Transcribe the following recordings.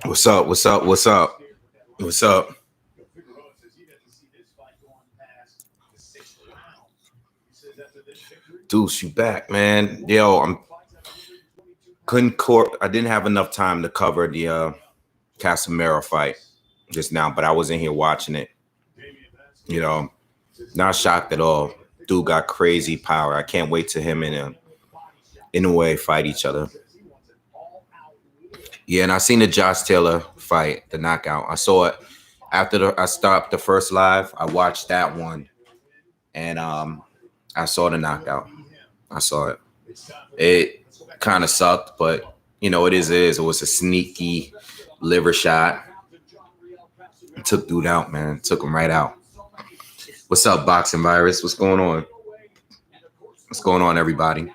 What's up? What's up? What's up? What's up? Deuce, you back, man? Yo, couldn't court. I didn't have enough time to cover the Casemiro fight just now, but I was in here watching it. You know, not shocked at all. Dude got crazy power. I can't wait to him and in a way fight each other. Yeah, and I seen the Josh Taylor fight, the knockout. I saw it after I stopped the first live. I watched that one, and I saw the knockout. I saw it. It kind of sucked, but you know it is. It was a sneaky liver shot. It took dude out, man. Took him right out. What's up, Boxing Virus? What's going on? What's going on, everybody?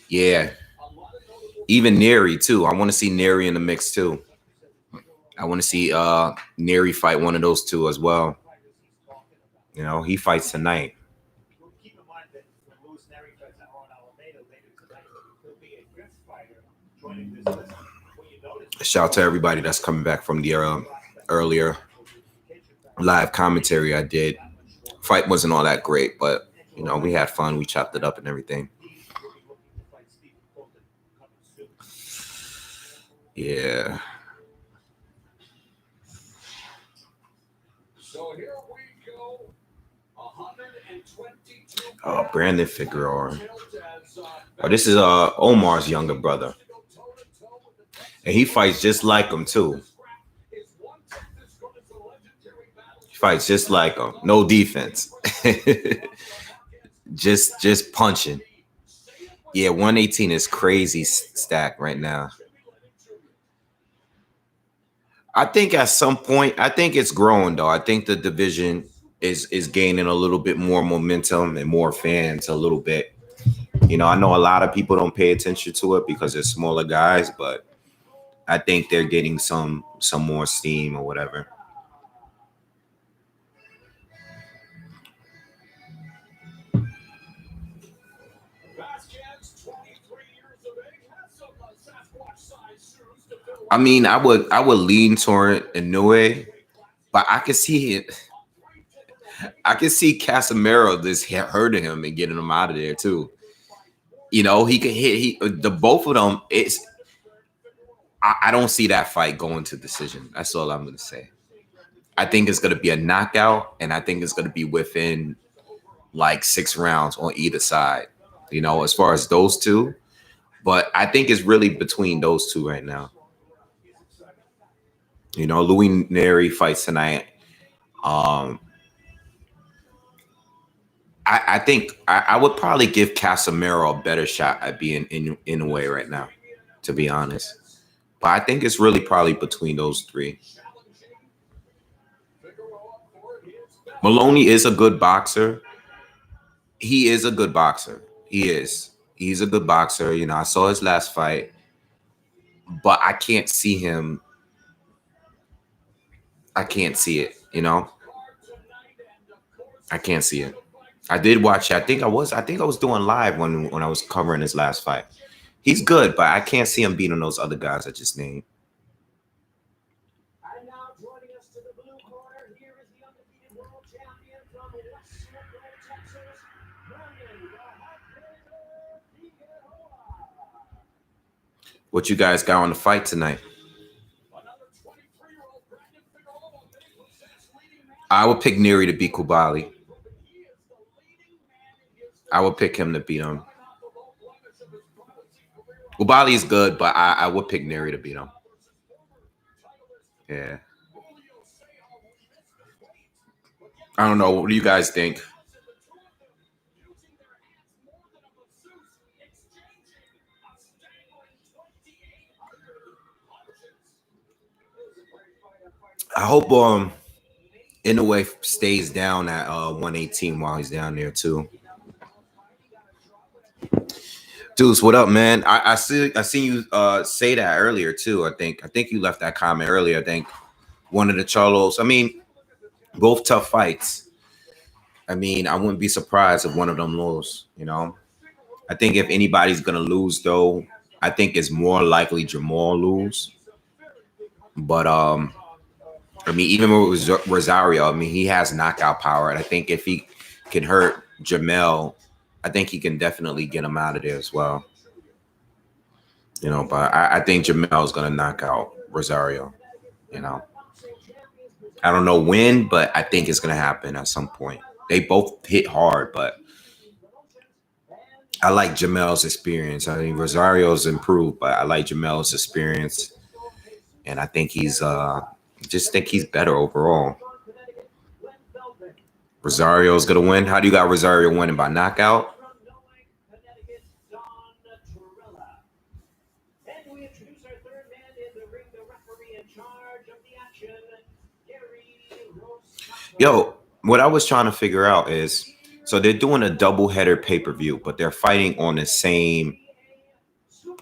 Yeah. Even Neri, too. I want to see Neri in the mix, too. I want to see Neri fight one of those two as well. You know, he fights tonight. Shout out to everybody that's coming back from the earlier live commentary I did. Fight wasn't all that great, but, you know, we had fun. We chopped it up and everything. Yeah. Oh, Brandon Figueroa. Oh, this is Omar's younger brother. And he fights just like him, too. He fights just like him. No defense. just punching. Yeah, 118 is crazy stack right now. I think at some point, I think it's growing, though. I think the division is gaining a little bit more momentum and more fans a little bit. You know, I know a lot of people don't pay attention to it because they're smaller guys, but I think they're getting some more steam or whatever. I mean, I would lean toward Inoue, but I could see it. I can see Casemiro just hurting him and getting him out of there too. You know, he could hit the both of them. I don't see that fight going to decision. That's all I'm gonna say. I think it's gonna be a knockout, and I think it's gonna be within like 6 rounds on either side. You know, as far as those two, but I think it's really between those two right now. You know, Louis Neri fights tonight. I think I would probably give Casemiro a better shot at being in a way right now, to be honest. But I think it's really probably between those three. Maloney is a good boxer. He is a good boxer. He is. He's a good boxer. You know, I saw his last fight, but I can't see him. I can't see it, you know? I can't see it. I did watch it. I think I was doing live when I was covering his last fight. He's good, but I can't see him beating those other guys I just named. What you guys got on the fight tonight? I would pick Neri to beat Kubali. I would pick him to beat him. Kubali is good, but I would pick Neri to beat him. Yeah. I don't know. What do you guys think? I hope Inoue stays down at 118 while he's down there too. Deuce, what up, man? I seen you say that earlier too. I think you left that comment earlier. I think one of the Charlos. I mean, both tough fights. I mean, I wouldn't be surprised if one of them lose. You know, I think if anybody's gonna lose though, I think it's more likely Jamal lose. But I mean, even with Rosario, I mean, he has knockout power, and I think if he can hurt Jamel, I think he can definitely get him out of there as well. You know, but I think Jamel is gonna knock out Rosario. You know, I don't know when, but I think it's gonna happen at some point. They both hit hard, but I like Jamel's experience. I mean, Rosario's improved, but I like Jamel's experience, and I think he's just think he's better overall. Rosario's gonna win. How do you got Rosario winning by knockout? Yo, what I was trying to figure out is so they're doing a double header pay-per-view, but they're fighting on the same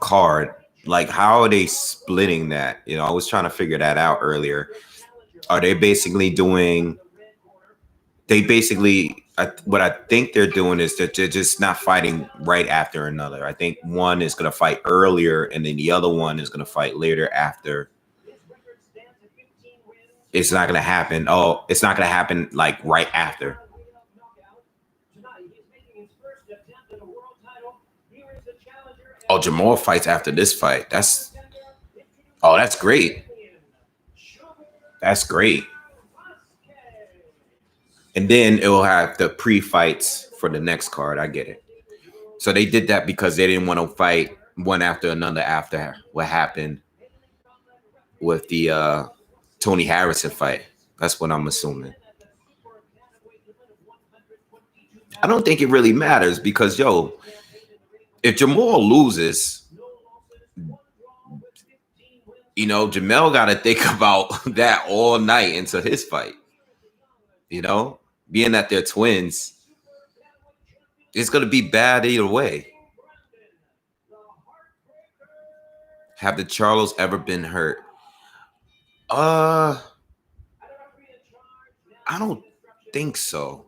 card. Like, how are they splitting that? You know, I was trying to figure that out earlier. Are they basically doing what I think they're doing is that they're just not fighting right after another. I think one is going to fight earlier and then the other one is going to fight later after. It's not going to happen. Oh, it's not going to happen like right after. Oh, Jamal fights after this fight. That's great. That's great. And then it will have the pre-fights for the next card. I get it. So they did that because they didn't want to fight one after another after what happened with the Tony Harrison fight. That's what I'm assuming. I don't think it really matters because, yo, if Jamal loses, you know, Jamel got to think about that all night into his fight. You know, being that they're twins, it's going to be bad either way. Have the Charlos ever been hurt? I don't think so.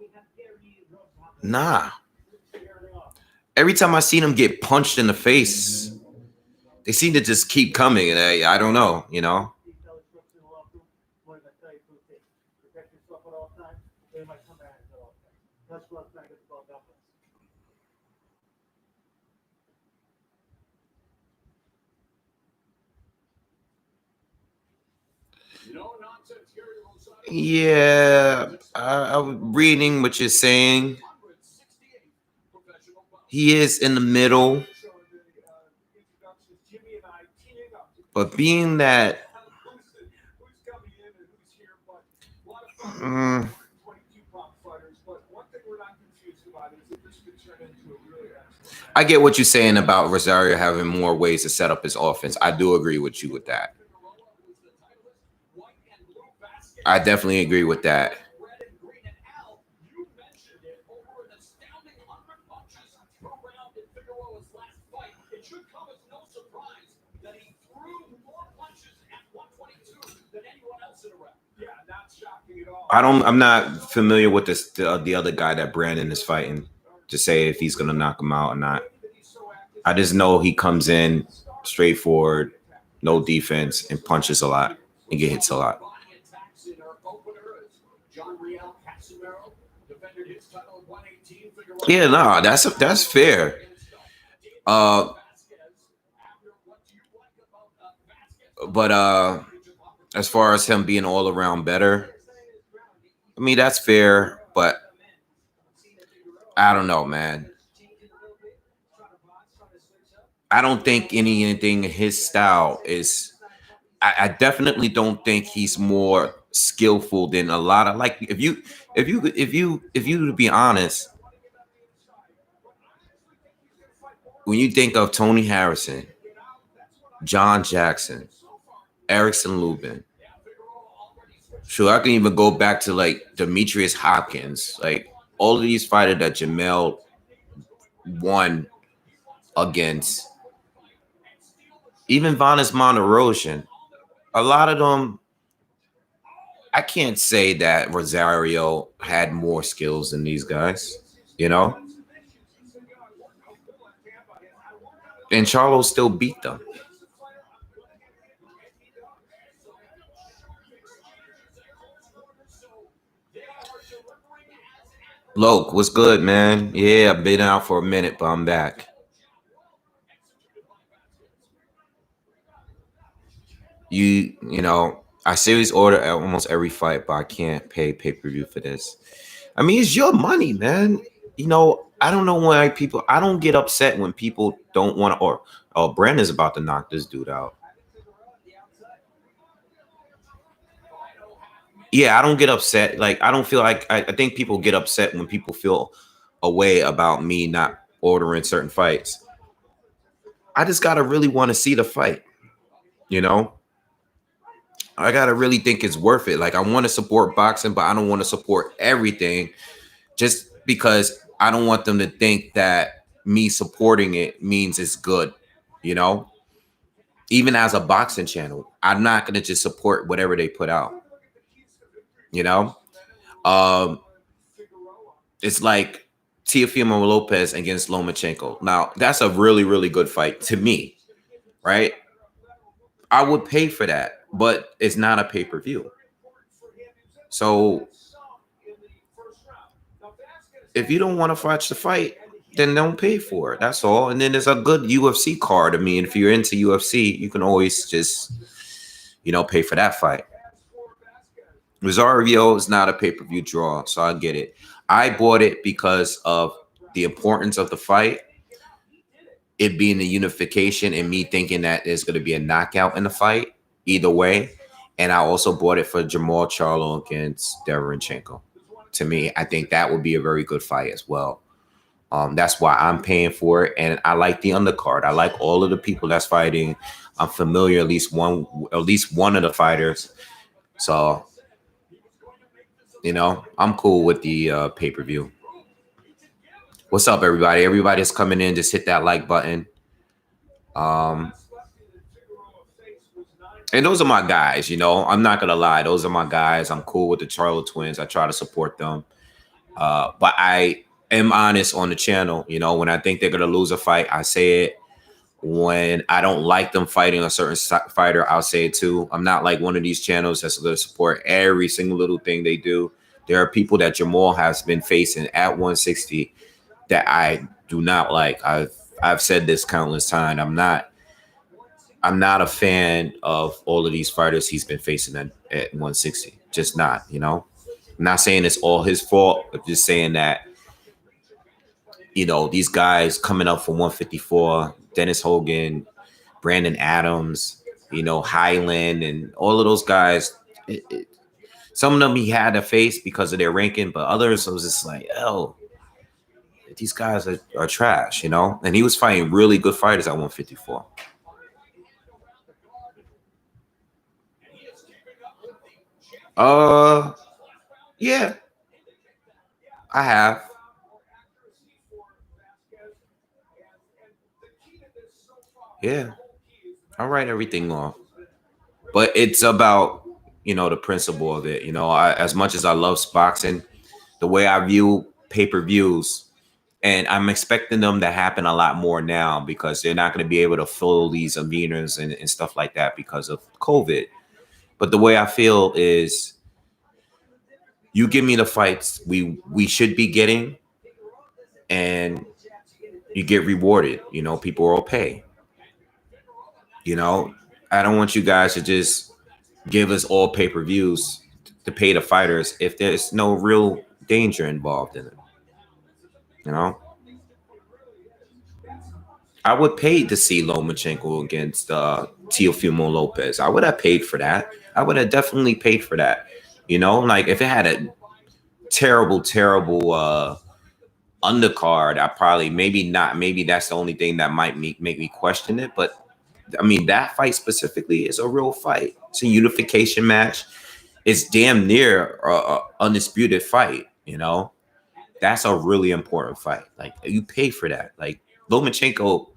Nah. Every time I see them get punched in the face, they seem to just keep coming, and I don't know, you know. Yeah, I'm reading what you're saying. He is in the middle. But being that I get what you're saying about Rosario having more ways to set up his offense. I do agree with you with that. I definitely agree with that. I'm not familiar with the other guy that Brandon is fighting to say if he's gonna knock him out or not. I just know he comes in straightforward, no defense, and punches a lot and get hits a lot. Yeah, no, that's fair. But as far as him being all around better, I mean that's fair, but I don't know, man. I don't think anything in his style is. I definitely don't think he's more skillful than a lot of like. If you to be honest, when you think of Tony Harrison, John Jackson, Erickson Lubin, sure, I can even go back to like Demetrius Hopkins, like all of these fighters that Jamel won against, even Vanes Monterosian, a lot of them, I can't say that Rosario had more skills than these guys, you know? And Charlo still beat them. Loke, what's good, man? Yeah, I've been out for a minute, but I'm back. You know, I series order almost every fight, but I can't pay pay-per-view for this. I mean, it's your money, man. You know, I don't know why people. I don't get upset when people don't want to. Or oh, Brandon's about to knock this dude out. Yeah, I don't get upset. Like I don't feel like I think people get upset when people feel a way about me not ordering certain fights. I just gotta really want to see the fight. You know, I gotta really think it's worth it. Like I want to support boxing, but I don't want to support everything just because I don't want them to think that me supporting it means it's good. You know, even as a boxing channel, I'm not gonna just support whatever they put out. You know, um, it's like Teofimo Lopez against Lomachenko. Now that's a really really good fight to me, right? I would pay for that, but it's not a pay per view. So if you don't want to watch the fight, then don't pay for it. That's all. And then there's a good UFC card. I mean, if you're into UFC, you can always just, pay for that fight. Rosario is not a pay-per-view draw, so I get it. I bought it because of the importance of the fight, it being the unification, and me thinking that there's going to be a knockout in the fight either way. And I also bought it for Jamal Charlo against Derevyanchenko. To me, I think that would be a very good fight as well. That's why I'm paying for it, and I like the undercard. I like all of the people that's fighting. I'm familiar at least one of the fighters. So, I'm cool with the pay-per-view. What's up, everybody? Everybody's coming in. Just hit that like button. And those are my guys. I'm not gonna lie. Those are my guys. I'm cool with the Charlo twins. I try to support them. But I am honest on the channel. When I think they're gonna lose a fight, I say it. When I don't like them fighting a certain fighter, I'll say it too. I'm not like one of these channels that's going to support every single little thing they do. There are people that Jamal has been facing at 160 that I do not like. I've said this countless times. I'm not a fan of all of these fighters he's been facing at 160. Just not. I'm not saying it's all his fault. I'm just saying that these guys coming up from 154, Dennis Hogan, Brandon Adams, Highland, and all of those guys. Some of them he had to face because of their ranking, but others was just like, oh, these guys are trash, And he was fighting really good fighters at 154. Yeah, I have. Yeah, I write everything off. But it's about, the principle of it. As much as I love boxing, the way I view pay-per-views, and I'm expecting them to happen a lot more now because they're not going to be able to fill these arenas and stuff like that because of COVID. But the way I feel is you give me the fights we should be getting and you get rewarded. People will pay. I don't want you guys to just give us all pay-per-views to pay the fighters if there's no real danger involved in it. I would pay to see Lomachenko against Teofimo Lopez. I would have paid for that. I would have definitely paid for that. Like if it had a terrible, terrible undercard, I probably maybe not. Maybe that's the only thing that might make me question it. But I mean, that fight specifically is a real fight. It's a unification match. It's damn near a undisputed fight. That's a really important fight. Like you pay for that. Like Lomachenko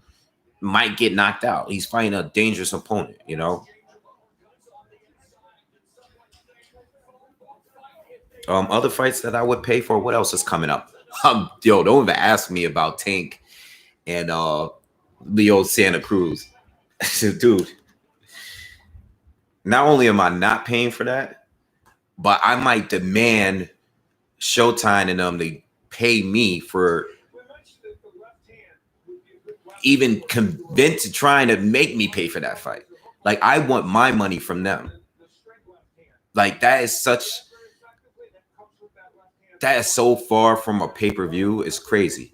might get knocked out. He's fighting a dangerous opponent. Other fights that I would pay for. What else is coming up? Don't even ask me about Tank and Leo Santa Cruz. Dude, not only am I not paying for that, but I might demand Showtime and them to pay me for even convinced trying to make me pay for that fight. Like I want my money from them. Like that is so far from a pay-per-view. It's crazy.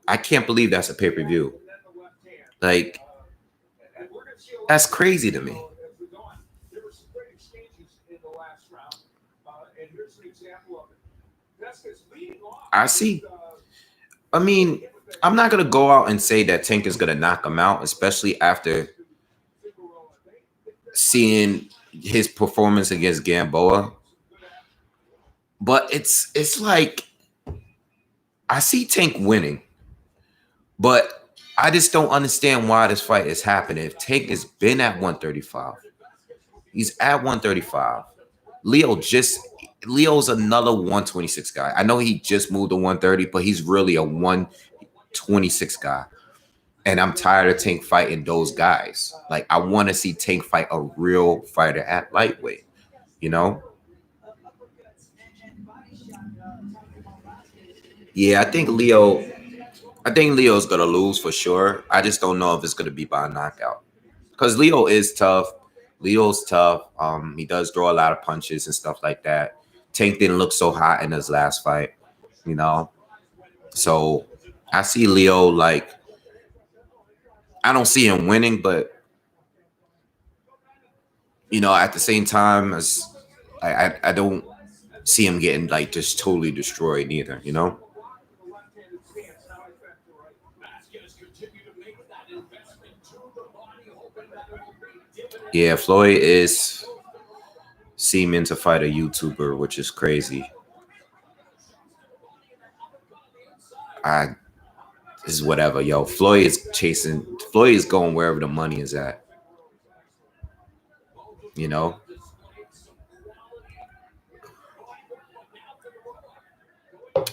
I can't believe that's a pay-per-view. Like that's crazy to me. I see. I mean, I'm not gonna go out and say that Tank is gonna knock him out, especially after seeing his performance against Gamboa. But it's like I see Tank winning, but I just don't understand why this fight is happening. If Tank has been at 135, he's at 135. Leo's another 126 guy. I know he just moved to 130, but he's really a 126 guy. And I'm tired of Tank fighting those guys. Like I want to see Tank fight a real fighter at lightweight, you know? Yeah, I think Leo's gonna lose for sure. I just don't know if it's gonna be by a knockout. Because Leo is tough. Leo's tough. He does throw a lot of punches and stuff like that. Tank didn't look so hot in his last fight, you know. So I see Leo like I don't see him winning, but you know, at the same time as I don't see him getting like just totally destroyed either, you know. Yeah, Floyd is seeming to fight a YouTuber, which is crazy. I is whatever, yo. Floyd is going wherever the money is at. You know?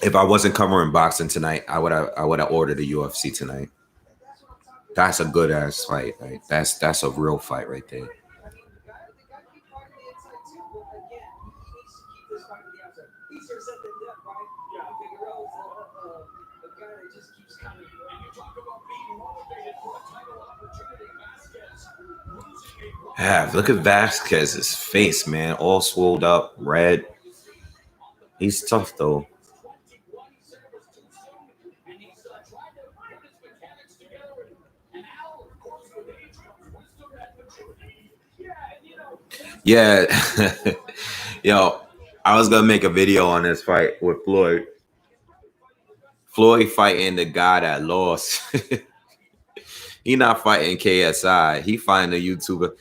If I wasn't covering boxing tonight, I would have ordered a UFC tonight. That's a good ass fight. Like that's a real fight right there. Yeah, look at Vasquez's face, man. All swolled up, red. He's tough though. Yeah. Yo, I was gonna make a video on this fight with Floyd. Floyd fighting the guy that lost. He not fighting KSI. He fighting a YouTuber.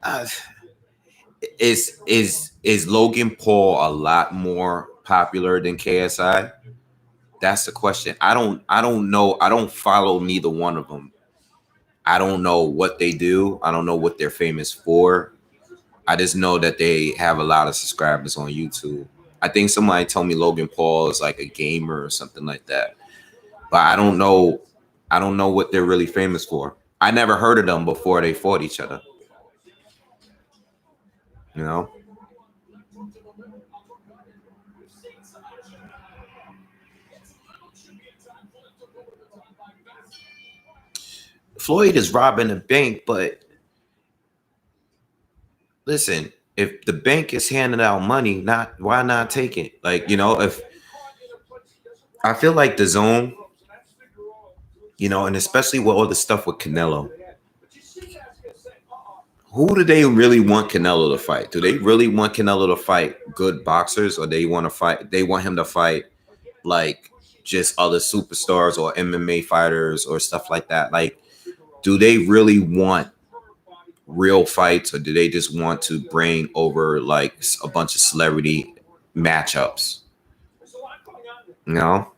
Uh, is Logan Paul a lot more popular than KSI? That's the question. I don't know. I don't follow neither one of them. I don't know what they do. I don't know what they're famous for. I just know that they have a lot of subscribers on YouTube. I think somebody told me Logan Paul is like a gamer or something like that. But I don't know. I don't know what they're really famous for. I never heard of them before they fought each other. You know, Floyd is robbing the bank, but listen, if the bank is handing out money, not why not take it? Like, you know, if I feel like the zone, you know, and especially with all the stuff with Canelo, who do they really want Canelo to fight? Do they really want Canelo to fight good boxers, or they want to fight? They want him to fight like just other superstars or MMA fighters or stuff like that. Like, do they really want real fights, or do they just want to bring over like a bunch of celebrity matchups? You know,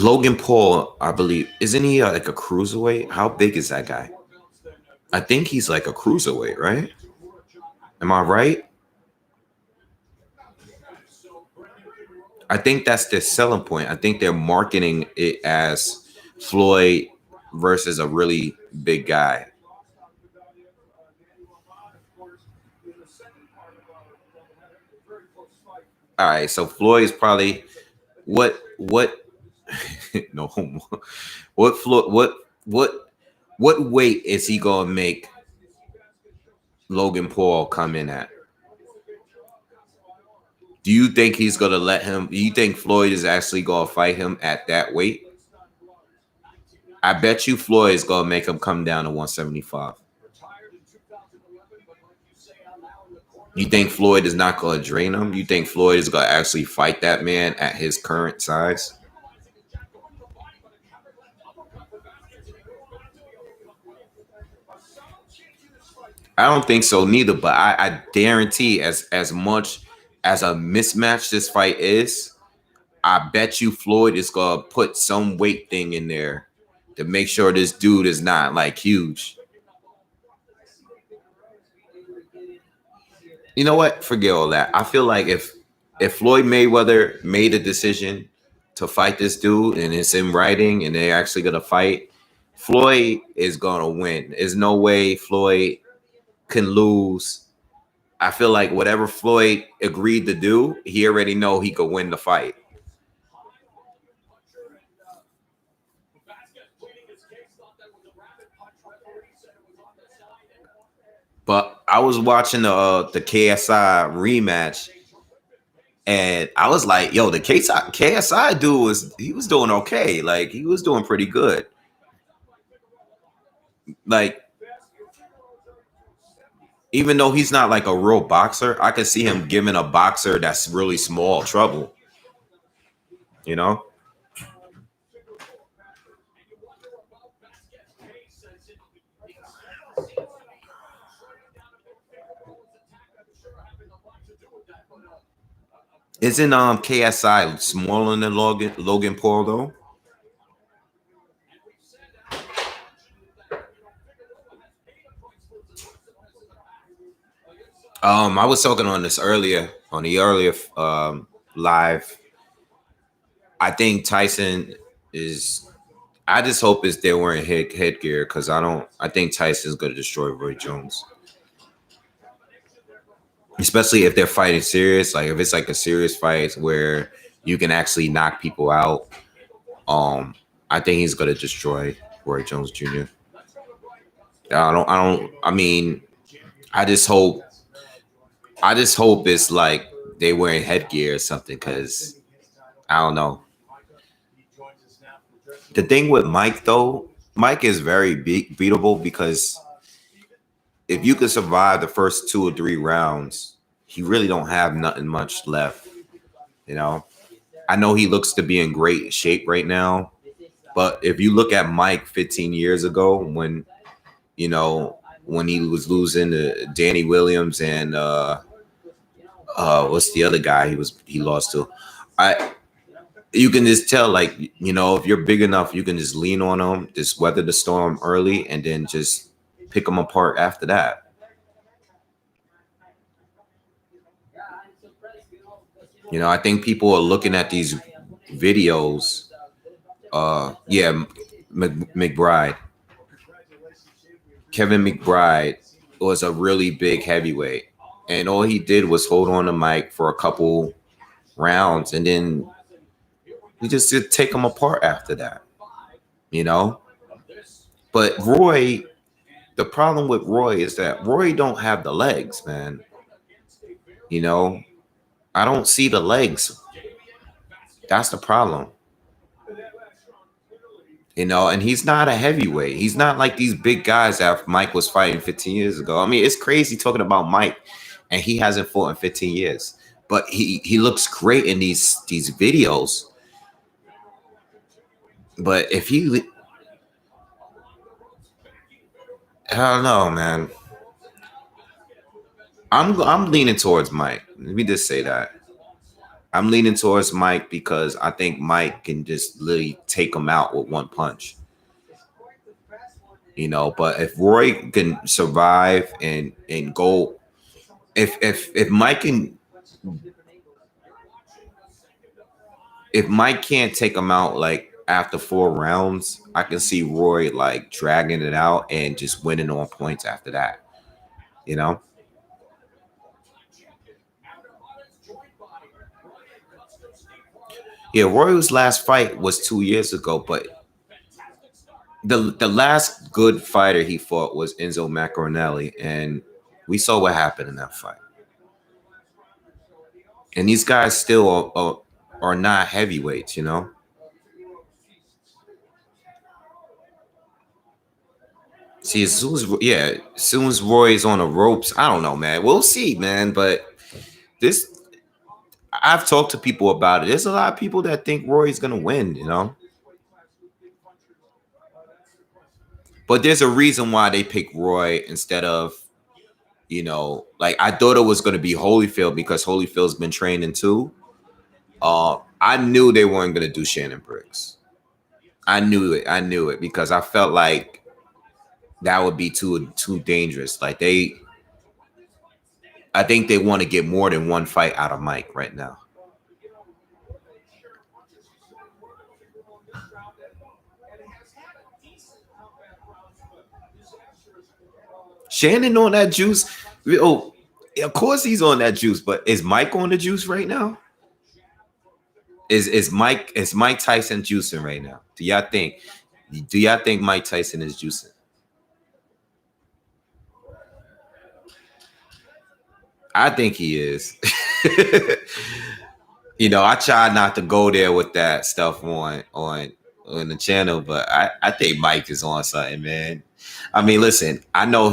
Logan Paul, I believe, isn't he like a cruiserweight? How big is that guy? I think he's like a cruiserweight, right? Am I right? I think that's their selling point. I think they're marketing it as Floyd versus a really big guy. All right, so Floyd is probably what no homo. What Floyd what weight is he gonna make Logan Paul come in at? Do you think he's gonna let him? Do you think Floyd is actually gonna fight him at that weight? I bet you Floyd is gonna make him come down to 175. You think Floyd is not gonna drain him? You think Floyd is gonna actually fight that man at his current size? I don't think so neither, but I guarantee as much as a mismatch this fight is, I bet you Floyd is gonna put some weight thing in there to make sure this dude is not like huge. You know what? Forget all that. I feel like if Floyd Mayweather made a decision to fight this dude and it's in writing and they're actually gonna fight, Floyd is gonna win. There's no way Floyd can lose. I feel like whatever Floyd agreed to do, he already know he could win the fight. But I was watching the KSI rematch, and I was like, "Yo, the KSI dude was doing okay. Like he was doing pretty good. Like even though he's not like a real boxer, I could see him giving a boxer that's really small trouble. You know, isn't KSI smaller than Logan Paul though? I was talking on this earlier on the earlier live. I think Tyson is. I just hope it's they're wearing headgear because I don't. I think Tyson's going to destroy Roy Jones, especially if they're fighting serious. Like if it's like a serious fight where you can actually knock people out. Um, I think he's going to destroy Roy Jones Jr. I don't. I don't. I mean, I just hope. I just hope it's like they wearing headgear or something because I don't know. The thing with Mike though, Mike is very beatable because if you could survive the first 2 or 3 rounds, he really don't have nothing much left. You know, I know he looks to be in great shape right now, but if you look at Mike 15 years ago, when you know when he was losing to Danny Williams and what's the other guy he lost to, I you can just tell like if you're big enough, you can just lean on them, just weather the storm early, and then just pick them apart after that. I think people are looking at these videos. Yeah, McBride, Kevin McBride was a really big heavyweight, and all he did was hold on to Mike for a couple rounds, and then we just did take him apart after that. You know, but Roy, the problem with Roy is that Roy don't have the legs, man. You know, I don't see the legs. That's the problem. And he's not a heavyweight. He's not like these big guys that Mike was fighting 15 years ago. I mean, it's crazy talking about Mike, and he hasn't fought in 15 years. But he looks great in these videos. But if he, I don't know, man. I'm leaning towards Mike. Let me just say that. I'm leaning towards Mike because I think Mike can just literally take him out with one punch. But if Roy can survive and go, if Mike can, if Mike can't take him out like after 4 rounds, I can see Roy like dragging it out and just winning on points after that. You know. Yeah, Roy's last fight was 2 years ago, but the last good fighter he fought was Enzo Macaronelli, and we saw what happened in that fight. And these guys still are not heavyweights, See, as soon as Roy's on the ropes, I don't know, man. We'll see, man. But this, I've talked to people about it. There's a lot of people that think Roy's gonna win. But there's a reason why they pick Roy instead of, like I thought it was gonna be Holyfield because Holyfield's been training too. I knew they weren't gonna do Shannon Briggs. I knew it. I knew it because I felt like that would be too dangerous. Like I think they want to get more than one fight out of Mike right now. Shannon on that juice. Oh, of course he's on that juice, but is Mike on the juice right now? Is Mike Tyson juicing right now? Do y'all think? Do y'all think Mike Tyson is juicing? I think he is. I try not to go there with that stuff on the channel, but I think Mike is on something, man. I mean, listen, I know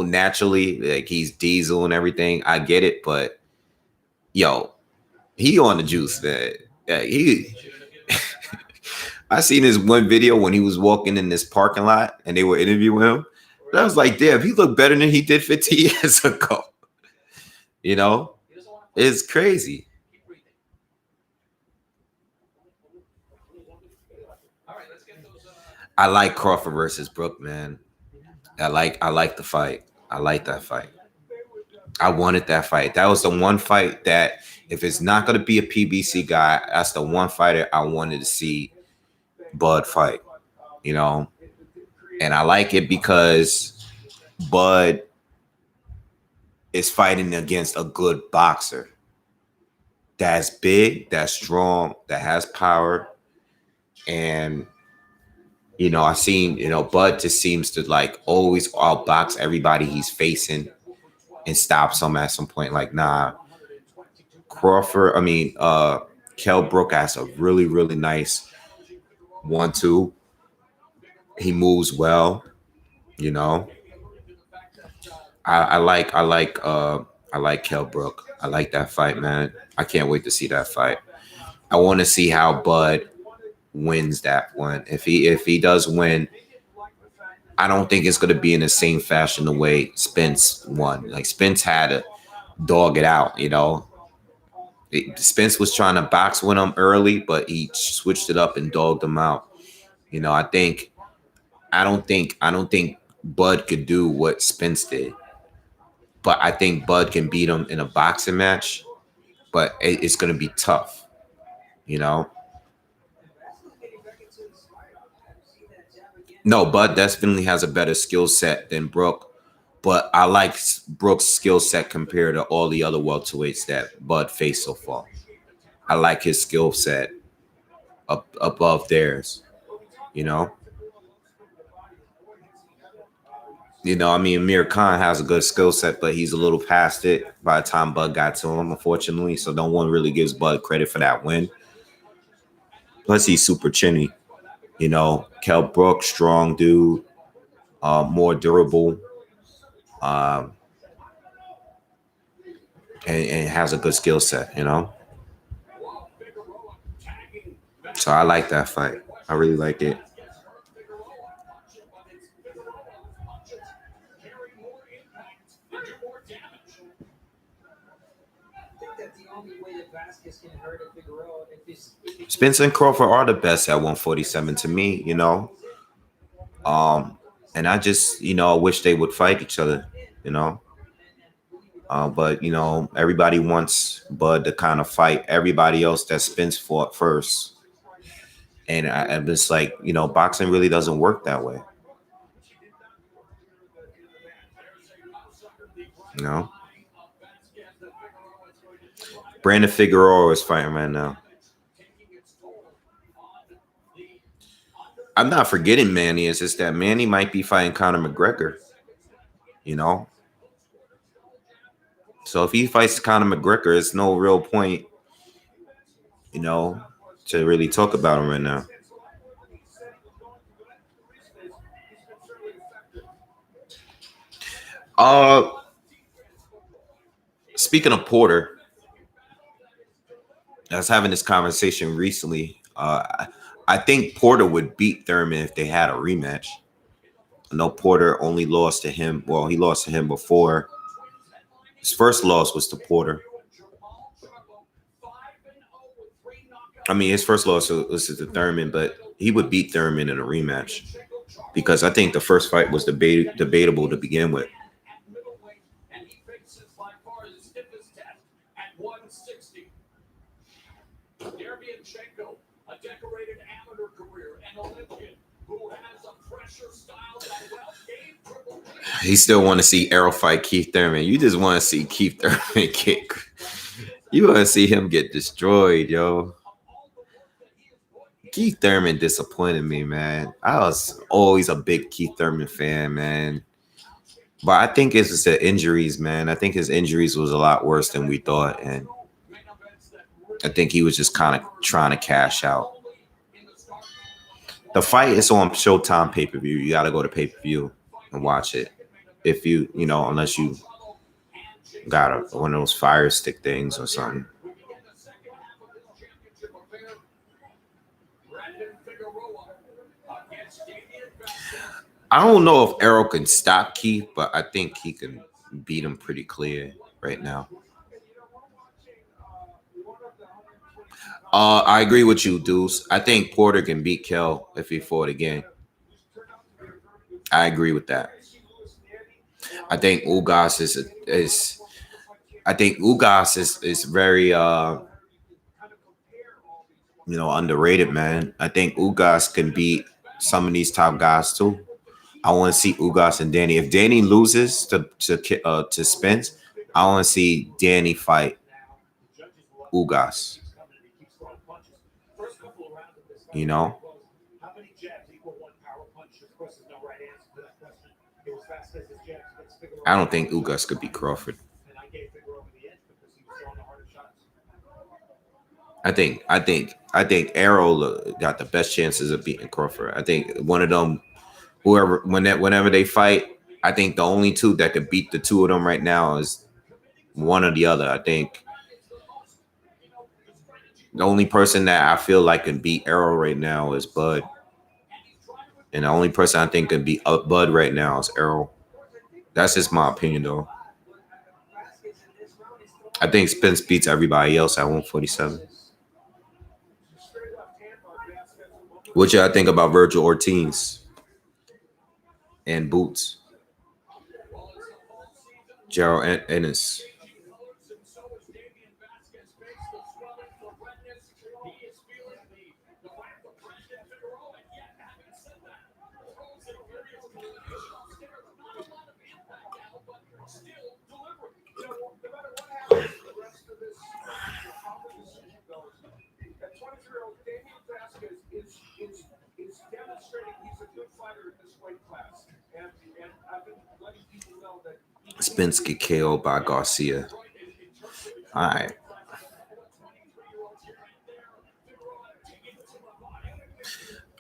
naturally like he's diesel and everything. I get it, but yo, he on the juice, man. Yeah, I seen this one video when he was walking in this parking lot and they were interviewing him. And I was like, damn, he looked better than he did 15 years ago. You know, it's crazy. I like Crawford versus Brook, man. I like the fight. I like that fight. I wanted that fight. That was the one fight that if it's not gonna be a PBC guy, that's the one fighter I wanted to see Bud fight. You know, and I like it because Bud is fighting against a good boxer that's big, that's strong, that has power, and I seen Bud just seems to like always outbox everybody he's facing and stops him at some point. Like, nah, Crawford, I mean, Kell Brook has a really, really nice 1-2. He moves well, you know. I like Kell Brook. I like that fight, man. I can't wait to see that fight. I want to see how Bud wins that one. If he does win, I don't think it's going to be in the same fashion the way Spence won. Like Spence had to dog it out. Spence was trying to box with him early, but he switched it up and dogged him out. I don't think Bud could do what Spence did, but I think Bud can beat him in a boxing match. But it's going to be tough, you know. No, Bud definitely has a better skill set than Brook, but I like Brook's skill set compared to all the other welterweights that Bud faced so far. I like his skill set up above theirs. You know, I mean, Amir Khan has a good skill set, but he's a little past it by the time Bud got to him, unfortunately. So no one really gives Bud credit for that win. Plus, he's super chinny. Kell Brook, strong dude, more durable, um, and has a good skill set. So I like that fight. I really like it. Spence and Crawford are the best at 147 to me, you know. And I just, wish they would fight each other, you know. But everybody wants Bud to kind of fight everybody else that Spence fought first. And I'm just like, boxing really doesn't work that way. You know? Brandon Figueroa is fighting right now. I'm not forgetting Manny. It's just that Manny might be fighting Conor McGregor. You know? So if he fights Conor McGregor, it's no real point, to really talk about him right now. Speaking of Porter, I was having this conversation recently. I think Porter would beat Thurman if they had a rematch. I know Porter only lost to him. Well, he lost to him before. His first loss was to Porter. I mean, his first loss was to Thurman, but he would beat Thurman in a rematch because I think the first fight was debatable to begin with. Derevyanchenko, a decorated amateur career and Olympian who has a pressure style that well gave. He still want to see Errol fight Keith Thurman. You just want to see Keith Thurman kick. You want to see him get destroyed, yo. Keith Thurman disappointed me, man. I was always a big Keith Thurman fan, man. But I think it's just the injuries, man. I think his injuries was a lot worse than we thought, and I think he was just kind of trying to cash out. The fight is on Showtime pay-per-view. You got to go to pay-per-view and watch it. If you, unless you got one of those Fire Stick things or something. I don't know if Errol can stop Keith, but I think he can beat him pretty clear right now. I agree with you, Deuce. I think Porter can beat Kell if he fought again. I agree with that. I think Ugas is very underrated, man. I think Ugas can beat some of these top guys too. I want to see Ugas and Danny. If Danny loses to Spence, I want to see Danny fight Ugas. I don't think Ugas could beat Crawford. I think Errol got the best chances of beating Crawford. I think one of them, whenever they fight, I think the only two that could beat the two of them right now is one or the other. I think the only person that I feel like can beat Errol right now is Bud. And the only person I think can beat Bud right now is Errol. That's just my opinion, though. I think Spence beats everybody else at 147. What y'all think about Virgil Ortiz and Boots? Gerald Ennis. Spence get KO'd by Garcia. All right.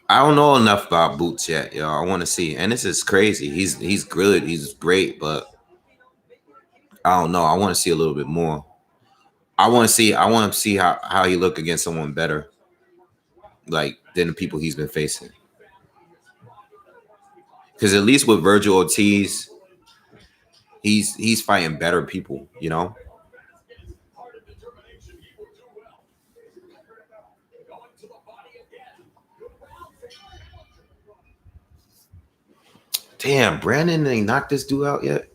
I don't know enough about Boots yet, yo. I want to see. And this is crazy. He's good. He's great, but I don't know. I want to see a little bit more. I want to see how he look against someone better, like than the people he's been facing. Because at least with Virgil Ortiz, he's fighting better people, Damn, Brandon ain't knocked this dude out yet.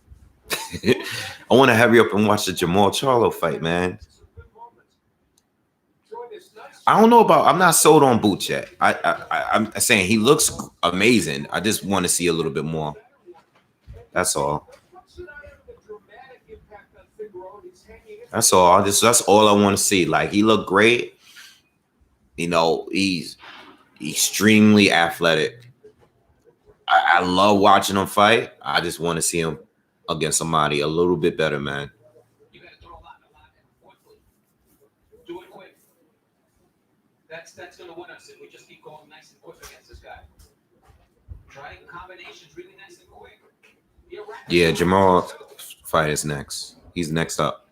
I want to hurry up and watch the Jamal Charlo fight, man. I don't know about. I'm not sold on Boots yet. I'm saying he looks amazing. I just want to see a little bit more. That's all. That's all. That's all I want to see. Like, he looked great. You know, he's extremely athletic. I love watching him fight. I just want to see him against somebody a little bit better, man. That's gonna win us if we just keep going nice and quick against this guy. Trying combinations really nice and quick. Yeah, Jamal fight is next. He's next up.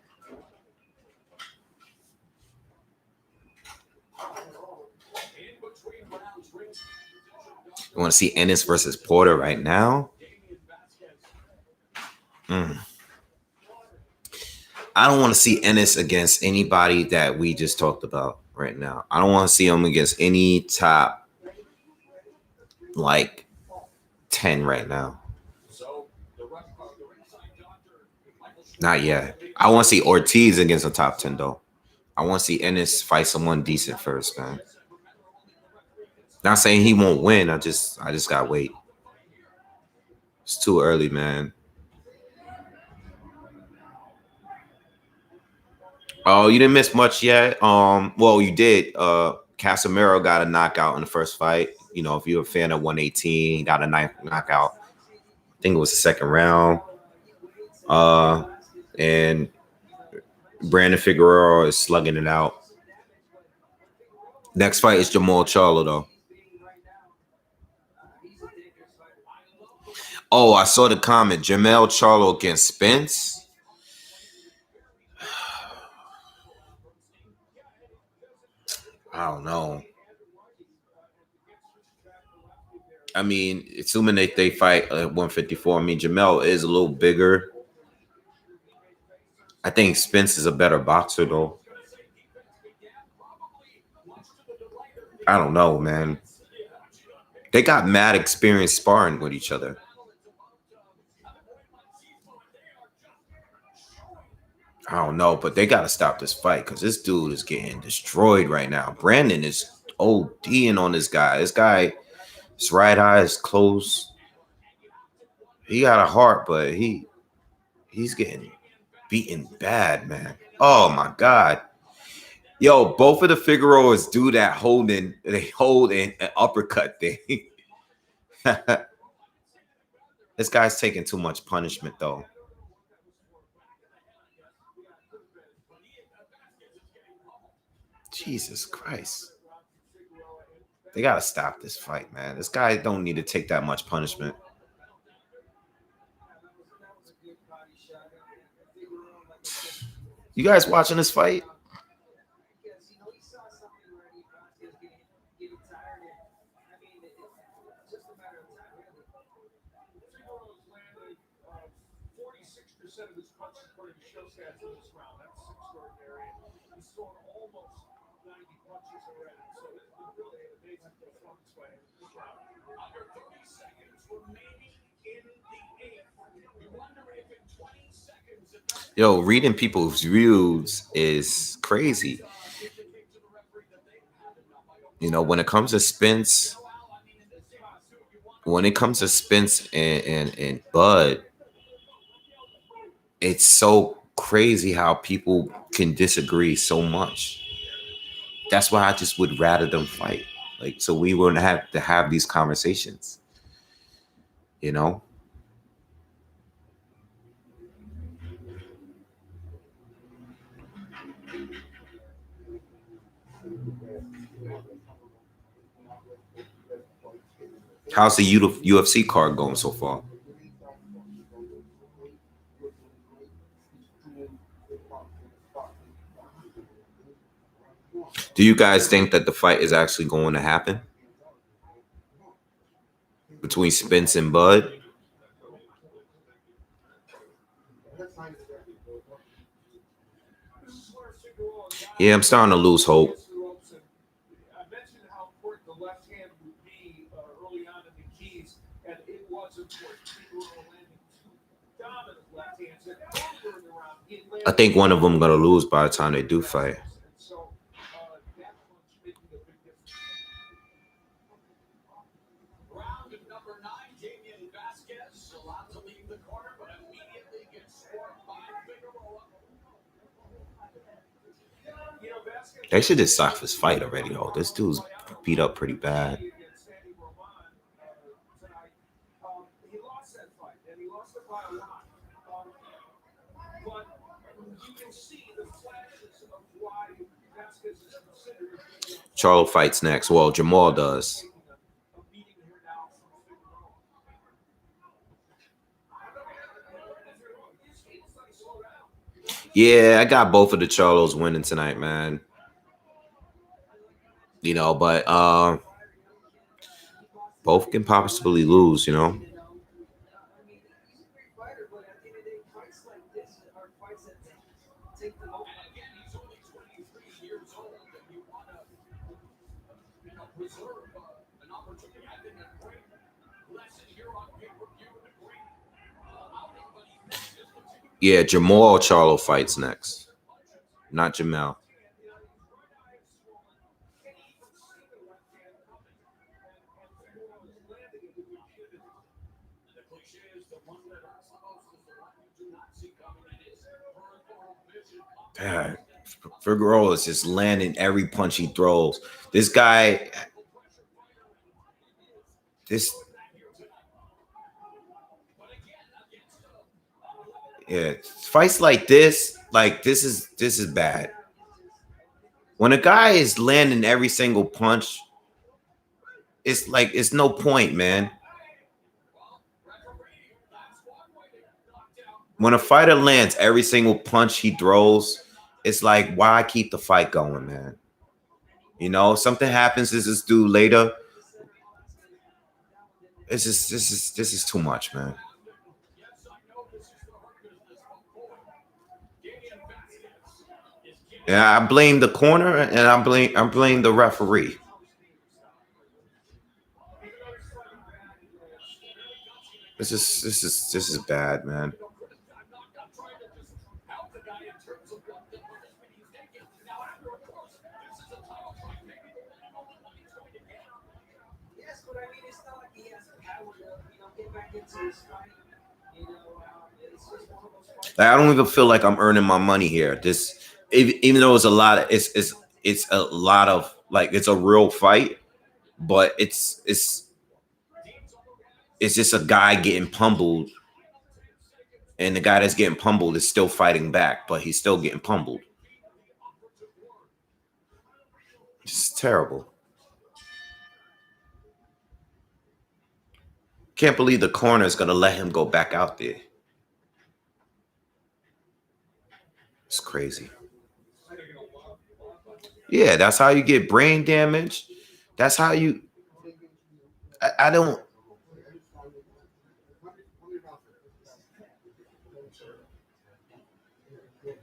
You want to see Ennis versus Porter right now? I don't want to see Ennis against anybody that we just talked about right now. I don't want to see him against any top like 10 right now. Not yet. I want to see Ortiz against a top 10 though. I want to see Ennis fight someone decent first, man. Not saying he won't win. I just gotta wait. It's too early, man. Oh, you didn't miss much yet. Well, you did. Casemiro got a knockout in the first fight. You know, if you're a fan of 118, he got a knockout. I think it was the second round. And Brandon Figueroa is slugging it out. Next fight is Jamal Charlo, though. Oh, I saw the comment. Jamal Charlo against Spence. I don't know. I mean, assuming they fight at 154, I mean, Jamal is a little bigger. I think Spence is a better boxer, though. I don't know, man. They got mad experience sparring with each other. I don't know, but they got to stop this fight because this dude is getting destroyed right now. Brandon is ODing on this guy. This guy, his right eye is closed. He got a heart, but he's getting beaten bad, man. Oh my God. Yo, both of the Figueroas do that holding, they hold an uppercut thing. This guy's taking too much punishment, though. Jesus Christ. They got to stop this fight, man. This guy don't need to take that much punishment. You guys watching this fight? Yo, reading people's views is crazy. You know, when it comes to Spence, and Bud, it's so crazy how people can disagree so much. That's why I just would rather them fight. Like, so we wouldn't have to have these conversations. You know? How's the UFC card going so far? Do you guys think that the fight is actually going to happen between Spence and Bud? Yeah, I'm starting to lose hope. I think one of them gonna lose by the time they do fight. They should just stop this fight already, though. This dude's beat up pretty bad. Charlo fights next. Well, Jamal does. Yeah, I got both of the Charlos winning tonight, man. You know, but both can possibly lose, you know. Yeah, Jamal Charlo fights next, not Jamal. God, Figueroa is just landing every punch he throws. This guy, this, yeah, fights like this is bad. When a guy is landing every single punch, it's like it's no point, man. When a fighter lands every single punch he throws, it's like why keep the fight going, man? You know, something happens to this dude later. It's just this is too much, man. Yeah, I blame the corner and I blame the referee. This is bad, man. Like, I don't even feel like I'm earning my money here. This, even though it's a lot of it's a lot of like it's a real fight, but it's just a guy getting pummeled, and the guy that's getting pummeled is still fighting back, but he's still getting pummeled. It's terrible. Can't believe the corner is gonna let him go back out there. It's crazy. Yeah, that's how you get brain damage. That's how you. I don't.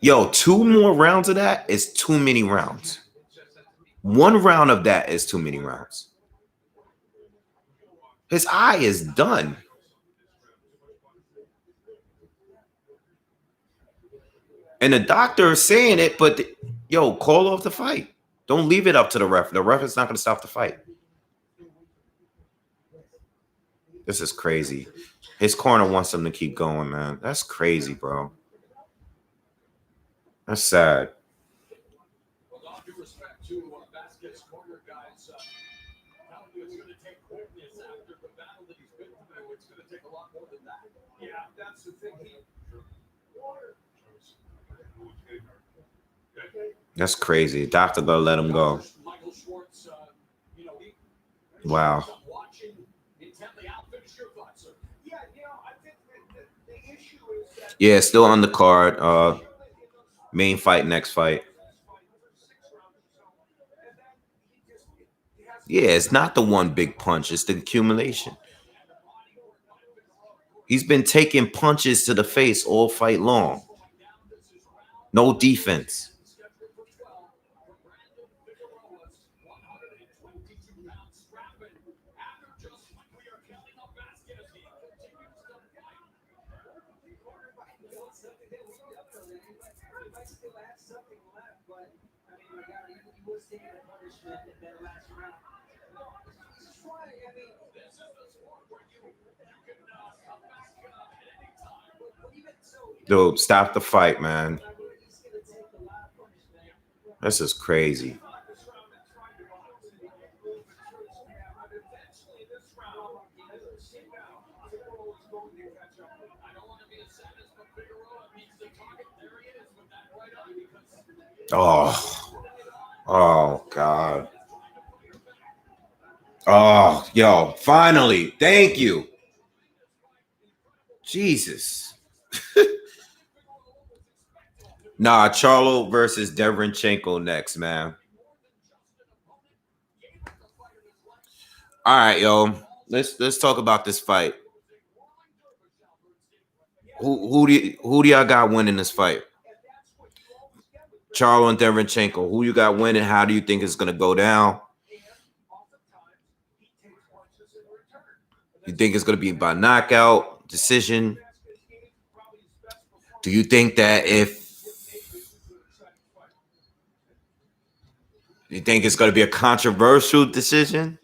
Yo, two more rounds of that is too many rounds. One round of that is too many rounds. His eye is done. And the doctor is saying it, but yo, call off the fight. Don't leave it up to the ref. The ref is not going to stop the fight. This is crazy. His corner wants him to keep going, man. That's crazy, bro. That's sad. That's crazy. Doctor gonna let him go. Wow. Yeah, still on the card. Main fight, next fight. Yeah, it's not the one big punch, it's the accumulation. He's been taking punches to the face all fight long. No defense. Dude, stop the fight, man. This is crazy. Oh, oh, God. Oh, yo, finally. Thank you. Jesus. Nah, Charlo versus Derevyanchenko next, man. All right, yo. Let's talk about this fight. Who do y'all got winning this fight? Charlo and Derevyanchenko. Who you got winning? How do you think it's gonna go down? You think it's gonna be by knockout, decision? Do you think that you think it's gonna be a controversial decision?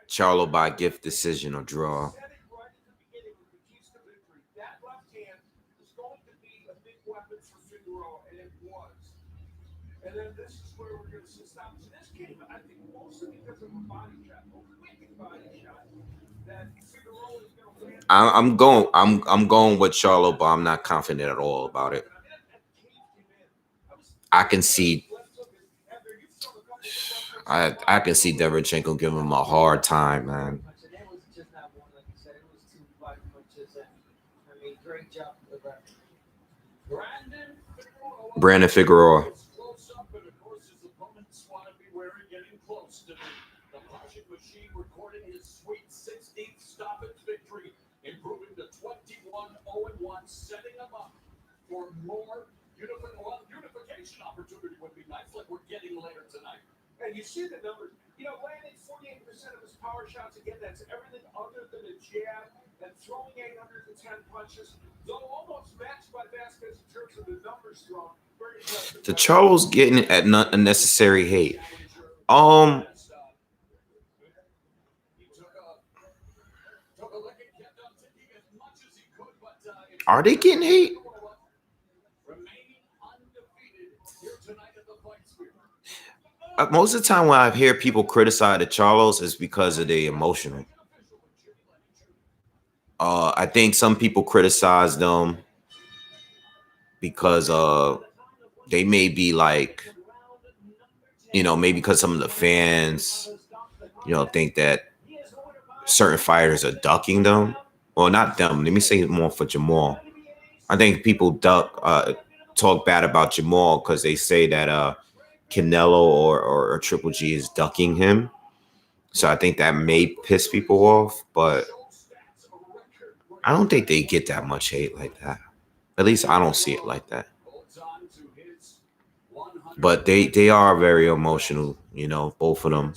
Charlo by gift decision or draw. I'm going with Charlo, but I'm not confident at all about it. I can see Derevyanchenko giving him a hard time, man. Brandon Figueroa. Setting them up for more unification opportunity would be nice, like we're getting later tonight. And you see the numbers. You know, landing 48% of his power shots, again, that's everything other than a jab, and throwing 810 punches, though almost matched by Vasquez in terms of the numbers thrown. The Charlo's getting at unnecessary hate. Are they getting hate? Most of the time when I hear people criticize the Charlos is because of the emotional. I think some people criticize them because they may be like, maybe because some of the fans, think that certain fighters are ducking them. Well, not them. Let me say more for Jamal. I think people talk bad about Jamal because they say that Canelo or Triple G is ducking him. So I think that may piss people off, but I don't think they get that much hate like that. At least I don't see it like that. But they are very emotional, both of them.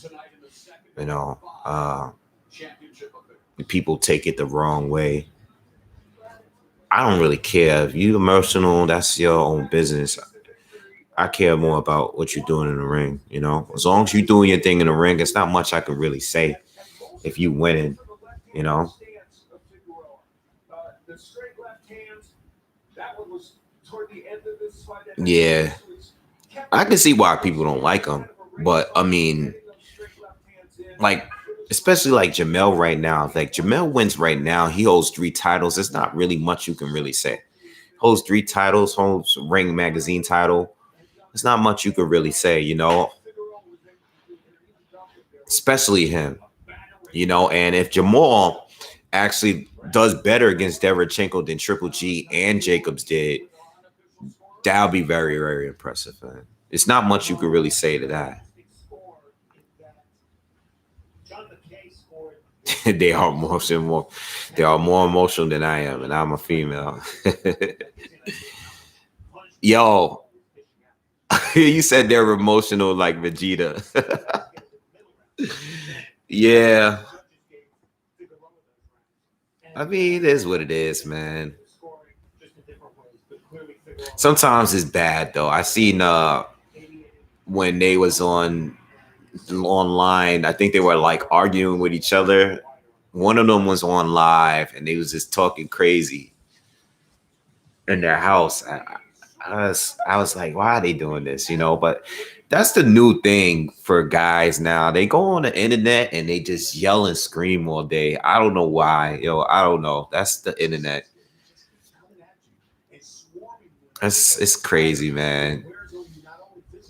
People take it the wrong way. I don't really care. If you're emotional, that's your own business. I care more about what you're doing in the ring, As long as you're doing your thing in the ring, it's not much I can really say if you winning, Yeah. I can see why people don't like him. But, I mean, especially like Jamel right now. Like Jamel wins right now. He holds 3 titles. There's not really much you can really say. Holds 3 titles, holds Ring Magazine title. There's not much you could really say, Especially him, And if Jamal actually does better against Derevyanchenko than Triple G and Jacobs did, that'll be very, very impressive, man. It's not much you could really say to that. They are more emotional than I am, and I'm a female. Yo, You said they're emotional like Vegeta. Yeah. I mean, it is what it is, man. Sometimes it's bad though. I seen when they was online, I think they were like arguing with each other. One of them was on live and they was just talking crazy in their house. I was like, why are they doing this? But that's the new thing for guys now. They go on the internet and they just yell and scream all day. I don't know why. I don't know. That's the internet. It's crazy, man.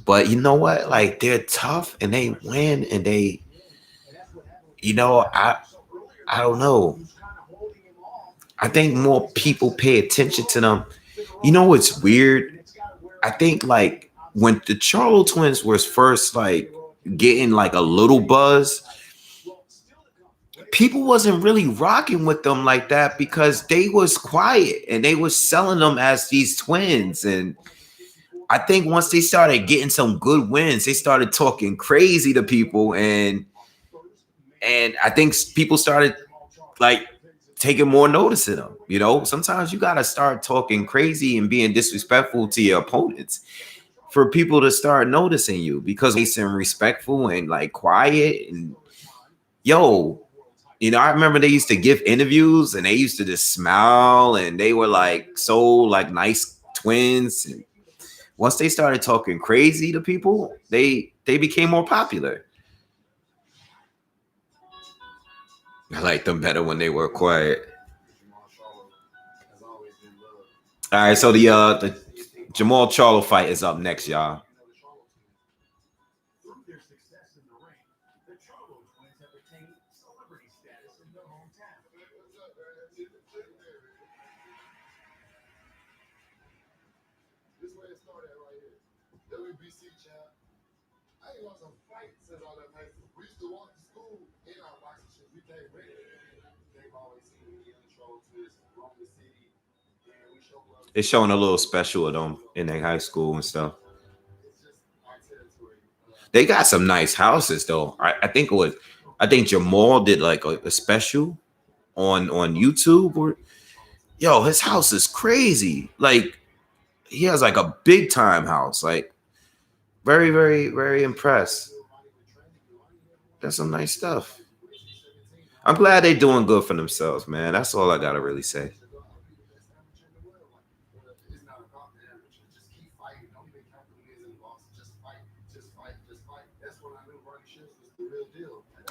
But you know what? Like they're tough and they win and I don't know. I think more people pay attention to them. You know what's weird? I think like when the Charlo twins was first like getting like a little buzz, people wasn't really rocking with them like that because they was quiet and they was selling them as these twins. And I think once they started getting some good wins, they started talking crazy to people, and I think people started like taking more notice of them. Sometimes you gotta start talking crazy and being disrespectful to your opponents for people to start noticing you, because nice and respectful and like quiet and I remember they used to give interviews and they used to just smile and they were like so like nice twins. And once they started talking crazy to people, they became more popular. I liked them better when they were quiet. All right, so the Jamal Charlo fight is up next, y'all. It's showing a little special of them in their high school and stuff. They got some nice houses though. I think Jamal did like a special on YouTube. His house is crazy. Like he has like a big time house. Like very, very, very impressed. That's some nice stuff. I'm glad they're doing good for themselves, man. That's all I gotta really say.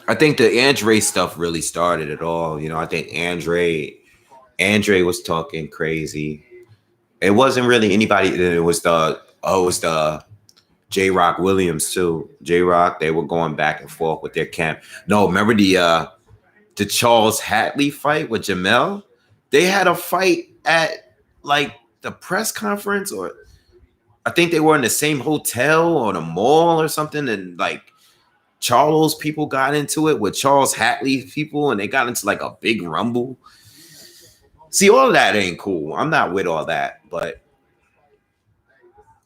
I think the Andre stuff really started it all. I think Andre was talking crazy. It wasn't really anybody. It was the J Rock Williams too. J Rock, they were going back and forth with their camp. No, remember the Charles Hatley fight with Jamel? They had a fight at like the press conference, or I think they were in the same hotel or the mall or something, and like Charlo's people got into it with Charles Hatley's people, and they got into like a big rumble. See, all of that ain't cool. I'm not with all that, but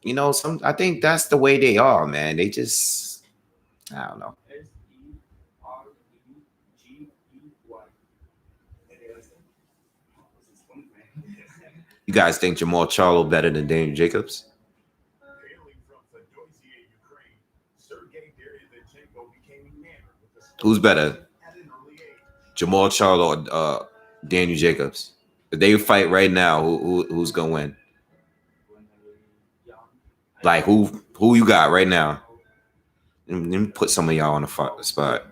I think that's the way they are, man. They just, I don't know. You guys think Jamal Charlo better than Daniel Jacobs? Who's better, Jamal Charlo or Daniel Jacobs? If they fight right now, who's gonna win? Like who you got right now? Let me put some of y'all on the spot.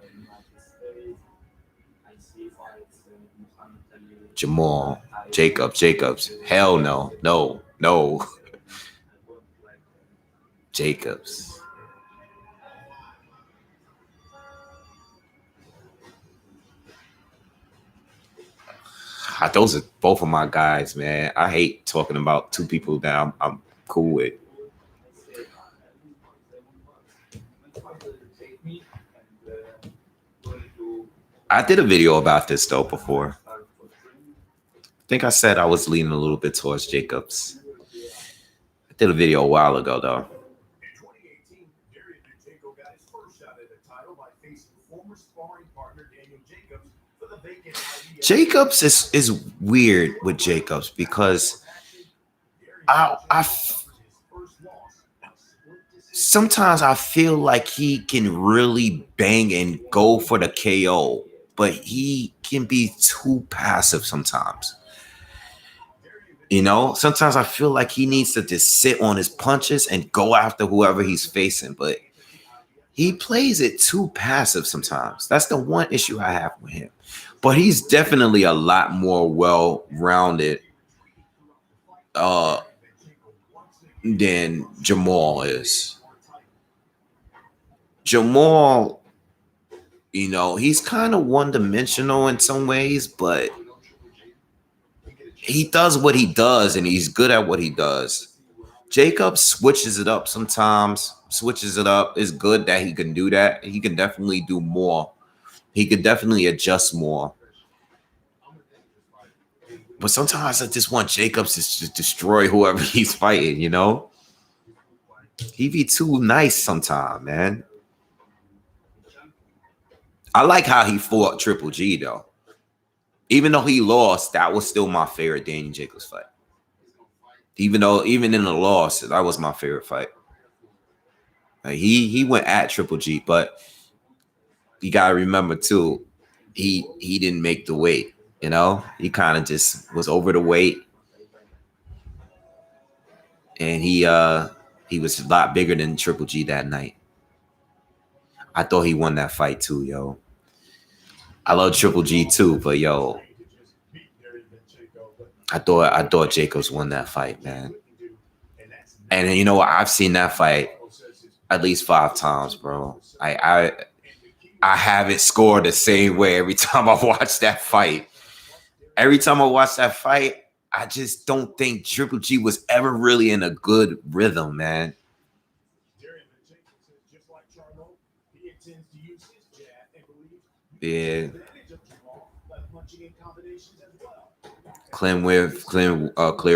Jamal Jacobs. Hell no. Jacobs. Those are both of my guys, man. I hate talking about two people that I'm cool with. I did a video about this though before. I think I said I was leaning a little bit towards Jacobs. I did a video a while ago though. Jacobs is weird with Jacobs because sometimes I feel like he can really bang and go for the KO, but he can be too passive sometimes. You know, sometimes I feel like he needs to just sit on his punches and go after whoever he's facing, but he plays it too passive sometimes. That's the one issue I have with him. But he's definitely a lot more well-rounded than Jamal is. Jamal, you know, he's kind of one-dimensional in some ways, but he does what he does, and he's good at what he does. Jacob switches it up sometimes, switches it up. It's good that he can do that. He can definitely do more. He could definitely adjust more. But sometimes I just want Jacobs to just destroy whoever he's fighting, you know? He be too nice sometimes, man. I like how he fought Triple G, though. Even though he lost, that was still my favorite Daniel Jacobs fight. Even in the loss, that was my favorite fight. Like he went at Triple G, but you gotta remember too, he didn't make the weight. You know, he kind of just was over the weight, and he was a lot bigger than Triple G that night. I thought he won that fight too, yo. I love Triple G too, but yo, I thought Jacobs won that fight, man. And you know what? I've seen that fight at least 5 times, bro. I have it scored the same way every time I watch that fight. Every time I watch that fight, I just don't think Triple G was ever really in a good rhythm, man. Yeah. Clear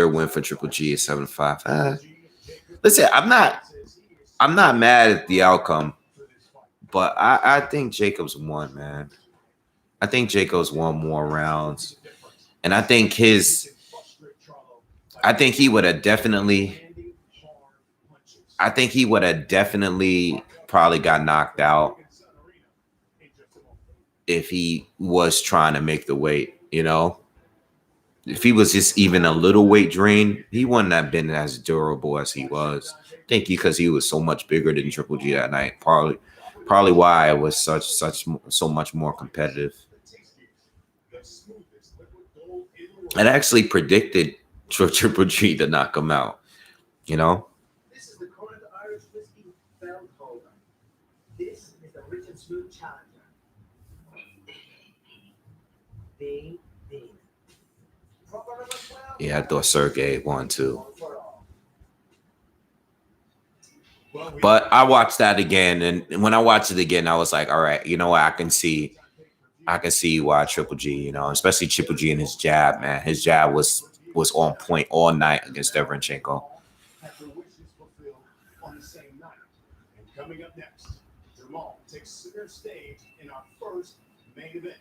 win for Triple G at 7-5. Listen, I'm not mad at the outcome, but I think Jacobs won, man. I think Jacobs won more rounds, and I think he would have definitely. I think he would have definitely probably got knocked out if he was trying to make the weight, you know. If he was just even a little weight drain, he wouldn't have been as durable as he was. I think because he was so much bigger than Triple G that night. Probably why it was so much more competitive. I actually predicted Triple G to knock him out, you know. This is the current Irish whiskey belt holder. This is the rich and smooth challenger. Bing. Yeah, I thought Sergey won too. But I watched that again, and when I watched it again, I was like, all right, you know what? I can see why Triple G, you know, especially Triple G and his jab, man. His jab was on point all night against Derevyanchenko. Coming up next, Jamal takes center stage in our first main event.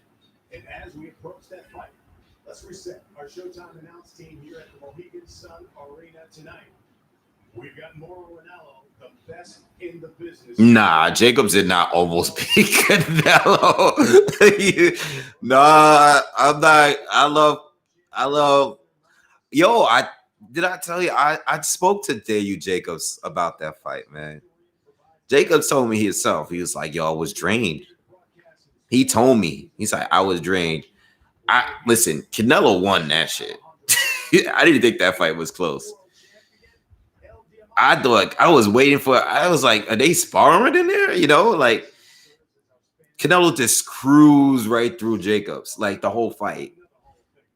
And as we approach that fight, let's reset our Showtime announce team here at the Mohegan Sun Arena tonight. We've got Mauro Ranallo, the best in the business. Nah, Jacobs did not almost beat Canelo. Nah, I'm not. I love. Yo, I tell you, I spoke to Daniel Jacobs about that fight, man. Jacobs told me himself. He was like, yo, I was drained. He told me. He's like, I was drained. Listen, Canelo won that shit. I didn't think that fight was close. I thought I was waiting for. I was like, are they sparring in there? You know, like Canelo just cruised right through Jacobs, like the whole fight.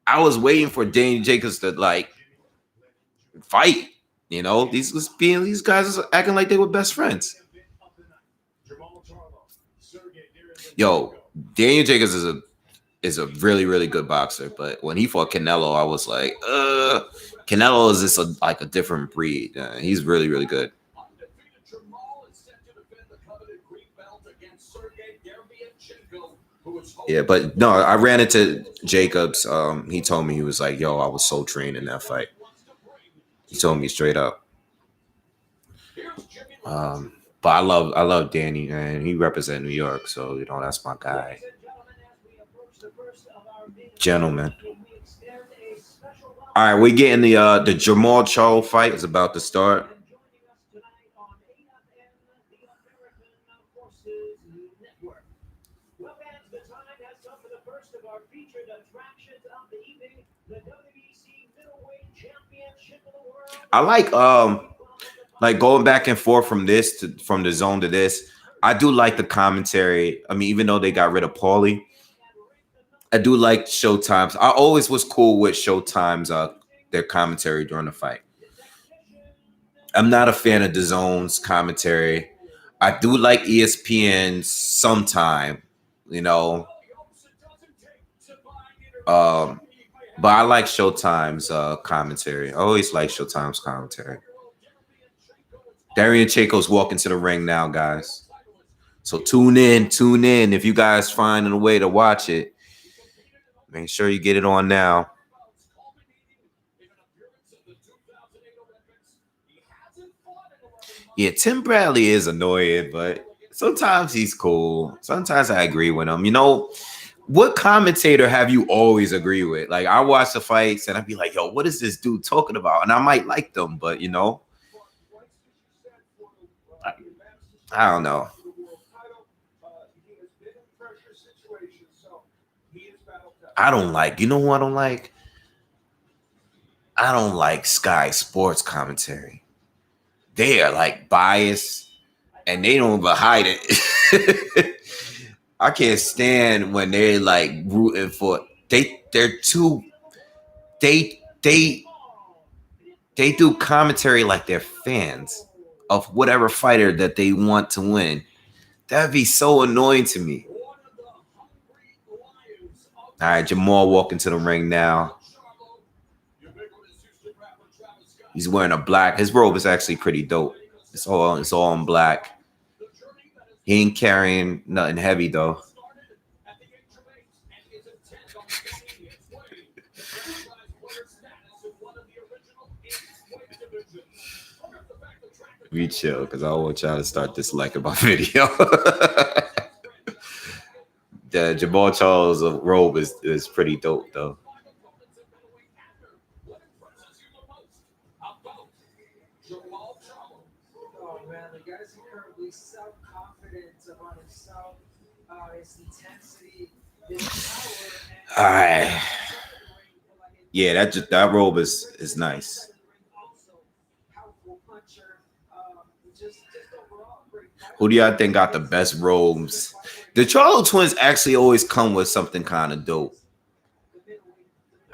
I was waiting for Daniel Jacobs to like fight. You know, these guys are acting like they were best friends. Yo, Daniel Jacobs is a really, really good boxer, but when he fought Canelo, I was like, Canelo is just like a different breed. He's really, really good. Jamal is set to defend the coveted green belt against Derevyanchenko Yeah, but no, I ran into Jacobs. He told me, he was like, "Yo, I was so trained in that fight." He told me straight up. But I love Danny, man. He represent New York, so that's my guy. Gentlemen. All right, we getting the Jamal Charlo fight is about to start. I like going back and forth from from the zone to this. I do like the commentary. I mean, even though they got rid of Paulie, I do like Showtime's. I always was cool with Showtime's their commentary during the fight. I'm not a fan of the zone's commentary. I do like ESPN's sometime, you know. But I like Showtime's commentary. I always like Showtime's commentary. Derevyanchenko's walking to the ring now, guys. So tune in. If you guys find a way to watch it, make sure you get it on now. Yeah, Tim Bradley is annoying, but sometimes he's cool. Sometimes I agree with him. What commentator have you always agreed with? Like, I watch the fights and I'd be like, yo, what is this dude talking about? And I might like them, but I don't know. I don't like, who I don't like? I don't like Sky Sports commentary. They are like biased and they don't even hide it. I can't stand when they're like rooting for they're too they do commentary like they're fans of whatever fighter that they want to win. That'd be so annoying to me. All right, Jamal walking to the ring now. He's wearing a black. His robe is actually pretty dope. It's all in black. He ain't carrying nothing heavy though. Be chill, because I want y'all to start disliking my video. The Jamal Charles robe is pretty dope though. Oh man, the guy's incredibly self-confident about himself, his intensity, his power. All right. Yeah, that robe is nice. Who do y'all think got the best robes? The Charlo twins actually always come with something kind of dope.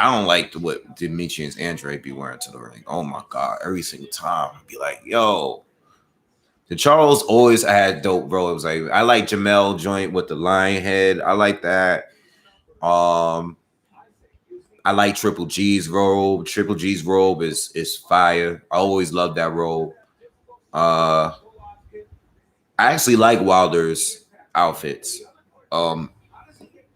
I don't like what Demetrius and Andre be wearing to the ring. Oh my god, every single time I'd be like, yo. The Charles always had dope robes. Like, I like Jamel joint with the lion head. I like that. I like Triple G's robe. Triple G's robe is fire. I always love that robe. I actually like Wilder's outfits. All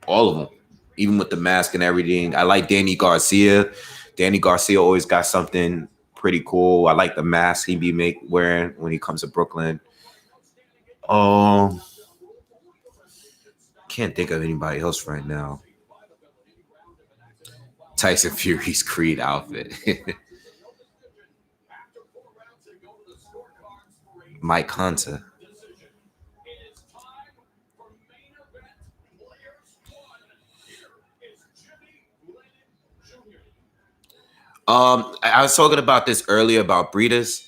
of them, even with the mask and everything. I like Danny Garcia. Danny Garcia always got something pretty cool. I like the mask he be wearing when he comes to Brooklyn. Can't think of anybody else right now. Tyson Fury's Creed outfit. Mike Hunter. I was talking about this earlier about Breeders.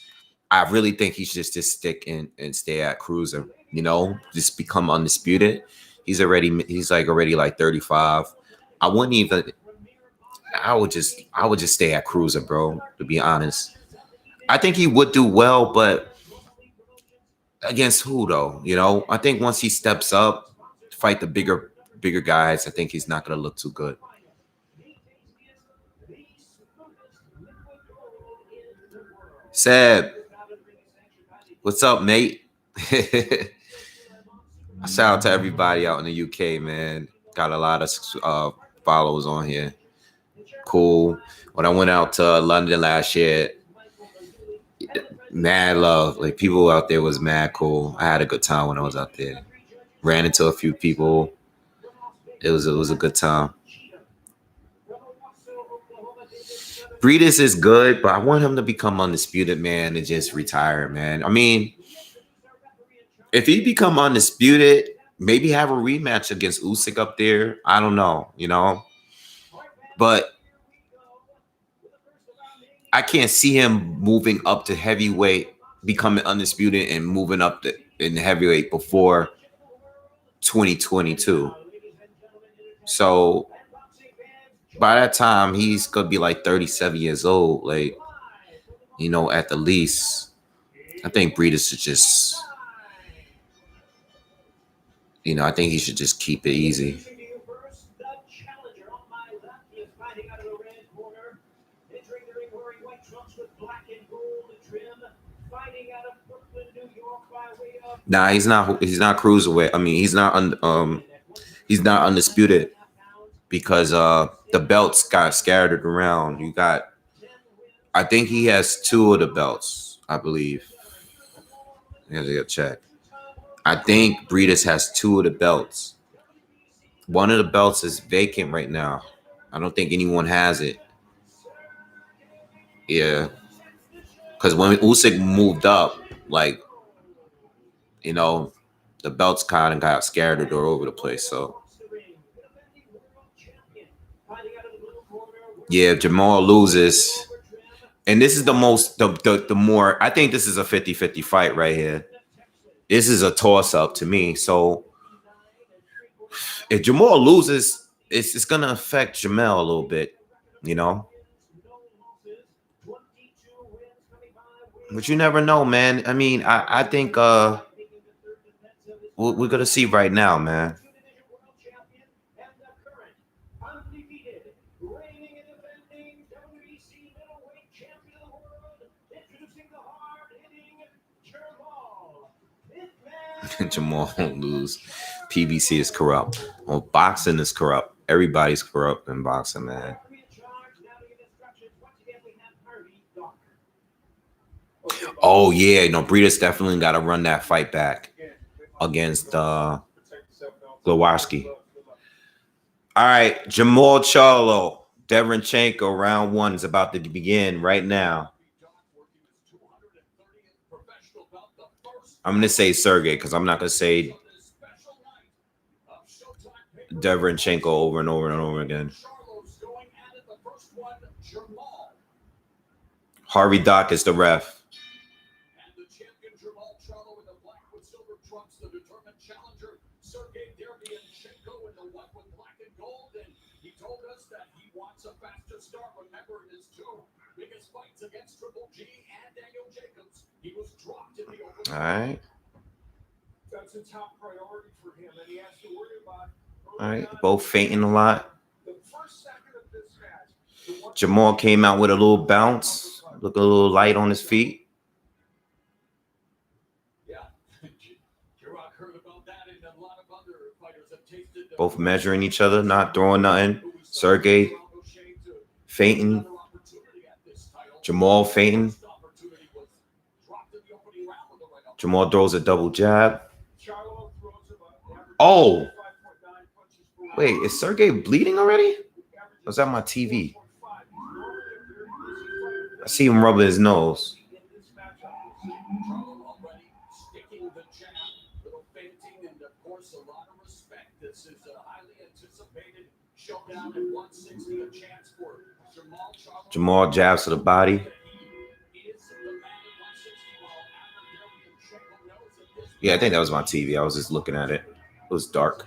I really think he should just stick and stay at cruiser. Just become undisputed. He's already like 35. I wouldn't even. I would just stay at cruiser, bro. To be honest, I think he would do well, but against who though? I think once he steps up, fight the bigger guys, I think he's not gonna look too good. Seb, what's up, mate? Shout out to everybody out in the UK, man. Got a lot of followers on here. Cool. When I went out to London last year, mad love. Like people out there was mad cool. I had a good time when I was out there. Ran into a few people. It was a good time. Breedis is good, but I want him to become undisputed, man, and just retire, man. I mean, if he become undisputed, maybe have a rematch against Usyk up there. I don't know, but I can't see him moving up to heavyweight, becoming undisputed, and moving up in heavyweight before 2022. So by that time, he's gonna be like 37 years old, like at the least. I think Breedis should just, I think he should just keep it easy. Nah, he's not cruiserweight. I mean, he's not undisputed because the belts got scattered around. I think he has 2 of the belts, I believe. I gotta check. I think Breedis has 2 of the belts. One of the belts is vacant right now. I don't think anyone has it. Yeah. Because when Usyk moved up, like, the belts kind of got scattered all over the place. So, yeah, if Jamal loses, and this is the more, I think this is a 50-50 fight right here. This is a toss-up to me. So, if Jamal loses, it's going to affect Jamal a little bit, But you never know, man. I mean, I think we're going to see right now, man. Jamal won't lose. PBC is corrupt. Well, boxing is corrupt. Everybody's corrupt in boxing, man. Oh yeah, Breedis definitely got to run that fight back against Glowacki. All right, Jamal Charlo, Derevyanchenko, round 1 is about to begin right now. I'm going to say Sergey because I'm not going to say Derevyanchenko over and over and over again. Harvey Dock is the ref. And the champion Jamal Charlo in the black with silver trunks, the determined challenger Derevyanchenko in the white with black and gold. And he told us that he wants a faster start. Remember, in his 2 biggest fights against Triple G and Daniel Jacobs, he was dropped in the open. All right. That's a top priority for him, and he has to worry about. All right, both fainting a lot. Jamal came out with a little bounce, look a little light on his feet. Both measuring each other, not throwing nothing. Sergey fainting. Jamal fainting. Jamal throws a double jab. Oh! Wait, is Sergey bleeding already? Or was that my TV? I see him rubbing his nose. Jamal jabs to the body. Yeah, I think that was my TV. I was just looking at it. It was dark.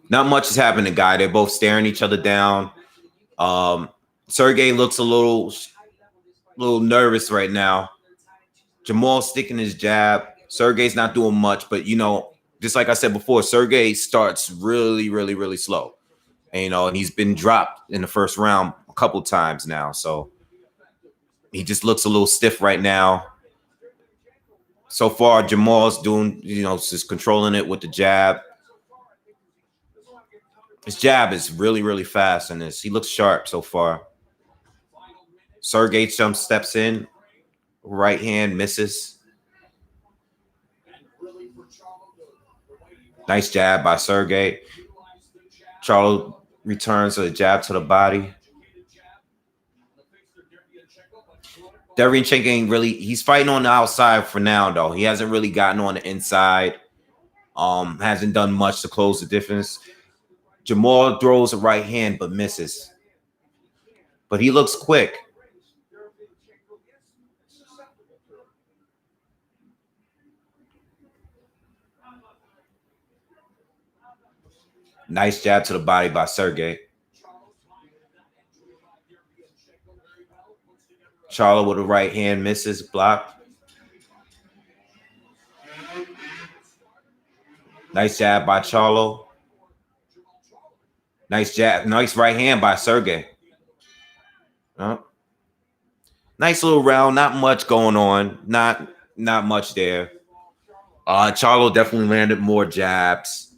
Not much has happened to Guy. They're both staring each other down. Sergey looks a little nervous right now. Jamal sticking his jab. Sergey's not doing much, but just like I said before, Sergey starts really, really, really slow. And he's been dropped in the first round a couple times now, so he just looks a little stiff right now. So far, Jamal's doing, just controlling it with the jab. His jab is really, really fast in this. He looks sharp so far. Sergey steps in. Right hand misses. Nice jab by Sergey. Charlo returns a jab to the body. Derevyanchenko ain't really, he's fighting on the outside for now, though. He hasn't really gotten on the inside. Hasn't done much to close the difference. Jamal throws a right hand but misses. But he looks quick. Nice jab to the body by Sergey. Charlo with a right hand misses, blocked. Nice jab by Charlo. Nice jab, nice right hand by Sergey. Nice little round, not much going on. Not much there. Charlo definitely landed more jabs.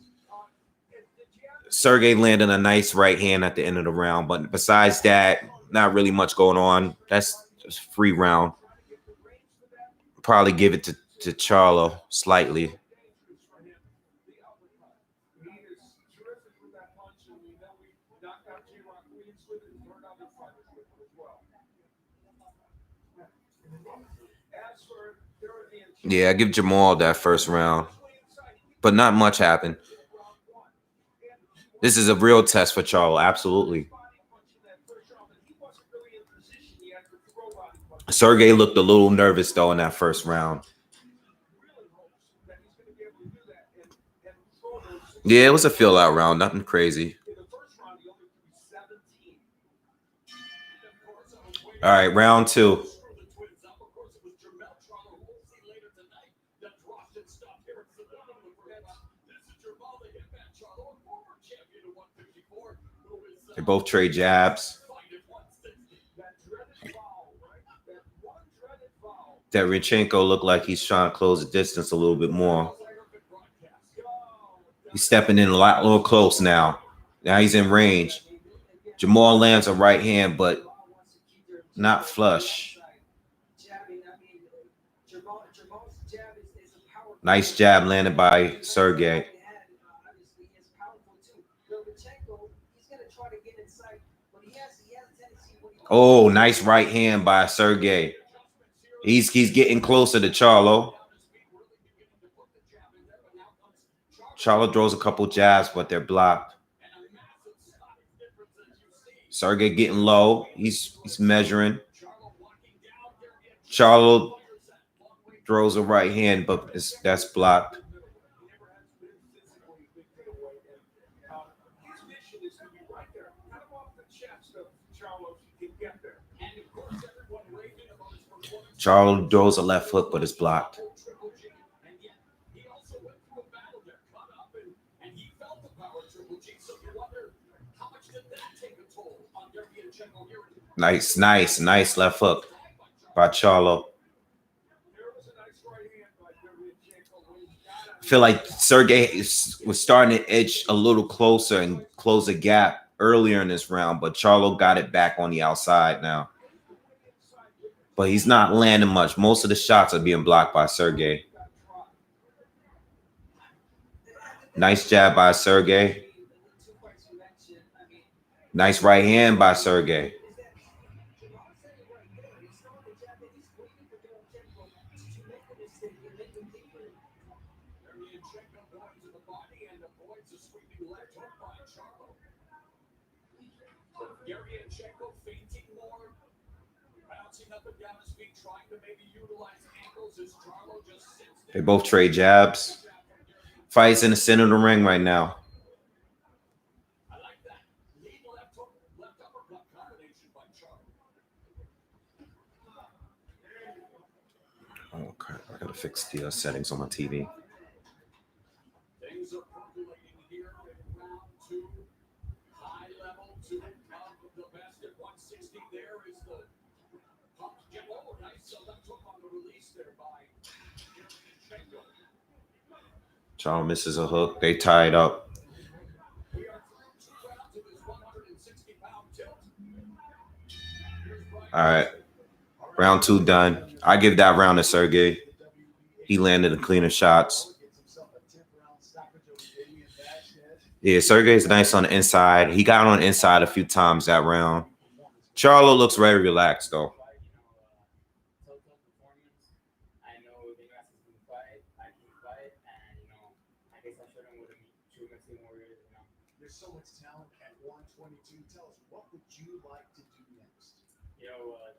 Sergey landed a nice right hand at the end of the round, but besides that, not really much going on. That's just a free round. Probably give it to Charlo slightly. Yeah, I give Jamal that first round, but not much happened. This is a real test for Charlo, absolutely. Sergey looked a little nervous, though, in that first round. Yeah, it was a fill-out round, nothing crazy. All right, round two. They both trade jabs. Derevyanchenko looked like he's trying to close the distance a little bit more. He's stepping in a little close now. Now he's in range. Jamal lands a right hand, but not flush. Nice jab landed by Sergey. Oh, nice right hand by Sergey. He's getting closer to Charlo. Charlo throws a couple jabs, but they're blocked. Sergey getting low. He's measuring. Charlo throws a right hand, but that's blocked. Charlo throws a left hook, but it's blocked. Nice left hook by Charlo. I feel like Sergey was starting to edge a little closer and close a gap earlier in this round, but Charlo got it back on the outside now. But he's not landing much. Most of the shots are being blocked by Sergey. Nice jab by Sergey. Nice right hand by Sergey. They both trade jabs. Fights in the center of the ring right now. Oh crap! I gotta fix the settings on my TV. Charlo misses a hook. They tie it up. All right. Round 2 done. I give that round to Sergey. He landed the cleaner shots. Yeah, Sergey's nice on the inside. He got on the inside a few times that round. Charlo looks very relaxed, though. There's so much talent at 122. Tell us, what would you like to do next? Take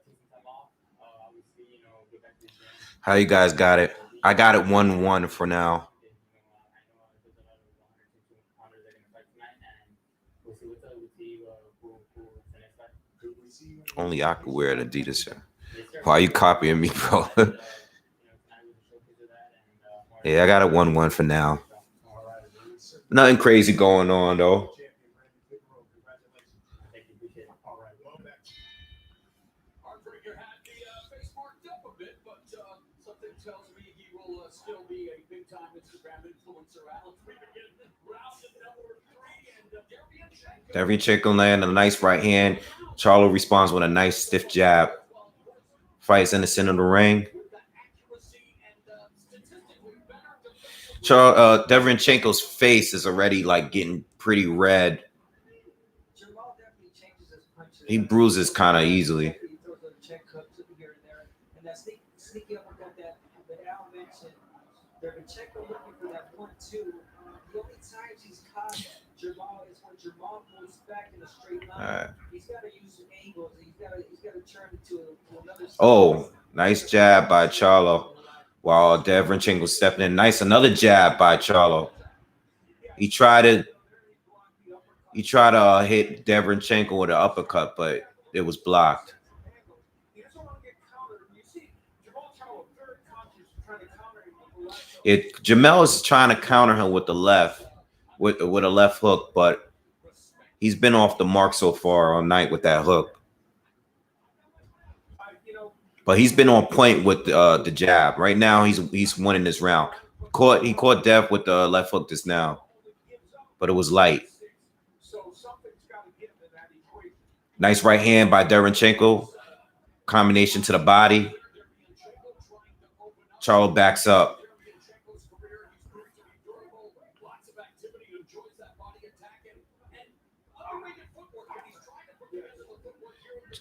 some time off. Obviously, get back to the gym. How you guys got it? I got it 1-1 for now. Only I could wear an Adidas shirt. Why are you copying me, bro? Yeah, I got it 1-1 for now. Nothing crazy going on, though. Something tells me he will still be a big-time Instagram influencer. Alex, we begin round number 3, and Derevyanchenko land a nice right hand. Charlo responds with a nice stiff jab. Fights in the center of the ring. Derevyanchenko's face is already like getting pretty red. He bruises kind of easily. Derevyanchenko looking for that 1-2. The only times he's caught Jamal is when Jamal moves back in a straight line. Right. He's got to use some angles. He's got to turn it to another. Oh, nice jab by Charlo. While Derevyanchenko stepping in. Nice, another jab by Charlo. He tried to hit Derevyanchenko with an uppercut, but it was blocked. Jamel is trying to counter him with the left, with a left hook, but he's been off the mark so far all night with that hook. But he's been on point with the jab. Right now, he's winning this round. He caught Dev with the left hook just now, but it was light. Nice right hand by Derevyanchenko. Combination to the body. Charlo backs up.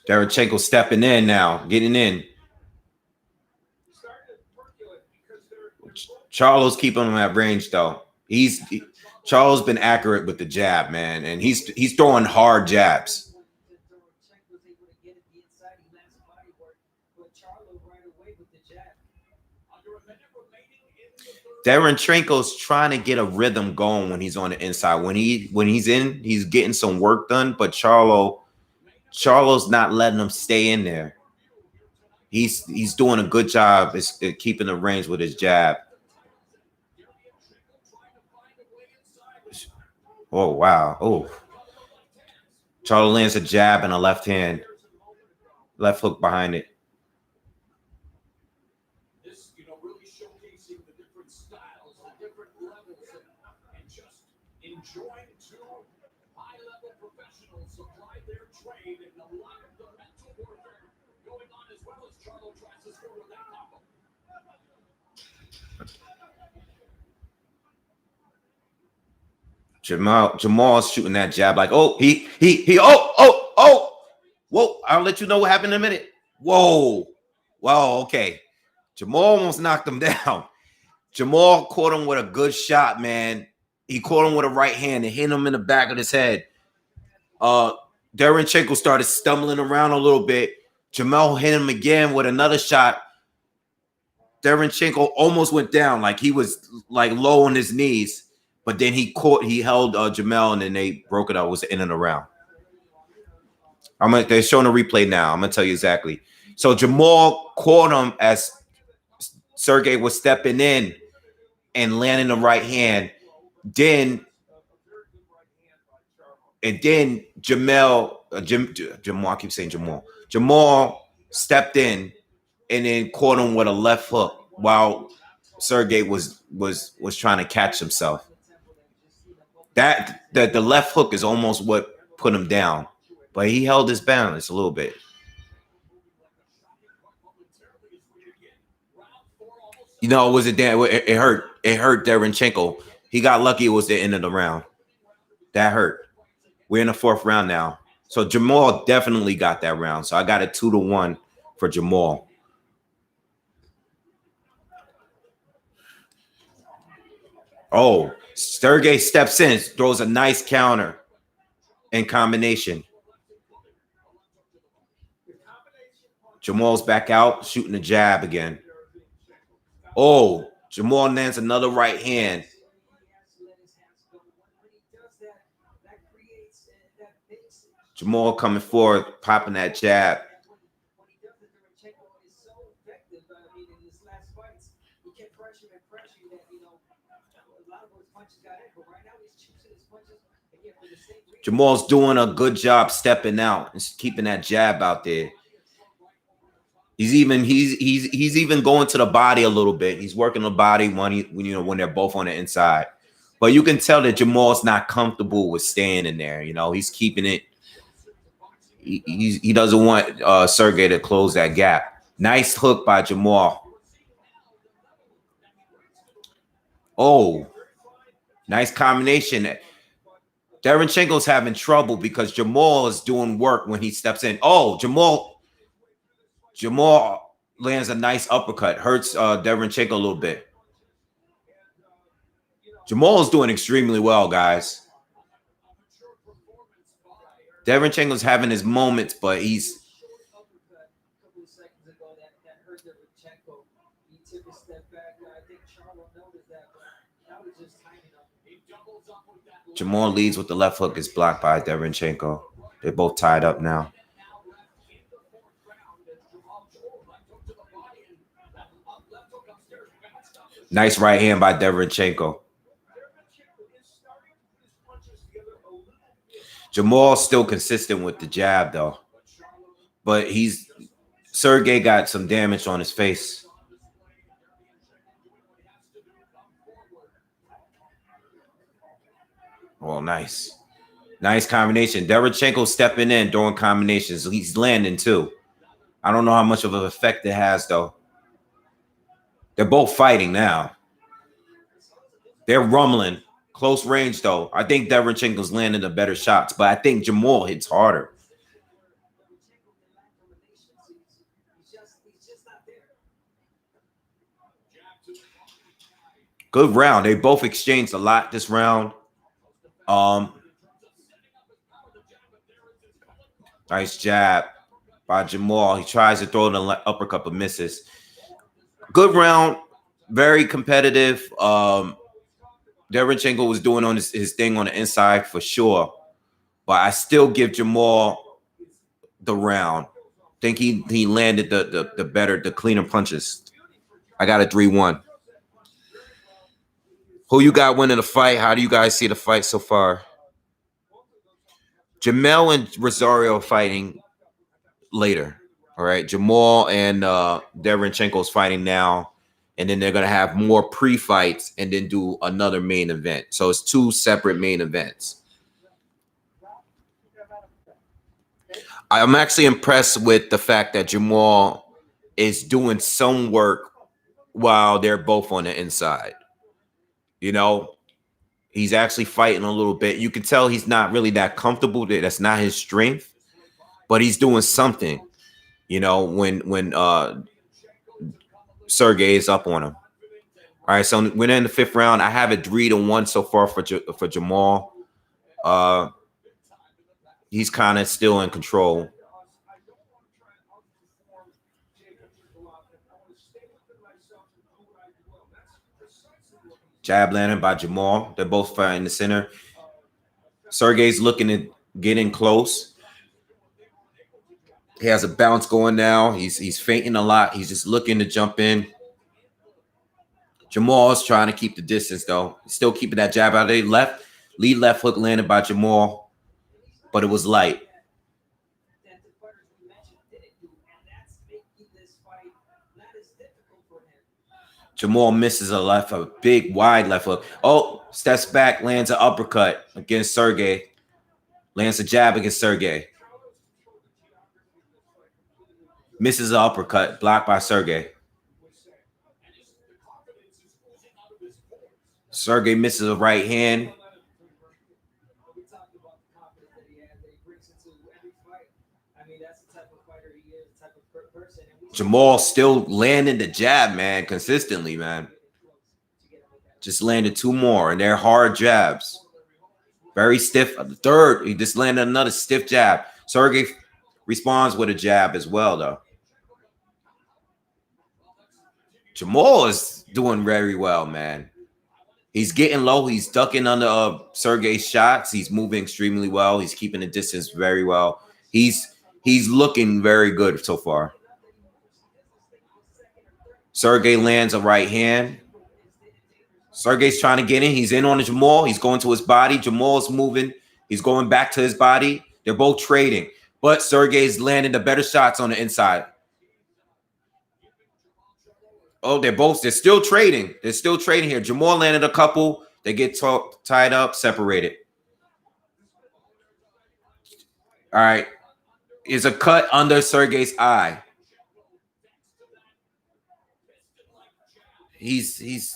Derevyanchenko stepping in now, getting in. Charlo's keeping him at range though. Charlo's been accurate with the jab, man, and he's throwing hard jabs. Derevyanchenko's trying to get a rhythm going when he's on the inside. When he's in, he's getting some work done, but Charlo's not letting him stay in there. He's doing a good job at keeping the range with his jab. Oh, wow. Oh. Charlo lands a jab and a left hand. Left hook behind it. This, really showcasing the different styles, the different levels, and just enjoying two high-level professionals supply their trade and a lot of the mental warfare going on as well as Charlo tries to score with that combo. Jamal's shooting that jab like, oh, whoa, I'll let you know what happened in a minute. Whoa, okay. Jamal almost knocked him down. Jamal caught him with a good shot, man. He caught him with a right hand and hit him in the back of his head. Derevyanchenko started stumbling around a little bit. Jamal hit him again with another shot. Derevyanchenko almost went down, like he was like low on his knees. But then he held Jamal, and then they broke it up. It was the end of the round. They're showing a replay now. I'm gonna tell you exactly. So Jamal caught him as Sergey was stepping in and landing the right hand. Then Jamal, I keep saying Jamal. Jamal stepped in and then caught him with a left hook while Sergey was trying to catch himself. That the left hook is almost what put him down, but he held his balance a little bit. You know, was it damn? It hurt. It hurt Derevyanchenko. He got lucky. It was the end of the round. That hurt. We're in the fourth round now. So Jamal definitely got that round. So I got a 2-1 for Jamal. Oh, Sergey steps in, throws a nice counter in combination. Jamal's back out, shooting a jab again. Oh, Jamal lands another right hand. Jamal coming forward, popping that jab. Jamal's doing a good job stepping out and keeping that jab out there. He's even going to the body a little bit. He's working the body when they're both on the inside. But you can tell that Jamal's not comfortable with staying in there. You know, he's keeping it. He doesn't want Sergey to close that gap. Nice hook by Jamal. Oh, nice combination. Derevyanchenko's having trouble because Jamal is doing work when he steps in. Oh, Jamal lands a nice uppercut. Hurts Derevyanchenko a little bit. Jamal is doing extremely well, guys. Derevyanchenko's having his moments, but he's... Jamal leads with the left hook, is blocked by Derevyanchenko. They're both tied up now. Nice right hand by Derevyanchenko. Jamal's still consistent with the jab, though. But Sergey got some damage on his face. Oh, nice. Nice combination. Derevyanchenko stepping in, throwing combinations. He's landing, too. I don't know how much of an effect it has, though. They're both fighting now. They're rumbling. Close range, though. I think Derevyanchenko's landing the better shots, but I think Jamal hits harder. Good round. They both exchanged a lot this round. Nice jab by Jamal. He tries to throw the uppercut but misses. Good round. Very competitive. Derevyanchenko was doing on his thing on the inside for sure. But I still give Jamal the round. Think he landed the better, the cleaner punches. I got a 3-1. Who you got winning the fight? How do you guys see the fight so far? Jamel and Rosario fighting later. All right. Jamal and Derevyanchenko's fighting now. And then they're going to have more pre-fights and then do another main event. So it's 2 separate main events. I'm actually impressed with the fact that Jamal is doing some work while they're both on the inside. You know, he's actually fighting a little bit. You can tell he's not really that comfortable. That's not his strength, but he's doing something, you know, when Sergey is up on him. All right, so we're in the 5th round. I have it 3-1 so far for Jamal. He's kind of still in control. Jab landing by Jamal. They're both fighting in the center. Sergey's looking at getting close. He has a bounce going now. He's feinting a lot. He's just looking to jump in. Jamal's trying to keep the distance, though. Still keeping that jab out of the left. Lead left hook landed by Jamal, but it was light. Jamal misses a big wide left hook. Oh, steps back, lands an uppercut against Sergey. Lands a jab against Sergey. Misses an uppercut, blocked by Sergey. Sergey misses a right hand. Jamal still landing the jab, man, consistently, man. Just landed 2 more, and they're hard jabs. Very stiff. The third, he just landed another stiff jab. Sergey responds with a jab as well, though. Jamal is doing very well, man. He's getting low. He's ducking under Sergey's shots. He's moving extremely well. He's keeping the distance very well. He's looking very good so far. Sergey lands a right hand. Sergey's trying to get in. He's in on the Jamal. He's going to his body. Jamal's moving. He's going back to his body. They're both trading. But Sergey's landing the better shots on the inside. Oh, they're still trading. They're still trading here. Jamal landed a couple. They get tied up, separated. All right. Is a cut under Sergey's eye. He's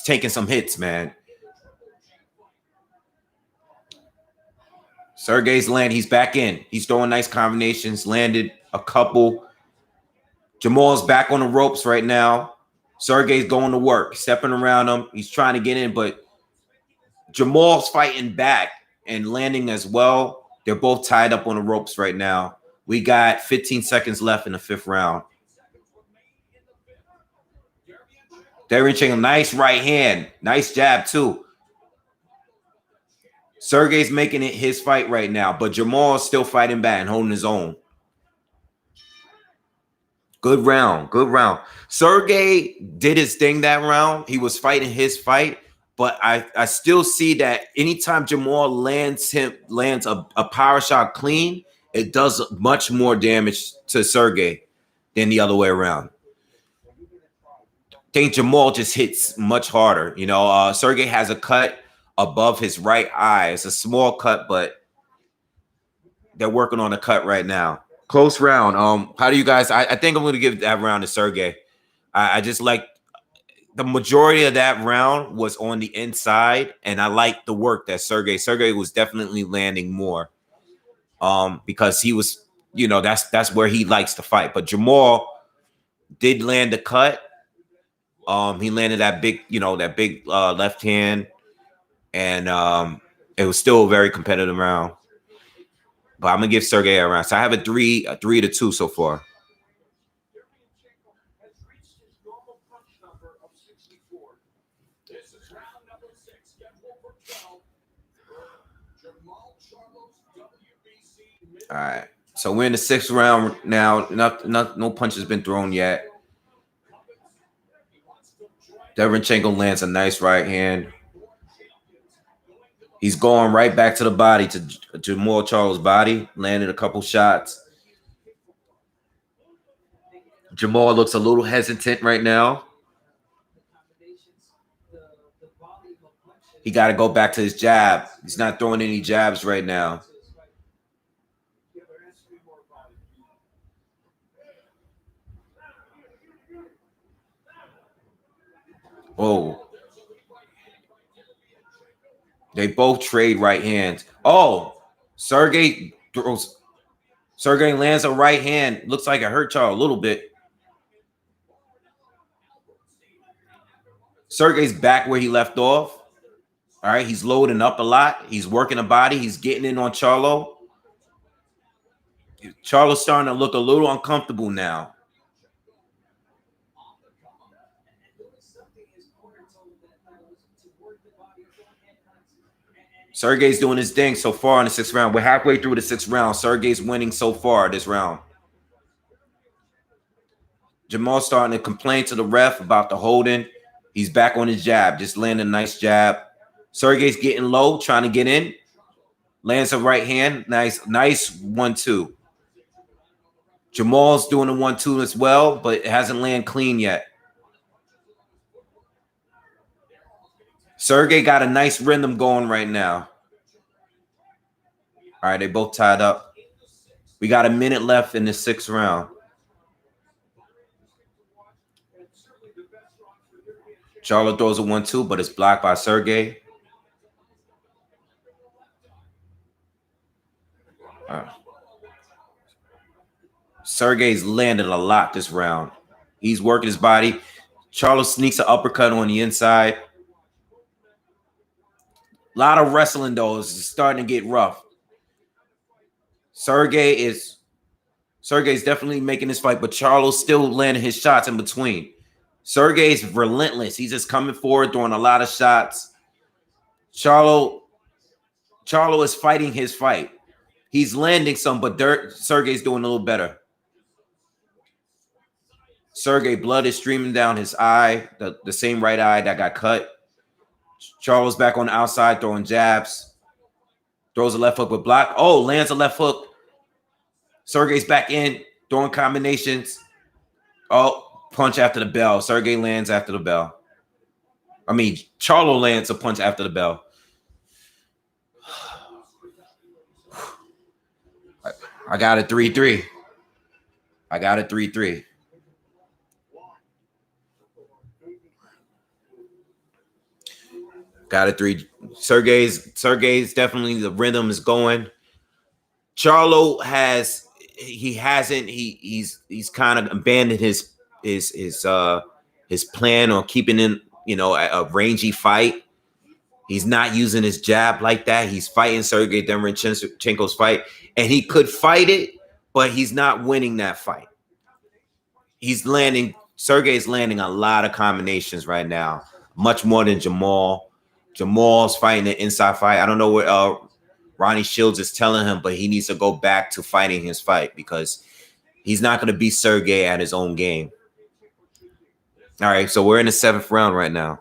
taking some hits, man. Sergey's land. He's back in. He's throwing nice combinations. Landed a couple. Jamal's back on the ropes right now. Sergey's going to work, stepping around him. He's trying to get in, but Jamal's fighting back and landing as well. They're both tied up on the ropes right now. We got 15 seconds left in the 5th round. Derevyanchenko, nice right hand. Nice jab, too. Sergey's making it his fight right now, but Jamal's still fighting back and holding his own. Good round. Good round. Sergey did his thing that round. He was fighting his fight, but I still see that anytime Jamal lands a power shot clean, it does much more damage to Sergey than the other way around. I think Jamal just hits much harder. You know, Sergey has a cut above his right eye. It's a small cut, but they're working on a cut right now. Close round. How do you guys? I think I'm going to give that round to Sergey. I just like the majority of that round was on the inside, and I like the work that Sergey was definitely landing more. Because he was, you know, that's where he likes to fight. But Jamal did land a cut. He landed that big left hand, and it was still a very competitive round. But I'm gonna give Sergey a round. So I have a 3-2 so far. All right. So we're in the 6th round now. No punch has been thrown yet. Derevyanchenko lands a nice right hand. He's going right back to the body, to Jamal Charlo's body. Landed a couple shots. Jamal looks a little hesitant right now. He got to go back to his jab. He's not throwing any jabs right now. Oh. They both trade right hands. Oh, Sergey lands a right hand. Looks like it hurt Charlo a little bit. Sergey's back where he left off. All right, he's loading up a lot. He's working the body. He's getting in on Charlo. Charlo's starting to look a little uncomfortable now. Sergey's doing his thing so far in the 6th round. We're halfway through the 6th round. Sergey's winning so far this round. Jamal's starting to complain to the ref about the holding. He's back on his jab, just landing a nice jab. Sergey's getting low, trying to get in. Lands a right hand. Nice 1-2. Jamal's doing a 1-2 as well, but it hasn't landed clean yet. Sergey got a nice rhythm going right now. All right, they both tied up. We got a minute left in the 6th round. Charlo throws a 1-2, but it's blocked by Sergey. Sergey's landed a lot this round. He's working his body. Charlo sneaks an uppercut on the inside. A lot of wrestling, though. It's starting to get rough. Sergey's definitely making this fight, but Charlo's still landing his shots in between. Sergey's relentless. He's just coming forward, throwing a lot of shots. Charlo is fighting his fight. He's landing some, but Sergey's doing a little better. Sergey, blood is streaming down his eye, the same right eye that got cut. Charlo's back on the outside, throwing jabs. Throws a left hook with block. Oh, lands a left hook. Sergey's back in, throwing combinations. Oh, punch after the bell. Sergey lands after the bell. I mean, Charlo lands a punch after the bell. I got it 3-3. I got it 3-3. Got it 3. Sergey's definitely, the rhythm is going. Charlo he's kind of abandoned his plan on keeping in, a rangy fight. He's not using his jab like that. He's fighting Sergey Derevyanchenko's fight, and he could fight it, but he's not winning that fight. Sergey's landing a lot of combinations right now, much more than Jamal. Jamal's fighting an inside fight. I don't know what Ronnie Shields is telling him, but he needs to go back to fighting his fight because he's not going to beat Sergey at his own game. All right, so we're in the 7th round right now.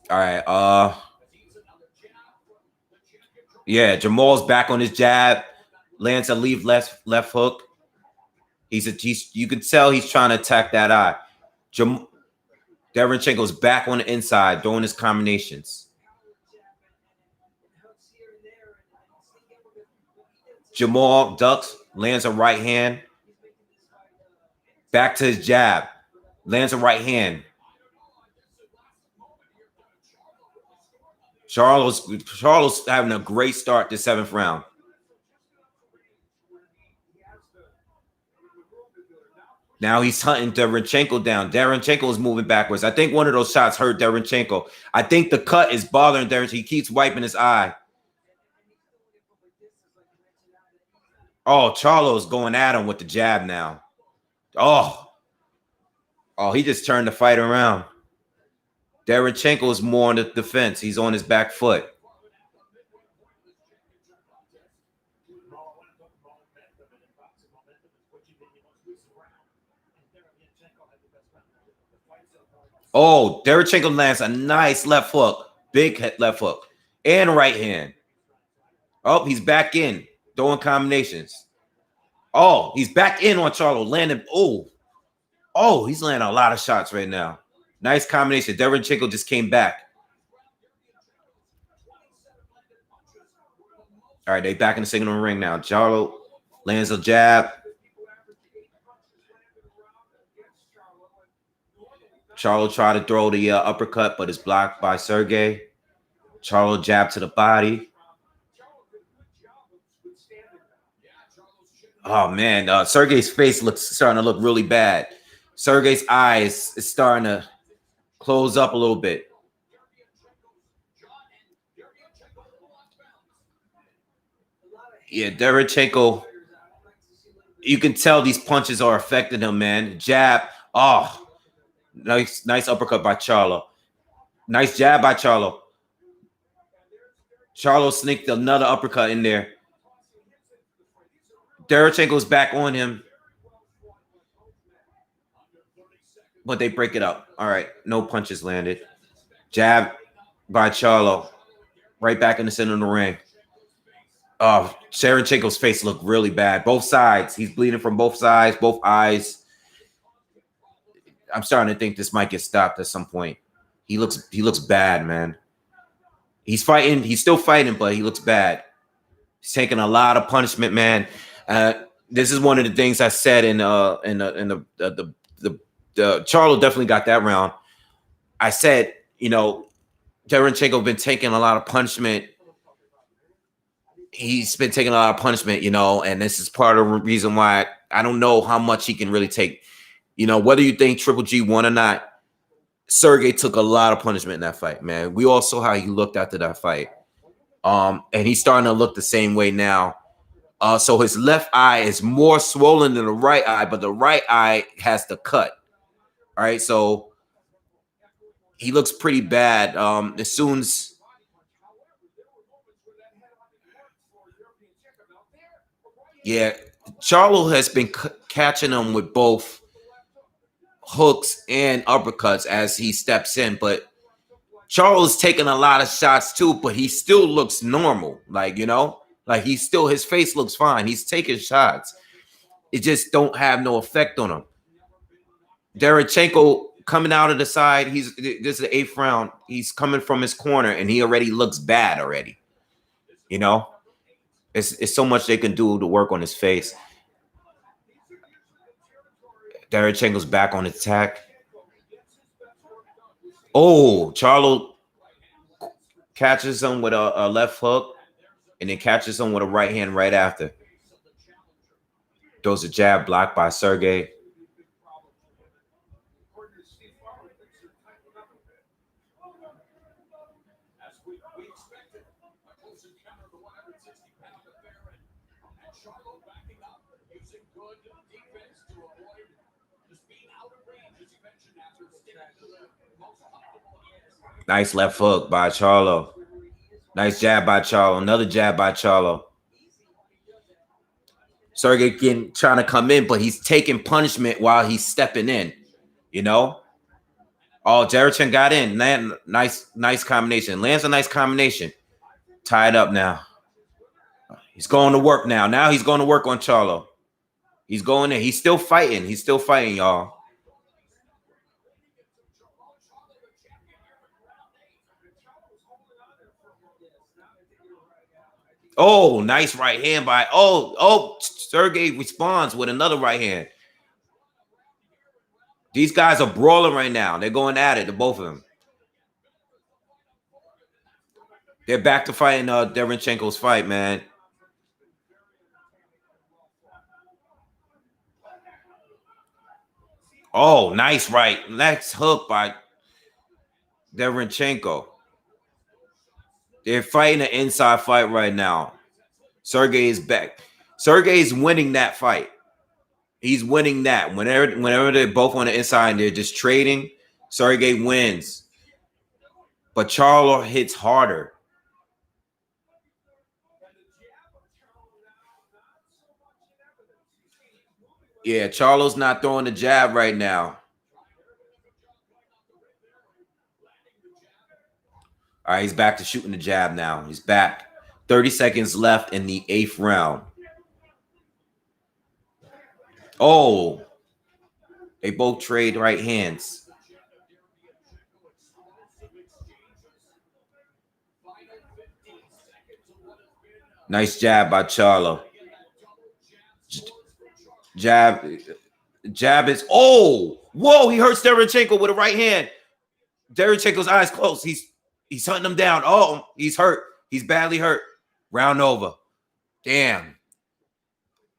All right, yeah, Jamal's back on his jab, lands a leave left hook. You can tell he's trying to attack that eye. Derevyanchenko's back on the inside, doing his combinations. Jamal ducks, lands a right hand. Back to his jab, lands a right hand. Charlo's having a great start to 7th round. Now he's hunting Derevyanchenko down. Derevyanchenko is moving backwards. I think one of those shots hurt Derevyanchenko. I think the cut is bothering Derevyanchenko. He keeps wiping his eye. Oh, Charlo's going at him with the jab now. Oh, he just turned the fight around. Derevyanchenko is more on the defense. He's on his back foot. Oh, Derevyanchenko lands a nice left hook. Big left hook. And right hand. Oh, he's back in. Throwing combinations. Oh, he's back in on Charlo. Landing. Oh, he's landing a lot of shots right now. Nice combination. Derevyanchenko just came back. All right, they back in the signal ring now. Charlo lands a jab. Charlo tried to throw the uppercut, but it's blocked by Sergey. Charlo jab to the body. Oh, man. Sergey's face starting to look really bad. Sergey's eyes is starting to close up a little bit. Yeah, Derevyanchenko, you can tell these punches are affecting him, man. Jab. Oh, nice uppercut by Charlo. Nice jab by Charlo. Charlo sneaked another uppercut in there. Derevyanchenko's back on him. But they break it up. All right, no punches landed. Jab by Charlo. Right back in the center of the ring. Derevyanchenko's face looked really bad. Both sides. He's bleeding from both sides, both eyes. I'm starting to think this might get stopped at some point. He looks bad, man. He's fighting. He's still fighting, but he looks bad. He's taking a lot of punishment, man. This is one of the things I said in the Charlo definitely got that round. I said, Derevyanchenko been taking a lot of punishment. He's been taking a lot of punishment, and this is part of the reason why I don't know how much he can really take. Whether you think Triple G won or not, Sergey took a lot of punishment in that fight, man. We all saw how he looked after that fight. And he's starting to look the same way now. So his left eye is more swollen than the right eye, but the right eye has the cut. All right, so he looks pretty bad. As soon as Charlo has been catching him with both hooks and uppercuts as he steps in, but Charlo's taking a lot of shots too, but he still looks normal. His face looks fine. He's taking shots. It just don't have no effect on him. Derevyanchenko coming out of the side. This is the 8th round. He's coming from his corner, and he already looks bad already. It's so much they can do to work on his face. Derevyanchenko's back on attack. Oh, Charlo catches him with a left hook and then catches him with a right hand right after. Throws a jab blocked by Sergey. Nice left hook by Charlo. Nice jab by Charlo. Another jab by Charlo. Sergey trying to come in, but he's taking punishment while he's stepping in. Oh, Derevyanchenko got in. Nice combination. Lands a nice combination. Tied up now. He's going to work now. Now he's going to work on Charlo. He's going in. He's still fighting. Y'all. Oh, nice right hand by Sergey responds with another right hand. These guys are brawling right now. They're going at it, the both of them. They're back to fighting Derevyanchenko's fight, man. Oh, nice right. Next hook by Derevyanchenko. They're fighting an inside fight right now. Sergey is back. Sergey is winning that fight. He's winning that. Whenever they're both on the inside and they're just trading, Sergey wins. But Charlo hits harder. Yeah, Charlo's not throwing the jab right now. All right, he's back to shooting the jab now. He's back. 30 seconds left in the 8th round. Oh, they both trade right hands. Nice jab by Charlo. Jab is, whoa, he hurts Derevyanchenko with a right hand. Derevyanchenko's eyes closed. He's hunting him down. Oh, he's hurt. He's badly hurt. Round over. Damn.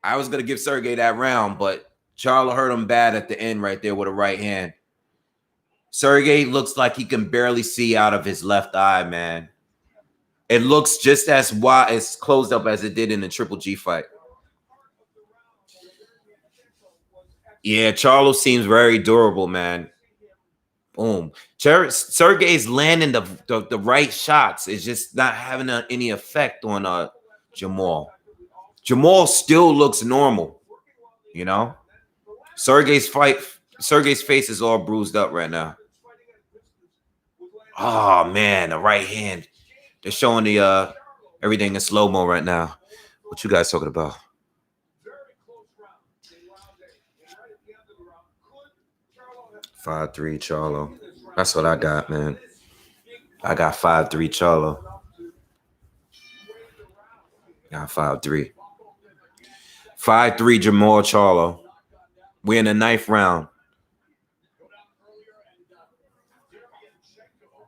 I was going to give Sergey that round, but Charlo hurt him bad at the end right there with a right hand. Sergey looks like he can barely see out of his left eye, man. It looks just as wide, as closed up as it did in the Triple G fight. Yeah, Charlo seems very durable, man. Boom. Sergey's landing the right shots. It's just not having any effect on Jamal. Jamal still looks normal, Sergey's face is all bruised up right now. Oh man, the right hand. They're showing the everything in slow-mo right now. What you guys talking about? Very close round in round 8. And right at the end of the round, could Charlo have 5-3 Charlo. That's what I got, man. I got 5-3 Charlo. Got 5-3. 5-3 Jamal Charlo. We're in the 9th round. go down earlier and Derevyanchenko,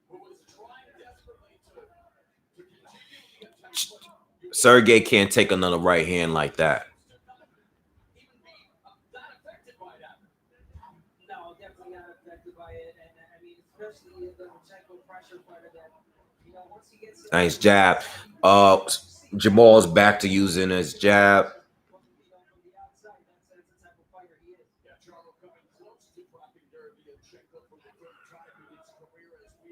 who was trying desperately to continue the attack. Sergey can't take another right hand like that. Even be that affected by that. No, definitely not affected by it. And I mean, especially the Derevyanchenko pressure fighter that, once he gets Nice jab. Jamal's back to using his jab. from the outside, that's the type of fighter he is. Yeah, Charlo coming close to dropping Derevyanchenko for the 3rd time in his career as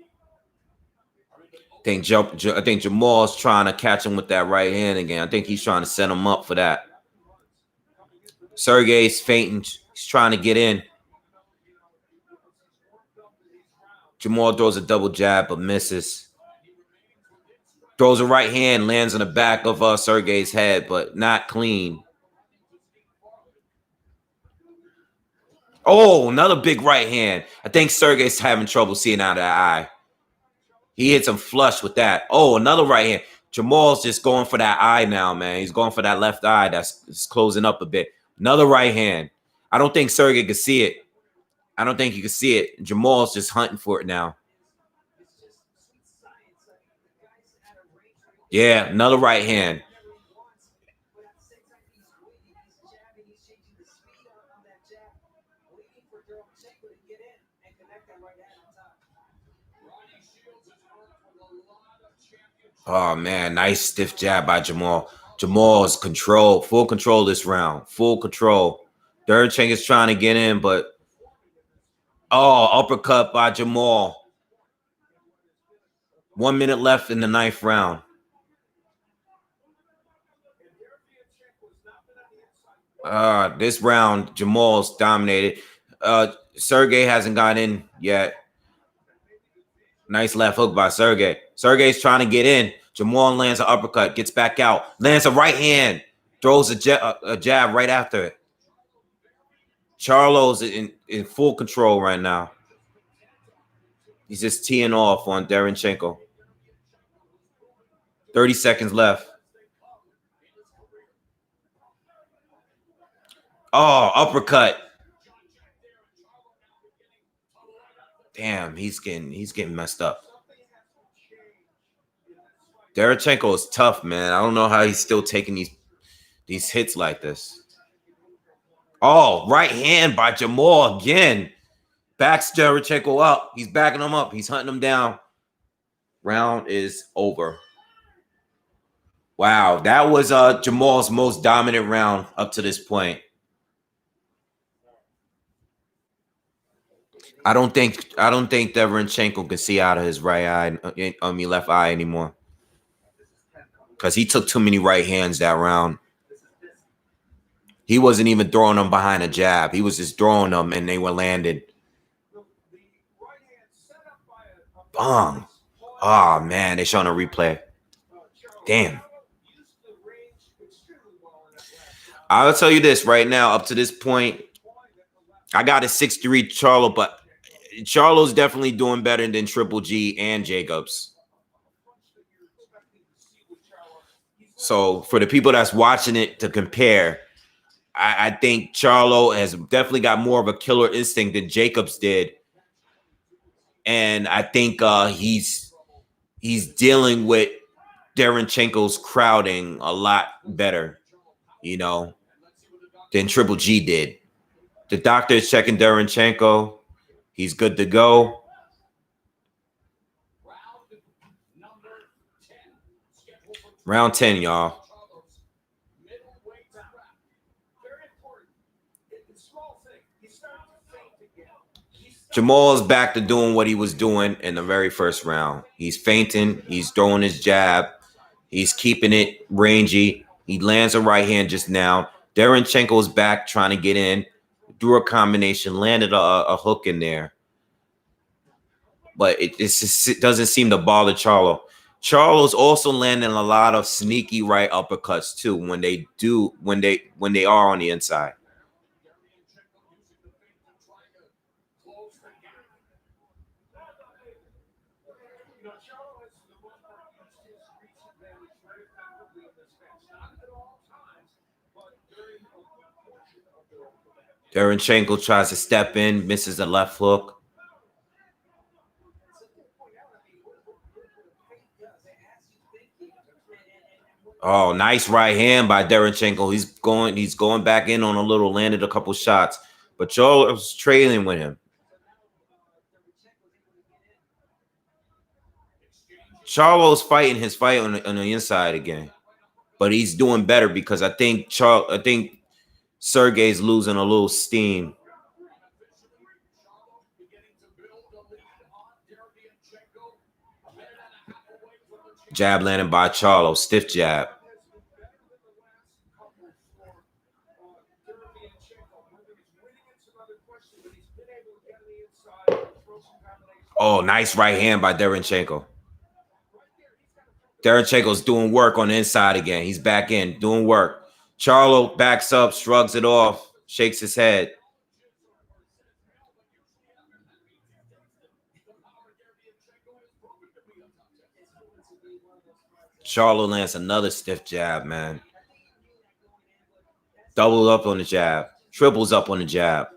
we I think Jamal's trying to catch him with that right hand again. I think he's trying to set him up for that. Sergey's fainting. He's trying to get in. Jamal throws a double jab but misses. Throws a right hand, lands on the back of Sergey's head, but not clean. Oh, another big right hand. I think Sergey's having trouble seeing out of that eye. He hits him flush with that. Oh, another right hand. Jamal's just going for that eye now, man. He's going for that left eye that's closing up a bit. Another right hand. I don't think Sergey can see it. I don't think he can see it. Jamal's just hunting for it now. Yeah, another right hand. Oh, man, nice stiff jab by Jamal. Jamal's control, full control this round. Full control. Derevyanchenko is trying to get in, but uppercut by Jamal. 1 minute left in the 9th round. This round, Jamal's dominated. Sergey hasn't got in yet. Nice left hook by Sergey. Sergey's trying to get in. Jamal lands an uppercut, gets back out, lands a right hand, throws a jab right after it. Charlo's in full control right now. He's just teeing off on Derevyanchenko. 30 seconds left. Oh, uppercut. Damn, he's getting messed up. Derevyanchenko is tough, man. I don't know how he's still taking these hits like this. Oh, right hand by Jamal again. Backs Derevyanchenko up. He's backing him up. He's hunting him down. Round is over. Wow, that was Jamal's most dominant round up to this point. I don't think Derevyanchenko can see out of his left eye anymore. Because he took too many right hands that round. He wasn't even throwing them behind a jab. He was just throwing them and they were landed. Bong. Oh, man, they're showing a replay. Damn. I'll tell you this right now, up to this point, I got a 6-3 Charlo, but Charlo's definitely doing better than Triple G and Jacobs. So for the people that's watching it to compare, I think Charlo has definitely got more of a killer instinct than Jacobs did. And I think he's dealing with Derevyanchenko's crowding a lot better, than Triple G did. The doctor is checking Derevyanchenko. He's good to go. Round 10, y'all. Jamal's back to doing what he was doing in the very first round. He's feinting. He's throwing his jab. He's keeping it rangy. He lands a right hand just now. Derevyanchenko's back trying to get in. Threw a combination, landed a hook in there. But it doesn't seem to bother Charlo. Charlo's also landing a lot of sneaky right uppercuts too when they are on the inside. Derevyanchenko tries to step in, misses a left hook. Oh, nice right hand by Derevyanchenko. He's going back in on a little, landed a couple shots, but Charlo's trailing with him. Charlo's fighting his fight on the inside again, but he's doing better because I think Sergey's losing a little steam. Jab landed by Charlo, stiff jab. Oh, nice right hand by Derevyanchenko. Derevyanchenko's doing work on the inside again. He's back in, doing work. Charlo backs up, shrugs it off, shakes his head. Charlo lands another stiff jab, man. Double up on the jab. Triples up on the jab.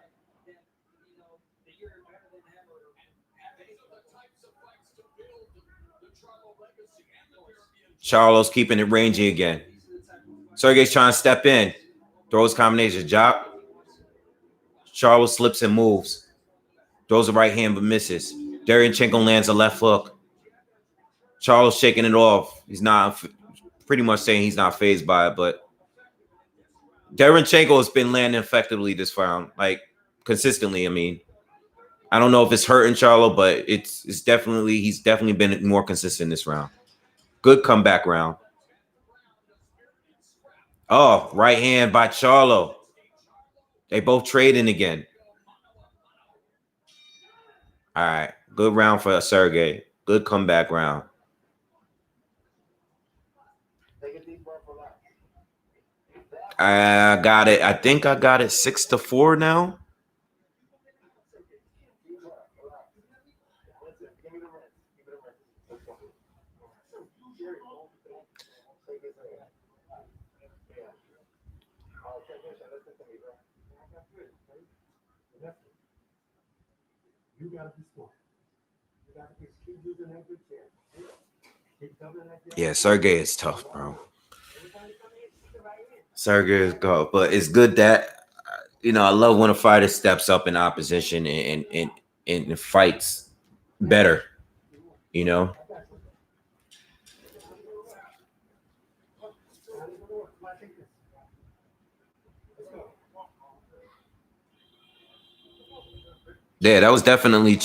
Charlo's keeping it rangy again. Sergey's trying to step in. Throws combination jab. Charlo slips and moves. Throws a right hand but misses. Derevyanchenko lands a left hook. Charlo's shaking it off. He's not pretty much saying he's not fazed by it, but Derevyanchenko has been landing effectively this round, like consistently. I mean, I don't know if it's hurting Charlo, but he's definitely been more consistent this round. Good comeback round. Oh, right hand by Charlo. They both trading again. All right, good round for Sergey. Good comeback round. I got it. I think I got it 6-4 now. Yeah, Sergey is tough, bro. Sergey is tough, but it's good that I love when a fighter steps up in opposition and fights better. You know. Yeah, that was definitely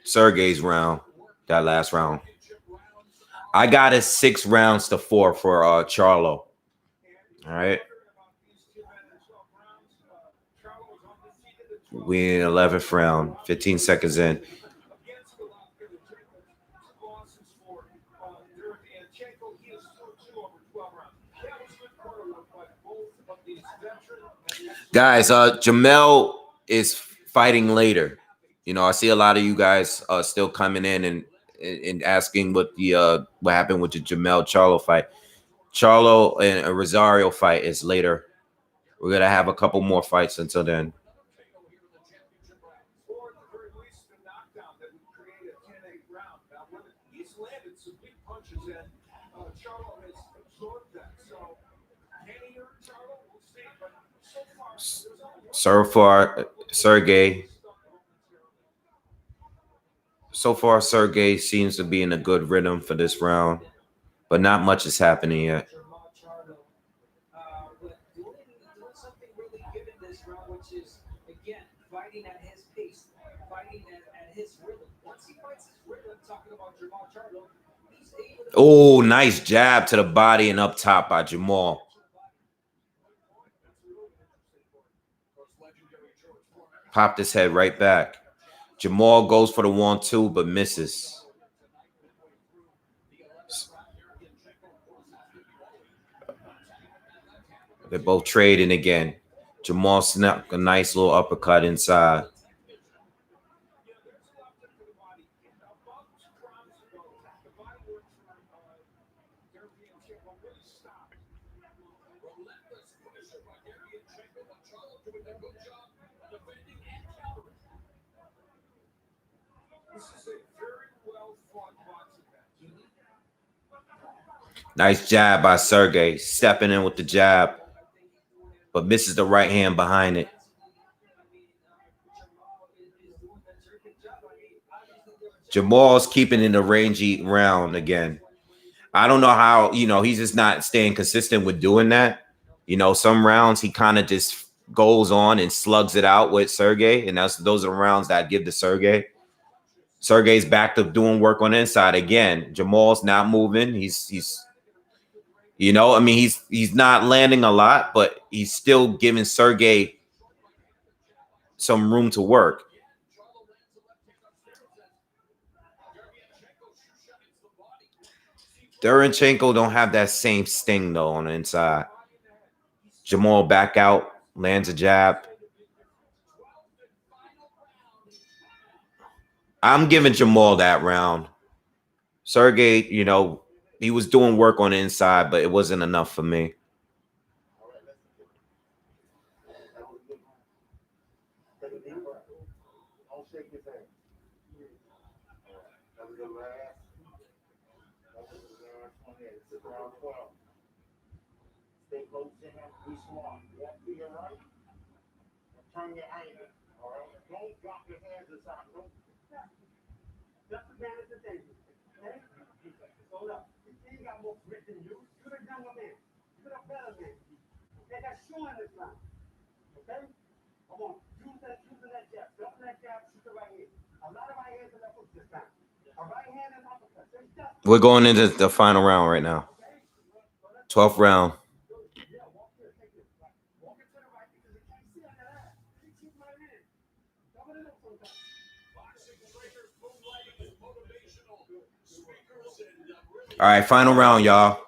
Sergey's round. That last round. I got it 6-4 for Charlo. All right. We in 11th round, 15 seconds in. Guys, Jamel is fighting later. I see a lot of you guys still coming in and asking what happened with the Jamel Charlo fight. Charlo and a Rosario fight is later. We're gonna have a couple more fights until then. So far, Sergey seems to be in a good rhythm for this round, but not much is happening yet. Oh, nice jab to the body and up top by Jamal. Popped his head right back. Jamal goes for the 1-2, but misses. They're both trading again. Jamal snuck a nice little uppercut inside. Relentless pressure by Derevyanchenko, but Charlo doing a good job of defending and countering. This is a very well fought boxing match. Nice jab by Sergey, stepping in with the jab, but misses the right hand behind it. Jamal's keeping in the rangy round again. I don't know how, he's just not staying consistent with doing that. Some rounds he kind of just goes on and slugs it out with Sergey, and those are the rounds that I give to Sergey. Sergey's back to doing work on the inside again. Jamal's not moving. He's not landing a lot, but he's still giving Sergey some room to work. Derevyanchenko don't have that same sting though on the inside. Jamal back out, lands a jab. I'm giving Jamal that round. Sergey, he was doing work on the inside, but it wasn't enough for me. Turn your anger, all right? Don't drop your hands aside. That's the man at the table. Okay? Hold up. If you got more grit than you, you're the younger man. You're the better man. They got showing this round. Okay? Come on. Use that jab. Don't that jab, shoot the right hand. A lot of right hands are left this time. A right hand and uppercut. We're going into the final round right now. 12th round. All right, final round, y'all.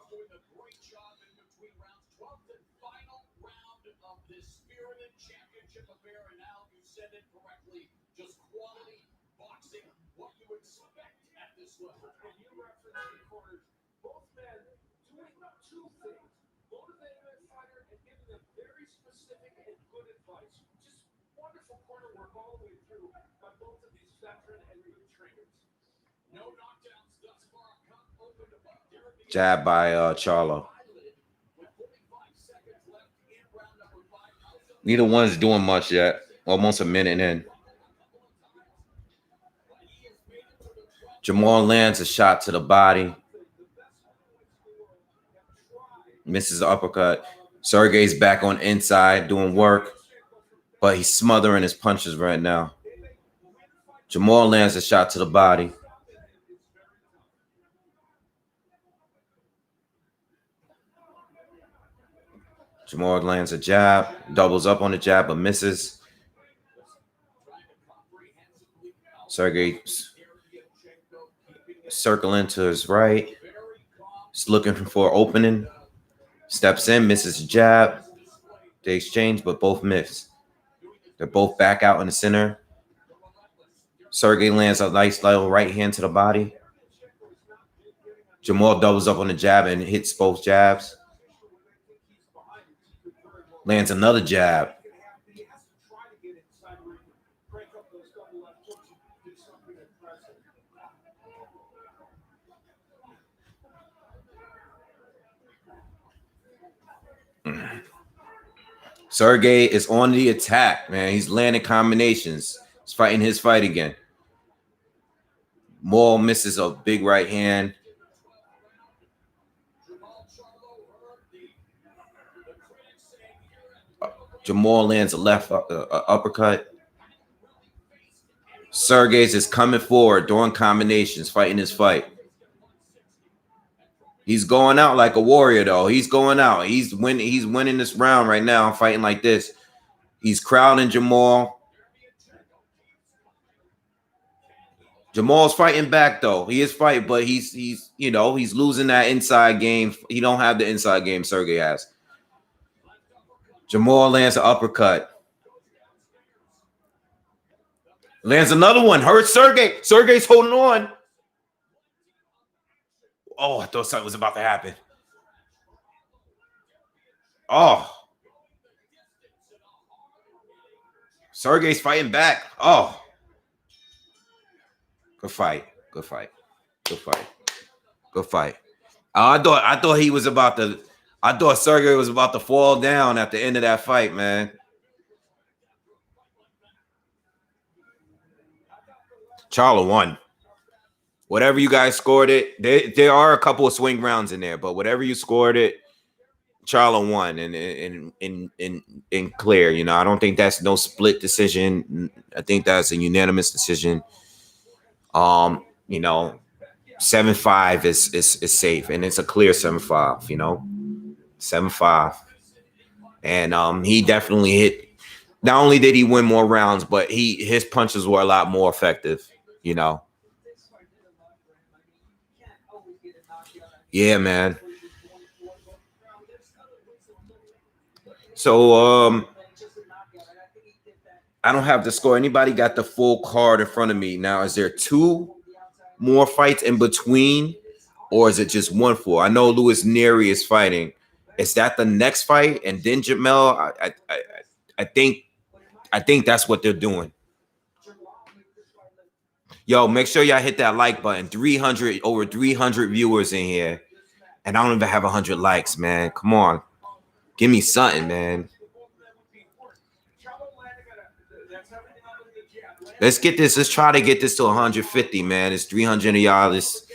Jab by Charlo. Neither one's doing much yet. Almost a minute in. Jamal lands a shot to the body. Misses the uppercut. Sergey's back on inside doing work, but he's smothering his punches right now. Jamal lands a shot to the body. Jamal lands a jab, doubles up on the jab, but misses. Sergey circling to his right. He's looking for opening. Steps in, misses a jab. They exchange, but both miss. They're both back out in the center. Sergey lands a nice little right hand to the body. Jamal doubles up on the jab and hits both jabs. Lands another jab. Sergey is on the attack, man. He's landing combinations. He's fighting his fight again. Maul misses a big right hand. Jamal lands a left uppercut. Sergey's is coming forward, doing combinations, fighting his fight. He's going out like a warrior, though. He's going out. He's winning this round right now, fighting like this. He's crowding Jamal. Jamal's fighting back, though. He is fighting, but he's losing that inside game. He don't have the inside game Sergey has. Jamal lands an uppercut. Lands another one. Hurts Sergey. Sergey's holding on. Oh, I thought something was about to happen. Oh. Sergey's fighting back. Oh. Good fight. Good fight. Good fight. Good fight. I thought he was about to. I thought Sergey was about to fall down at the end of that fight, man. Charlo won. Whatever you guys scored it, there are a couple of swing rounds in there, but whatever you scored it, Charlo won in clear. You know, I don't think that's no split decision. I think that's a unanimous decision. You know, 7-5 is safe, and it's a clear 7-5. You know, 7-5, and he definitely hit. Not only did he win more rounds, but his punches were a lot more effective. You know. Yeah, man. So I don't have the score. Anybody got the full card in front of me now? Is there 2 more fights in between, or is it just 1 full? I know Neri is fighting. Is that the next fight, and then Jamel? I think that's what they're doing. Yo, make sure y'all hit that like button. Over 300 viewers in here, and I don't even have 100 likes, man. Come on, give me something, man. Let's get this. Let's try to get this to 150, man. It's 300 of y'all. It's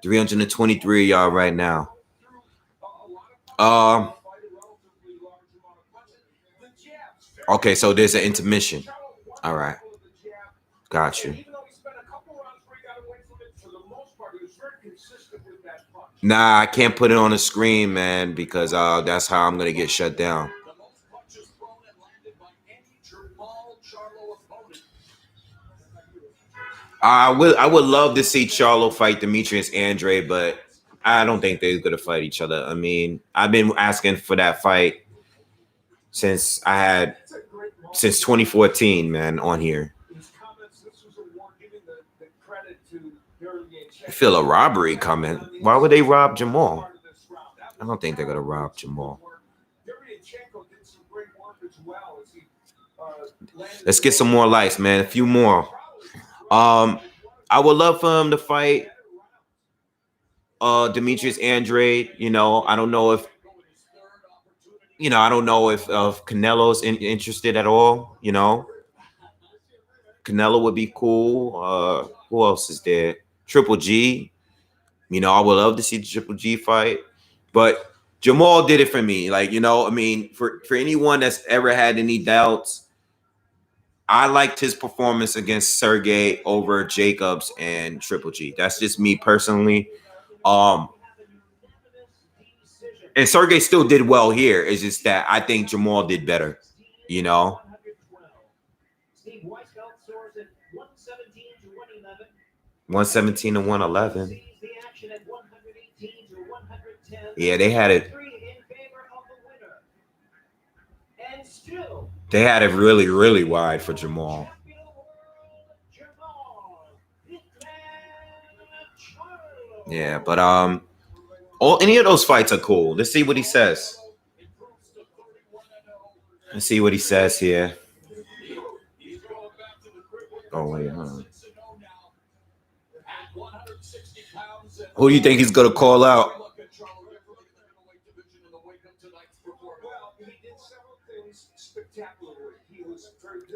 323 of y'all right now. Okay, so there's an intermission. All right, got you. Nah, I can't put it on the screen, man, because that's how I'm gonna get shut down. I would love to see Charlo fight Demetrius Andrade, but I don't think they're gonna fight each other. I mean, I've been asking for that fight since 2014, man, on here. I feel a robbery coming. Why would they rob Jamal? I don't think they're gonna rob Jamal. Let's get some more likes, man. A few more. I would love for him to fight Demetrius Andrade. You know, I don't know if Canelo's interested at all. You know, Canelo would be cool. Who else is there? Triple G. You know, I would love to see the Triple G fight, but Jamal did it for me. Like, you know, I mean, for anyone that's ever had any doubts, I liked his performance against Sergey over Jacobs and Triple G. That's just me personally. And Sergey still did well here. It's just that I think Jamal did better, you know. 117 to 111. Yeah, they had it. They had it really, really wide for Jamal. Yeah, but any of those fights are cool. Let's see what he says. Let's see what he says here. Oh wait, huh? Who do you think he's gonna call out?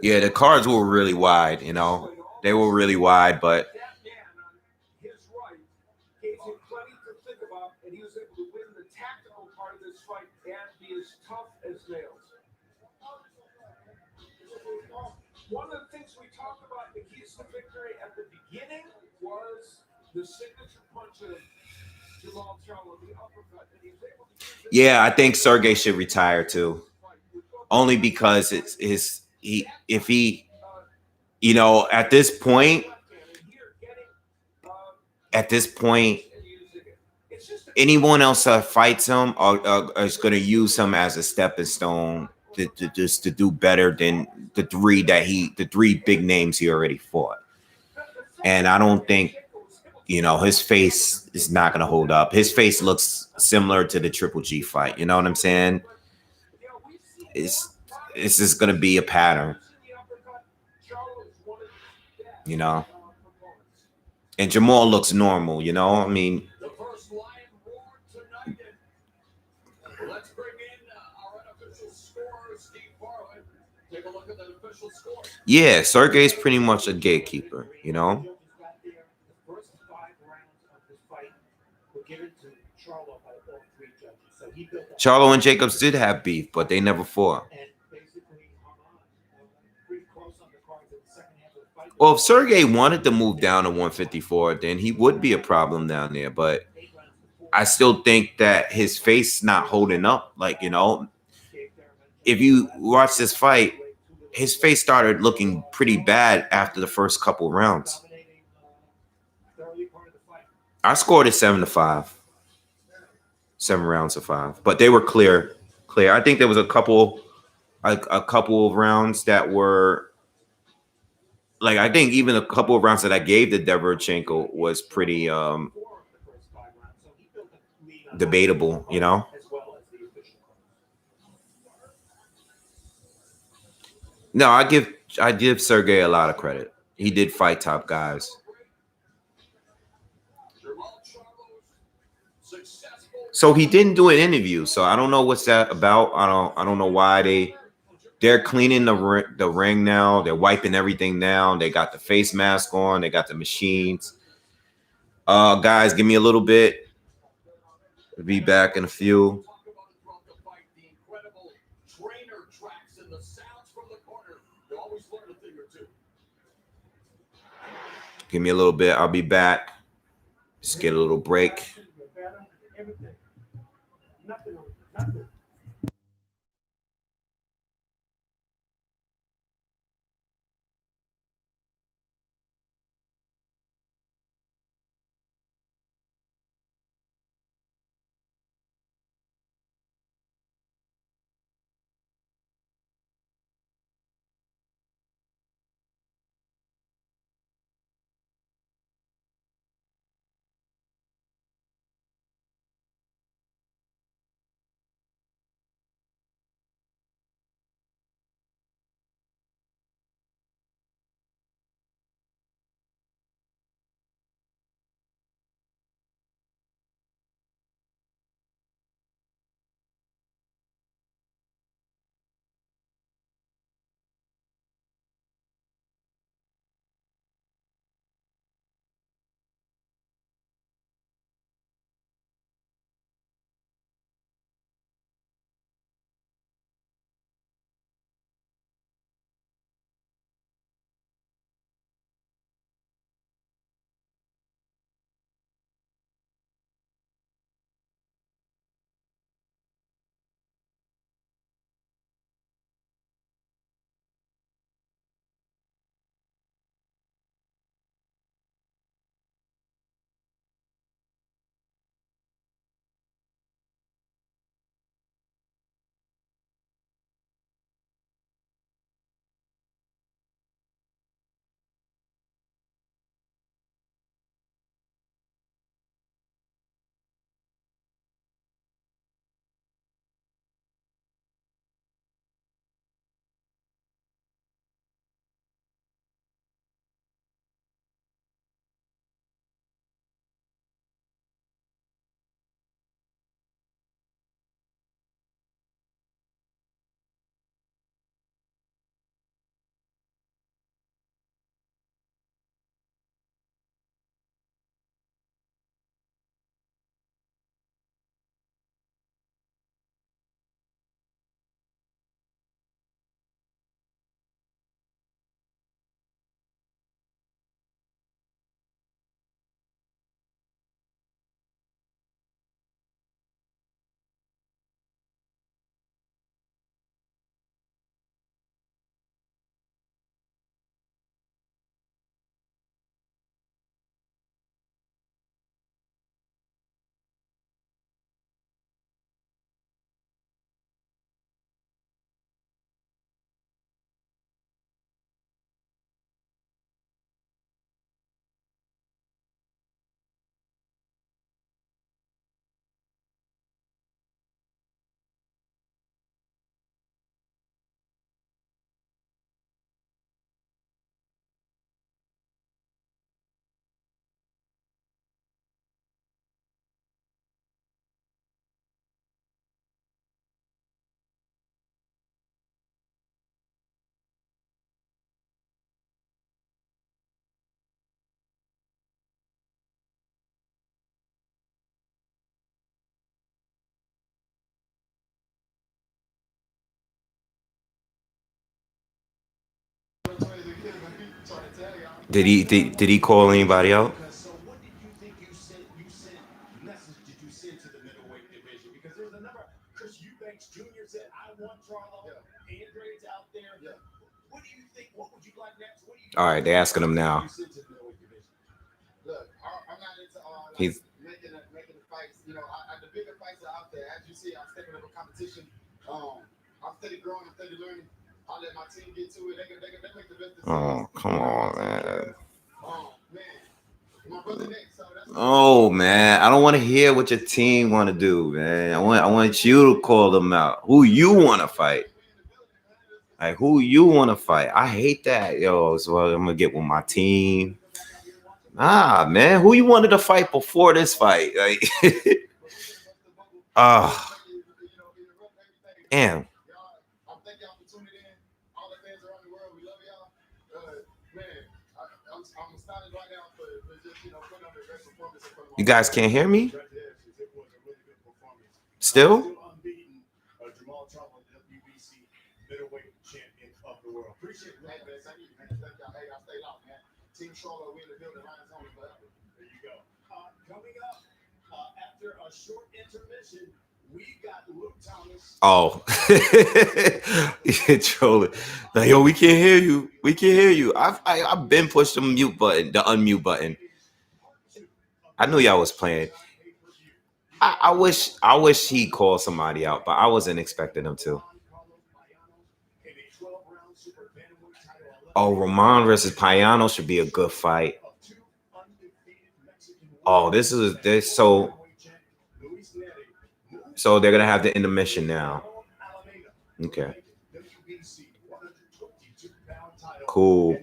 Yeah, the cards were really wide, you know. They were really wide, but one of the things we talked about the keys to victory at the beginning was the signature punch of Jamal Charlo, the uppercut, and he was able to use it. Yeah, I think Sergey should retire too. Only because if he you know, at this point, anyone else that fights him is going to use him as a stepping stone just to do better than the three big names he already fought. And I don't think, his face is not going to hold up. His face looks similar to the Triple G fight. You know what I'm saying? It's just going to be a pattern, you know. And Jamal looks normal, I mean, The first lion roared tonight. Let's bring in our unofficial scorer, Steve Farland. Take a look at the official score. yeah, Sergey's pretty much a gatekeeper, The first 5 rounds of this fight were given to Charlo by all 3 judges. So he built up Charlo and Jacobs did have beef, but they never fought. and basically hung on pretty close on the cards in the second half of the fight. Well, if Sergey wanted to move down to 154, then he would be a problem down there. But 8 rounds to 4. I still think that his face not holding up. Like, if you watch this fight, his face started looking pretty bad after the first couple rounds. Dominating the early part of the fight. I scored it 7-5. 7 rounds to 5. But they were clear. I think there was a couple of rounds that were like, I think even a couple of rounds that I gave to Derevyanchenko was pretty 4 of the first 5 rounds. So he built a lead on debatable, as well as the official cards. No, I give Sergey a lot of credit. He did fight top guys. So he didn't do an interview. So I don't know what's that about. I don't know why they're cleaning the ring now. They're wiping everything down. They got the face mask on. They got the machines. Guys, give me a little bit. We'll be back in a few. Give me a little bit. I'll be back. Just get a little break. Everything. Nothing. Did he call anybody out? So what did you think you sent message did you send to the middleweight division? Because there's a number. Chris Eubanks Jr. said, I want Charlo. Yeah. Andre's out there. Yeah. What do you think? What would you like next? What do you All right, they're asking him now. you send to the middleweight division? Look, I'm not into He's making the fights. You know, the bigger fights are out there. As you see, I'm stepping up a competition. I'm steady growing. I'm steady learning. I'll let my team get to it. They make the best decisions. oh, come on, man. Man. My brother Nick, so that's Oh man, I don't want to hear what your team want to do, man. I want you to call them out. Who you want to fight? Like who you want to fight? I hate that, yo. So I'm gonna get with my team. Nah, man. Who you wanted to fight before this fight? Like, damn. I'm thank y'all for tuning in. All the fans around the world, we love y'all. Man, I'm excited right now for just putting on the best performance in front of You guys can't hear me? Still? Unbeaten, Jamal Charlo, WBC middleweight champion of the world. Appreciate it, man. Thank you, man. Thank y'all. Hey, I stayed out, man. Team Charlo, we in the building. Lions only forever. There you go. Coming up after a short intermission, we got Luke Thomas. Oh, trolling. Like, yo, we can't hear you. We can't hear you. I've been pushed the mute button, the unmute button. I knew y'all was playing. I wish he called somebody out, but I wasn't expecting him to. Oh, Roman versus Payano should be a good fight. Oh, this so they're gonna have the intermission now. Okay. Cool.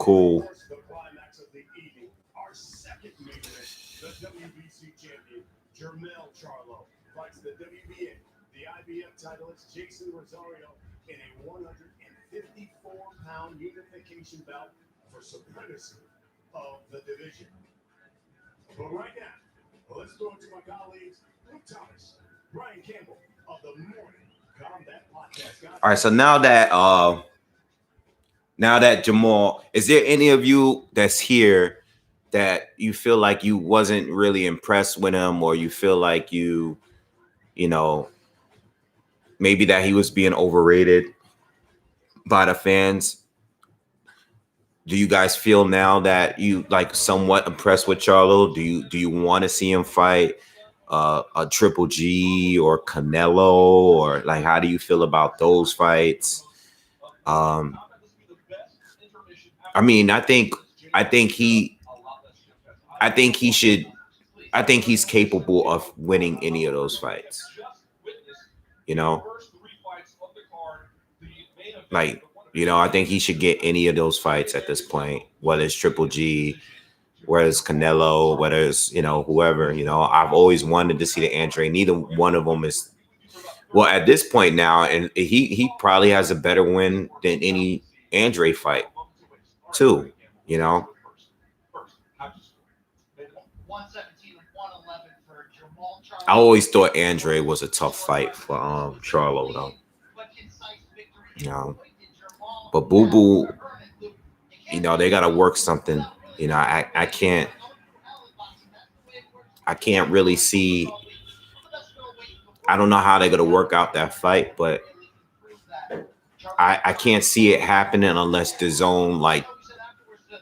Charlo fights the WBA, the IBF title. It's Jason Rosario in a 154-pound unification bout for supremacy of the division. But right now, let's throw it to my colleagues, Luke Thomas, Brian Campbell of the Morning Combat Podcast. All right, so now that Jamal, is there any of you that's here that you feel like you wasn't really impressed with him, or you feel like you know, maybe that he was being overrated by the fans? Do you guys feel now that you like somewhat impressed with Charlo? Do you want to see him fight a Triple G or Canelo, or like how do you feel about those fights? I mean, I think he's capable of winning any of those fights. You know, like, I think he should get any of those fights at this point, whether it's Triple G, whether it's Canelo, whether it's, whoever. I've always wanted to see the Andre. Neither one of them is, well, at this point now, and he probably has a better win than any Andre fight, too, I always thought Andre was a tough fight for Charlo, though. But Boo Boo, they gotta work something. I can't really see. I don't know how they're gonna work out that fight, but I can't see it happening unless the zone like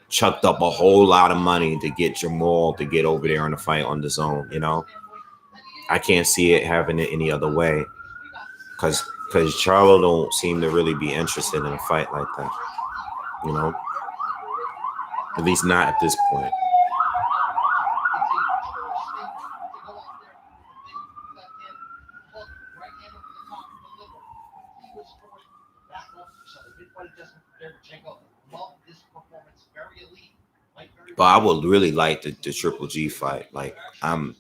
chucked up a whole lot of money to get Jamal to get over there and to fight on the zone. I can't see it happening any other way, because Charlo don't seem to really be interested in a fight like that. At least not at this point. But I would really like the Triple G fight. Like, I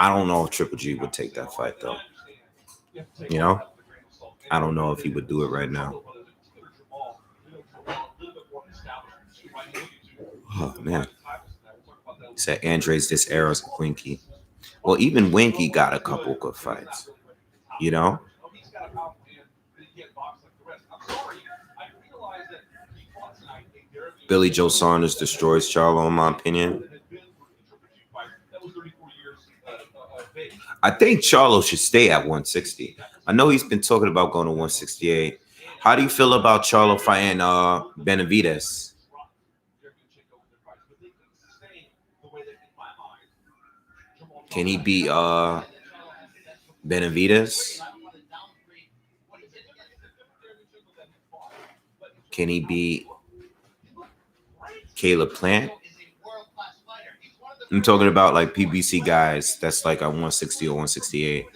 don't know if Triple G would take that fight, though. I don't know if he would do it right now. Oh, man. He said Andre's this era's Winky. Well, even Winky got a couple good fights. Billy Joe Saunders destroys Charlo, in my opinion. I think Charlo should stay at 160. I know he's been talking about going to 168. How do you feel about Charlo fighting Benavidez? Can he beat Benavidez? Can he beat Caleb Plant? I'm talking about like PBC guys that's like at 160 or 168.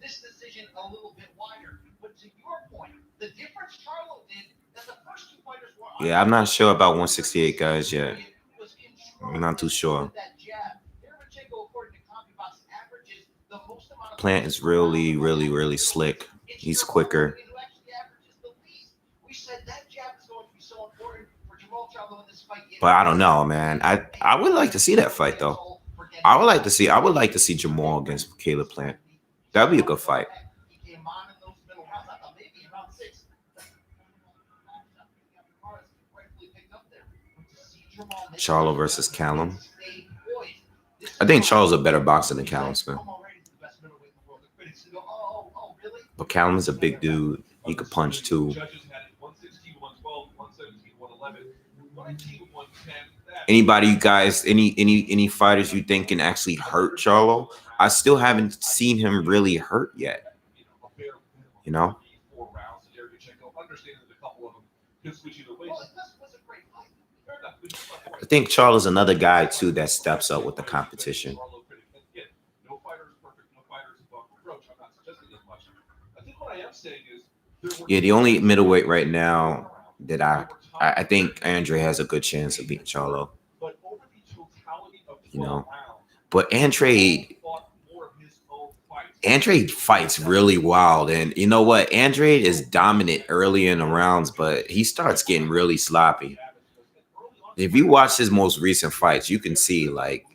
This decision a little bit wider. But to your point, the difference Charlo did that the first two fighters were Yeah, I'm not sure about 168 guys yet. I'm not too sure. Plant is really, really, really slick. He's quicker. But I don't know, man. I would like to see that fight though. I would like to see Jamal against Caleb Plant. That'd be a good fight. Charlo versus Callum. I think Charlo's a better boxer than Callum Smith. But Callum is a big dude. He could punch too. Anybody, you guys, any fighters you think can actually hurt Charlo? I still haven't seen him really hurt yet. You know? I think Charlo's another guy too that steps up with the competition. Yeah, the only middleweight right now that I think Andre has a good chance of beating Charlo. You know, but Andre fights really wild, and you know what? Andre is dominant early in the rounds, but he starts getting really sloppy. If you watch his most recent fights, you can see like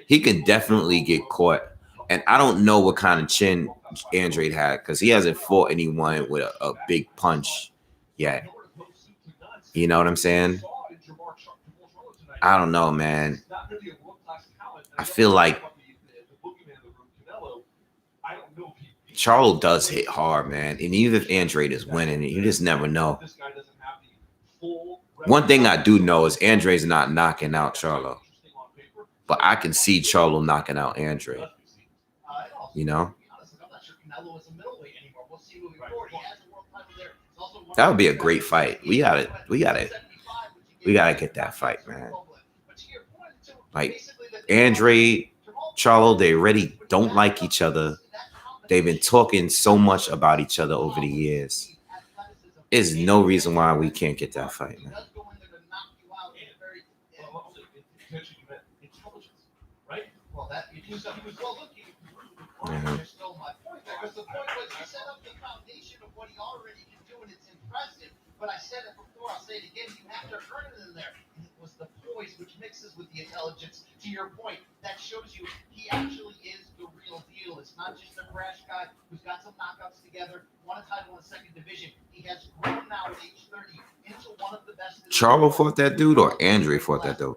he can definitely get caught. And I don't know what kind of chin Andre had because he hasn't fought anyone with a big punch yet. You know what I'm saying? I don't know, man. I feel like Charlo does hit hard, man. And even if Andre is winning, you just never know. One thing I do know is Andre's not knocking out Charlo. But I can see Charlo knocking out Andre. You know? That would be a great fight. We gotta get that fight, man. Like Andre, Charlo, they already don't like each other. They've been talking so much about each other over the years. There's no reason why we can't get that fight, man. Yeah. But I said it before, I'll say it again, you have to earn it in there. And it was the poise which mixes with the intelligence. To your point, that shows you he actually is the real deal. It's not just a brash guy who's got some knockouts together, won a title in the second division. He has grown now at age 30 into one of the best. Charlo fought that dude or Andre fought that dude?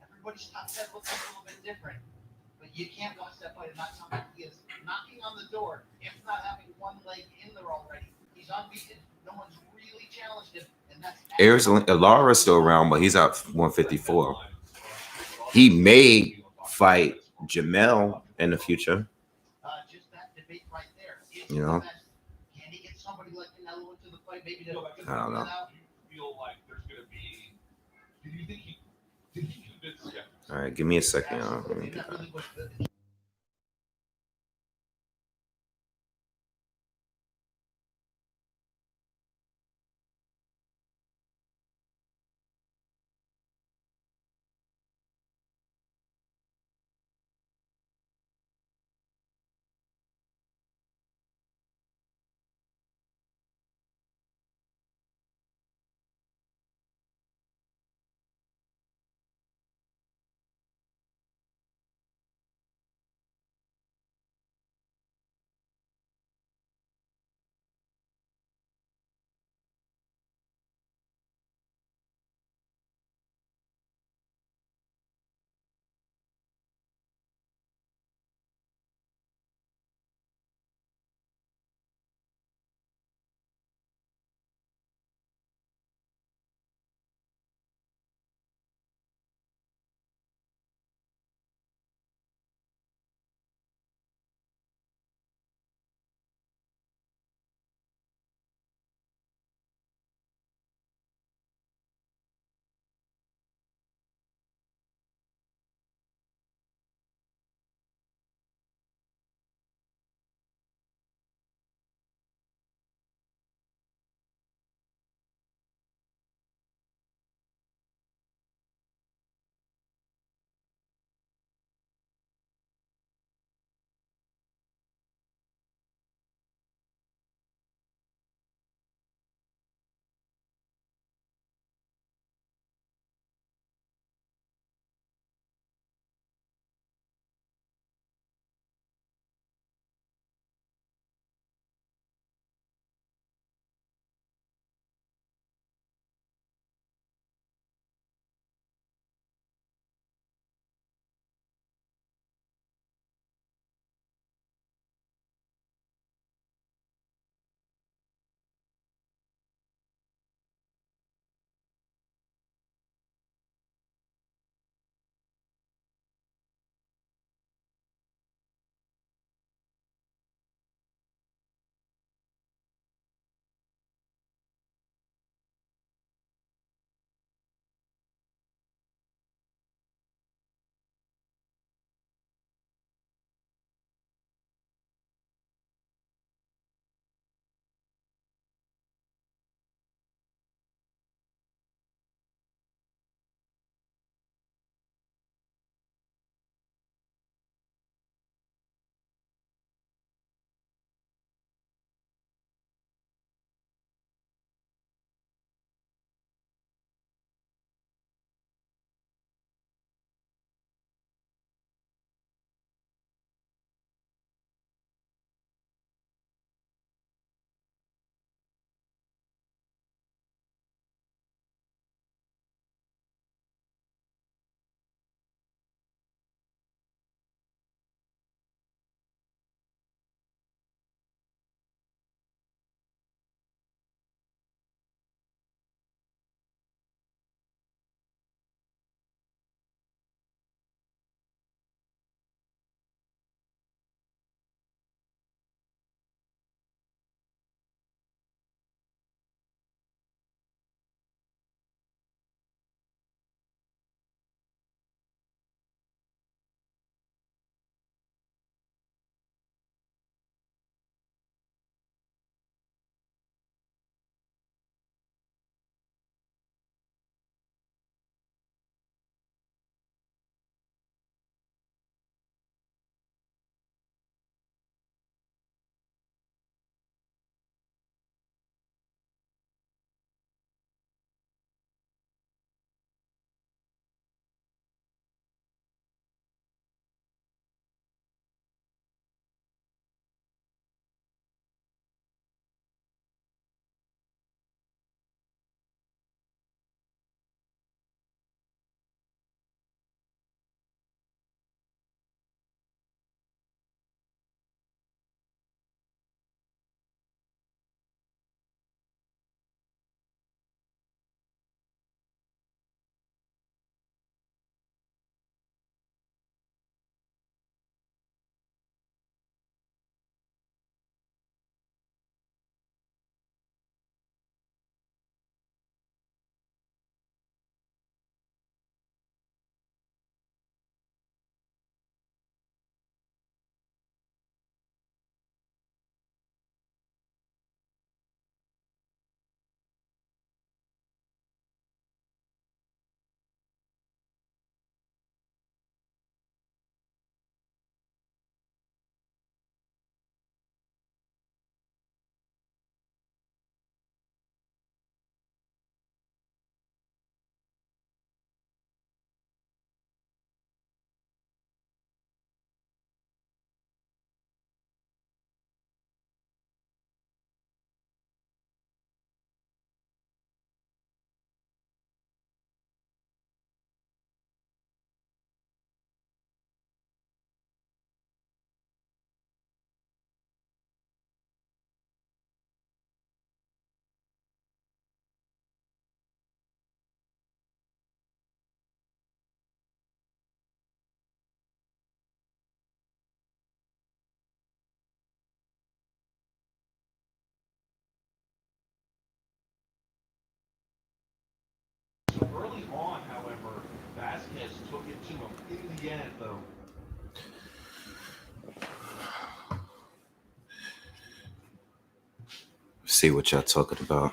Everybody's top 10 looks a little bit different. But you can't watch that fight and not tell me he is knocking on the door, if not having one leg in there already. He's unbeaten. No one's really challenged him, and that's Lara's still around, but he's at 154. He may fight Jamel in the future. Just that debate right there. You know? Can he get somebody like Canelo into the fight? Maybe I don't know. All right, give me a second. he at though? See what y'all talking about.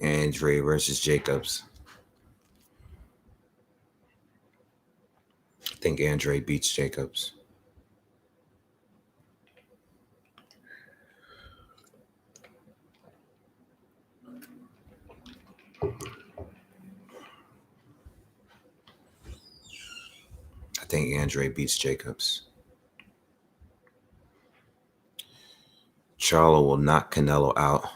Andre versus Jacobs. I think Andre beats Jacobs. I think Andre beats Jacobs. Charlo will knock Canelo out.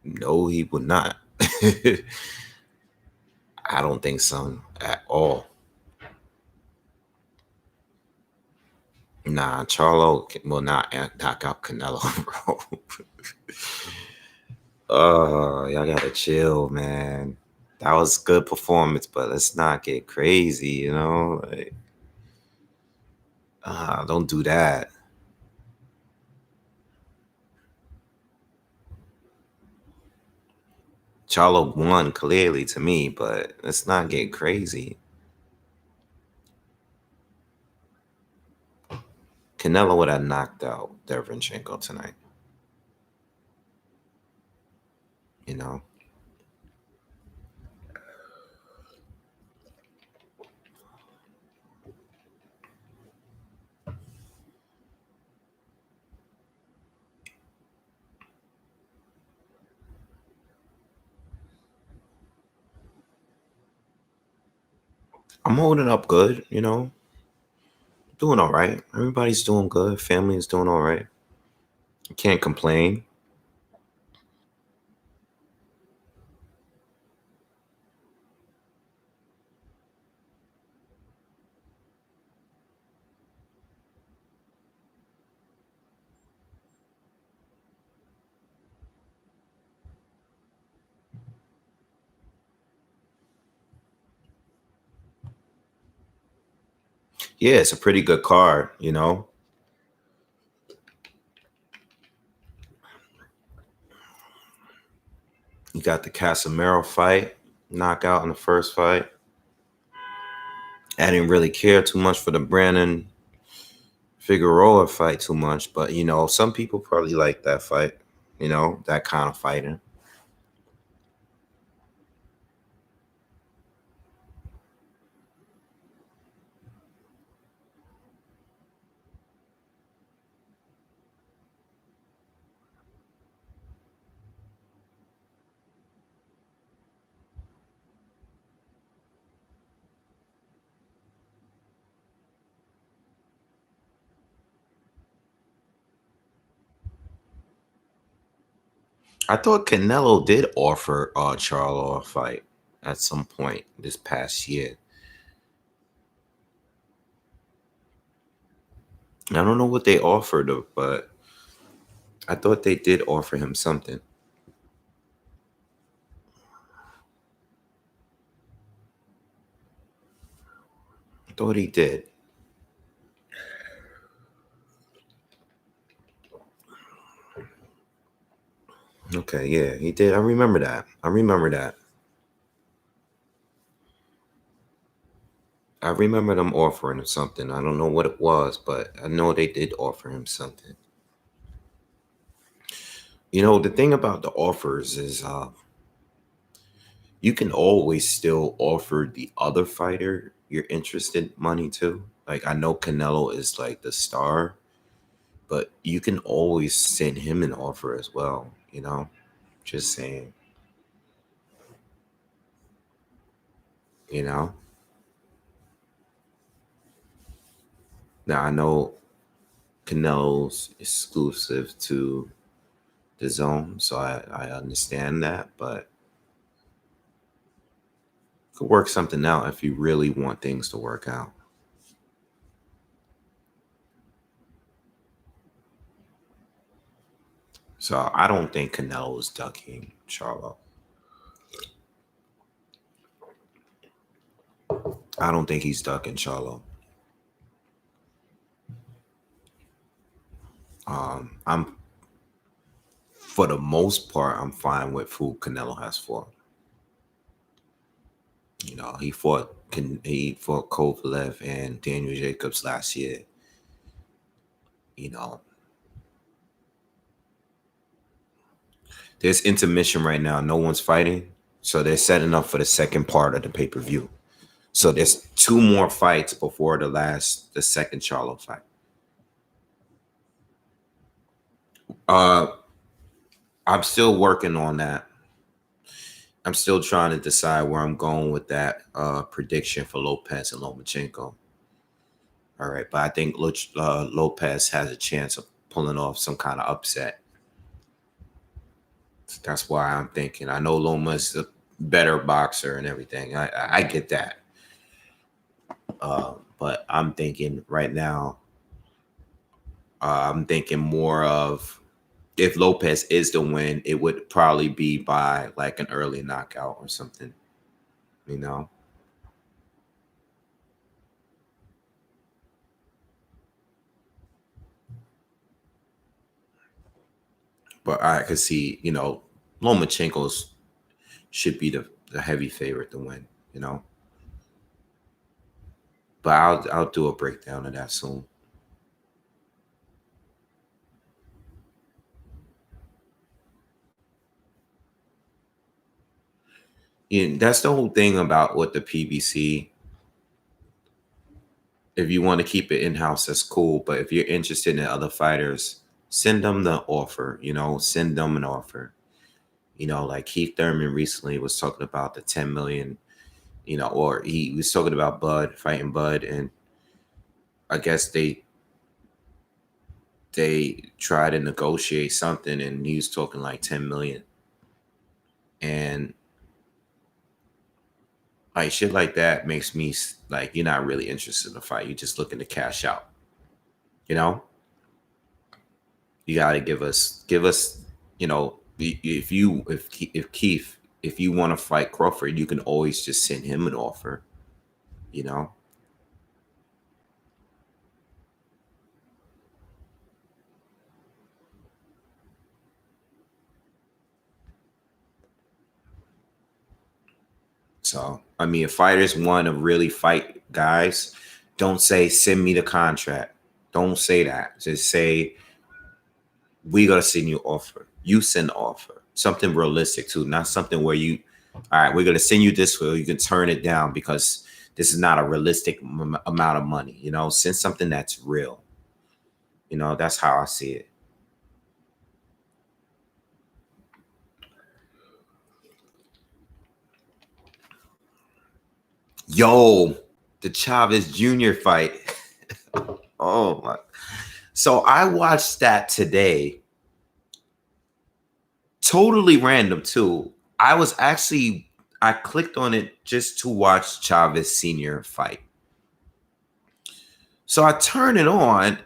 No, he will not. I don't think so at all. Nah, Charlo will not knock out Canelo, bro. Y'all gotta chill, man. That was good performance, but let's not get crazy, you know? Like, don't do that. Charlo won clearly to me, but let's not get crazy. Canelo would have knocked out Derevyanchenko tonight. You know? I'm holding up good, you know? Doing all right. Everybody's doing good. Family is doing all right. Can't complain. Yeah, it's a pretty good card, you know? You got the Casemiro fight, knockout in the first fight. I didn't really care too much for the Brandon Figueroa fight too much, but you know, some people probably like that fight, you know, that kind of fighting. I thought Canelo did offer Charlo a fight at some point this past year. I don't know what they offered, but I thought they did offer him something. I thought he did. Okay, yeah, he did. I remember that. I remember that. I remember them offering him something. I don't know what it was, but I know they did offer him something. You know, the thing about the offers is you can always still offer the other fighter you're interested money to. Like, I know Canelo is like the star, but you can always send him an offer as well, you know? Just saying, you know? Now, I know Canelo's exclusive to the zone, so I understand that, but could work something out if you really want things to work out. So I don't think Canelo is ducking Charlo. I don't think he's ducking Charlo. I'm for the most part, I'm fine with who Canelo has fought. You know, he fought Kovalev and Daniel Jacobs last year. You know, there's intermission right now. No one's fighting, so they're setting up for the second part of the pay-per-view. So there's 2 more fights before the second Charlo fight. I'm still working on that. I'm still trying to decide where I'm going with that prediction for Lopez and Lomachenko. All right, but I think Lopez has a chance of pulling off some kind of upset. That's why I'm thinking. I know Loma's a better boxer and everything. I get that. But I'm thinking right now, I'm thinking more of if Lopez is the win, it would probably be by like an early knockout or something, you know? But I could see, you know, Lomachenko's should be the heavy favorite to win, you know? But I'll do a breakdown of that soon. Yeah, that's the whole thing about what the PBC. If you want to keep it in-house, that's cool. But if you're interested in other fighters, send them the offer, you know, send them an offer. You know, like Keith Thurman recently was talking about the 10 million, you know, or he was talking about Bud, fighting Bud, and I guess they tried to negotiate something and he was talking like 10 million. And like shit like that makes me like, you're not really interested in the fight. You're just looking to cash out. You know? You gotta give us, you know, if Keith, if you want to fight Crawford, you can always just send him an offer, you know. So I mean, if fighters want to really fight guys, don't say send me the contract. Don't say that. Just say we gotta send you offer. You send offer. Something realistic too, not something where you, all right, we're gonna send you this way. You can turn it down because this is not a realistic amount of money. You know, send something that's real. You know, that's how I see it. Yo, the Chavez Jr. fight. Oh my. So I watched that today. Totally random too. I clicked on it just to watch Chavez Sr. fight. So I turn it on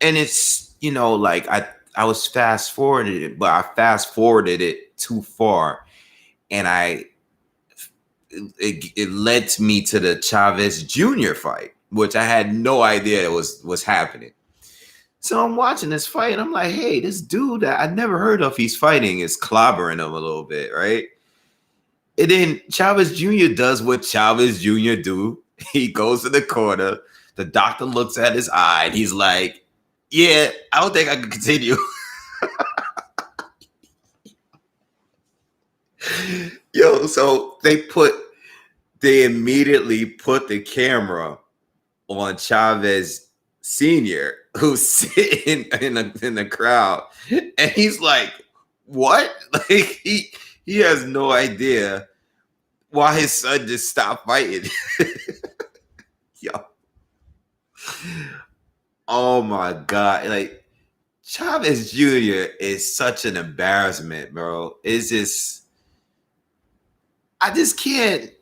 and it's, you know, like I was fast forwarded it, but I fast forwarded it too far. And it led me to the Chavez Jr. fight, which I had no idea it was happening. So I'm watching this fight and I'm like, hey, this dude that I never heard of he's fighting is clobbering him a little bit, right? And then Chavez Jr. does what Chavez Jr. do. He goes to the corner. The doctor looks at his eye and he's like, yeah, I don't think I can continue. Yo, so they immediately put the camera on Chavez Sr., who's sitting in the crowd, and he's like, "What?" Like he has no idea why his son just stopped fighting. Yo, oh my god! Like Chavez Jr. is such an embarrassment, bro. It's just, I just can't.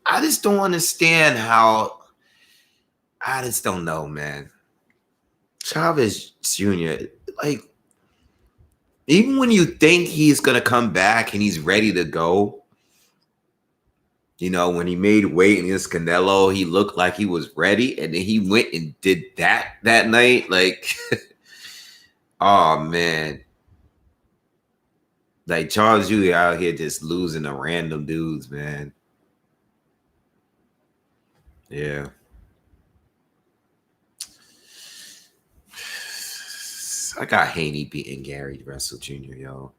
I just don't understand how. I just don't know, man. Chavez Jr., like, Even when you think he's gonna come back and he's ready to go, you know, when he made weight against Canelo, he looked like he was ready, and then he went and did that night. Like, oh man, like Charles Julia out here just losing to random dudes, man. Yeah. I got Haney beating Gary Russell Jr., yo.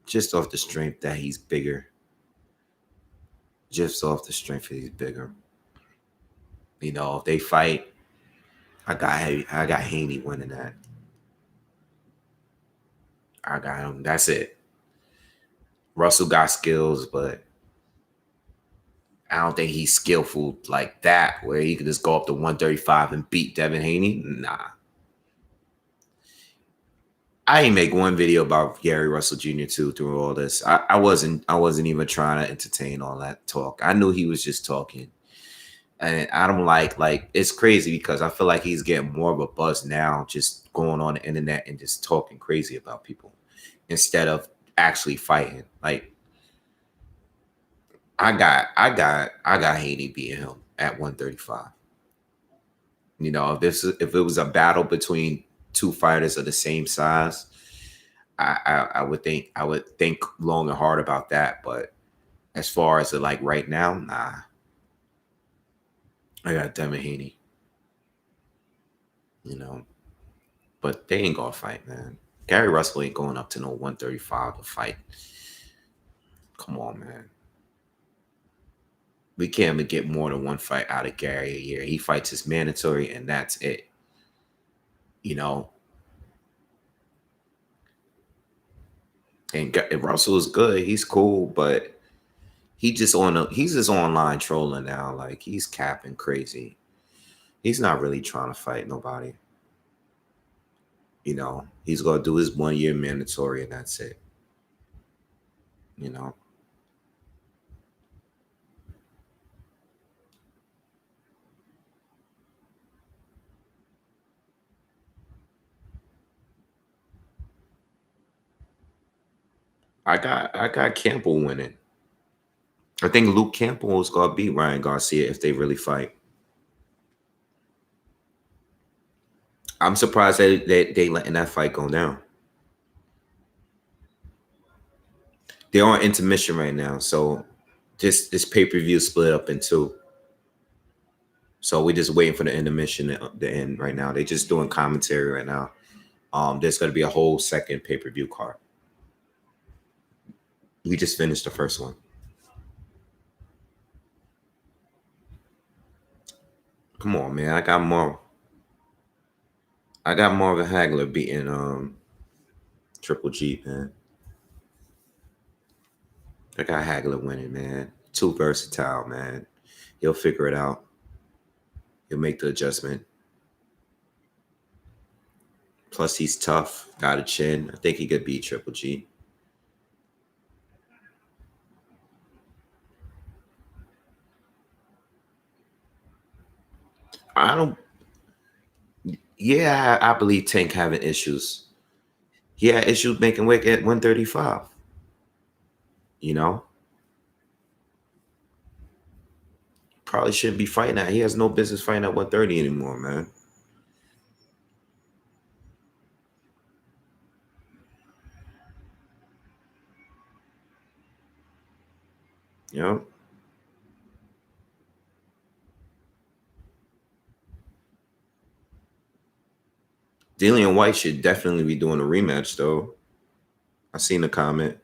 Just off the strength that he's bigger. Just off the strength that he's bigger. You know, if they fight, I got Haney winning that. I got him. That's it. Russell got skills, but I don't think he's skillful like that, where he could just go up to 135 and beat Devin Haney. Nah. I ain't make one video about Gary Russell Jr. too through all this. I wasn't even trying to entertain all that talk. I knew he was just talking. And I don't like it's crazy because I feel like he's getting more of a buzz now, just going on the internet and just talking crazy about people instead of actually fighting. Like I got Haney beating him at 135. You know, if it was a battle between two fighters of the same size, I would think long and hard about that. But as far as like right now, nah. I got Devin Haney. You know. But they ain't gonna fight, man. Gary Russell ain't going up to no 135 to fight. Come on, man. We can't even get more than one fight out of Gary a year. He fights his mandatory, and that's it. You know. And Russell is good. He's cool, but he's just online trolling now. Like he's capping crazy. He's not really trying to fight nobody. You know, he's gonna do his 1 year mandatory, and that's it. You know. I got Campbell winning. I think Luke Campbell is gonna beat Ryan Garcia if they really fight. I'm surprised they letting that fight go down. They're on intermission right now, so this pay-per-view split up in two. So we're just waiting for the intermission to end right now. They're just doing commentary right now. There's gonna be a whole second pay-per-view card. We just finished the first one. Come on, man. I got Marvin Hagler beating Triple G, man. I got Hagler winning, man. Too versatile, man. He'll figure it out. He'll make the adjustment. Plus, he's tough. Got a chin. I think he could beat Triple G. I don't. Yeah, I believe Tank having issues. He had issues making weight at 135. You know, probably shouldn't be fighting that. He has no business fighting at 130 anymore, man. You know, Dillian White should definitely be doing a rematch, though. I seen the comment.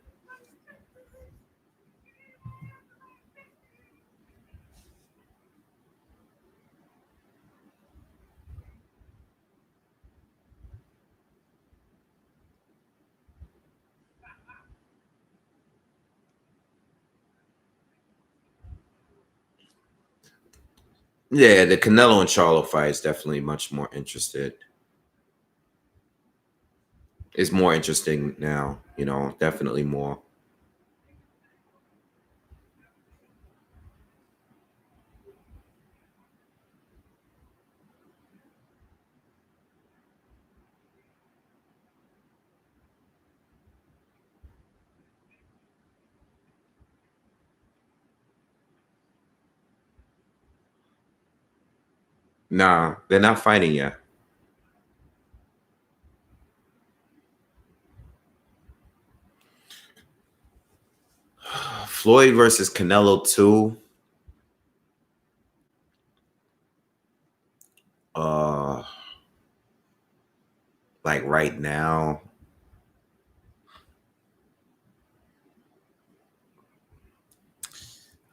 Yeah, the Canelo and Charlo fight is definitely much more interested. It's more interesting now, you know, definitely more. Nah, they're not fighting yet. Floyd versus Canelo 2. Like right now,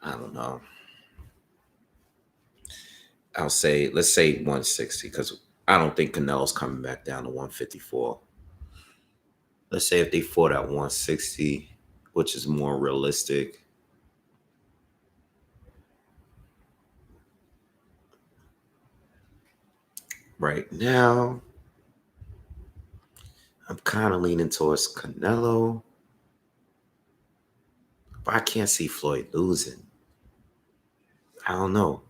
I don't know. Let's say 160 because I don't think Canelo's coming back down to 154. Let's say if they fought at 160, which is more realistic. Right now, I'm kind of leaning towards Canelo, but I can't see Floyd losing. I don't know.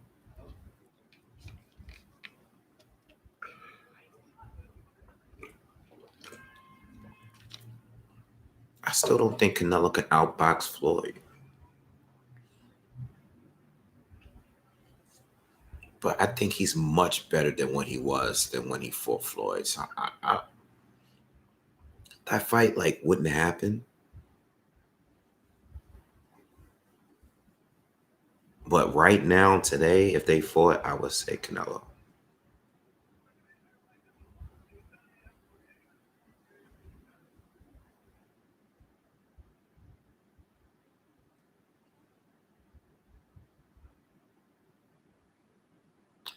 I still don't think Canelo can outbox Floyd. But I think he's much better than what he was than when he fought Floyd. So that fight like wouldn't happen. But right now, today, if they fought, I would say Canelo.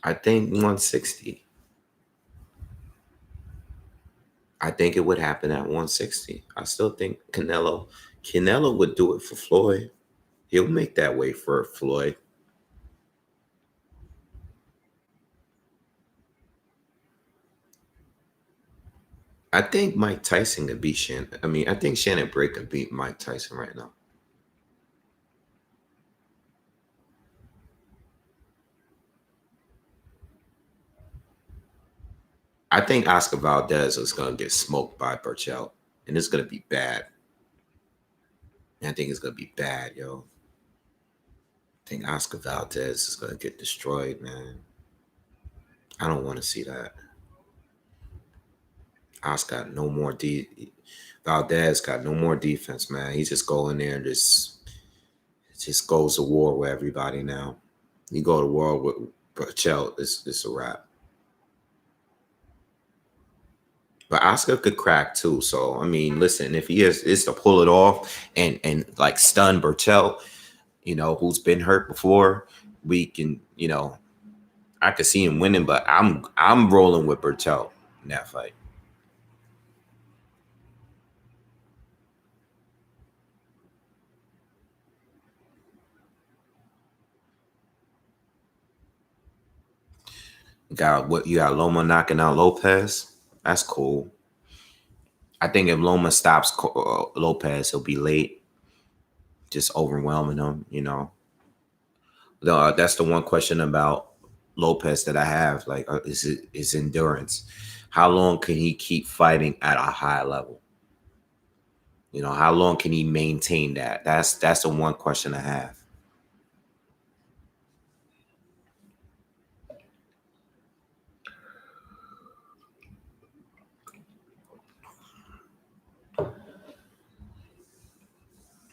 I think 160. I think it would happen at 160. I still think Canelo would do it for Floyd. He'll make that way for Floyd. I think Mike Tyson could beat Shannon. I mean, I think Shannon Break could beat Mike Tyson right now. I think Oscar Valdez is going to get smoked by Burchell, and it's going to be bad. I think it's going to be bad, yo. I think Oscar Valdez is going to get destroyed, man. I don't want to see that. Oscar got no more Valdez got no more defense, man. He just go in there and just goes to war with everybody now. You go to war with Burchell, it's a wrap. But Oscar could crack too. So I mean, listen, if he is to pull it off and like stun Burchell, who's been hurt before, we can, I could see him winning, but I'm rolling with Burchell in that fight. You got Loma knocking out Lopez. That's cool. I think if Loma stops Lopez, he'll be late, just overwhelming him. That's the one question about Lopez that I have. Like, is it his endurance? How long can he keep fighting at a high level? How long can he maintain that? That's the one question I have.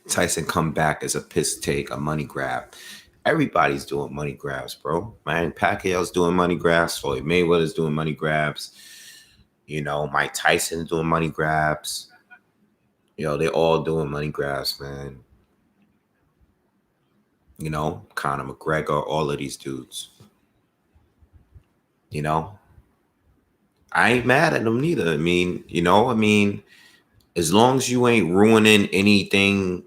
Tyson come back as a piss take, a money grab. Everybody's doing money grabs, bro. Man, Pacquiao's doing money grabs. Floyd Mayweather's doing money grabs. Mike Tyson's doing money grabs. They're all doing money grabs, man. Conor McGregor, all of these dudes. I ain't mad at them neither. I mean, as long as you ain't ruining anything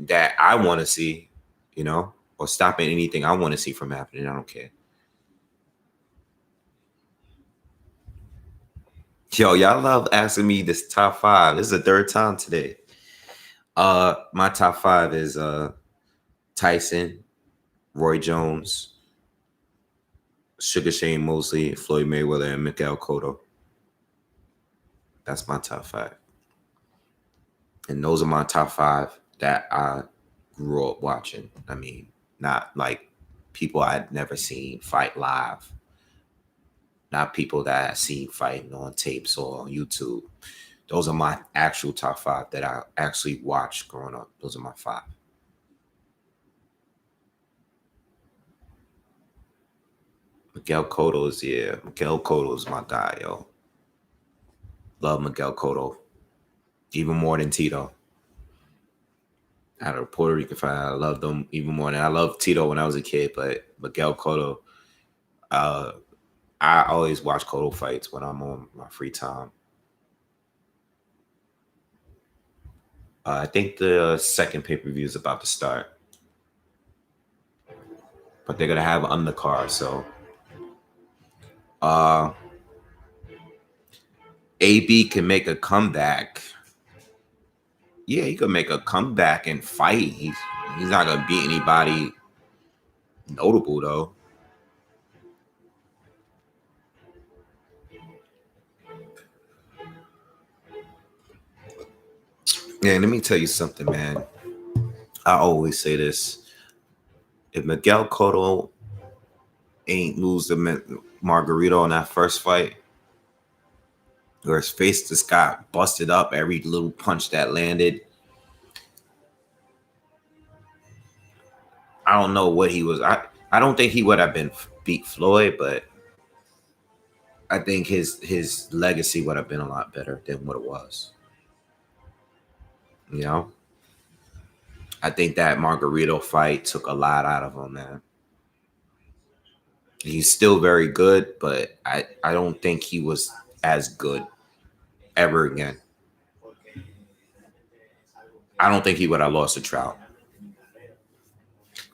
that I want to see, or stopping anything I want to see from happening, I don't care. Yo, y'all love asking me this top five. This is the third time today. My top five is Tyson, Roy Jones, Sugar Shane Mosley, Floyd Mayweather, and Miguel Cotto. That's my top five. And those are my top five that I grew up watching. I mean, not like people I'd never seen fight live. not people that I see fighting on tapes or on YouTube. Those are my actual top 5 that I actually watched growing up. Those are my 5. Miguel Cotto is my guy, yo. Love Miguel Cotto. Even more than Tito. Out of Puerto Rican fight, I loved them even more than I loved Tito when I was a kid, but Miguel Cotto, I always watch Cotto fights when I'm on my free time. I think the second pay-per-view is about to start. But they're gonna have undercard, so AB can make a comeback. Yeah, he could make a comeback and fight. He's not gonna beat anybody notable though. Yeah, let me tell you something, man. I always say this. If Miguel Cotto ain't lose the Margarito in that first fight, where his face just got busted up every little punch that landed, I don't know what he was. I don't think he would have been beat Floyd, but I think his legacy would have been a lot better than what it was. You know? I think that Margarito fight took a lot out of him, man. He's still very good, but I don't think he was as good ever again. I don't think he would have lost a Trout.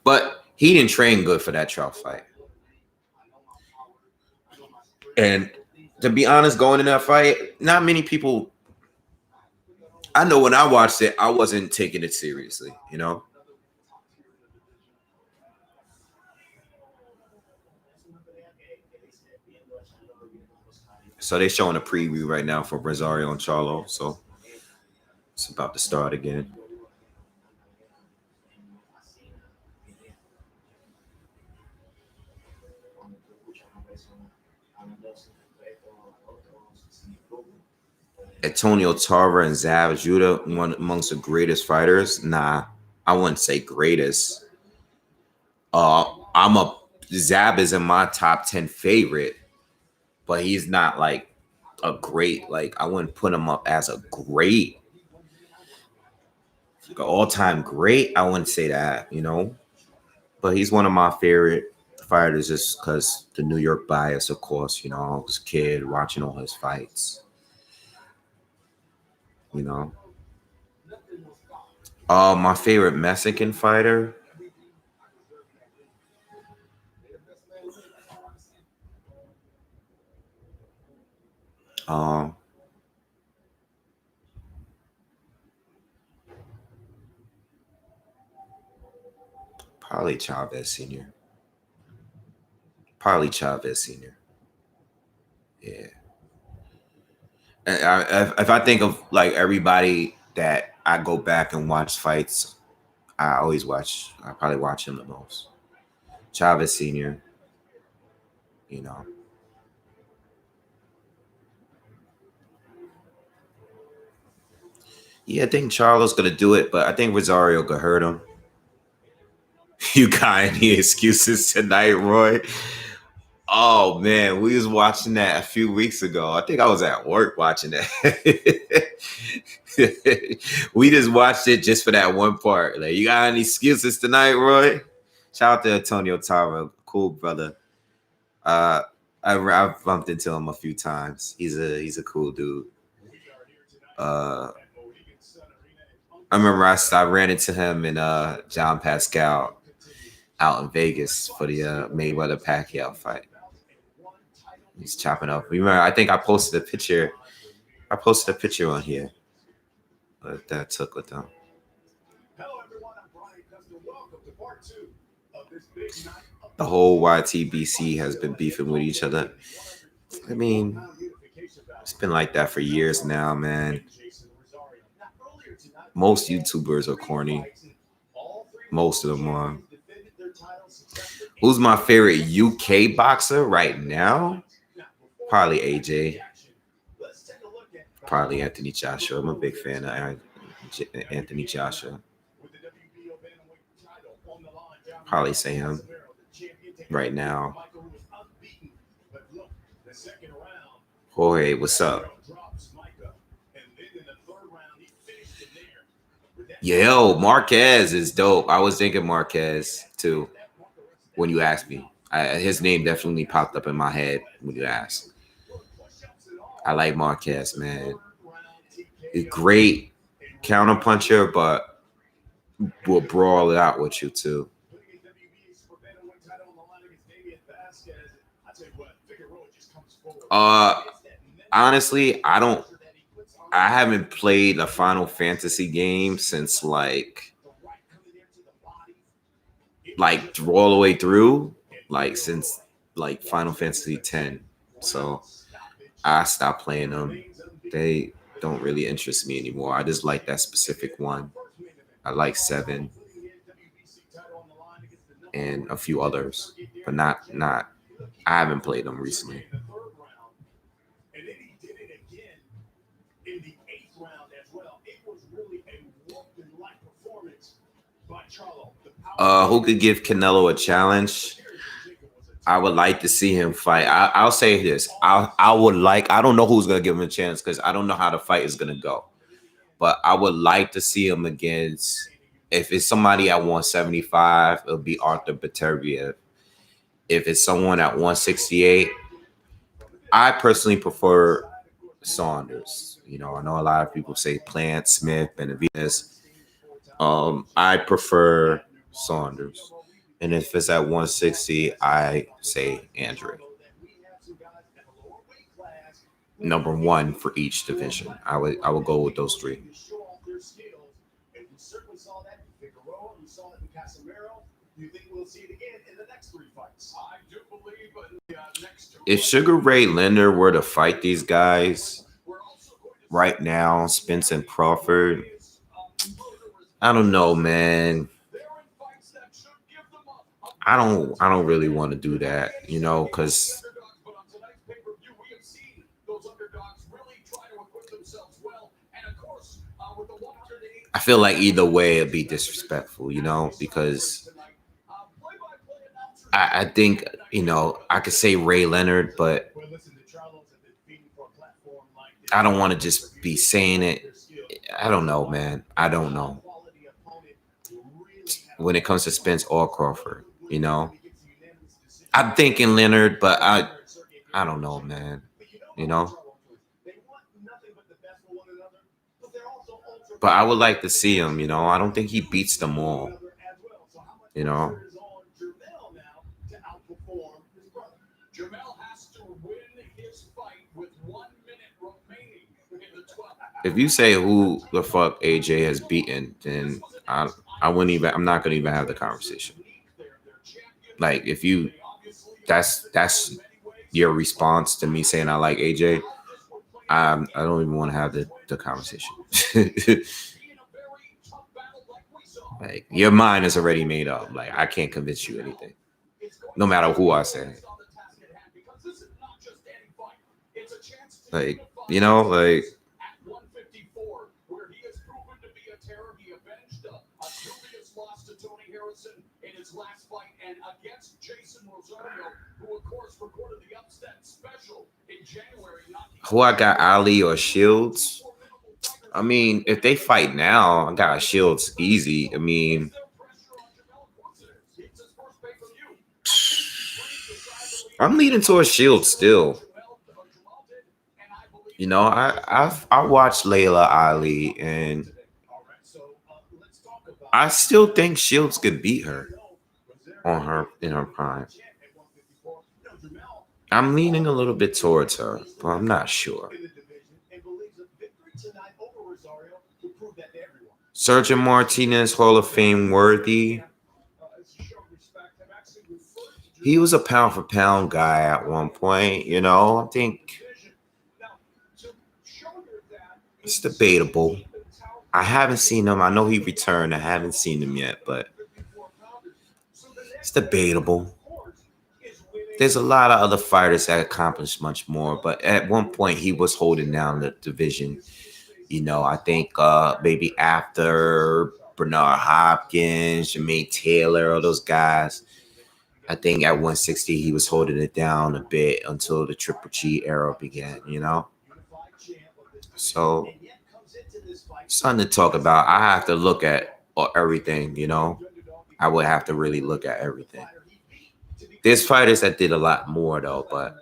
But he didn't train good for that Trout fight. And to be honest, going in that fight, not many people. I know when I watched it, I wasn't taking it seriously, you know? So they're showing a preview right now for Rosario and Charlo. So it's about to start again. Antonio Tarver and Zab Judah, one amongst the greatest fighters. Nah, I wouldn't say greatest. Zab is in my top 10 favorite, but he's not like a great. Like I wouldn't put him up as a great, like an all-time great. I wouldn't say that, you know. But he's one of my favorite fighters just because the New York bias, of course. You know, I was a kid watching all his fights. You know, my favorite Mexican fighter. Probably Chavez Sr. Yeah. And if I think of like everybody that I go back and watch fights, I probably watch him the most. Chavez Sr., you know. Yeah, I think Charlo's going to do it, but I think Rosario could hurt him. You got any excuses tonight, Roy? Oh, man, we was watching that a few weeks ago. I think I was at work watching that. We just watched it just for that one part. Like, you got any excuses tonight, Roy? Shout out to Antonio Tarver. Cool brother. I've bumped into him a few times. He's a cool dude. I remember I ran into him and John Pascal out in Vegas for the Mayweather Pacquiao fight. He's chopping up. Remember, I think I posted a picture. On here that I took with them. Hello, everyone. I'm Brian Custer. Welcome to part 2 of this big night. The whole YTBC has been beefing with each other. I mean, it's been like that for years now, man. Most YouTubers are corny. Most of them are. Who's my favorite UK boxer right now? Probably AJ. Probably Anthony Joshua. I'm a big fan of Anthony Joshua. Probably say him right now. Jorge, what's up? Yo, Marquez is dope. I was thinking Marquez too when you asked me. His name definitely popped up in my head when you asked. I like Marquez, man. He's great counterpuncher, but will brawl it out with you too. Honestly, I haven't played a Final Fantasy game since like all the way through, like since like Final Fantasy 10. So I stopped playing them. They don't really interest me anymore. I just like that specific one. I like 7 and a few others, but not. I haven't played them recently. And then he did it again in the 8th round as well. It was really a walk-in-like performance by Charlo. Who could give Canelo a challenge? I would like to see him fight. I'll say this. I would like. I don't know who's gonna give him a chance because I don't know how the fight is gonna go. But I would like to see him against. If it's somebody at 175, it'll be Arthur Beterbiev. If it's someone at 168, I personally prefer Saunders. You know, I know a lot of people say Plant, Smith, Benavidez. I prefer Saunders. And if it's at 160, I say Andre. Number 1 for each division. I would go with those 3. If Sugar Ray Leonard were to fight these guys right now, Spence and Crawford, I don't know, man. I don't really want to do that, you know, because I feel like either way it'd be disrespectful, you know, because I think, you know, I could say Ray Leonard, but I don't want to just be saying it. I don't know, man. I don't know. When it comes to Spence or Crawford, you know, I'm thinking Leonard, but I don't know, man. You know, but I would like to see him. You know, I don't think he beats them all. You know. If you say who the fuck AJ has beaten, then I wouldn't even. I'm not gonna even have the conversation. Like if you, that's your response to me saying I like AJ. I don't even want to have the conversation. Like your mind is already made up. Like I can't convince you anything, no matter who I say. Like you know, like. In his last fight and against Jason Rosario, who of course recorded the upset special in January. Who I got, Ali or Shields? I mean, if they fight now, I got Shields easy. I mean, I'm leaning towards Shields still. You know, I watched Layla Ali and I still think Shields could beat her in her prime. I'm leaning a little bit towards her, but I'm not sure. Sergio Martinez, Hall of Fame worthy. He was a pound for pound guy at one point, you know. I think it's debatable. I haven't seen him. I know he returned. I haven't seen him yet, but it's debatable. there's a lot of other fighters that accomplished much more, but at one point he was holding down the division. I think maybe after Bernard Hopkins, Jermaine Taylor, all those guys. I think at 160 he was holding it down a bit until the Triple G era began. So something to talk about. I have to look at everything. I would have to really look at everything. There's fighters that did a lot more though, but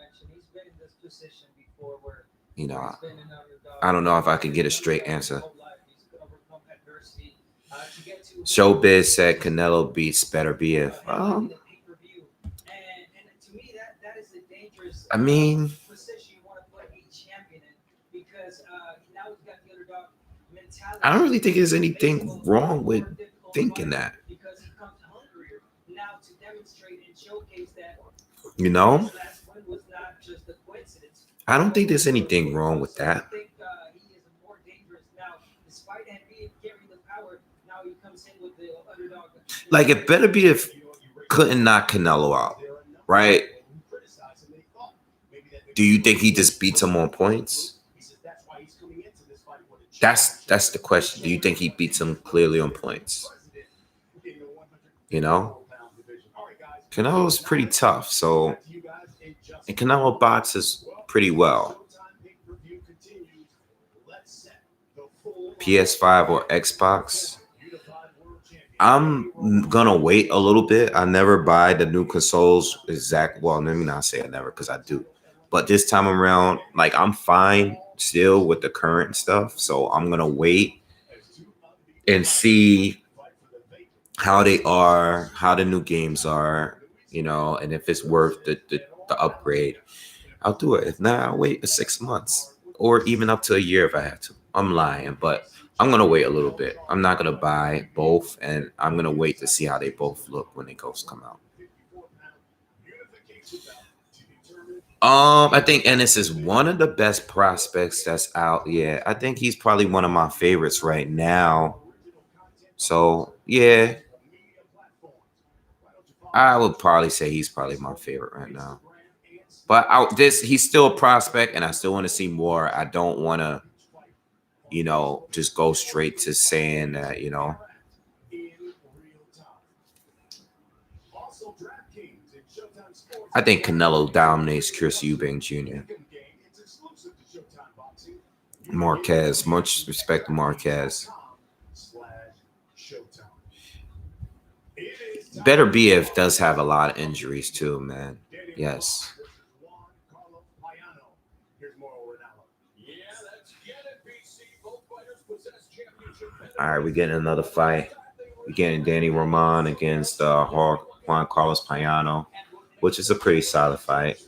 I don't know if I can get a straight answer. Showbiz said Canelo beats Better BF. I mean, I don't really think there's anything wrong with thinking that. I don't think there's anything wrong with that. Like, it better be if couldn't knock Canelo out, right? Do you think he just beats him on points? That's the question. Do you think he beats him clearly on points? Canelo's pretty tough, and Canelo boxes pretty well. PS5 or Xbox? I'm gonna wait a little bit. I never buy the new consoles well, let me not say I never, because I do. But this time around, like, I'm fine still with the current stuff. So I'm gonna wait and see how they are, how the new games are, and if it's worth the upgrade, I'll do it. If not, I'll wait 6 months or even up to a year if I have to. I'm lying, but I'm going to wait a little bit. I'm not going to buy both, and I'm going to wait to see how they both look when they both come out. I think Ennis is one of the best prospects that's out. Yeah, I think he's probably one of my favorites right now. So, yeah, I would probably say he's probably my favorite right now. But he's still a prospect, and I still want to see more. I don't want to, just go straight to saying that, I think Canelo dominates Chris Eubank Jr. Marquez, much respect to Marquez. Better BF does have a lot of injuries too, man. Yes. All right, we're getting another fight. We're getting Danny Roman against Juan Carlos Payano, which is a pretty solid fight.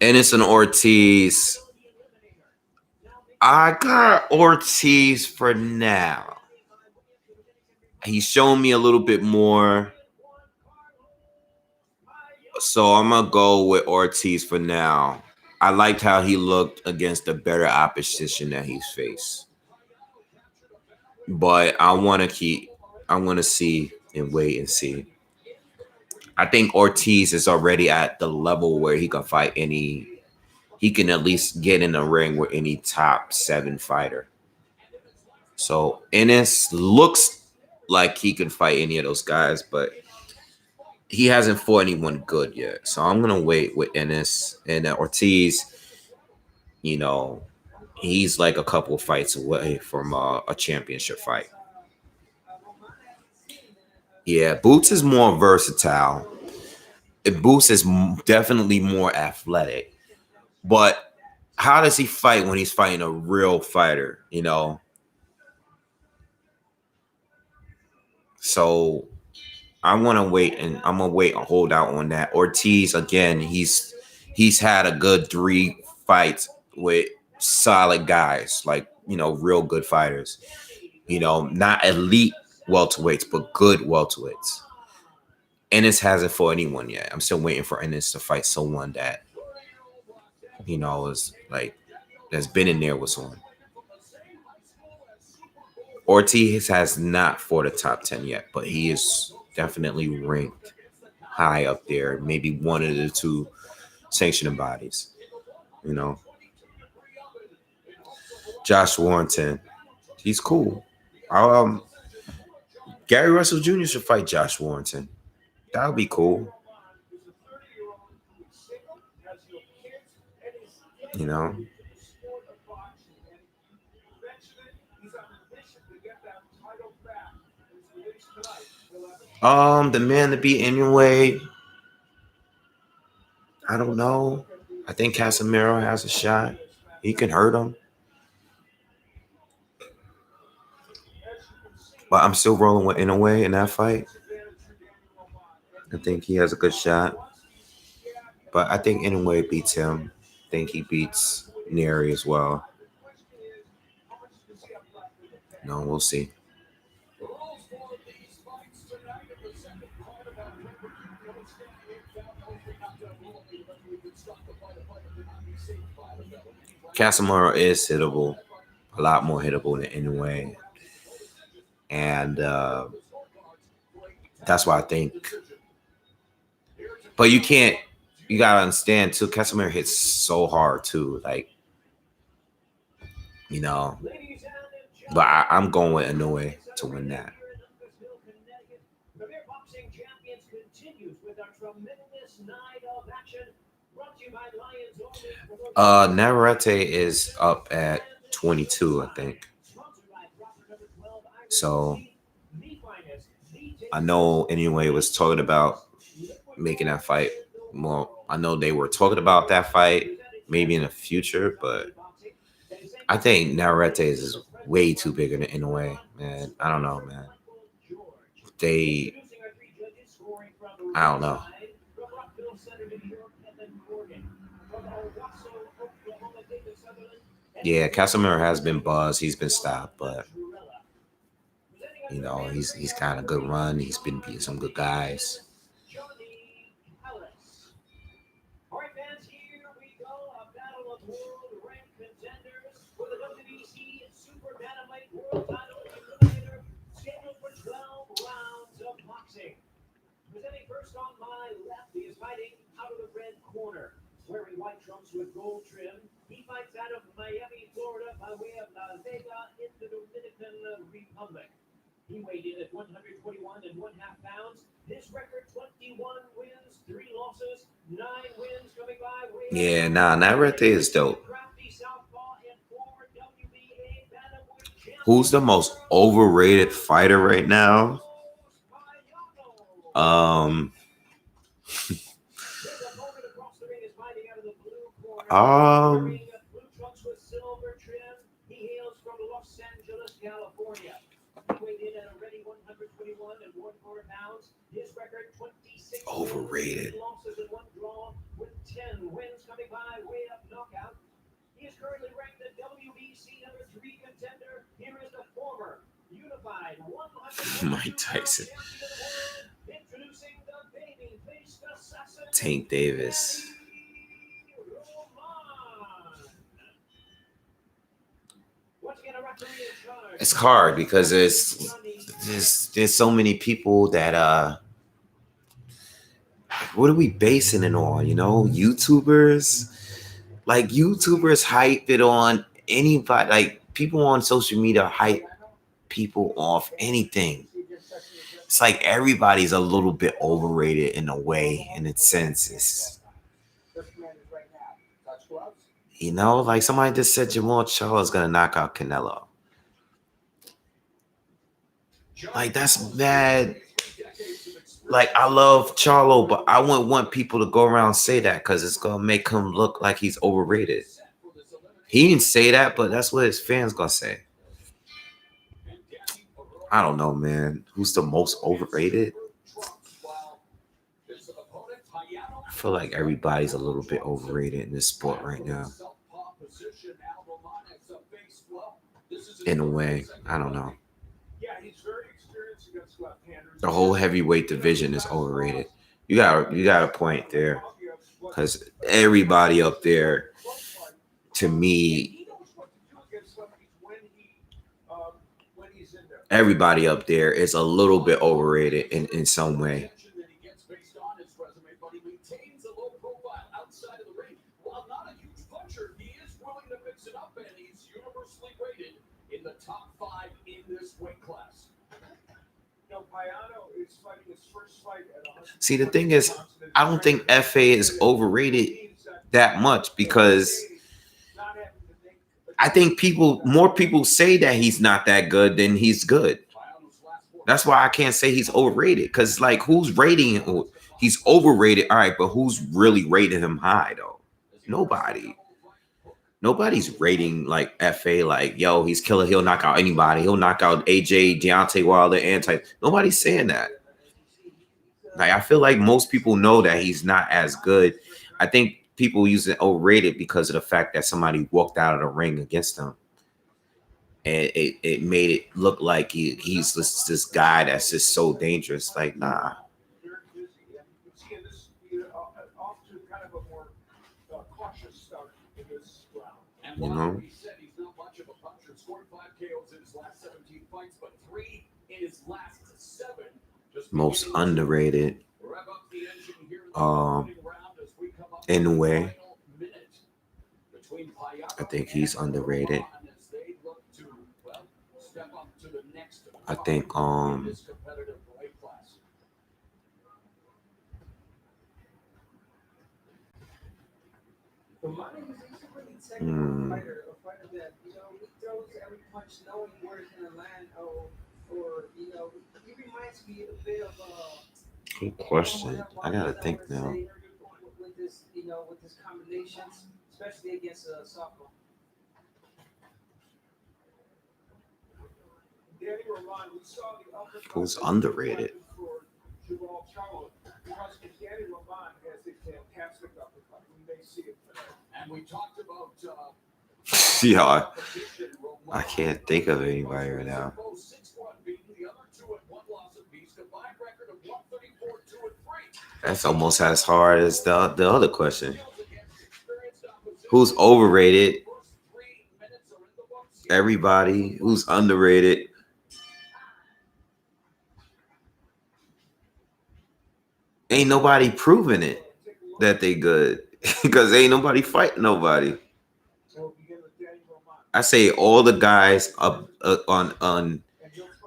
Ennis and Ortiz. I got Ortiz for now. He's shown me a little bit more. So I'm going to go with Ortiz for now. I liked how he looked against the better opposition that he's faced. But I want to see and wait and see. I think Ortiz is already at the level where he can fight he can at least get in the ring with any top 7 fighter. So Ennis looks like he can fight any of those guys, but he hasn't fought anyone good yet. So I'm going to wait with Ennis. And Ortiz, he's like a couple of fights away from a championship fight. Yeah, Boots is more versatile. Boots is definitely more athletic. But how does he fight when he's fighting a real fighter, So I'm going to wait, and I'm going to wait and hold out on that. Ortiz, again, he's had a good 3 fights with solid guys, like, real good fighters. Not elite welterweights, but good welterweights. Ennis hasn't fought anyone yet. I'm still waiting for Ennis to fight someone that is like that's been in there with someone. Ortiz has not fought a top 10 yet, but he is definitely ranked high up there. Maybe one of the two sanctioning bodies. You know, Josh Warrington, he's cool. Gary Russell Jr. should fight Josh Warrington. That would be cool. You know. The man to beat anyway. I don't know. I think Casemiro has a shot. He can hurt him. But I'm still rolling with Inoue in that fight. I think he has a good shot. But I think Inoue beats him. I think he beats Neri as well. No, we'll see. Casemiro is hittable, a lot more hittable than Inoue. And that's why I think. But you gotta understand too, Casemiro hits so hard too. Like, but I'm going with Inoue to win that. Navarrete is up at 22, I think. So I know Inoue was talking about making that fight more. I know they were talking about that fight maybe in the future, but I think Navarrete is way too bigger than Inoue, man. I don't know, man. I don't know. Yeah, Casemiro has been buzzed. He's been stopped, but he's kind of good run. He's been beating some good guys. Presenting first on my left, he is fighting out of the red corner, wearing white trunks with gold trim. He fights out of Miami, Florida, by way of La Vega in the Dominican Republic. He weighed in at 121 and 1/2 pounds. His record: 21 wins, 3 losses, 9 wins coming by way. Yeah, Navarrete is dope. Who's the most overrated fighter right now? Overrated. With 10 wins coming by way of knockout. He is currently ranked the WBC number 3 contender. Here is the former unified 100 Mike Tyson. Introducing the baby-faced assassin, Tank Davis. It's hard because there's so many people that what are we basing it on? YouTubers. Like YouTubers hype it on anybody. Like people on social media hype people off anything. It's like everybody's a little bit overrated in a way, in its sense. It's, like somebody just said Jamal Charlo is gonna knock out Canelo. Like that's bad. Like I love Charlo, but I wouldn't want people to go around and say that because it's gonna make him look like he's overrated. He didn't say that, but that's what his fans gonna say. I don't know, man. Who's the most overrated? I feel like everybody's a little bit overrated in this sport right now. In a way, I don't know. The whole heavyweight division is overrated. You got a point there, because everybody up there, to me, everybody up there is a little bit overrated in some way. In the top 5 in this weight class. Payano is fighting his first fight at 100. See, the thing is, I don't think FA is overrated that much, because I think more people say that he's not that good than he's good. That's why I can't say he's overrated, because like, who's rating him? He's overrated, all right, but who's really rating him high though? Nobody. Nobody's rating like FA like, yo, he's killer. He'll knock out anybody. He'll knock out AJ, Deontay Wilder, and Tyson. Nobody's saying that. Like, I feel like most people know that he's not as good. I think people use it overrated because of the fact that somebody walked out of the ring against him, and it made it look like he's this guy that's just so dangerous. Like, nah. You know, he said he's not much of a puncher. Scored 5 KOs in his last 17 fights, but 3 in his last 7. most underrated. In a way, I think he's underrated. I think A fighter that, he throws every punch knowing where it's gonna land, or he reminds me a bit of good question. I gotta think now. with this, with his combinations, especially against softball. Who's underrated? Charlo, because Danny Roman has a fantastic uppercut. We may see it today. And we talked about Yeah, I can't think of anybody right now. That's almost as hard as the other question. Who's overrated? Everybody. Who's underrated? Ain't nobody proving it that they good, because ain't nobody fighting nobody. I say all the guys up on.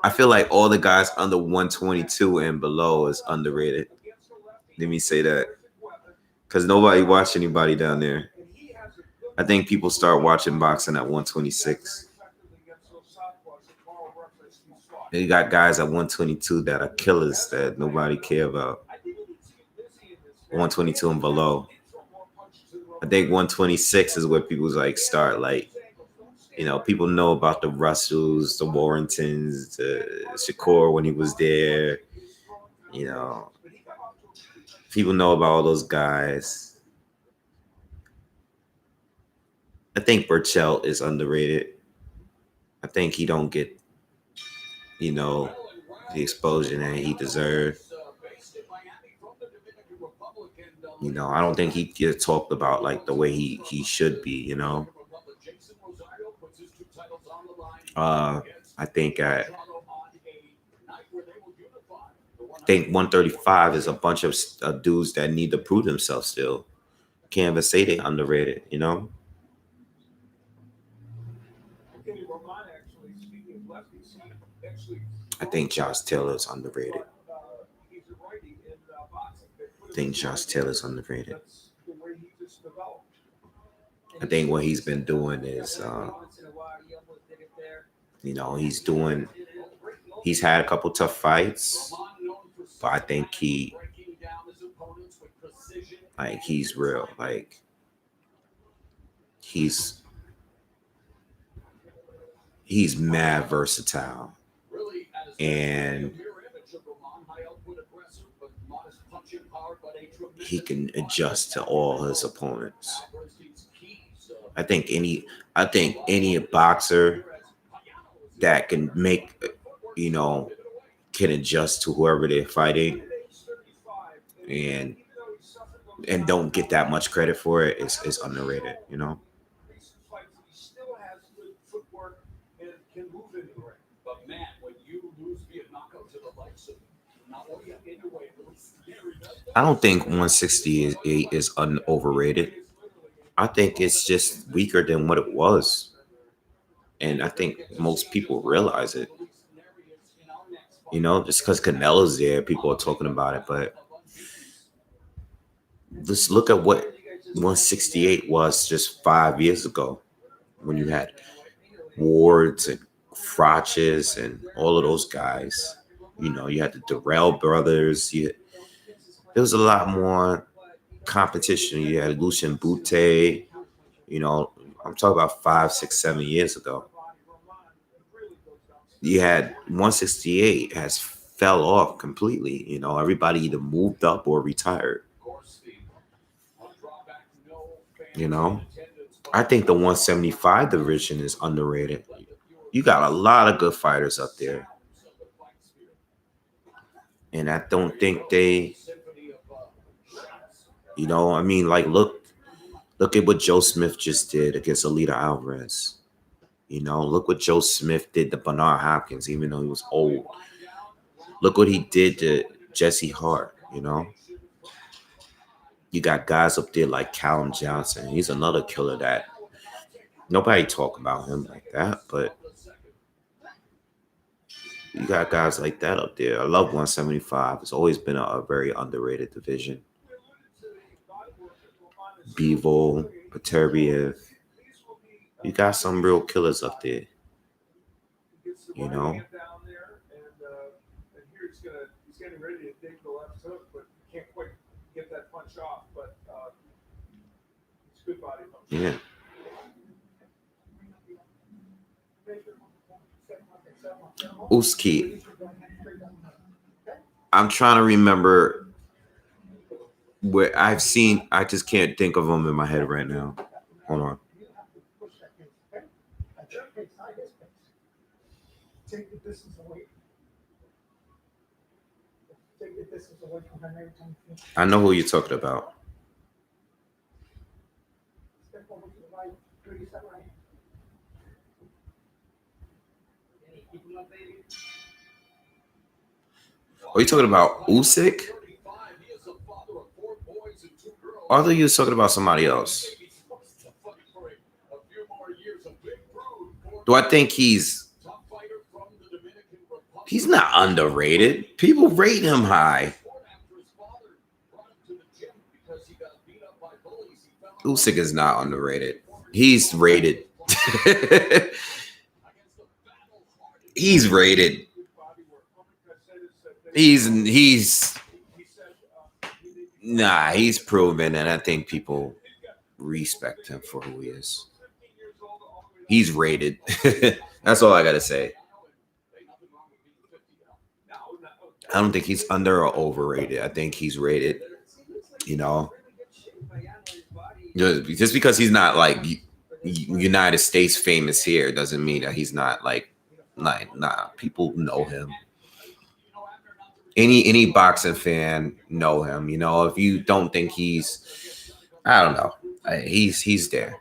I feel like all the guys under 122 and below is underrated. Let me say that, because nobody watch anybody down there. I think people start watching boxing at 126. And you got guys at 122 that are killers that nobody care about. 122 and below. I think 126 is where people like start, like, people know about the Russells, the Warringtons, the Shakur when he was there. People know about all those guys. I think Burchell is underrated. I think he don't get, the exposure that he deserves. I don't think he gets talked about like the way he should be, I think 135 is a bunch of dudes that need to prove themselves still. Can't even say they underrated, I think Josh Taylor's underrated. I think Josh Taylor's underrated. I think what he's been doing is, he's had a couple tough fights, but I think he's real. Like, he's mad versatile, and he can adjust to all his opponents. I think any boxer that can make, can adjust to whoever they're fighting and don't get that much credit for it is underrated, you know? Recent fights, he still has good footwork and can move into the ring. But man, when you lose via knockout to the likes of not only in your way, but I don't think 168 is overrated. I think it's just weaker than what it was. And I think most people realize it. You know, just because Canelo's there, people are talking about it. But let's look at what 168 was just 5 years ago when you had Wards and Frotches and all of those guys. You know, you had the Durrell brothers. There was a lot more competition. You had Lucien Butte. You know, I'm talking about 5, 6, 7 years ago. You had 168 has fell off completely. You know, everybody either moved up or retired. You know, I think the 175 division is underrated. You got a lot of good fighters up there. And I don't think they, you know, I mean, like, look at what Joe Smith just did against Alida Alvarez. You know, look what Joe Smith did to Bernard Hopkins, even though he was old. Look what he did to Jesse Hart, you know. You got guys up there like Callum Johnson. He's another killer that nobody talk about him like that, but you got guys like that up there. I love 175. It's always been a very underrated division. Bivol, Peterbiev. You got some real killers up there. You know? He's getting ready to dig the left hook, but can't quite get that punch off. But it's good body punch. Yeah. Usyk. I'm trying to remember where I've seen. I just can't think of them in my head right now. Hold on. Take the distance away. Take the distance away from him every time. I know who you're talking about. Step over to the right, 37 right. Are you talking about Usyk? Or are you talking about somebody else? Do I think he's not underrated? People rate him high. Usyk is not underrated. He's rated. He's rated. He's proven, and I think people respect him for who he is. He's rated. That's all I gotta say. I don't think he's under or overrated. I think he's rated. You know, just because he's not like United States famous here doesn't mean that he's not like nah. People know him. Any boxing fan know him. You know, if you don't think he's, I don't know, he's there.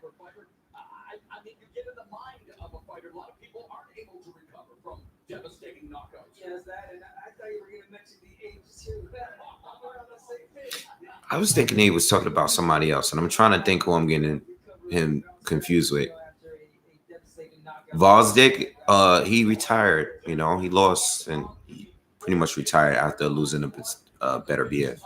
I was thinking he was talking about somebody else, and I'm trying to think who I'm getting him confused with. Vosdick, he retired. You know, he lost and he pretty much retired after losing a better BF.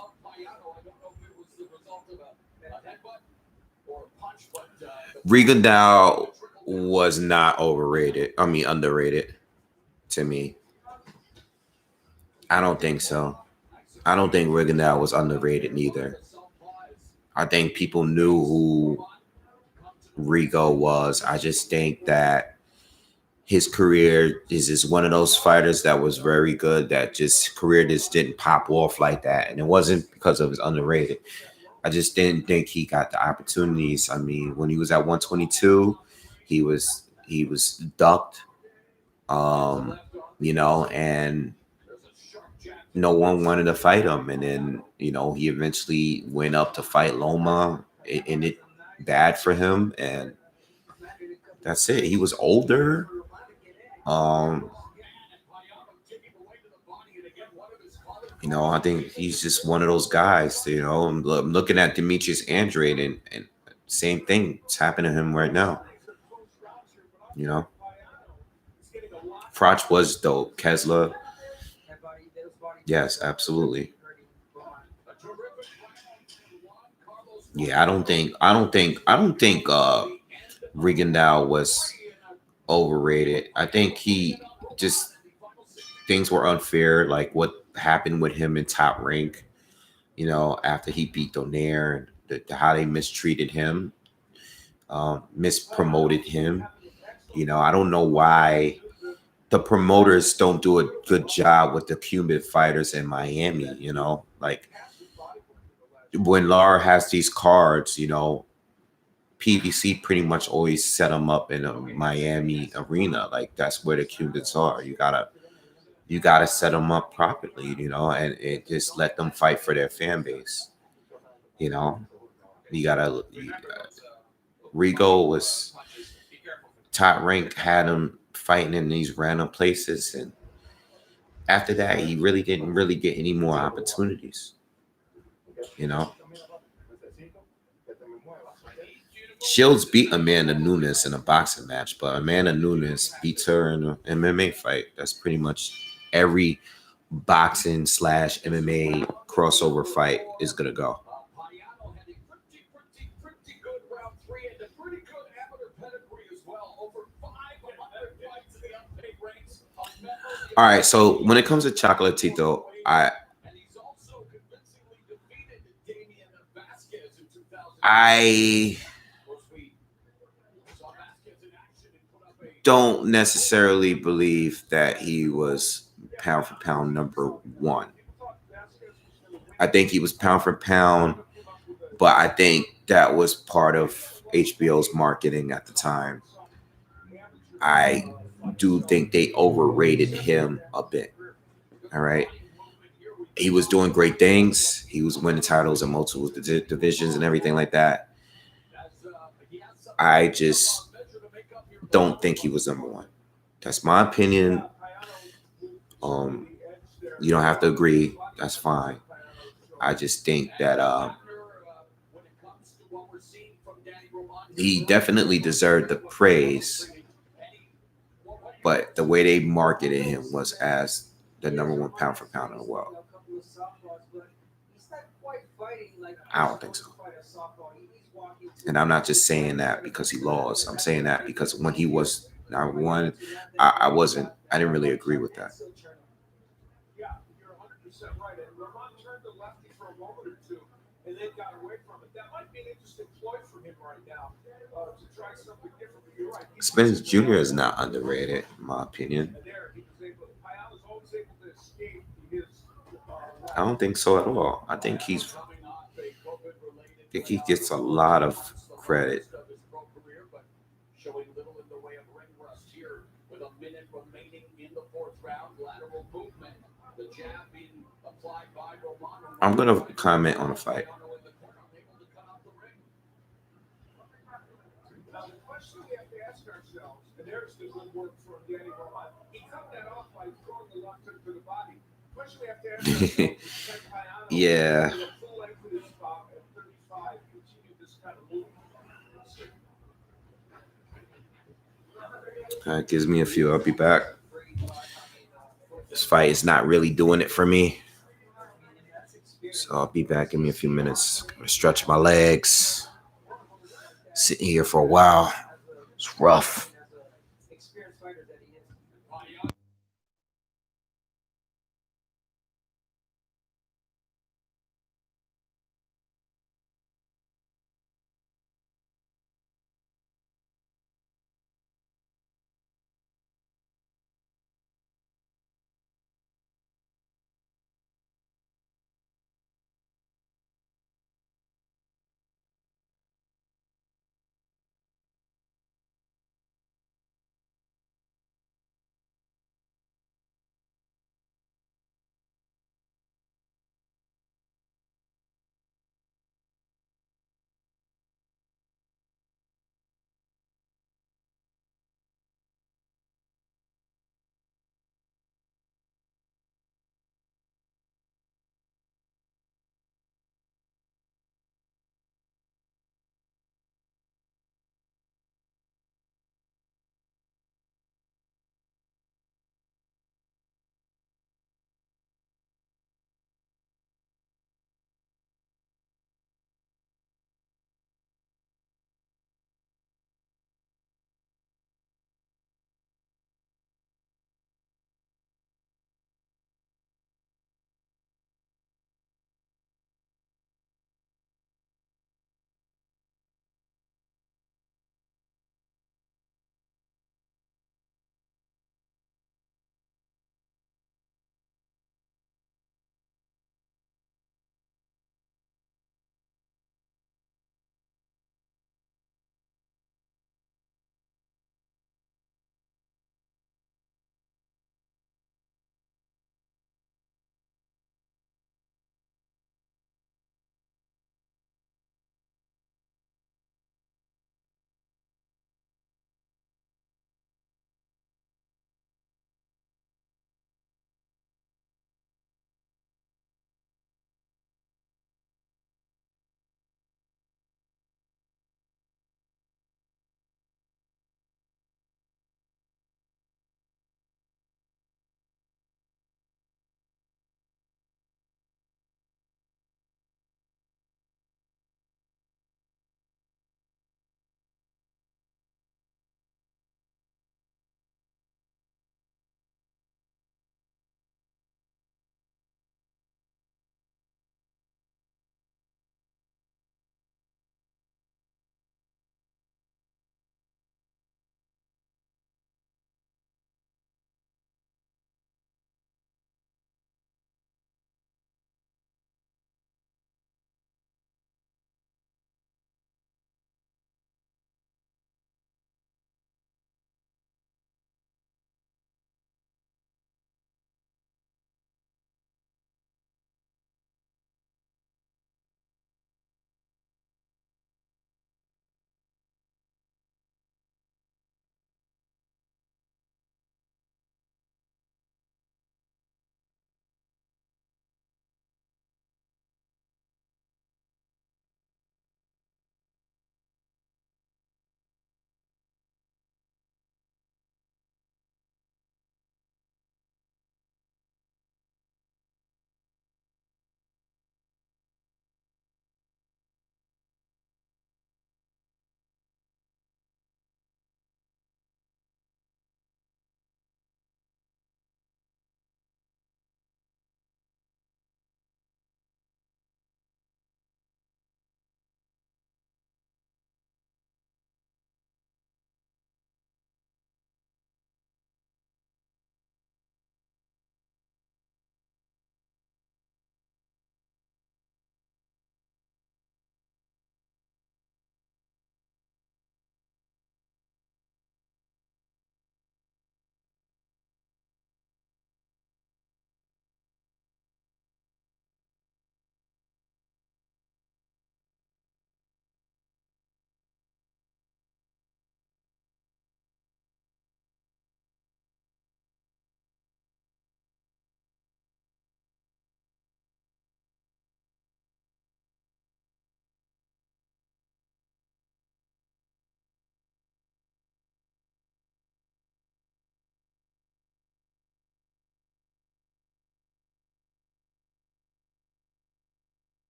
Rigondeaux was not overrated. I mean, underrated to me. I don't think so. I don't think Rigondeaux was underrated neither. I think people knew who Rigo was. I just think that his career is just one of those fighters that was very good, that just career just didn't pop off like that. And it wasn't because of his underrated. I just didn't think he got the opportunities. I mean, when he was at 122, he was ducked, you know, and no one wanted to fight him, and then he eventually went up to fight Loma, and it bad for him, and that's it. He was older. Um, I think he's just one of those guys. I'm looking at Demetrius Andrade, and same thing. It's happening to him right now. You know, Froch was dope. Kesler, yes, absolutely. Yeah, I don't think Rigondeaux was overrated. I think he just things were unfair, like what happened with him in Top Rank. After he beat Donaire, and how they mistreated him, mispromoted him. I don't know why the promoters don't do a good job with the Cuban fighters in Miami. Like when Lar has these cards, PBC pretty much always set them up in a Miami arena. Like that's where the Cubans are. You gotta set them up properly, and it just let them fight for their fan base. You know, you gotta. Rigo was top rank, had him fighting in these random places, and after that, he really didn't really get any more opportunities. You know, Shields beat Amanda Nunes in a boxing match, but Amanda Nunes beats her in an MMA fight. That's pretty much every boxing / MMA crossover fight is gonna go. All right, so when it comes to Chocolatito, I don't necessarily believe that he was pound for pound number one. I think he was pound for pound, but I think that was part of HBO's marketing at the time. I do think they overrated him a bit. All right. He was doing great things. He was winning titles in multiple divisions and everything like that. I just don't think he was number one. That's my opinion. Um, you don't have to agree. That's fine. I just think that he definitely deserved the praise, but the way they marketed him was as the number one pound for pound in the world. I don't think so. And I'm not just saying that because he lost. I'm saying that because when he was number one, I wasn't. I didn't really agree with that. Yeah, you're 100% right. And Ramon turned the lefty for a moment or two, and then got away from it. That might be an interesting ploy for him right now to try something different. But you're right. Spence Jr. is not underrated, in my opinion. And there, he was able. Payal was always able to escape his. I don't think so at all. I think he gets a lot of credit. Showing little in the way of ring rust here with a minute remaining in the fourth round. Lateral movement. The jab being applied by Romano. I'm gonna comment on the fight. Now the question we have to ask ourselves, and there's the good work from Danny Roman. He cut that off by throwing the left hook to the body. The question we have to ask ourselves is can Payano Yeah. with a full length to this spot at 35 continue this kind of movement? Gives me a few. I'll be back. This fight is not really doing it for me. So I'll be back. Give me a few minutes. Gonna stretch my legs. Sitting here for a while. It's rough.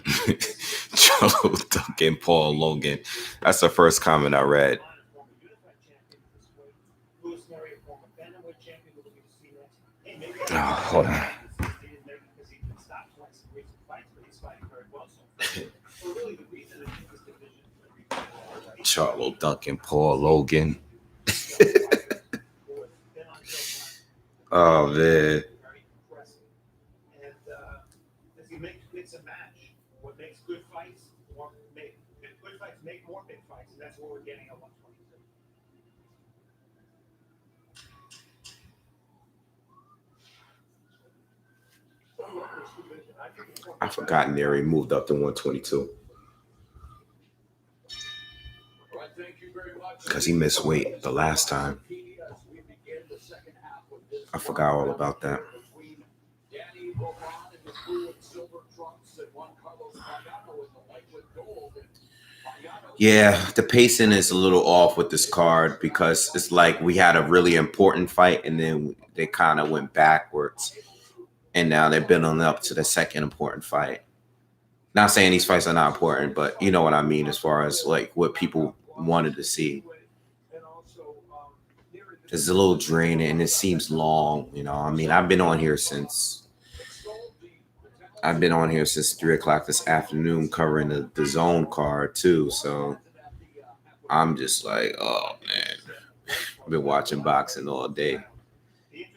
Charlo ducking Paul Logan. That's the first comment I read. Oh, hold on. Charlo ducking Paul Logan. Oh man. And as you mix and match, what makes good fights make good fights make more big fights, and that's what we're getting at 122. I forgot Neri moved up to 122 because he missed weight the last time. I forgot all about that. Yeah, the pacing is a little off with this card because it's like we had a really important fight and then they kind of went backwards. And now they're building up to the second important fight. Not saying these fights are not important, but you know what I mean as far as like what people wanted to see. It's a little draining and it seems long, you know. I mean, I've been on here since 3 o'clock this afternoon covering the zone card too. So I'm just like, oh man, I've been watching boxing all day.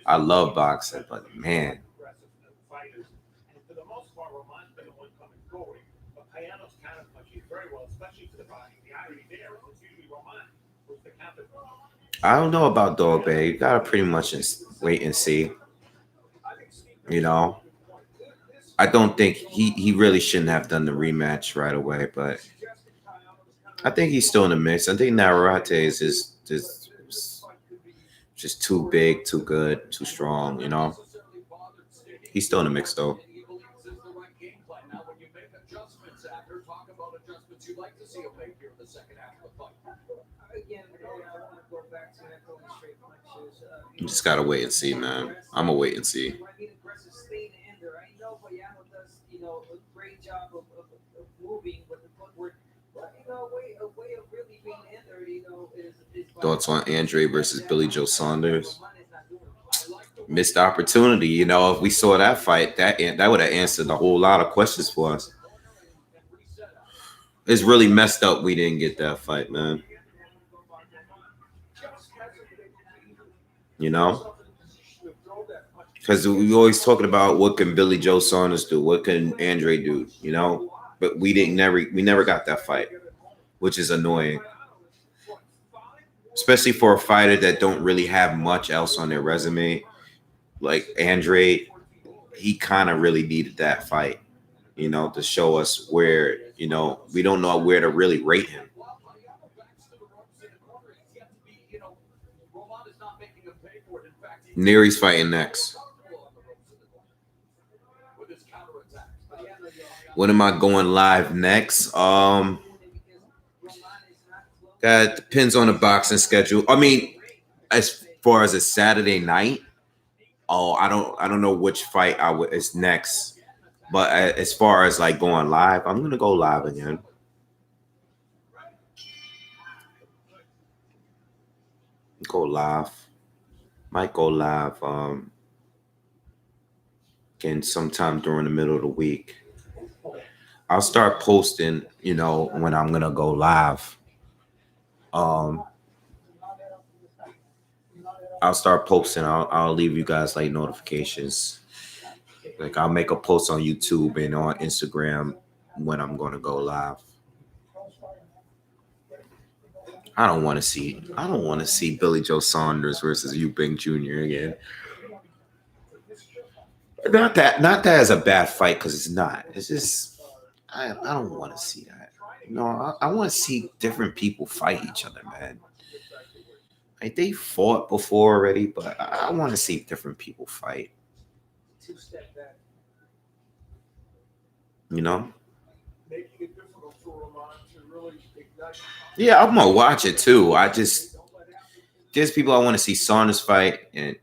I love boxing, but man. I don't know about Dog Bay. You gotta pretty much just wait and see. You know, I don't think he really shouldn't have done the rematch right away, but I think he's still in the mix. I think Navarrete is just too big, too good, too strong. You know, he's still in the mix though. You just gotta wait and see, man. I'm gonna wait and see. Thoughts on Andre versus Billy Joe Saunders? Missed opportunity. You know, if we saw that fight, that would have answered a whole lot of questions for us. It's really messed up we didn't get that fight, man. You know? Because we always talking about what can Billy Joe Saunders do? What can Andre do? You know? But we never got that fight, which is annoying. Especially for a fighter that don't really have much else on their resume. Like Andre, he kind of really needed that fight, you know, to show us where, you know, we don't know where to really rate him. Neri's fighting next. When am I going live next? That depends on the boxing schedule. I mean, as far as a Saturday night, I don't know which fight is next. But as far as like going live, I'm gonna go live again. Go live. Might go live again sometime during the middle of the week. I'll start posting, you know, when I'm gonna go live. I'll start posting. I'll leave you guys like notifications. Like I'll make a post on YouTube and on Instagram when I'm gonna go live. I don't want to see Billy Joe Saunders versus Eubank Jr. again. Not that as a bad fight, because it's not. It's just I don't want to see that. You know, I want to see different people fight each other, man. Like they fought before already, but I want to see different people fight. You know? Yeah, I'm gonna watch it too. There's people I want to see Saunders fight, and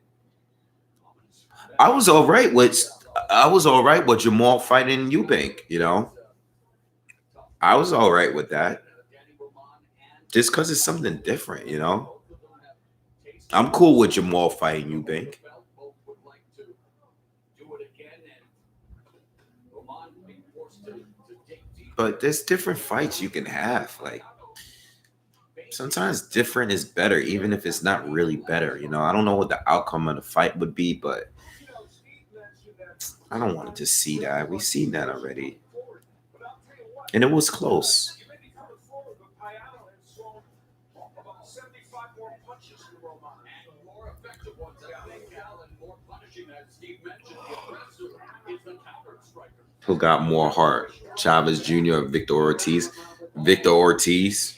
I was all right with Jamal fighting Eubank, you know. I was all right with that. Just because it's something different, you know? I'm cool with Jamal fighting Eubank. But there's different fights you can have. Like, sometimes different is better, even if it's not really better. You know, I don't know what the outcome of the fight would be, but I don't want to just see that. We've seen that already. And it was close. Who got more heart? Chavez Jr. or Victor Ortiz? Victor Ortiz.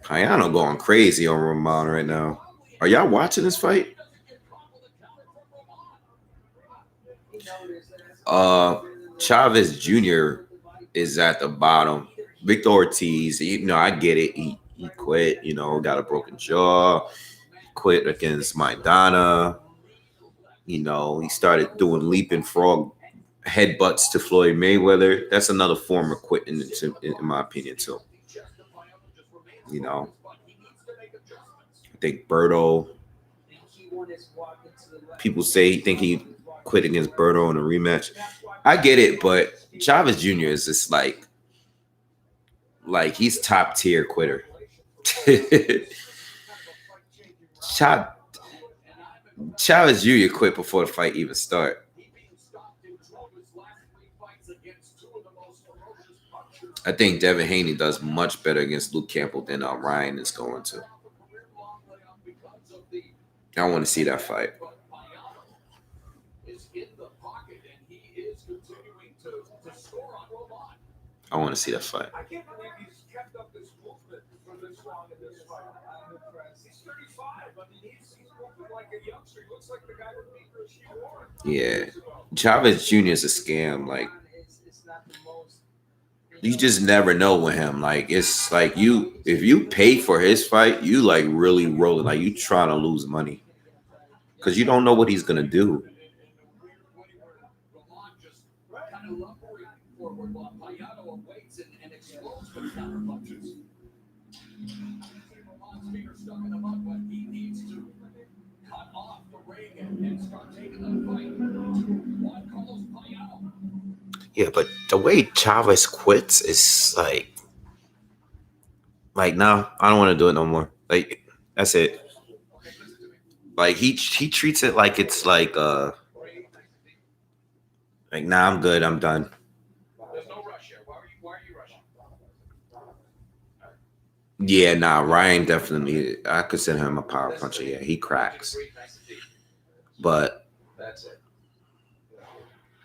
Payano going crazy on Roman right now. Are y'all watching this fight? Chavez Jr. is at the bottom. Victor Ortiz, you know, I get it. He quit, you know, got a broken jaw. Quit against Maidana. You know, he started doing leaping frog headbutts to Floyd Mayweather. That's another form of quitting, in my opinion, too. You know, I think Berto. People say he think he quit against Berto in a rematch. I get it, but Chavez Jr. is just like he's top tier quitter. Chavez Jr. quit before the fight even started. I think Devin Haney does much better against Luke Campbell than Ryan is going to. I want to see that fight. I want to see that fight. I can't believe he's kept up this movement for this long in this fight. He's 35. I mean, he's moving like a youngster. He looks like the guy with Figueroa. Yeah. Chavez Jr. is a scam. Like, you just never know with him. Like, it's like if you pay for his fight, you like really rolling. Like, you trying to lose money because you don't know what he's gonna do. Yeah, but the way Chavez quits is like no, I don't want to do it no more. Like, that's it. Like he treats it like it's like nah, I'm good, I'm done. There's no rush here. Why are you rushing? Yeah, nah, Ryan definitely. I consider him a power puncher. Yeah, he cracks. But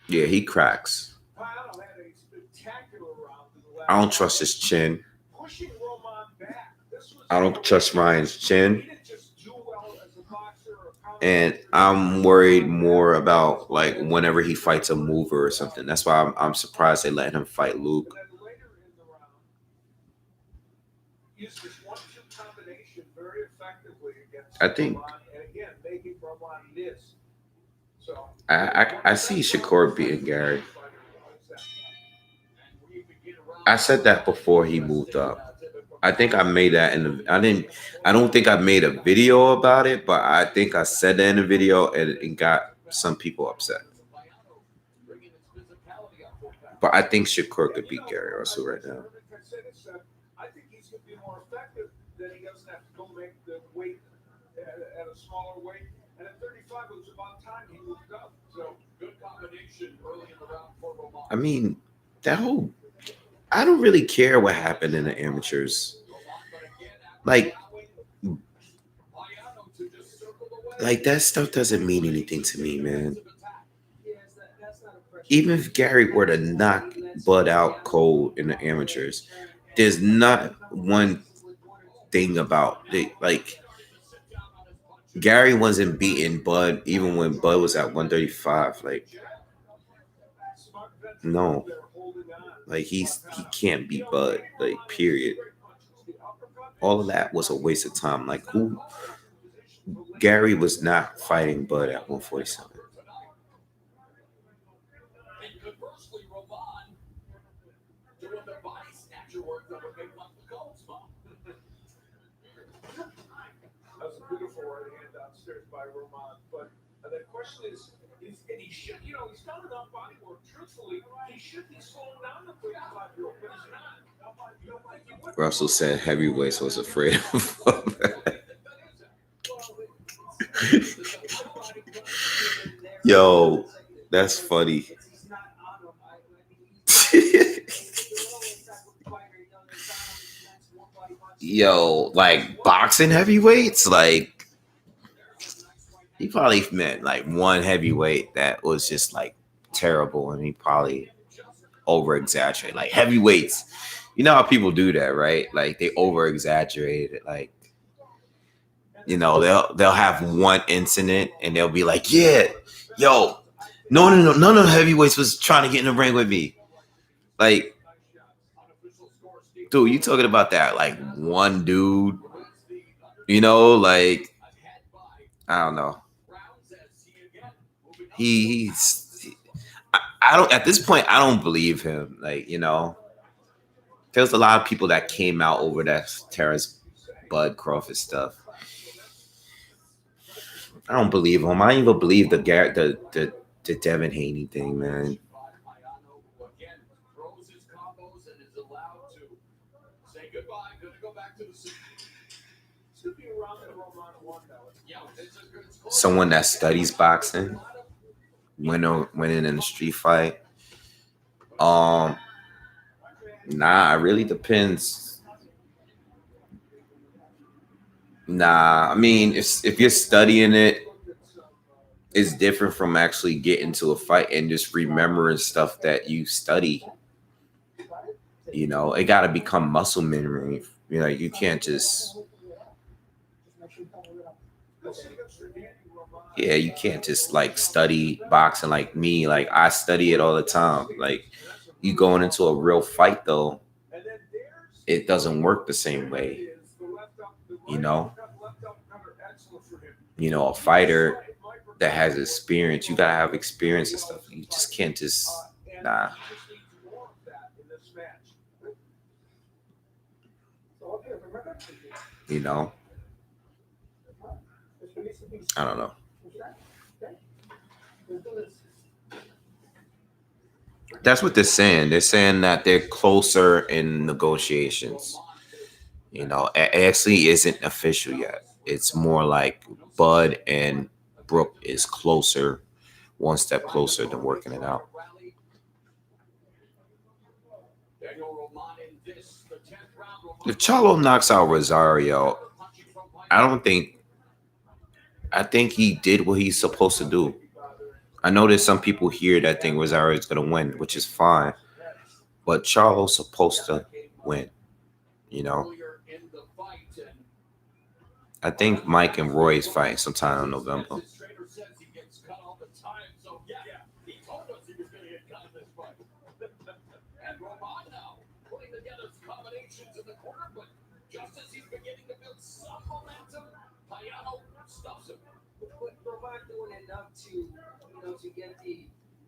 yeah, he cracks. I don't trust his chin. I don't trust Ryan's chin. And I'm worried more about like whenever he fights a mover or something. That's why I'm surprised they let him fight Luke. I think I see Shakur beating Gary. I said that before he moved up. I think I made that I don't think I made a video about it, but I think I said that in the video and it got some people upset. But I think Shakur could beat Gary also right now. I think he's going to be more effective that he doesn't have to go make the weight at a smaller weight. And at 35, it was about time he moved up. So good combination early in the round for Roman. I mean, I don't really care what happened in the amateurs. Like that stuff doesn't mean anything to me, man. Even if Gary were to knock Bud out cold in the amateurs, there's not one thing about it. Like, Gary wasn't beating Bud even when Bud was at 135. Like, no. Like, he can't beat Bud. Like, period. All of that was a waste of time. Like, Gary was not fighting Bud at 147. that would make Michael Combs smile. That was a beautiful right hand downstairs by Roman. But the question is, and he should, he's done enough body work. Truthfully, he should be slowing down the 35-year-old, but he's not. Russell said heavyweights was afraid of him. Yo, that's funny. Yo, like boxing heavyweights, like he probably meant like one heavyweight that was just like terrible, and he probably over exaggerate. Like heavyweights, you know how people do that, right? Like they over exaggerate it. Like, they'll have one incident and they'll be like, yeah, yo, no, none of the heavyweights was trying to get in the ring with me. Like, dude, you talking about that like one dude, like I don't know. I don't at this point I don't believe him. Like, there's a lot of people that came out over that Terrence Bud Crawford stuff. I don't believe him. I don't even believe the Devin Haney thing, man. Someone that studies boxing, winning in a street fight. Nah, it really depends. Nah, I mean, if you're studying it, it's different from actually getting to a fight and just remembering stuff that you study. It got to become muscle memory. You can't just. Yeah, you can't just like study boxing like me. Like I study it all the time. Like you going into a real fight though, it doesn't work the same way. A fighter that has experience, you gotta have experience and stuff. You just can't just nah. I don't know. That's what they're saying. They're saying that they're closer in negotiations. It actually isn't official yet. It's more like Bud and Brook is closer, one step closer than working it out. If Charlo knocks out Rosario, I think he did what he's supposed to do. I know there's some people here that think Rosario is going to win, which is fine. But Charlo's supposed to win, I think Mike and Roy's fighting sometime in November. To get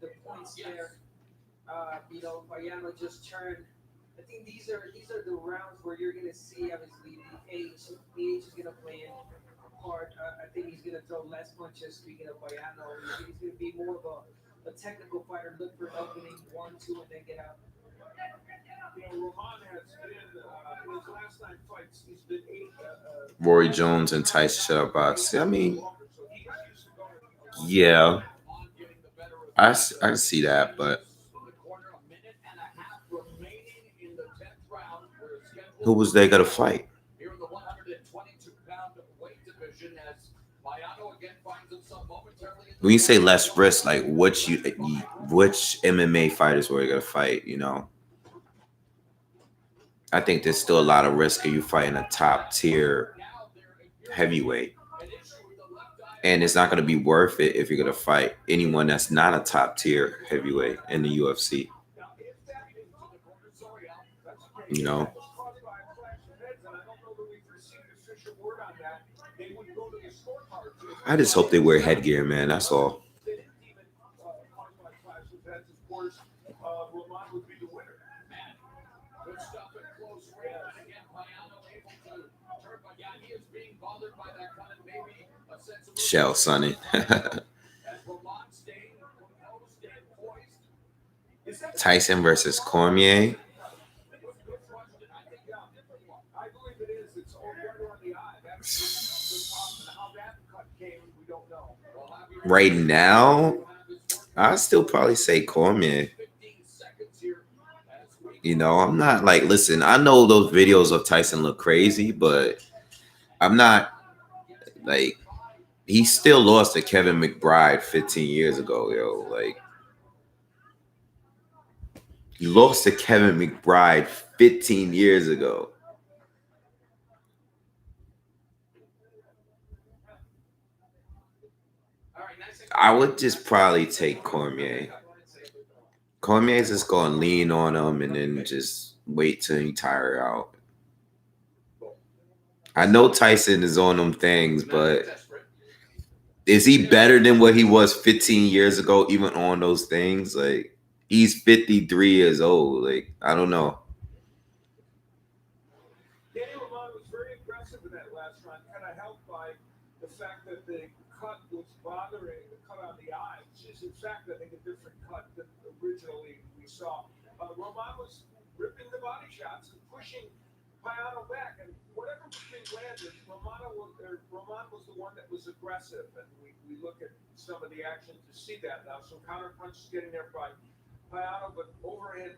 the points there. Payano just turned. I think these are the rounds where you're gonna see obviously the age is gonna play a part. I think he's gonna throw less punches. Speaking of Payano, he's gonna be more of a technical fighter. Look for opening 1, 2, and then get out. Roman has been in his last 9 fights. He's been 8. Roy Jones and Tyson Shutterbox. I mean, yeah. I see that, but who was they gonna fight? When you say less risk, like which MMA fighters were gonna fight? I think there's still a lot of risk of you fighting a top tier heavyweight. And it's not going to be worth it if you're going to fight anyone that's not a top tier heavyweight in the UFC. I just hope they wear headgear, man. That's all. Shell Sonny. Tyson versus Cormier. I believe it is. It's all right on the eye. That's how that cut came, we don't know. Right now, I'd still probably say Cormier. You know, I'm not like, listen, I know those videos of Tyson look crazy, but I'm not like, he still lost to Kevin McBride 15 years ago, yo. Like, he lost to Kevin McBride 15 years ago. I would just probably take Cormier. Cormier's just going to lean on him and then just wait till he tire out. I know Tyson is on them things, but is he better than what he was 15 years ago, even on those things? Like, he's 53 years old. Like, I don't know. Danny Lamont was very aggressive in that last round, kind of helped by the fact that the cut was bothering the cut on the eye, which is in fact, I think, a different cut than originally we saw. Roman was ripping the body shots and pushing Payano back, and whatever thing landed, Roman was the one that was aggressive, and we look at some of the action to see that now. Some counter punches getting there by Payano, but overhead.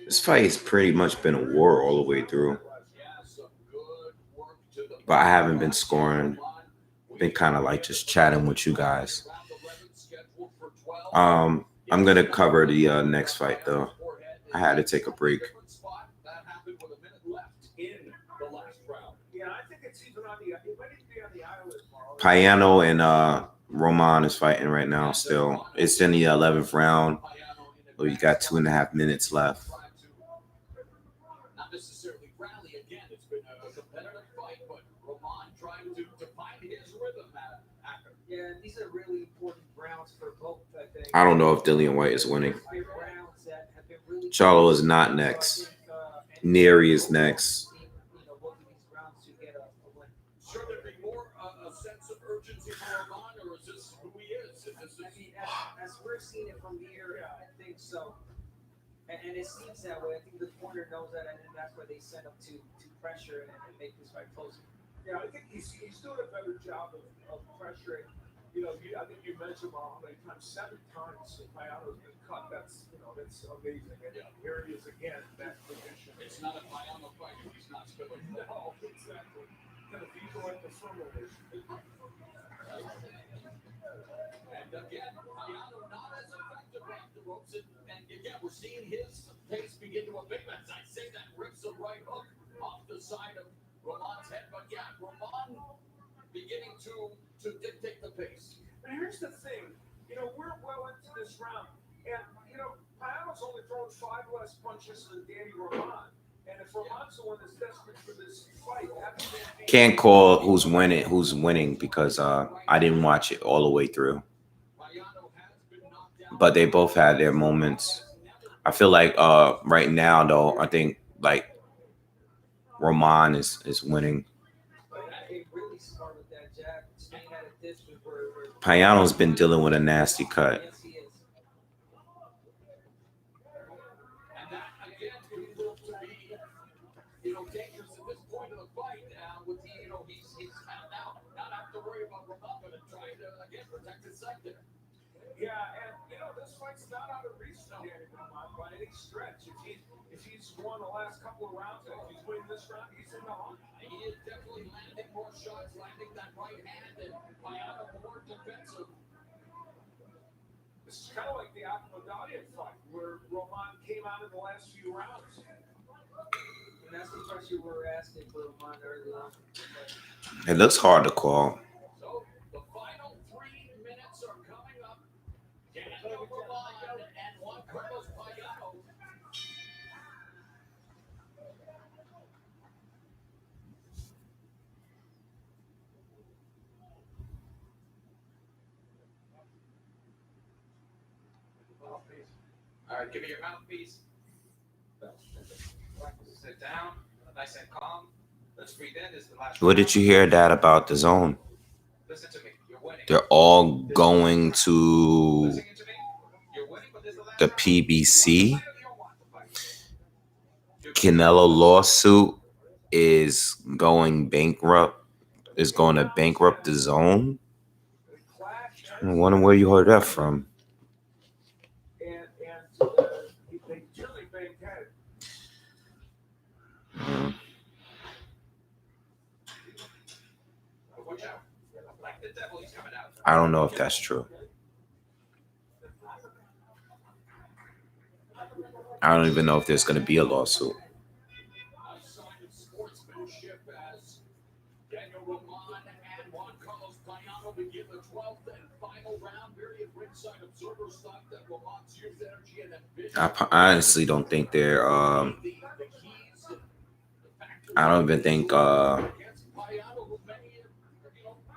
This fight has pretty much been a war all the way through. But I haven't been scoring. Been kind of like just chatting with you guys. I'm gonna cover the next fight though. I had to take a break. Payano and Roman is fighting right now still. It's in the 11th round. So you got 2.5 minutes left. Not necessarily rally again. It's been a competitive fight, but Roman trying to find his rhythm after. Yeah, these are really important rounds for both, I think. I don't know if Dillian White is winning. Charlo is not next. Neri is next. Should there be more a sense of urgency for Roman, or is this who he is? I mean, as we're seeing it from here, I think so. And it seems that way. I think the corner knows that, and that's why they send him to pressure and make this fight closer. Yeah, I think he's doing a better job of pressuring. You know, I think you mentioned how many times, 7 times Payano's been cut. That's amazing. And here he is again, that position. It's not a Payano fight if he's not spilling. No, exactly. Kind of people like the Thurman issue. And again, Payano not as effective off the ropes. And again, we're seeing his pace begin to abate. As I say that, rips a right hook off the side of Roman's head. But yeah, Roman beginning to dictate the pace. But here's the thing. You know, we're well into this round. And, you know, Payano's only thrown 5 less punches than Danny Roman. And if Roman's the one that's desperate for this fight, can't call who's winning because I didn't watch it all the way through. But they both had their moments. I feel like right now though, I think like Roman is winning. Payano's been dealing with a nasty cut. Yeah, and you know this fight's not out of reach for Danny Roman by any stretch. If he's won the last couple of rounds, and if he's winning this round, he's in the hunt. He is definitely landing more shots, landing that right hand, and Payano more defensive. This is kind of like the Alameda fight, where Roman came out in the last few rounds. And that's the question we were asking for Roman early on. It looks hard to call. So the final 3 minutes are coming up. Daniel Roman and Juan Carlos Payano. All right, give me your mouthpiece. Sit down, nice and calm. Let's breathe in. This is the last. What did you hear that about the zone? Listen to me. You're winning. They're all going to Listen to me. You're winning, but this is the last the round. PBC. Fight of the year, want to fight. Canelo lawsuit is going bankrupt. Is going to bankrupt the zone. I wonder where you heard that from. And they generally maintain Mm. Watch out. Like the devil, he's coming out. I don't know if that's true. I don't even know if there's going to be a lawsuit. A sign of sportsmanship as Daniel Roman and Juan Carlos Payano begin the 12th and final round. Very ringside observers thought that Roman's youth, energy, and ambition. I honestly don't think they're. The keys, the factors I don't even think against Payano, who many,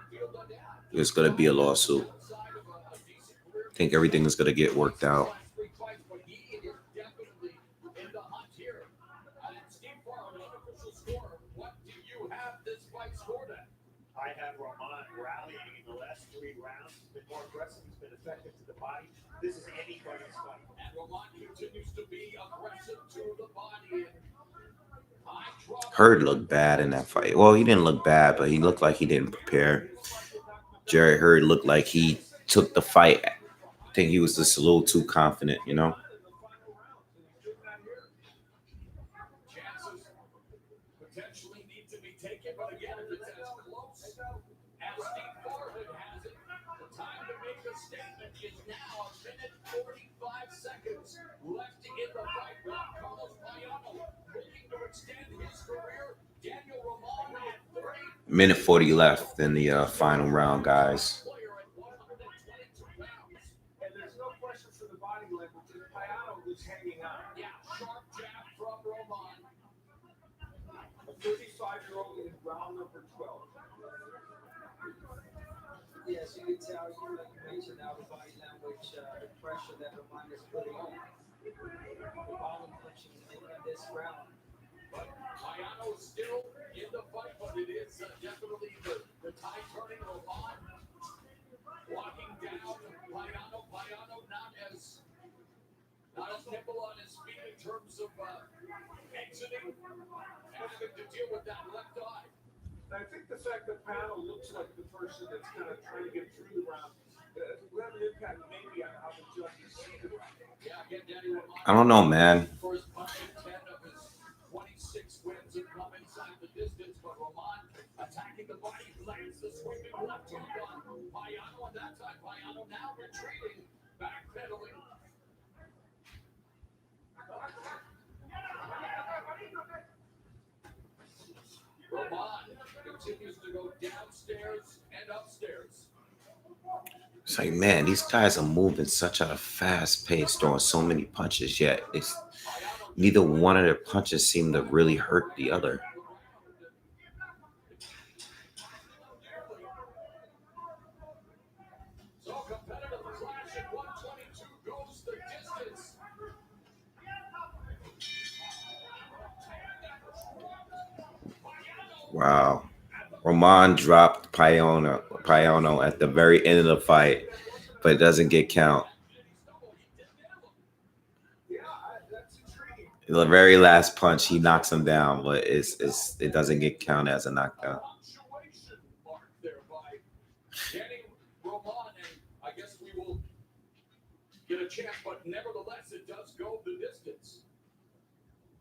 feel the doubt. there's going to be a lawsuit. Outside of a decent career, I think everything is going to get worked out. last 3 fights, but he is definitely in the hunt here. And Steve Farr, an unofficial score, what do you have this fight scored at? I have Roman rallying in the last 3 rounds. He's been more aggressive. He's been effective to the body. This is anybody's fight. And Roman continues to be aggressive to the body. And high drop. Hurd looked bad in that fight. Well, he didn't look bad, but he looked like he didn't prepare. Jerry Hurd looked like he took the fight. I think he was just a little too confident, you know. Chances potentially need to be taken, but again, if it's as close as Steve Farr has it, the time to make a statement is now. 1 minute 45 seconds left in the fight. Juan Carlos Payano looking to extend his career. Daniel Roman at 3. Minute 40 left in the final round, guys. Player at 122 pounds. And there's no question for the body language. And Payano was hanging on. Yeah, sharp jab from Roman. A 35-year-old in round number 12. Yes, you can tell, like you mentioned now, the body language, the pressure that Roman is putting on. The volume punching in this round. But Payano is still in the fight, but it is definitely the tide turning. Roman walking down Payano. Payano not as nimble on his feet in terms of exiting, having to deal with that left eye. And I think the fact that Payano looks like the person that's kind of trying to get through the round will have an impact maybe on how the judges see the round. Yeah, again, Danny Roman. I don't know, man. First punching 10 of his 26 wins have come inside the distance, but Roman attacking the body, lands the sweeping left hook on Payano, and that time Payano now retreating, backpedaling. Roman continues to go downstairs and upstairs. It's like, man, these guys are moving such at a fast pace, throwing so many punches, yet it's neither one of their punches seem to really hurt the other. So competitive clash at 122 goes the distance. Wow. Roman dropped Payano at the very end of the fight, but it doesn't get count. Yeah, that's intriguing. The very last punch, he knocks him down, but it doesn't get count as a knockdown. Punctuation mark there by Danny Roman, and I guess we will get a chance, but nevertheless, it does go the distance.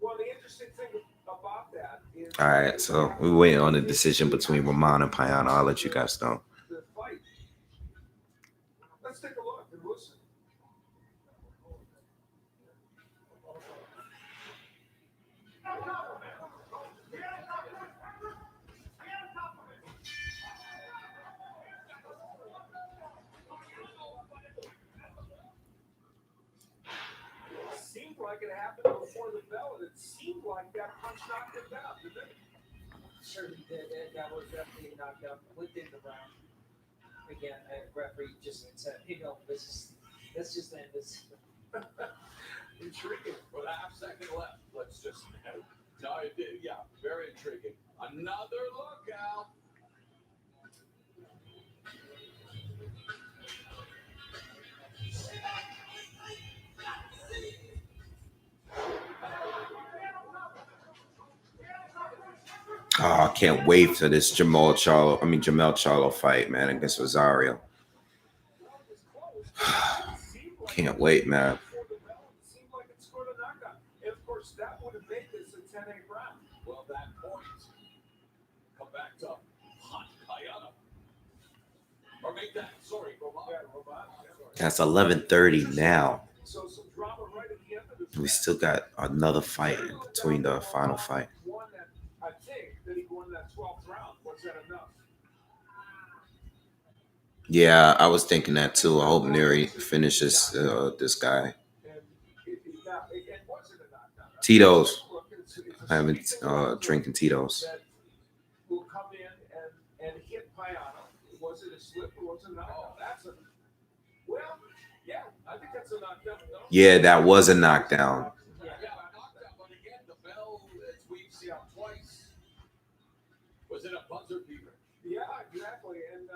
Well, the interesting thing about that is All right, so we're waiting on the decision between Roman and Payano. I'll let you guys know. the fight. Let's take a look and listen. Seemed like it happened before the bell, and it seemed like that punch knocked him down, didn't it? Certainly did. That was definitely a knockout within the round. Again, referee just said, let's just end this. Intriguing. With a half second left, let's just dive in. Yeah, very intriguing. Another lookout. Oh, I can't wait for this Jamel Charlo fight, man, against Rosario. Can't wait, man. Seemed like it scored a knockout. And of course, that would have made this a 10-8 round. Well, that point. Come back to hot Kayana. Or make that, sorry, Robot. That's 11:30 now. So some drama right at the end of this. We still got another fight in between the final fight. I think that he won that 12th round. Was that enough? Yeah, I was thinking that too. I hope Neri finishes this guy. Tito's. I haven't drinking Tito's. Will come in and hit Payano. Was it a slip or was it not? Oh, that's a well, yeah, I think that's a knockdown. Yeah, that was a knockdown. Yeah, a knockdown, but again, the bell, as we've seen twice, was it a buzzer beater? Yeah, exactly. And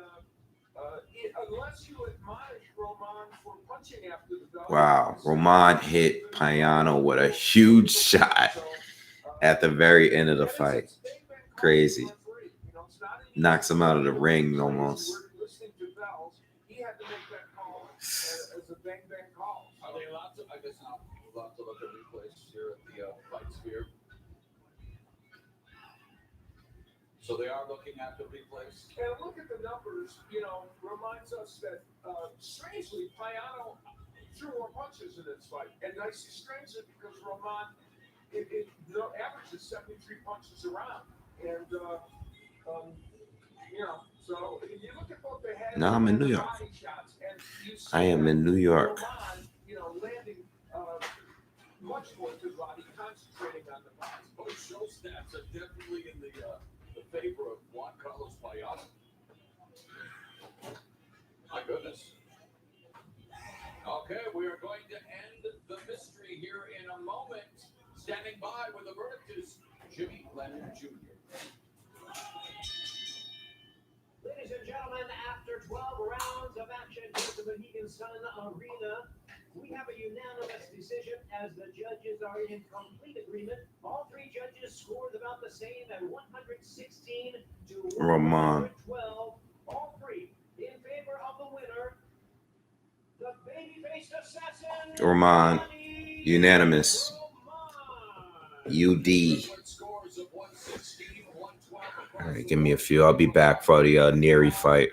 unless you admonish Roman for punching after the bell. Wow, Roman hit Payano with a huge shot at the very end of the fight. Crazy. Knocks him out of the ring almost. He had to make that call as a bang call. Are they allowed to? I guess not. We'll have to look at replays here at the fight sphere. So they are looking at the replays. And look at the numbers. Reminds us that strangely, Payano threw more punches in this fight, and nicely strangely because Roman averages 73 punches around, and so if you look at both the head. No, I'm in New York. Shots, and I am in New York. Roman, landing much more to the body, concentrating on the body. Both show stats are definitely in the favor of Juan Carlos Payano. My goodness. Okay, we are going to end the mystery here in a moment. Standing by with the verdict is Jimmy Lennon Jr. Ladies and gentlemen, after 12 rounds of action here at the Mohegan Sun Arena, we have a unanimous decision as the judges are in complete agreement. All three judges scored about the same at 116 to 112. All three in favor of the winner, the baby-faced assassin, Roman. Unanimous. UD. All right, give me a few. I'll be back for the Neri fight.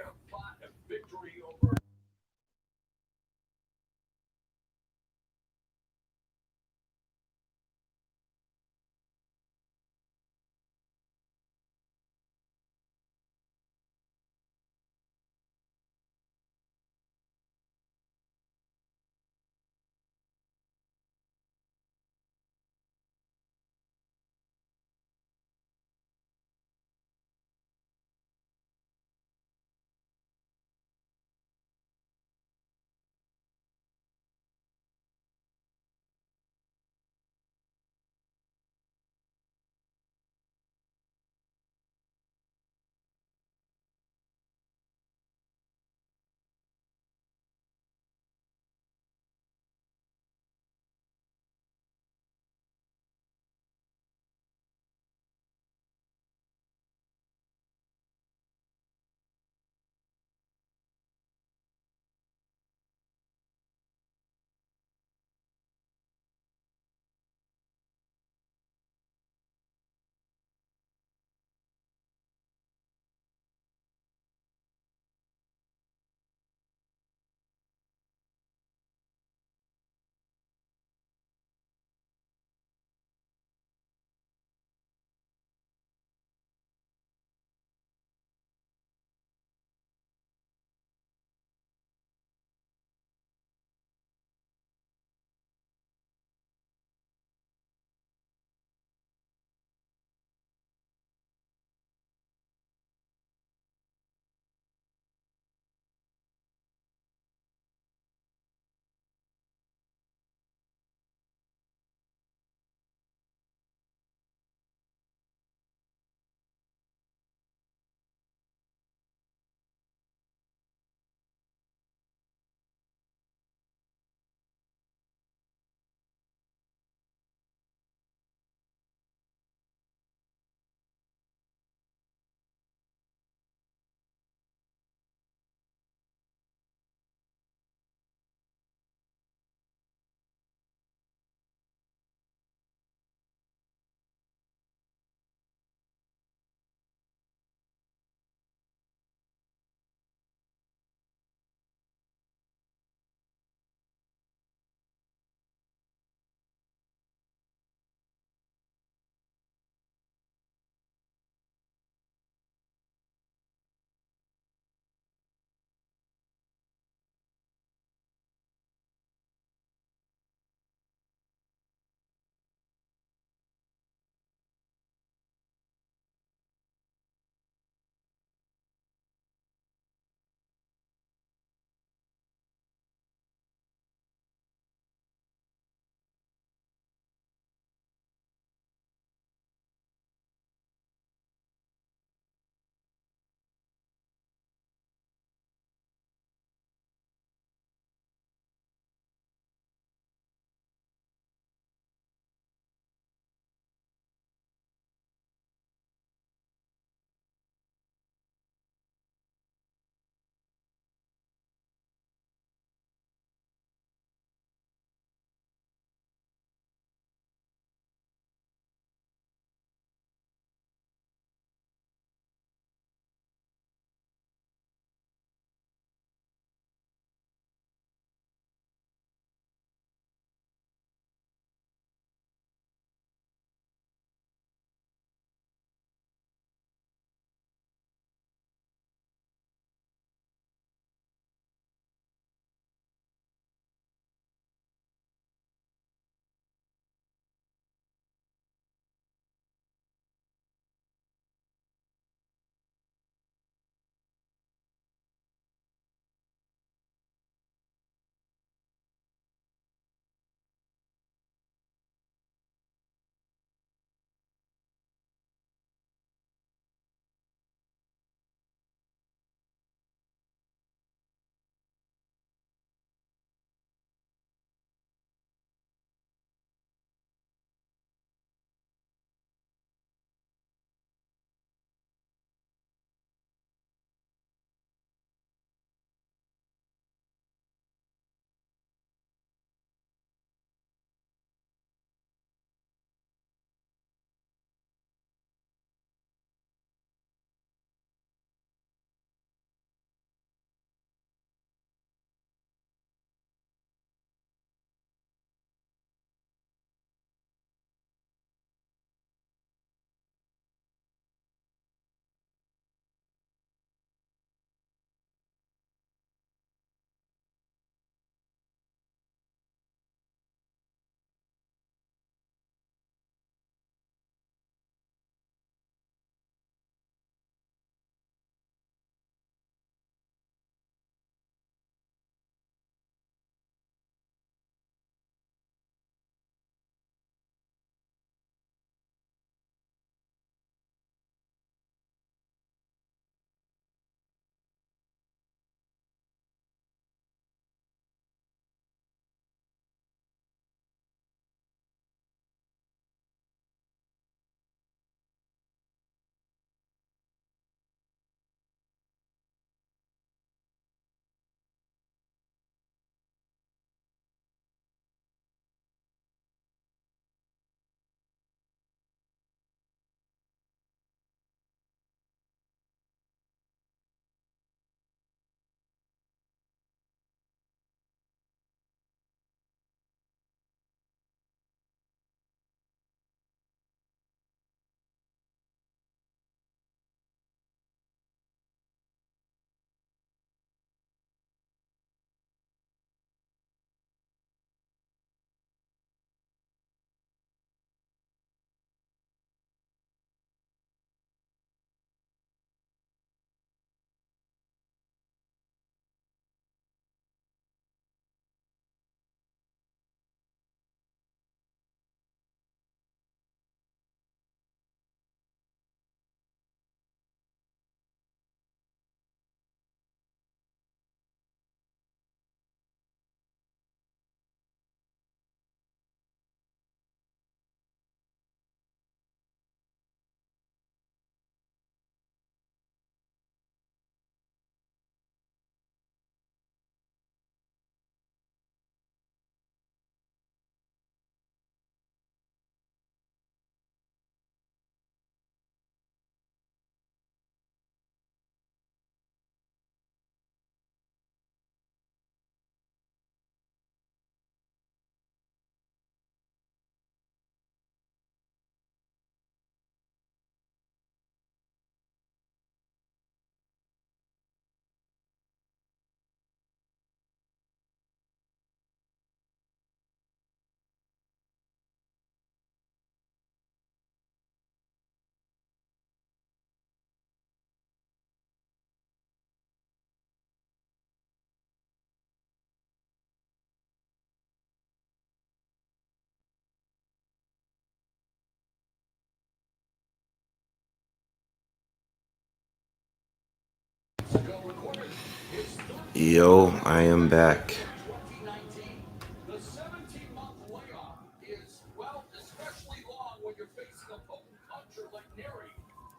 Yo, I am back. 2019. The 17-month layoff is, well, especially long when you're facing a potent puncher like Neri.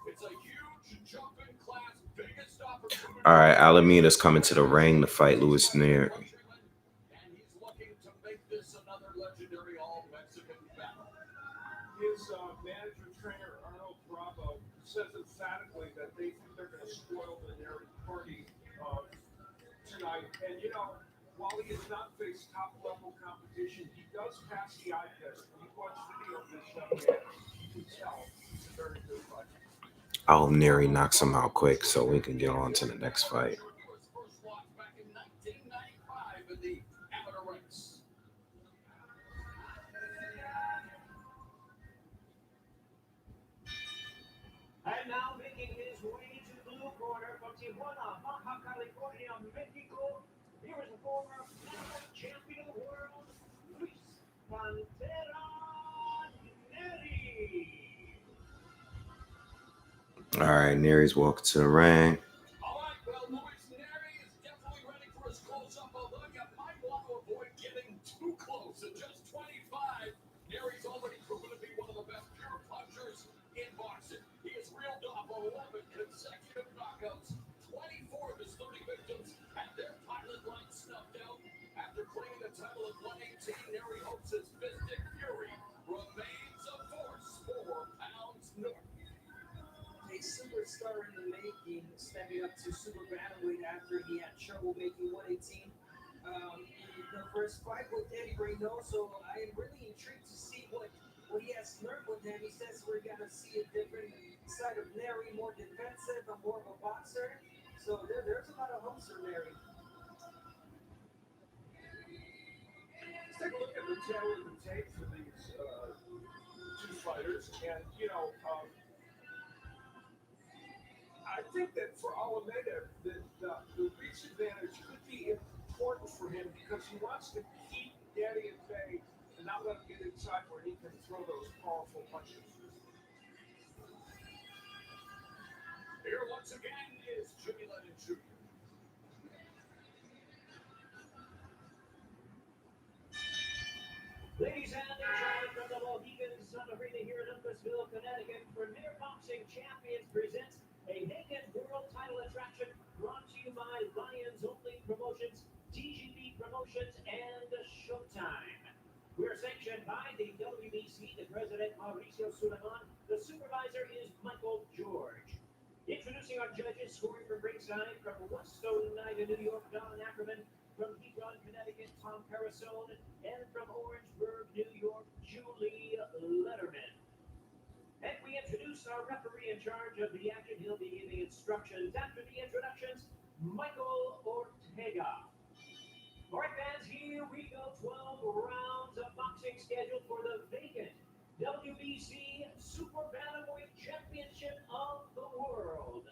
It's a huge jump in class, biggest opportunity. All right, Alameda's coming to the ring to fight Louis Neri. And he's looking to make this another legendary all-Mexican battle. His manager trainer, Arnold Bravo, says emphatically that they think they're going to spoil the Neri party tonight. And, you know, while he has not faced top-level competition, he does pass the eye test. When you watch video of this young man, you can tell he's a very good fighter. I hope Neri knocks him out quick so we can get on to the next fight. His first loss back in 1995 in the amateur ranks. And now making his way to the blue corner from Tijuana, Baja California, Mexico. Here is the former champion of the world, Luis Pantera Neri. All right, Neri's walking to the ring. All right, well, Luis Neri is definitely ready for his close-up, although you might want to avoid getting too close. At just 25, Neri's already proven to be one of the best pure punchers in boxing. He has reeled off 11 consecutive knockouts. 24 of his 30 victims had their pilot light snuffed out. After claiming the title at 118, Neri hopes his Mystic Fury remains a force 4 pounds north. A superstar in the making, stepping up to super bantamweight after he had trouble making 118. The first fight with Eddie Reynoso, I am really intrigued to see what he has learned with him. He says we're gonna see a different side of Neri, more defensive, and more of a boxer. So there's a lot of hopes for Neri. Let's take a look at the tail of the tape for these two fighters. And, you know, I think that for Alameda, the reach advantage could be important for him because he wants to keep Daddy at bay and not let him get inside where he can throw those powerful punches. Here once again is Jimmy Lennon Jr. Ladies and gentlemen, from the Mohegan Sun Arena here in Uncasville, Connecticut, Premier Boxing Champions presents a Hagen World Title attraction brought to you by Lions Only Promotions, TGP Promotions, and Showtime. We're sanctioned by the WBC, the president, Mauricio Suleiman. The supervisor is Michael George. Introducing our judges, scoring from ringside from Westone United, New York, Don Ackerman. From Hebron, Connecticut, Tom Parasone. And from Orangeburg, New York, Julie Letterman. And we introduce our referee in charge of the action. He'll be giving instructions after the introductions, Michael Ortega. All right, fans, here we go. 12 rounds of boxing scheduled for the vacant WBC Super Bantamweight Championship of the World.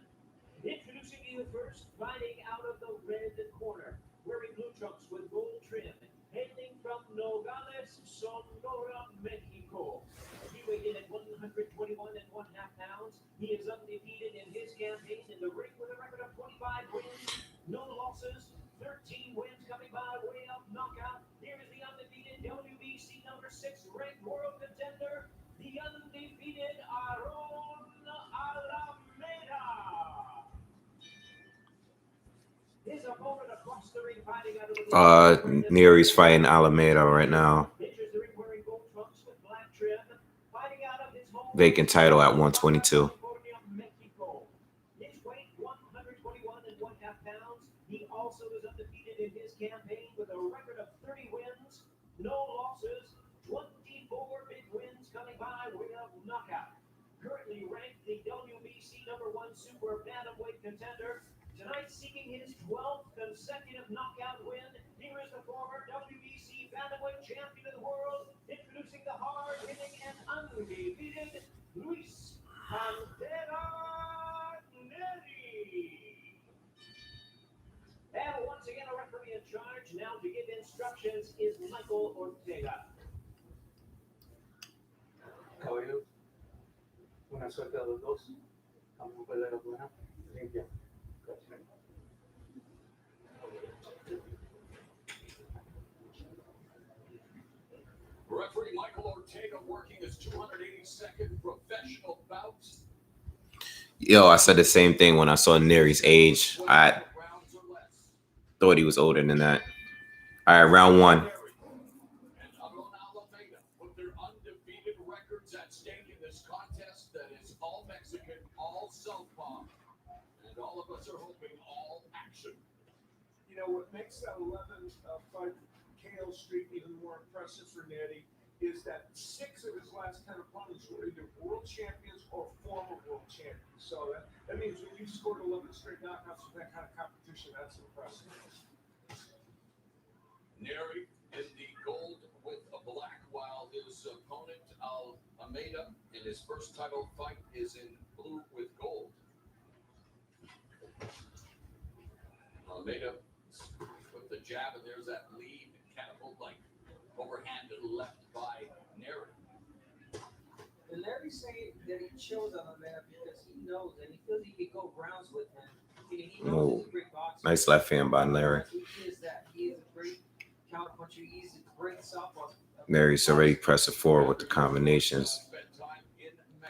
Introducing you first, fighting out of the red corner, wearing blue trunks with gold trim, hailing from Nogales, Sonora, Mexico. He weighed in at 121 and 1/2 pounds. He is undefeated in his campaign in the ring with a record of 25 wins, no losses, 13 wins coming by way of knockout. Here is the undefeated WBC number 6 ranked world contender, the undefeated Aaron Alameda. His opponent across the ring fighting out of the Neri's fighting Alameda right now. enters the ring wearing gold trunks with black trim, fighting out of his home Vacant title at 122. California, Mexico. His weight 121 and 1/2 pounds. He also is undefeated in his campaign with a record of 30 wins, no losses, 24 big wins coming by way of knockout. Currently ranked the WBC number 1 super bantamweight contender. Tonight seeking his 12th consecutive knockout win. Here is the former WBC bantamweight champion of the world, introducing the hard-hitting and undefeated Luis Pantera Neri. And once again, a referee in charge. Now to give instructions is Michael Ortega. Caballeros, buena suerte a los dos. Vamos a pelear buena, limpia. Yo, I said the same thing when I saw Neri's age. I rounds or less. thought he was older than that. All right, round one. And Alameda put their undefeated records at stake in this contest that is all Mexican, all southpaw, and all of us are hoping all action. You know, what makes that 11-fight KO streak even more impressive for Neri is that 6 of his last 10 opponents were either world champions or former world champions. So that means when you scored 11 straight knockouts with that kind of competition, that's impressive. Neri in the gold with a black, while his opponent Alameda in his first title fight is in blue with gold. Alameda with the jab, and there's that lead catapult like overhanded left by Neri. And Larry's saying that he chose Alameda because he knows and he feels he could go rounds with him. He knows he's a great boxer. Nice left hand by Larry. He is that. He is a great counterpuncher. He's a great southpaw. Neri's already pressing forward with the combinations.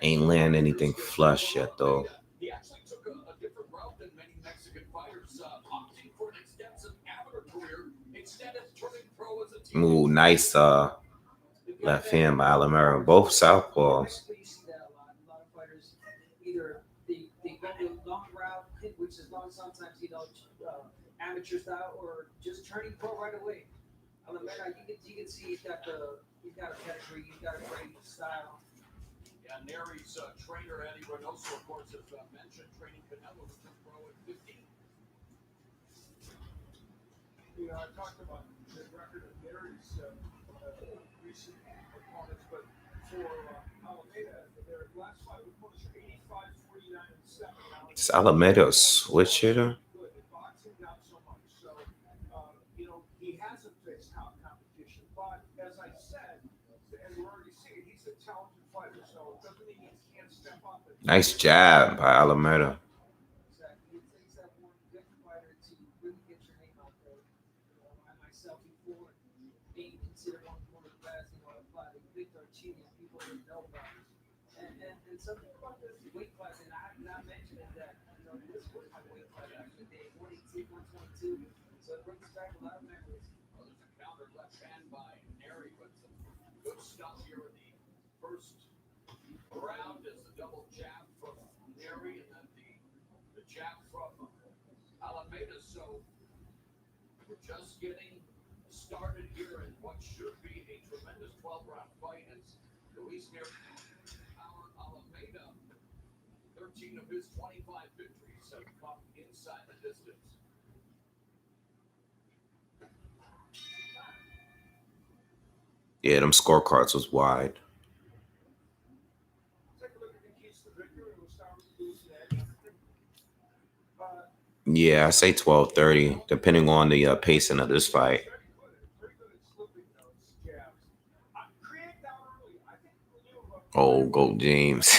Ain't land anything flush yet, though. He actually took a different route than many Mexican fighters, opting for an extensive amateur career instead of turning pro as a team. Ooh, nice left hand by Alameda. Both southpaws. You see that a lot. A lot of fighters either they go the long route, which is long sometimes, amateur style, or just turning pro right away. Alameda, you can see he's got a pedigree, he's got a great style. Yeah, Neri's trainer, Eddie Reynoso, of course, has mentioned training Canelo, who took pro at 15. You know, I talked about the record of Neri's recent opponents, but for Alameda, their last 5 opponents are 85, 49, and 7. Is Alameda a switch hitter? Boxing, not so much. So, he hasn't faced top competition. But as I said, and we're already seeing, he's a talented fighter. So it doesn't mean he can't step up. Nice jab by Alameda. Exactly. It takes that one good fighter to really get your name out there. I myself before being considered one of the best, like Victor Chini, people didn't know about it. And something about this weight class, and I have not mentioned is that this was my weight class back in the day, 118, 122. So it brings back a lot of memories. Well, there's a counter left hand by Neri, but some good stuff here in the first round as the double jab from Neri and then the jab from Alameda. So we're just getting started here in what should be a tremendous 12-round fight as Luis Neri Alameda, 13 of his 25 victories have come inside the distance. Yeah, them scorecards was wide. Take a look at the keys to victory. We'll start with Cruz next. Yeah, I say 12-30, depending on the pacing of this fight. Pretty good at slipping those jabs. Create that early. I think when you Oh, Gold James.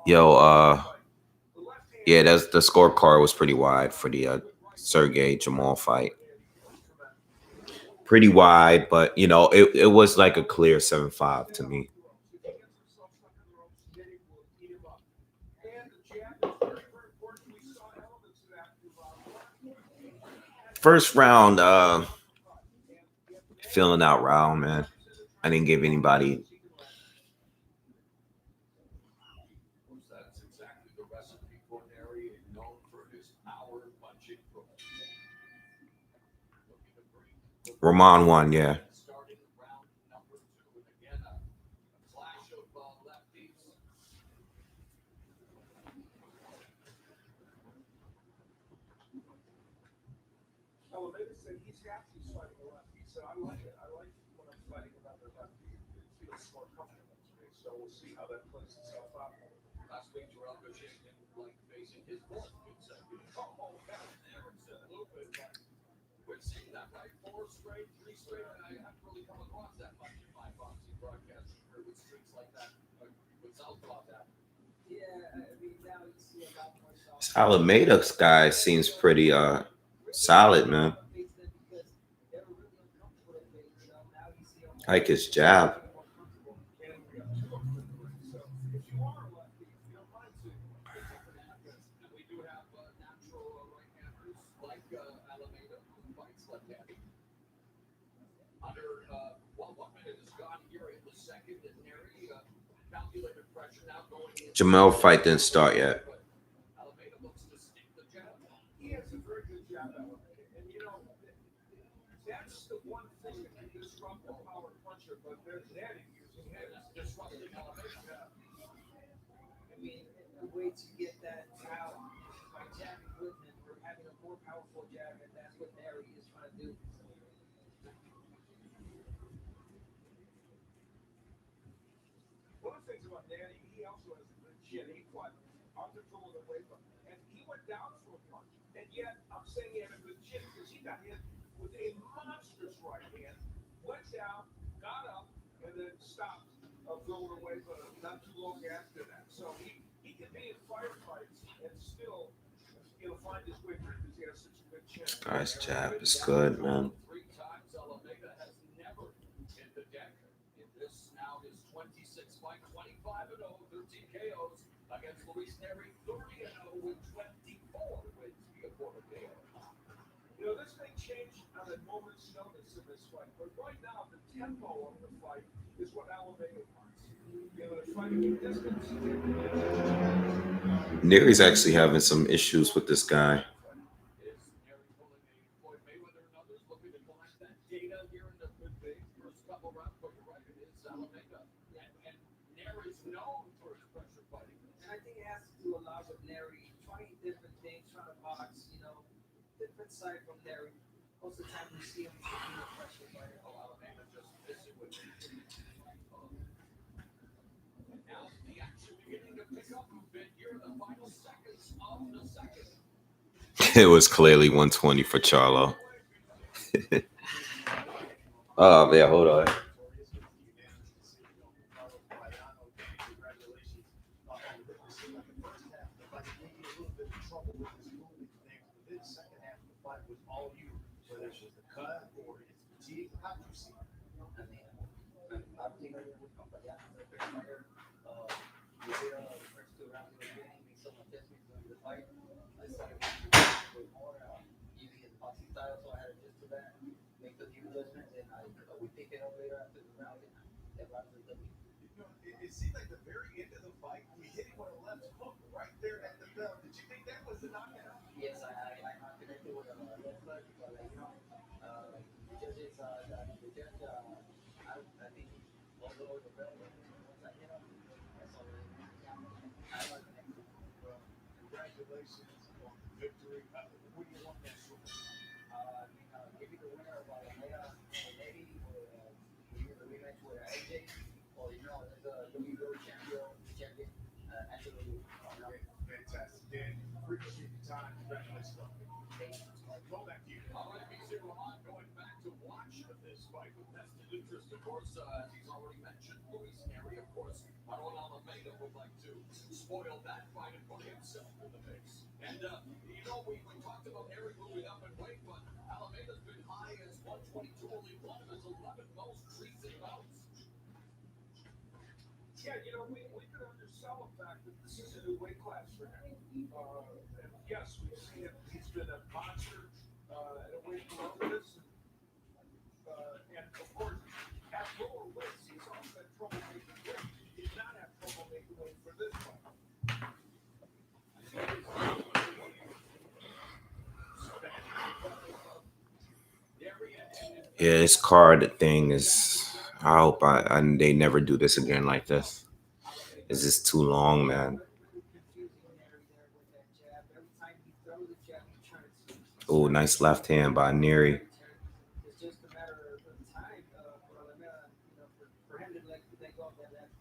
Yo, yeah, that's the scorecard was pretty wide for the Sergey Jamal fight. Pretty wide, but it was like a clear 7-5 to me. First round, filling out round, man. I didn't give anybody. That's exactly the recipe for Neri, known for his power punching. Roman won, yeah. Starting round number 2, and again a clash of lefties. Alameda said he's happy he's fighting a lefty. He said, I like it. I like when I'm fighting another lefty. It feels more comfortable to me. So we'll see how that plays itself out. Last week, Terrell Gaucher didn't like facing his fourth. It's oh, that's there. It's a little bit, but we're seeing that right. 4 straight, 3 straight. I haven't really come across that much in my boxing broadcast career with streaks like that. With southpaw that. Yeah, I mean, now you see a lot more This Alameda guy seems pretty solid, man. I like his jab. you are a lefty, if you don't mind to get something like this. And we do have natural right-handers like Alameda, who fights left-handed. Under 1 minute is gone here in the second, and Neri calculated pressure now going in. Jamel fight didn't start yet. Alameda looks to stick the jab. He has a very good jab elevator. And you know, that's the one thing that can disrupt a power puncher, but there's Neri using his. Disrupting Alameda. I mean, the way to get that out is by jabbing with him or having a more powerful jab, and that's what Neri is trying to do. One of the things about Neri, he also has a good chin. He fought uncontrolled away from him. And he went down for a punch. And yet, I'm saying he had a good chin because he got hit with a monstrous right hand, went down, got up, and then stopped throwing away, but not too long after that. So he can be in firefights and still, find his way through because he has such a good chin. Guy's jab is good, man. 3 times Alameda has never hit the deck. In this now his 26th fight, 25-0, 13 KOs against Luis Neri, 30-0 with 24 wins via former KO. You know, this may change on a moment's notice in this fight, but right now the tempo of the fight is what Alameda wants. You know, the fighting distance. Neri's actually having some issues with this guy. Is Neri pulling a Floyd Mayweather and others looking to collect that data here in the first couple rounds? But you're right, it is Alameda. And Neri's known for his pressure fighting. And I think it has to do a lot with Neri trying different things, trying to box, different side from Neri. Most of the time we see him taking the pressure fighter. Oh, Alameda just missing with him. And now the action beginning to pick up a bit here in the final seconds of the second. It was clearly 120 for Charlo. Oh, yeah, hold on. It seemed like the very end of the fight, we hit him with a left hook right there at the bell. Did you think that was the knockout? Yes, I connected with a left hook, but the judges, the judge, I think he rolled over the bell once I hit him. That's all it is. I like connected. Well, congratulations on the victory. What do you want next for? Give me the winner of Alameda or Neri, or give me the rematch with AJ, or the WWE champion, actually. Fantastic. Dan, appreciate your time. Congratulations on it. Go back to you. All right, BC Roman going back to watch this fight with vested interest, of course, as he's already mentioned. Luis Neri, of course, Maron Alameda would like to spoil that fight and put himself in the mix. And, we talked about Neri moving up in weight, but Alameda's been high as 122, only one of his 11 most recent bouts. Yeah, we could undersell the fact that this is a new weight class for him. And yes, we've seen him. He's been a monster at a weight below this. And of course, at lower weights, he's also had trouble making weight. He did not have trouble making weight for this fight. Yeah, this card thing is. I hope they never do this again like this. It's just too long, man. Oh, nice left hand by Neri. It's just a matter of time for Alameda, for him to let go of that left.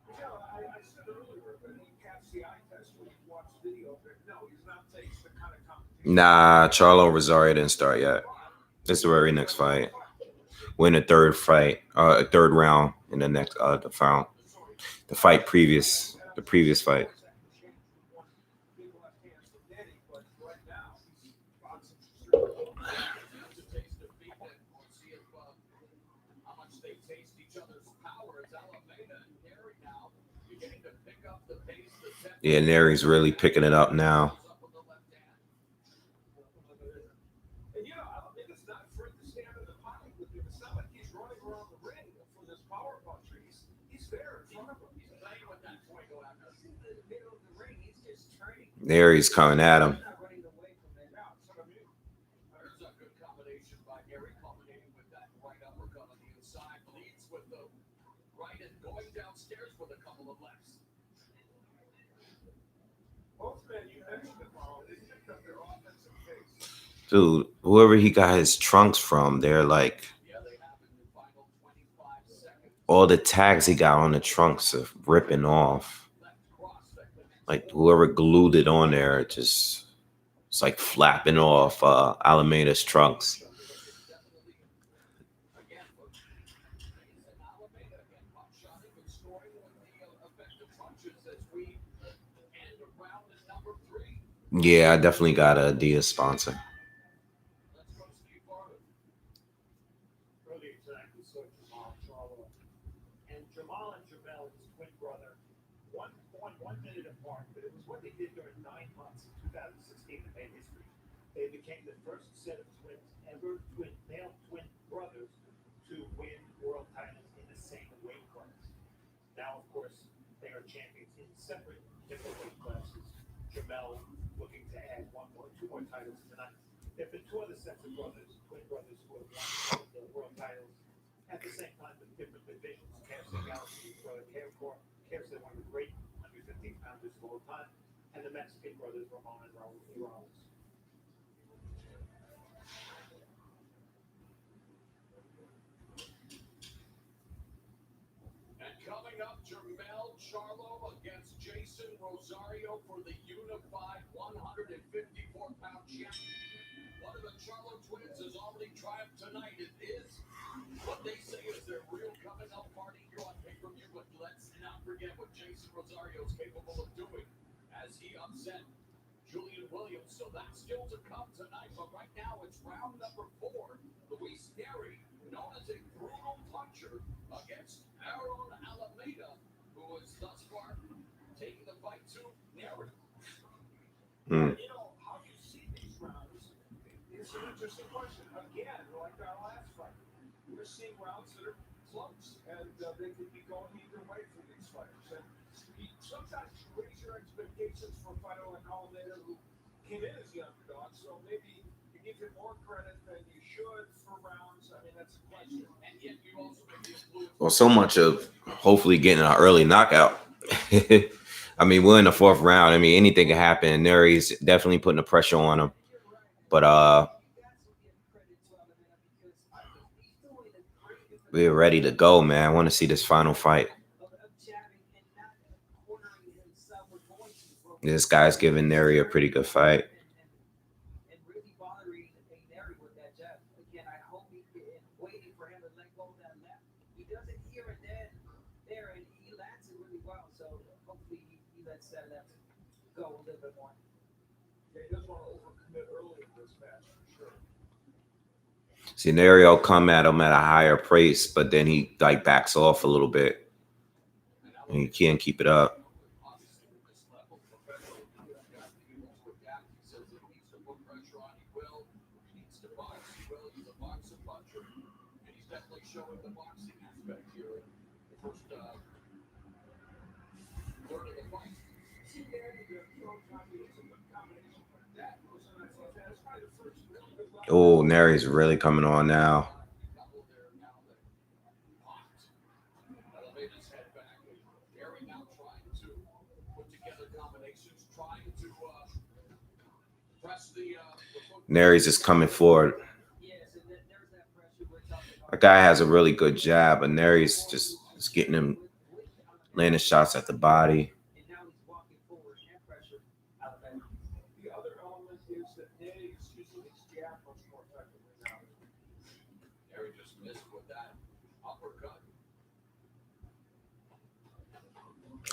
I said earlier that he passed the eye test when he watched video of it. No, he's not faced the kind of competition. Nah, Charlo Rosario didn't start yet. This is the very next fight. We're in the third round in the next the previous fight. How much they taste each other's power as Alameda and Neri now Yeah, Neri's really picking it up now. And Alemeda's not afraid to stand in the pocket with him. It's not like he's running around the ring for this power puncher. He's there in front of him. He's playing with that fuego out there. He's in the middle of the ring. He's just turning. Neri's coming at him. He's not running away from it. Yeah, that's what I mean. There's a good combination by Neri, culminating with that right uppercut on the inside. Leads with the right and going downstairs with a couple of lefts. Both men, you mentioned it, Paul. They picked up their offensive pace. Dude, whoever he got his trunks from, they're like, Yeah, they have in the final 25 seconds. all the tags he got on the trunks are ripping off. Left cross that connects. Like whoever glued it on there, it's like flapping off Alameda's trunks. Again, for Tyson and Alameda again, buckshotting and scoring with the effective punches as we end round at number 3. Yeah, I definitely got a Adidas sponsor. Let's go Steve Barber. Earlier tonight, we saw Jamal Charlo. And Jamal and Jamel, his twin brother, 1 minute apart, but it was what they did during 9 months in 2016 that made history. They became the first set of twins ever, male twin brothers, to win world titles in the same weight class. Now, of course, they are champions in separate, different weight classes. Jamel looking to add 2 more titles tonight. There have been 2 other sets of brothers, twin brothers, who have won the world titles at the same time with different divisions. Cassidy Galaxy's brother, Cassidy, one of the great 115 pounders of all time, and the Mexican brothers, Ramon and Raul Morales. And coming up, Jermell Charlo against Jason Rosario for the unified 154-pound champion. One of the Charlo twins has already triumphed tonight. It is what they say is their real coming up party here on pay-per-view. But let's not forget what Jason Rosario is capable of doing as he upset Julian Williams. So that's still to come tonight. But right now, it's round number 4. Luis Neri, known as a brutal puncher, against Aaron Alameda, who is thus far taking the fight to Neri. How you see these rounds is an interesting question. Again, like our last fight, we're seeing rounds that are close, and they could be going either way for these fighters. And sometimes you raise your expectations for a fighter like Alameda, who came in as the underdog, so maybe you give him more credit than you should for rounds. I mean, that's a question. And yet you also may be influenced. Well, so much of hopefully getting an early knockout. I mean, we're in the 4th round. I mean, anything can happen. Neri's definitely putting the pressure on him. But we're ready to go, man. I want to see this final fight. This guy's giving Neri a pretty good fight. And really bothering Neri with that jab. Again, I hope he waiting for him to let go of that left. He does it here and then there, and he lands it really well. So hopefully he lets that left go a little bit more. Yeah, he doesn't want to overcommit early in this match, for sure. See, Neri will come at him at a higher pace, but then he like backs off a little bit. And he can't keep it up. Obviously, with this level, professional, this guy, he wants to adapt. He says he needs to put pressure on. He will. He needs to box. He will. He's a boxer puncher. And he's definitely showing the boxing aspect here in the first third of the fight. See, there, the throw combination, it's a good combination, but that was that's probably the first really good round. Oh, Neri's really coming on now. Couple there now that popped. Elevator's head back. Neri now trying to put together combinations, trying to press the foot. Neri's just coming forward. Yes, and then there's that pressure we're talking about. That guy has a really good jab, but Neri's just getting him landing shots at the body. And now he's walking forward and pressure Alameda. The other element is that Neri is using his jab much more effectively now. Neri just missed with that uppercut.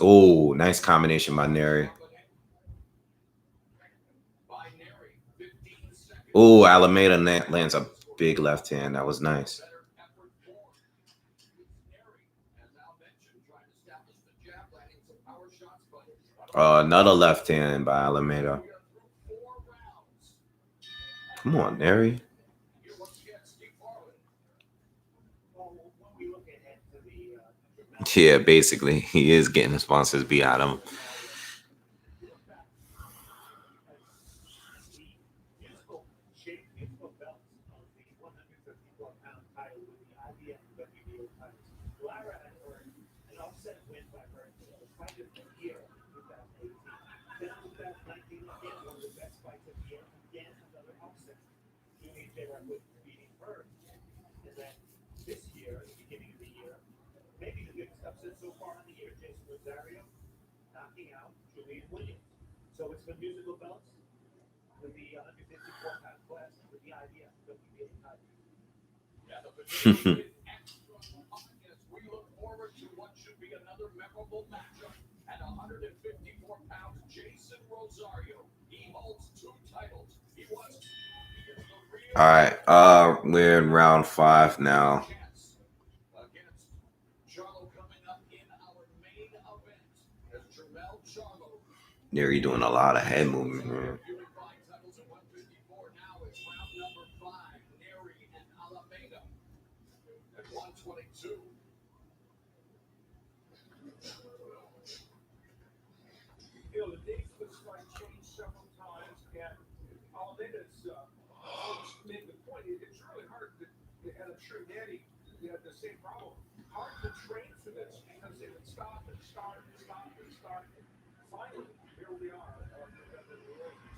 Oh, nice combination by Neri. By Neri, 15 seconds. Oh, Alameda lands a big left hand. That was nice. Better effort for Neri, as Al mentioned, trying to establish the Another left hand by Alameda. Come on, Neri. Yeah, basically, he is getting the sponsors beat out of him. This year, at the beginning of the year, maybe the biggest upset so far in the year, Jason Rosario knocking out Julian Williams. So it's been musical belts with the 154-pound class with the idea of WBA title. We look forward to what should be another memorable matchup at 154 pounds. Jason Rosario. He holds 2 titles. He was. All right, we're in round 5 now. Against Charlo coming up in our main event as Charlo. Neri doing a lot of head movement here. Titles at 154 now. It's round number 5. Neri and Alameda at 122. You know, the dates of this fight changed several times, and Alameda's always made the point. It's really hard to, and I'm sure Neri had the same problem. Hard to train for this because they would stop and start and stop and start. And finally, here we are.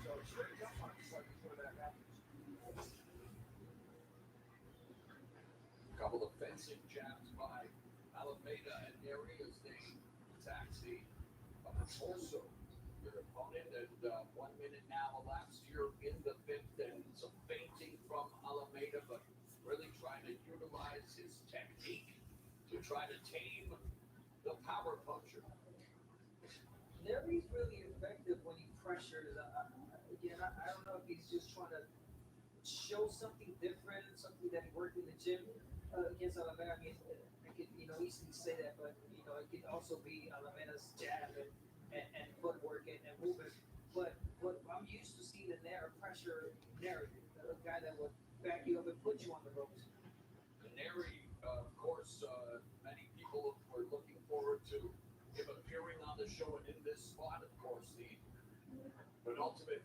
So it's very tough on this fight before that happens. A couple of fencing jabs by Alameda and Neri as they taxi also their opponent. And 1 minute now elapsed here in the 5th, and some feinting from Alameda, but really trying to utilize his technique to try to tame the power puncher. Neri's really effective when he pressures. Again, I don't know if he's just trying to show something different, something that he worked in the gym against Alameda. I mean, I could, easily say that, but it could also be Alameda's jab and footwork and movement. But what I'm used to seeing in there, pressure Neri, a guy that would back you up and put you on the ropes. Neri, of course, many people were looking forward to him appearing on the show, and in this spot, of course, the penultimate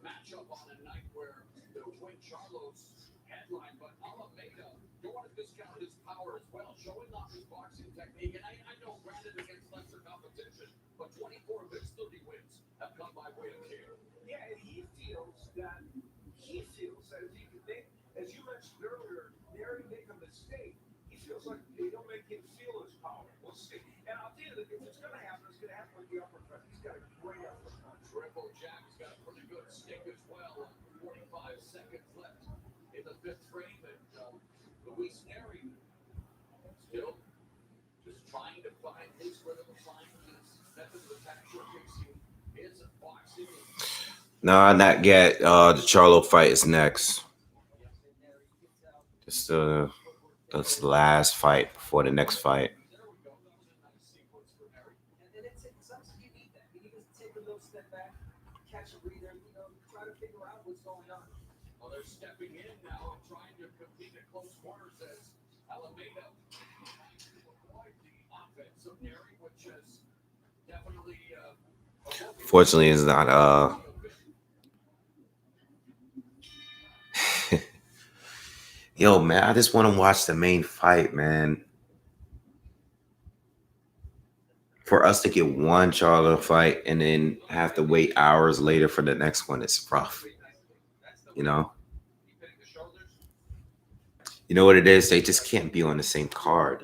matchup on a night where the win Charlo's headline, but Alameda, don't want to discount his power as well, showing off his boxing technique. And I know, granted, against lesser competition, but 24 of his 30 wins have come by way of KO. Yeah, and he feels as as you mentioned earlier, Neri make a mistake. He feels like they don't make him feel his power. We'll see. And I'll tell you that if it's going to happen, it's going to happen with the uppercut. He's got a great uppercut. Triple jab. He's got a pretty good stick as well. 45 seconds left in the 5th frame, and Luis Neri still just trying to find his rhythm, find his method of attack, showcasing his boxing. Nah, not yet. The Charlo fight is next. It's that's the last fight before the next fight. And it's sometimes you need that. You need to take a little step back, catch a breather, try to figure out what's going on. Well, they're stepping in now and trying to compete at close quarters as Alameda avoid the offense of Neri, which has definitely. Fortunately, it's not. Yo, man, I just want to watch the main fight, man. For us to get one Charlo fight and then have to wait hours later for the next one, it's rough. You know what it is? They just can't be on the same card,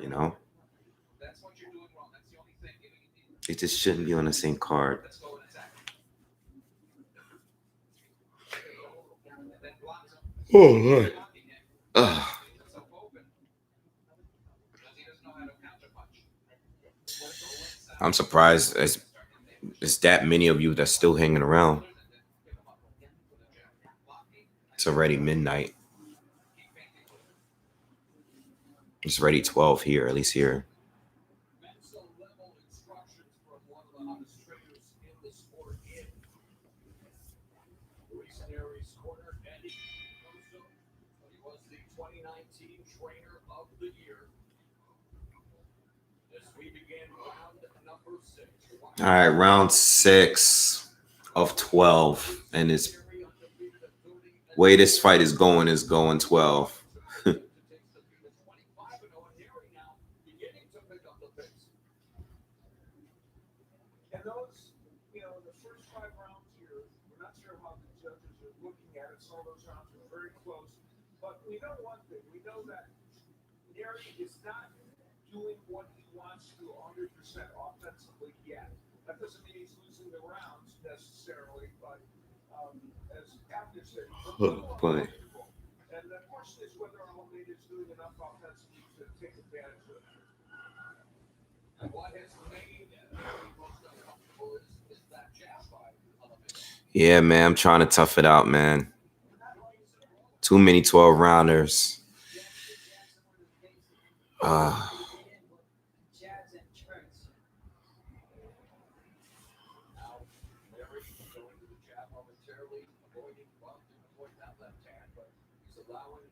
They just shouldn't be on the same card. Oh, Lord. I'm surprised it's that many of you that's still hanging around. It's already midnight. It's already 12 here, at least here. Mental level instruction the hottest trainers in the sport in Luis Neri's corner, Eddie. He was the 2019 Trainer of the Year. As we begin round number 6. All right, round 6 of 12, and it's way this fight is going 12. And those, the first 5 rounds here, we're not sure how the judges are looking at it. Some of those rounds are very close. But we know one thing. We know that Neri is not doing what he wants to 100% offensively yet. That doesn't mean he's losing the rounds necessarily, but as Abner said, he's a little uncomfortable. And the question is whether Alameda is doing enough offensively to take advantage of it. And what has made Neri most uncomfortable is that jab by Alameda. Yeah, man, I'm trying to tough it out, man. Too many 12-rounders. Jabs and turns. Now, Neri going to the jab momentarily, avoiding bump and avoid that left hand, but he's allowing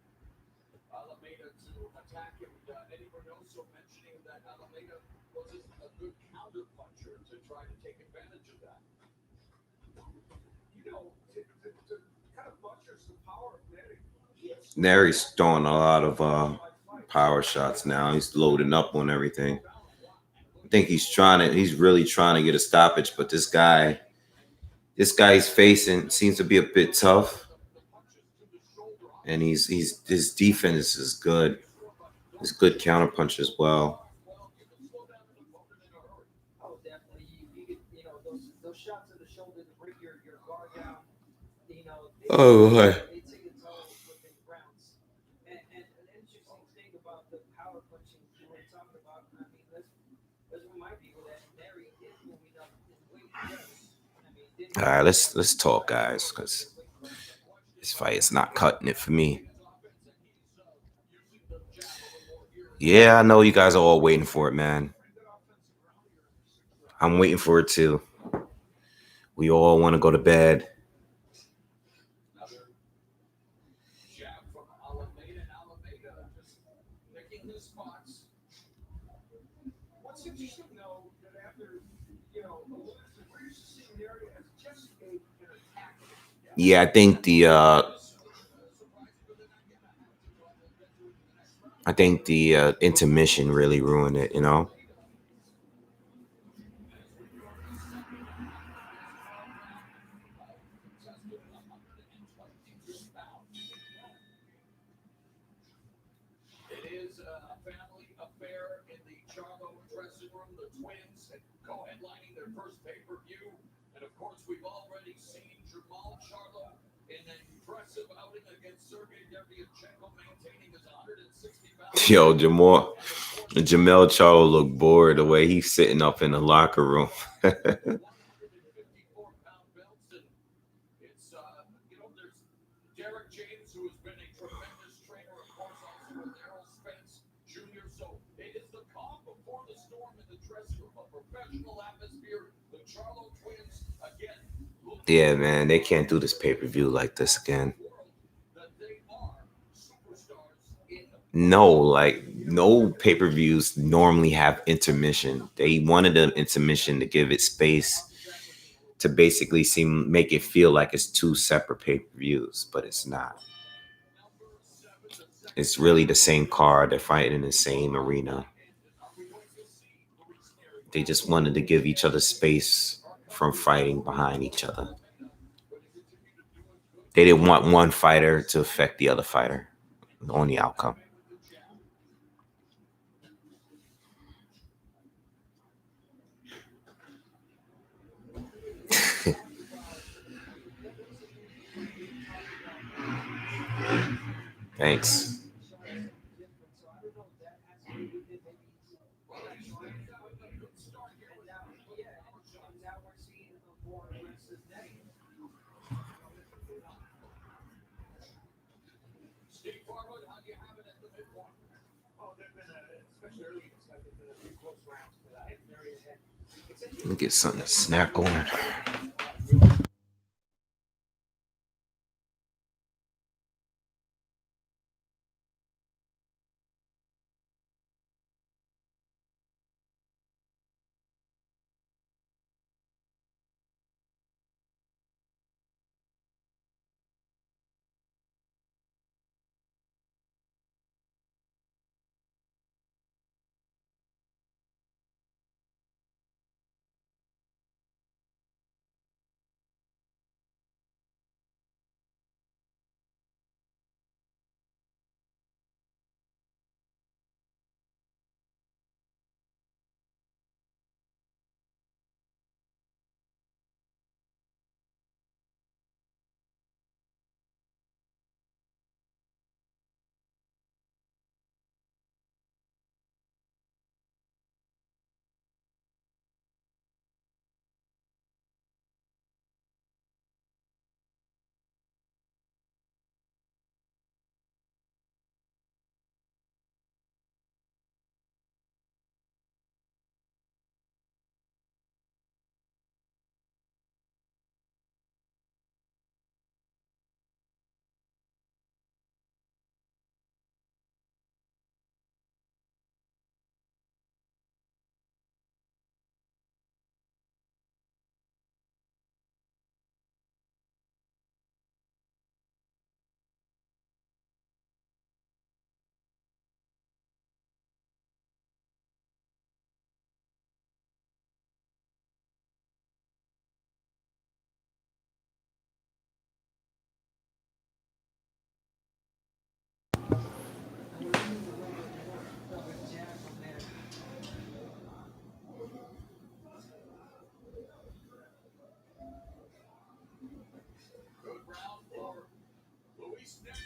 Alameda to attack him. Eddie Reynoso mentioning that Alameda wasn't a good counter puncher to try to take advantage of that. To kind of buttress the power of Neri. Neri's throwing a lot of power shots now. He's loading up on everything. I think he's really trying to get a stoppage, but this guy he's facing seems to be a bit tough. And his defense is good. His good counter punch as well. Oh, definitely. Those shots to the shoulder to bring your guard down. They take a toll within rounds. And an interesting thing about the power punching you were talking about. I mean, let's remind people that Neri is moving up in weight class. All right, let's talk, guys, because this fight is not cutting it for me. Yeah, I know you guys are all waiting for it, man. I'm waiting for it too. We all want to go to bed. Another jab from Alameda, and Alameda just picking his spots. What's interesting, though, that after, we're used to seeing Neri as just an attack. Yeah, I think the intermission really ruined it, It is a family affair in the Charlo dressing room. The twins co-headlining their first pay-per-view. And of course, we've already seen Charlo in an impressive outing against Derevyanchenko, maintaining his 160 pounds. Yo, Jamel Charlo looked bored the way he's sitting up in the locker room. 154-pound belts, and it's there's Derek James, who has been a tremendous trainer, of course, also with Spence Jr. So it is the calm before the storm in the dressing room, a professional atmosphere. The Charlo twins again. Yeah, man, they can't do this pay-per-view like this again. No pay-per-views normally have intermission. They wanted the intermission to give it space to basically make it feel like it's two separate pay-per-views, but it's not. It's really the same card. They're fighting in the same arena. They just wanted to give each other space from fighting behind each other. They didn't want one fighter to affect the other fighter on the outcome. Thanks. Let me get something to snack on. Good round for Luis Neri.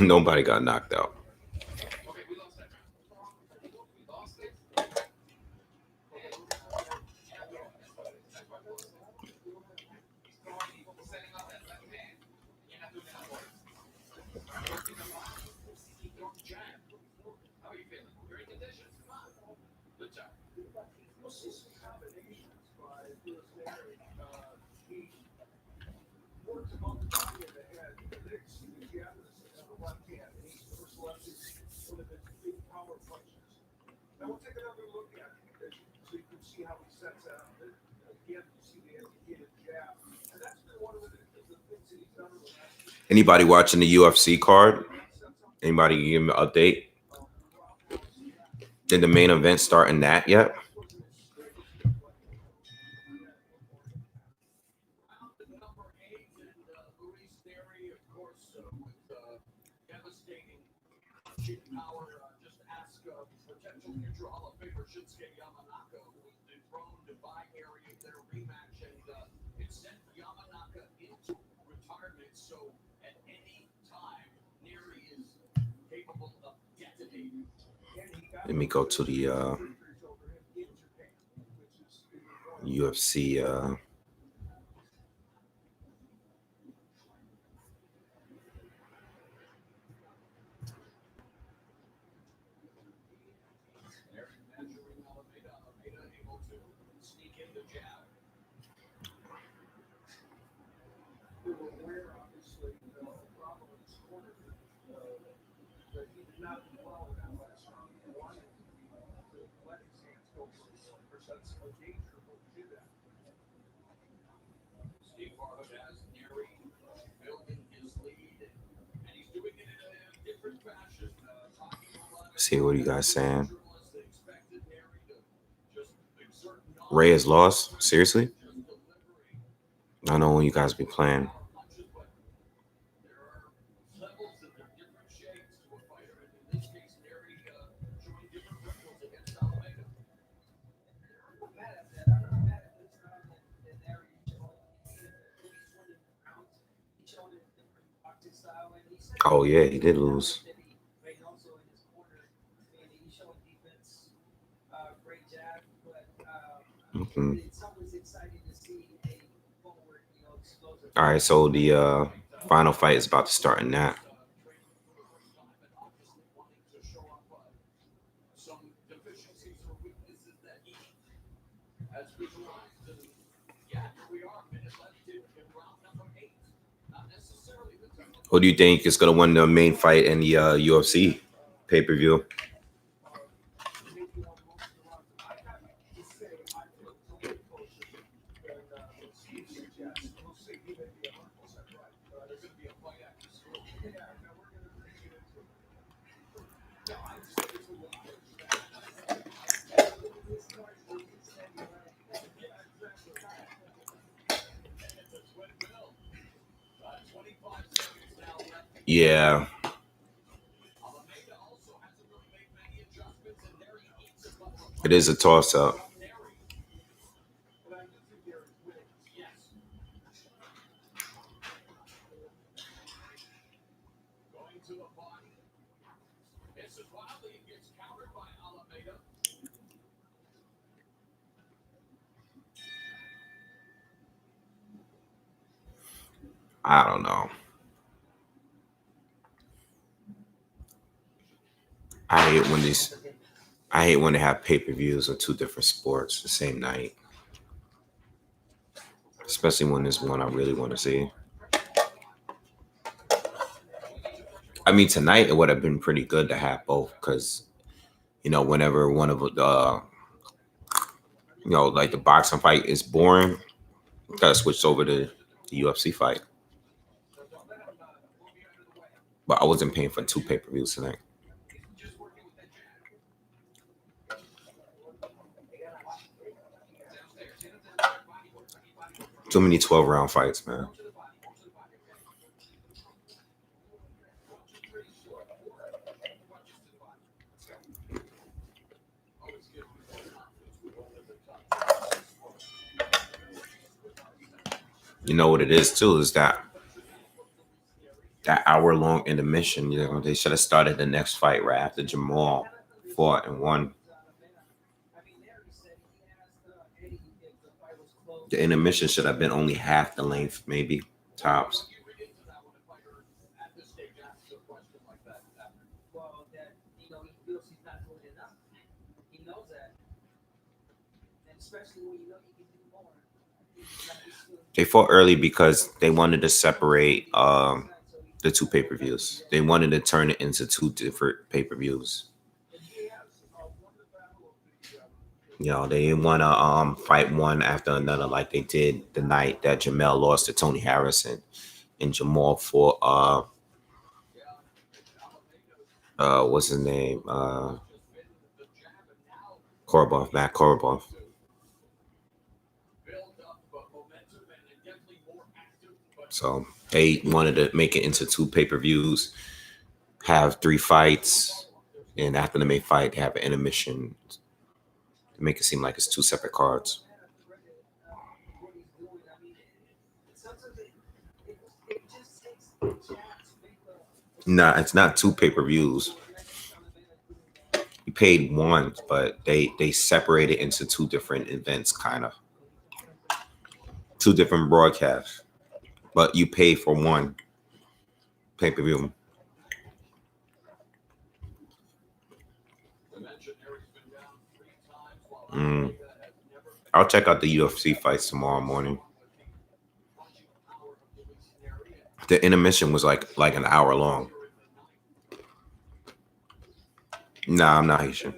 Nobody got knocked out. Okay, we lost that round. We lost it. Setting up that left hand. You're not doing that for it. Working the body. Keep throwing jab. How are you feeling? You're in condition. Come on. Good job. We'll see some combinations by Luis Neri. He works above the body of the head. The next see the jab on the left hand, and he's first left is one of his big power punches. Now we'll take another look at it so you can see how he sets out. Again, you see the indicated jab, and that's been one of the things that he's done in the last. Anybody watching the UFC card? Anybody give me an update? Did the main event start in that yet? Round number 8, and Luis Neri, of course, with devastating punching power. Just ask potential future Hall of Famer Shinsuke Yamanaka, who was dethroned by Neri in their rematch, and it sent Yamanaka into retirement. So at any time, Neri is capable of detonating. Let me go to the UFC. Neri measuring Alameda. Alameda able to sneak in the jab. We were aware, obviously, of the problem in his corner, that he did not do well in that last round. He wanted to let his hands go for such a danger, but he did that. Steve Farhood has Neri building his lead, and he's doing it in a different fashion. Talking to a lot of See what you guys saying. journalists, they expected Neri to just exert Ray has lost. Seriously? just delivering I don't know when you guys be playing. power punches, but there are levels and there are different shades to a fighter, and in this case, Neri showing different wrinkles against Alameda. I'm not mad at that. I'm not mad at this round and Neri showing. He's winning rounds. He showed a different boxing style, and he said. Oh yeah, he did lose. Reynoso in his corner, and he's showing defense, great jab, but Mhm. it's always exciting to see a forward, explosive. All right, so the final fight is about to start in that. Training for the first time, and some deficiencies or weaknesses that he has visualized. And yeah, here we are, minute left in round number 8. Not necessarily the time. Who do you think is going to win the main fight in the UFC pay-per-view? Yeah, Alameda also hasn't really made many adjustments, and Neri eats a couple of it is a toss-up. Neri. Yes. Going to the body. Misses wildly and gets countered by Alameda. I don't know. I hate when they have pay-per-views of two different sports the same night. Especially when there's one I really want to see. I mean, tonight it would have been pretty good to have both because, whenever one of the, like the boxing fight is boring, you gotta switch over to the UFC fight. But I wasn't paying for 2 pay-per-views tonight. Too many 12-round fights, man. You know what it is too is that hour-long intermission. They should have started the next fight right after Jamal fought and won. The intermission should have been only half the length, maybe tops. Well, that he feels he's not doing enough. He knows that, and especially when you know he can do more. They fought early because they wanted to separate the 2 pay-per-views. They wanted to turn it into 2 different pay-per-views. They didn't want to fight one after another like they did the night that Jamel lost to Tony Harrison and Jamal fought what's his name? Korobov, Matt Korobov. So they wanted to make it into 2 pay-per-views, have 3 fights, and after the main fight, they have an intermission to make it seem like it's 2 separate cards. Nah, it's not 2 pay-per-views. You paid once, but they separated into 2 different events, kind of. 2 different broadcasts. But you pay for one pay-per-view. I'll check out the UFC fights tomorrow morning. The intermission was like an hour long. Nah, I'm not Haitian.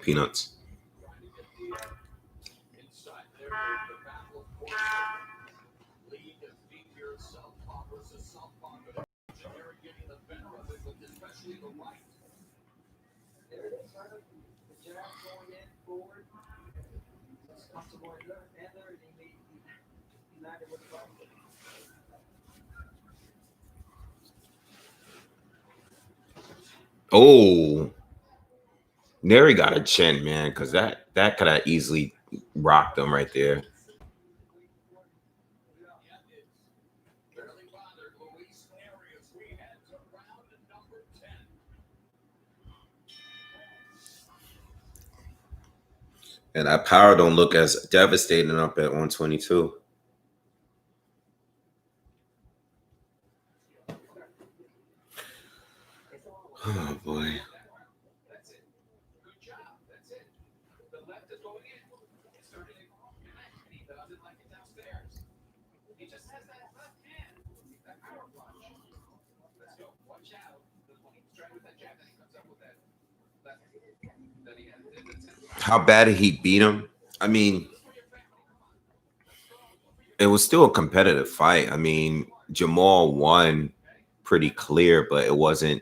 Peanuts. Oh, Neri got a chin, man, because that could have easily rocked him right there. we head to round number 10. And that power don't look as devastating up at 122. Oh boy. That's it. Good job. That's it. The left is going in. It's starting to connect, and he doesn't like it downstairs. He just has that left hand, that power punch. Let's go. Watch out. When he's trying with that jab, then he comes up with that left. Then he has How bad did he beat him? I mean, it was still a competitive fight. I mean, Jamal won pretty clear, but it wasn't.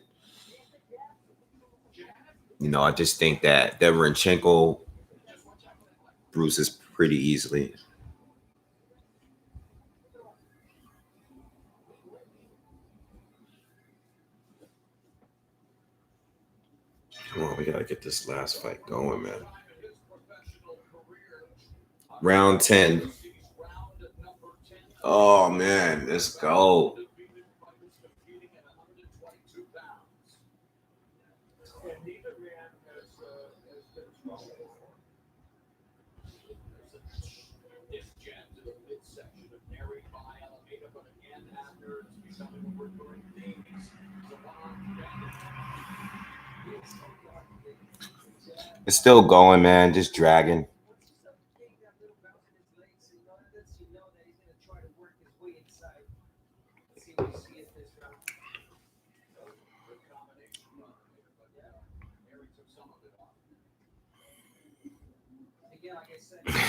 I just think that Derevyanchenko bruises pretty easily. Come on, we gotta get this last fight going, man. Round 10. Oh man, let's go. And neither man has been trouble. This jab to the midsection of Neri by Alameda, but again, after it's becoming a recurring theme, It's still going, man. Just dragging.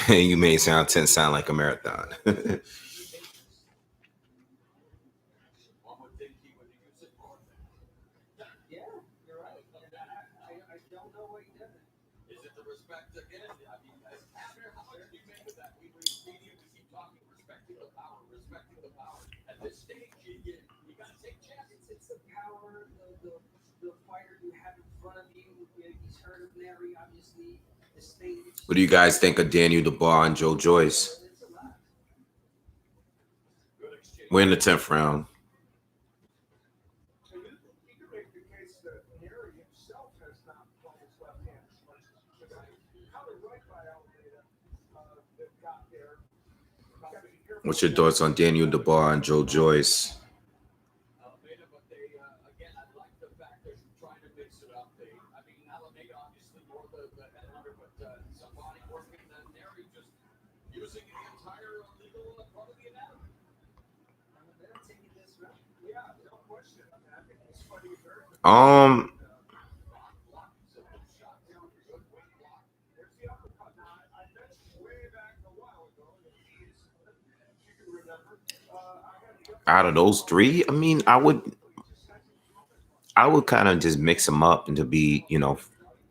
You may sound like a marathon. Yeah, you're right. I don't know what he did. Is it the respect again? I mean, after how much do you make of that? We need to keep talking, respecting the power. At this stage, you got to take chances. It's the power, the fighter you have in front of you. He's heard of Neri, obviously. The stage. What do you guys think of Daniel Dubois and Joe Joyce? We're in the 10th round. You can make the case that Neri himself has not thrown his left hand as much as counter right by Alameda that got there. What's your thoughts on Daniel Dubois and Joe Joyce? Alameda, but they again, I like the fact they're trying to mix it up. I mean, Alameda obviously more the headhunter, but somebody working Neri just using the entire legal part of the anatomy. They're taking this round. Yeah, no question. I mean, I think he's fighting very good. There's the uppercut. Now, I mentioned way back a while ago that he's, if you can remember, I had the Out of those three, I mean, I would kind of just mix them up and to be,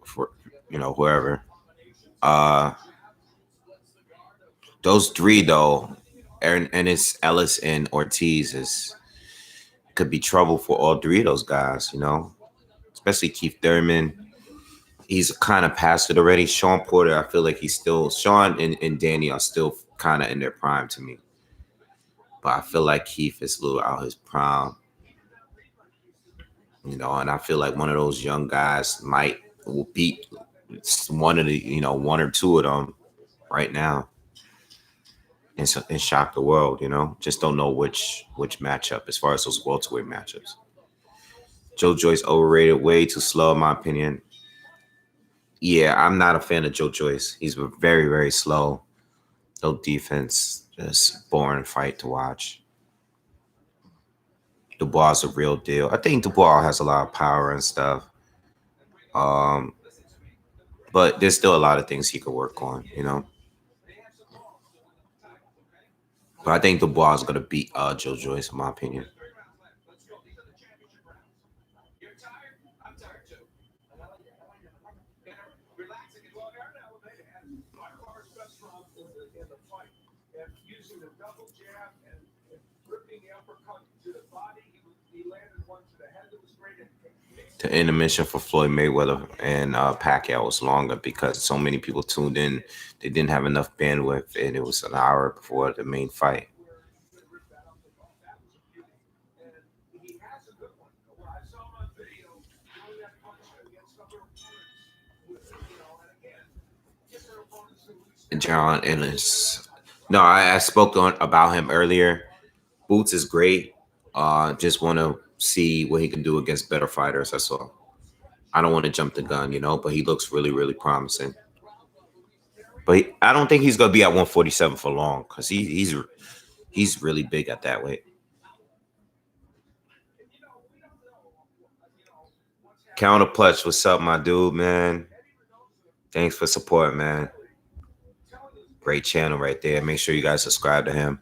for whoever. Those three though, Ennis, Ellis, and Ortiz could be trouble for all three of those guys, especially Keith Thurman. He's kind of past it already. Sean Porter, I feel like Sean and Danny are still kind of in their prime to me. But I feel like Keith is a little out his prime. And I feel like one of those young guys will beat one of the, one or two of them right now. And shock the world, Just don't know which matchup as far as those welterweight matchups. Joe Joyce overrated, way too slow in my opinion. Yeah, I'm not a fan of Joe Joyce. He's very, very slow. No defense. Just boring fight to watch. Dubois is a real deal. I think Dubois has a lot of power and stuff. But there's still a lot of things he could work on, But I think Dubois is going to beat Joe Joyce, in my opinion. Using the double jab and ripping the uppercut to the body, he landed one to the head that was great. The intermission for Floyd Mayweather and Pacquiao was longer because so many people tuned in. They didn't have enough bandwidth, and it was an hour before the main fight. John Ennis. No, I spoke on about him earlier. Boots is great. Just want to see what he can do against better fighters. That's all. I don't want to jump the gun, but he looks really, really promising. But I don't think he's gonna be at 147 for long because he's really big at that weight. Counter Punch, what's up, my dude, man? Thanks for support, man. Great channel right there. Make sure you guys subscribe to him.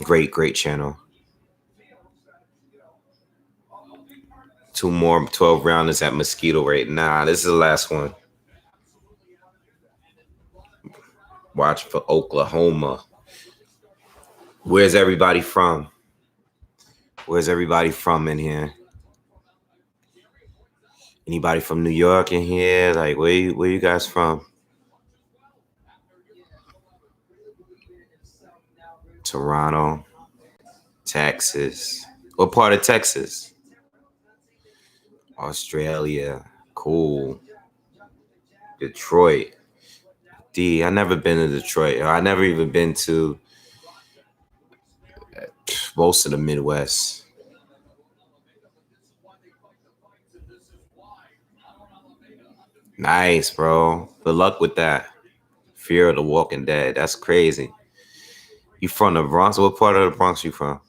Great channel. 2 more 12 rounders at Mosquito rate. Nah, this is the last one. Watch for Oklahoma. Where's everybody from? Where's everybody from in here? Anybody from New York in here? Like, where you guys from? Toronto, Texas. What part of Texas? Australia. Cool. Detroit. I never been to Detroit. I never even been to most of the Midwest. Nice, bro. Good luck with that. Fear of the Walking Dead. That's crazy. You from the Bronx? What part of the Bronx you from?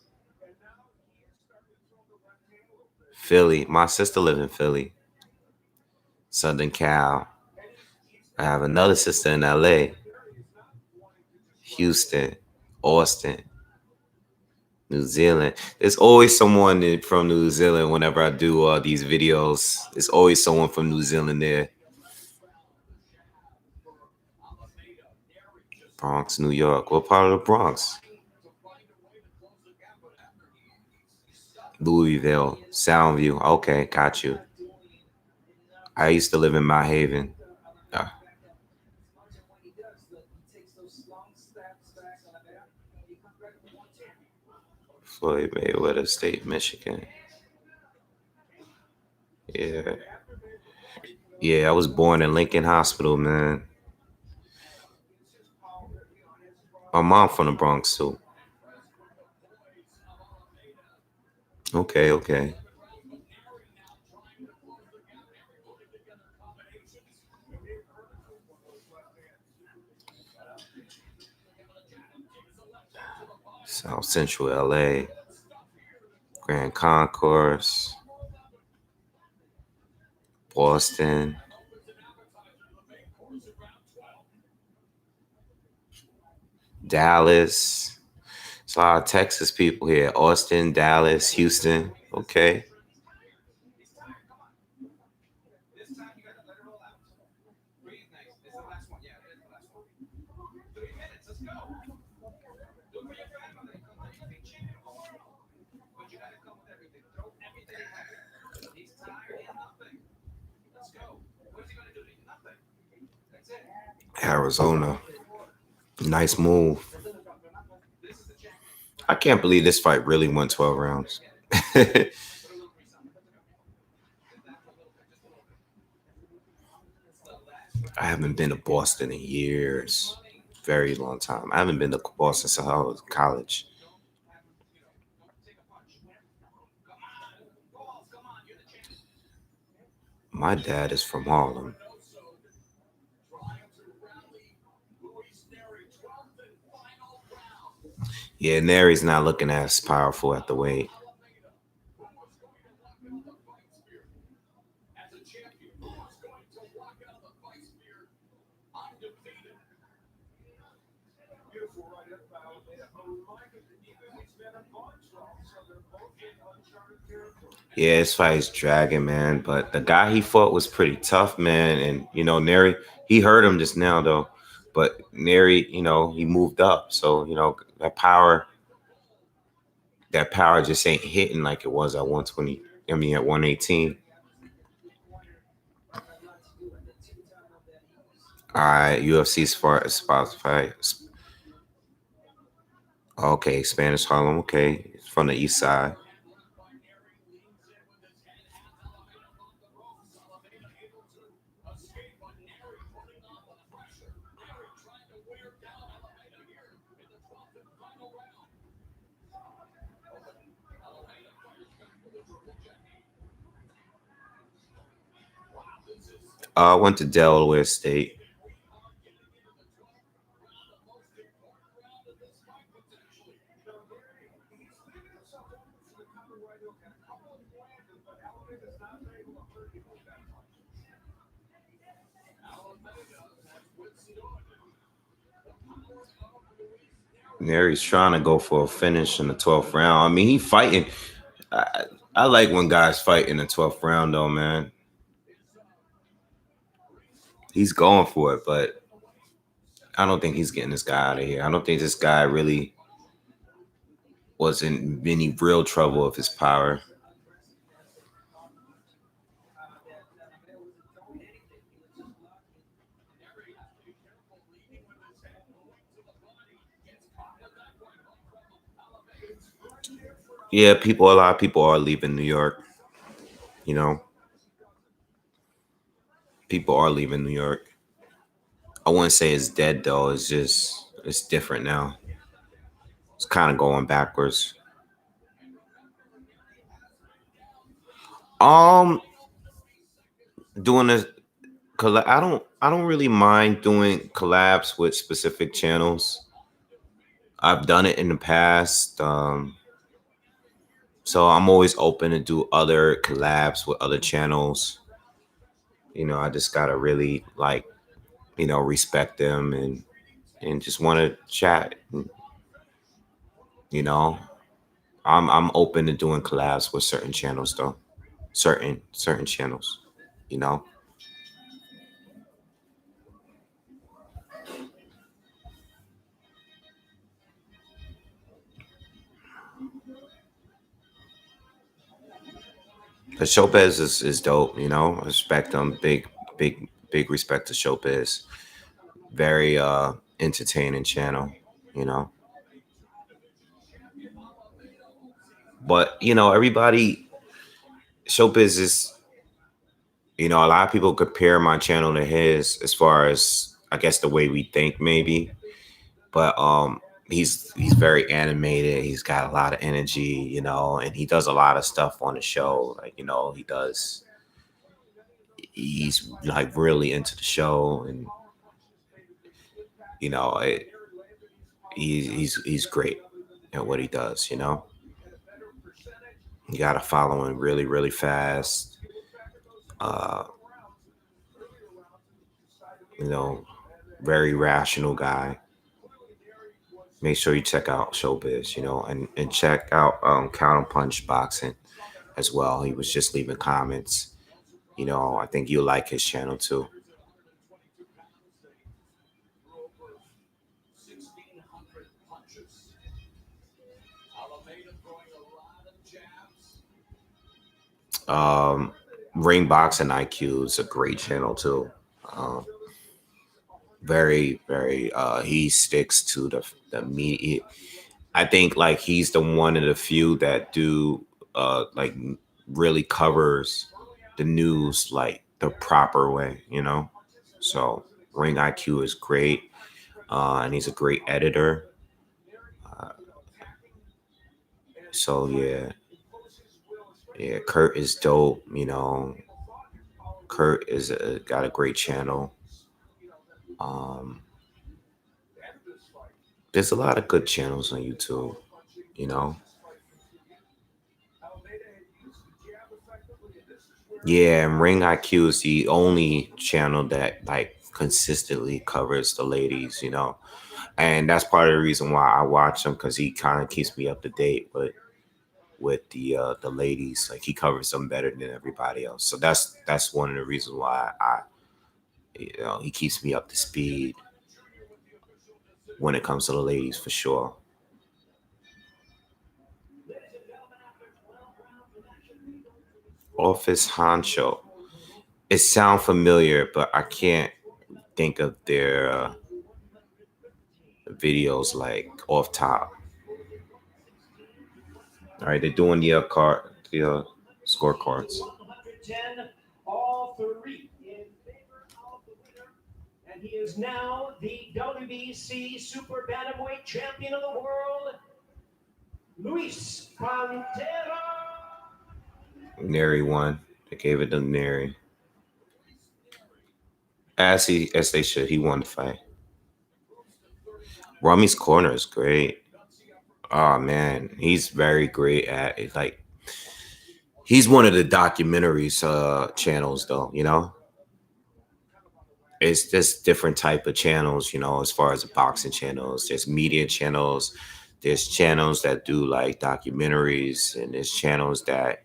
Philly. My sister lives in Philly. Southern Cal. I have another sister in LA. Houston. Austin. New Zealand. There's always someone from New Zealand whenever I do these videos. There's always someone from New Zealand there. Bronx, New York. What part of the Bronx? Louisville, Soundview. Okay, got you. I used to live in Mount Haven. Floyd Mayweather State, Michigan. Yeah. Yeah, I was born in Lincoln Hospital, man. My mom from the Bronx, too. Okay. South Central LA. Grand Concourse. Boston. Dallas. It's a lot of Texas people here. Austin, Dallas, Houston. Okay. Arizona. Nice move. I can't believe this fight really went 12 rounds. I haven't been to Boston in years. Very long time. I haven't been to Boston since I was in college. My dad is from Harlem. Yeah, Neri's not looking as powerful at the weight. Yeah, this fight is dragging, man. But the guy he fought was pretty tough, man. And, Neri, he hurt him just now, though. But Neri, he moved up. So, that power just ain't hitting like it was at 120. I mean, at 118. All right, UFC spots fight. Okay, Spanish Harlem. Okay, from the east side. I went to Delaware State. Neri's trying to go for a finish in the 12th round. I mean, he fighting. I, I like when guys fight in the 12th round, though, man. He's going for it, but I don't think he's getting this guy out of here. I don't think this guy really was in any real trouble with his power. Yeah, a lot of people are leaving New York. You know, people are leaving New York. I wouldn't say it's dead though. It's different now. It's kind of going backwards. Um, doing a I don't really mind doing collabs with specific channels. I've done it in the past. So I'm always open to do other collabs with other channels. I just gotta really respect them and just want to chat. You know, I'm open to doing collabs with certain channels though. Certain channels, you know. But Showbiz is dope, I respect him. Big respect to Showbiz. Very entertaining channel, you know. But everybody Showbiz is, a lot of people compare my channel to his as far as I guess the way we think maybe. But he's very animated. He's got a lot of energy, and he does a lot of stuff on the show. Like, he's like really into the show, and you know, it, he's great at what he does. You got to follow him really, really fast. Uh, you know, very rational guy. Make sure you check out Showbiz, and check out Counter Punch Boxing as well. He was just leaving comments. I think you'll like his channel too. 1,600 punches. Alameda throwing a lot of jabs. Ring Boxing IQ is a great channel too. Um, very, very. He sticks to the meat. I think like he's the one of the few that do like really covers the news like the proper way. So Ring IQ is great, and he's a great editor. Uh, so yeah, Kurt is dope. Kurt is got a great channel. Um, there's a lot of good channels on YouTube. You know, yeah, and Ring IQ is the only channel that like consistently covers the ladies. And that's part of the reason why I watch him because he kind of keeps me up to date with the ladies. Like he covers them better than everybody else. So that's one of the reasons why he keeps me up to speed when it comes to the ladies for sure. Office Honcho. It sounds familiar, but I can't think of their videos like off top. All right, they're doing the scorecards. All three in favor of the winner, and he is now the WBC Super Bantamweight Champion of the World, Luis Pantera. Neri won. They gave it to Neri. As they should. He won the fight. Rummy's corner is great. Oh man, he's very great at it. Like he's one of the documentaries channels though, you know. It's just different type of channels, you know, as far as the boxing channels. There's media channels, there's channels that do like documentaries, and there's channels that,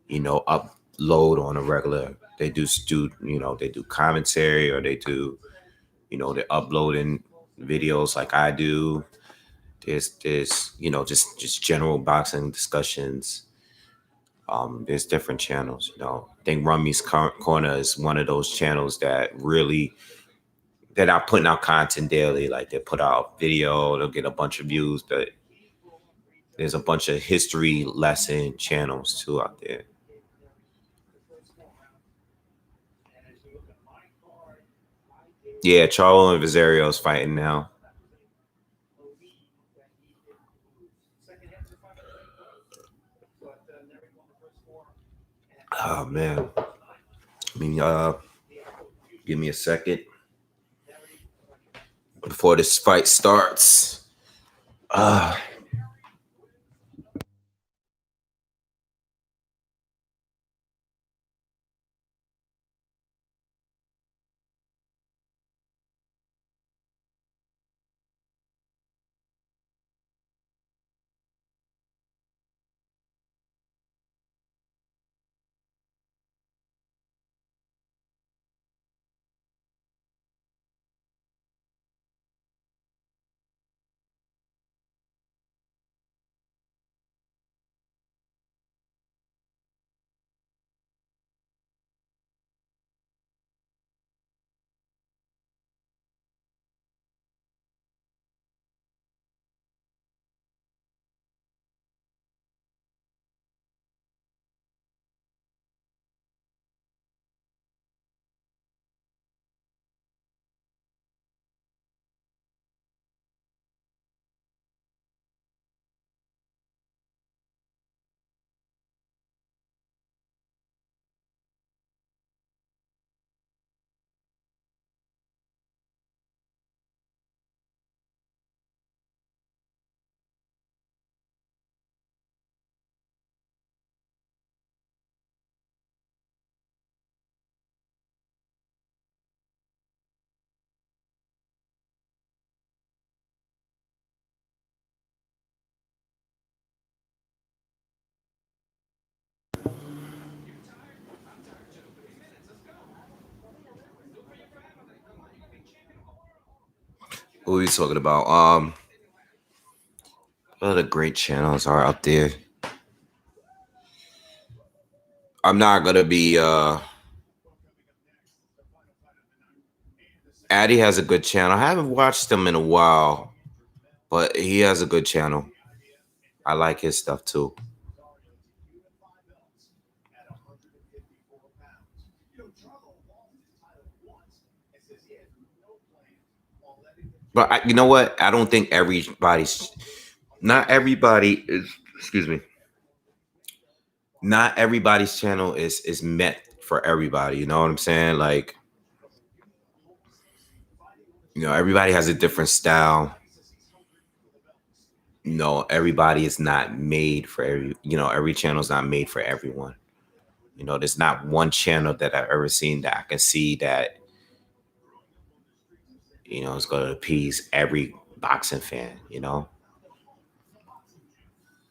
you know, upload on a regular. They do commentary, or they do, you know, they're uploading videos like I do. There's you know, just general boxing discussions. There's different channels, you know. I think Rummy's Corner is one of those channels that really that are putting out content daily. Like they put out video, they'll get a bunch of views, but there's a bunch of history lesson channels too out there. Yeah, Charlo and Rosario's fighting now. Oh man. I mean, give me a second before this fight starts. Uh what are we talking about? What other great channels are out there? I'm not gonna be Addy has a good channel. I haven't watched him in a while, but he has a good channel. I like his stuff too. But you know what? I don't think not everybody is. Excuse me. Not everybody's channel is meant for everybody. You know what I'm saying? Like, you know, everybody has a different style. You know, everybody is not made for every channel is not made for everyone. You know, there's not one channel that I've ever seen that I can see that, you know, is going to appease every boxing fan. You know,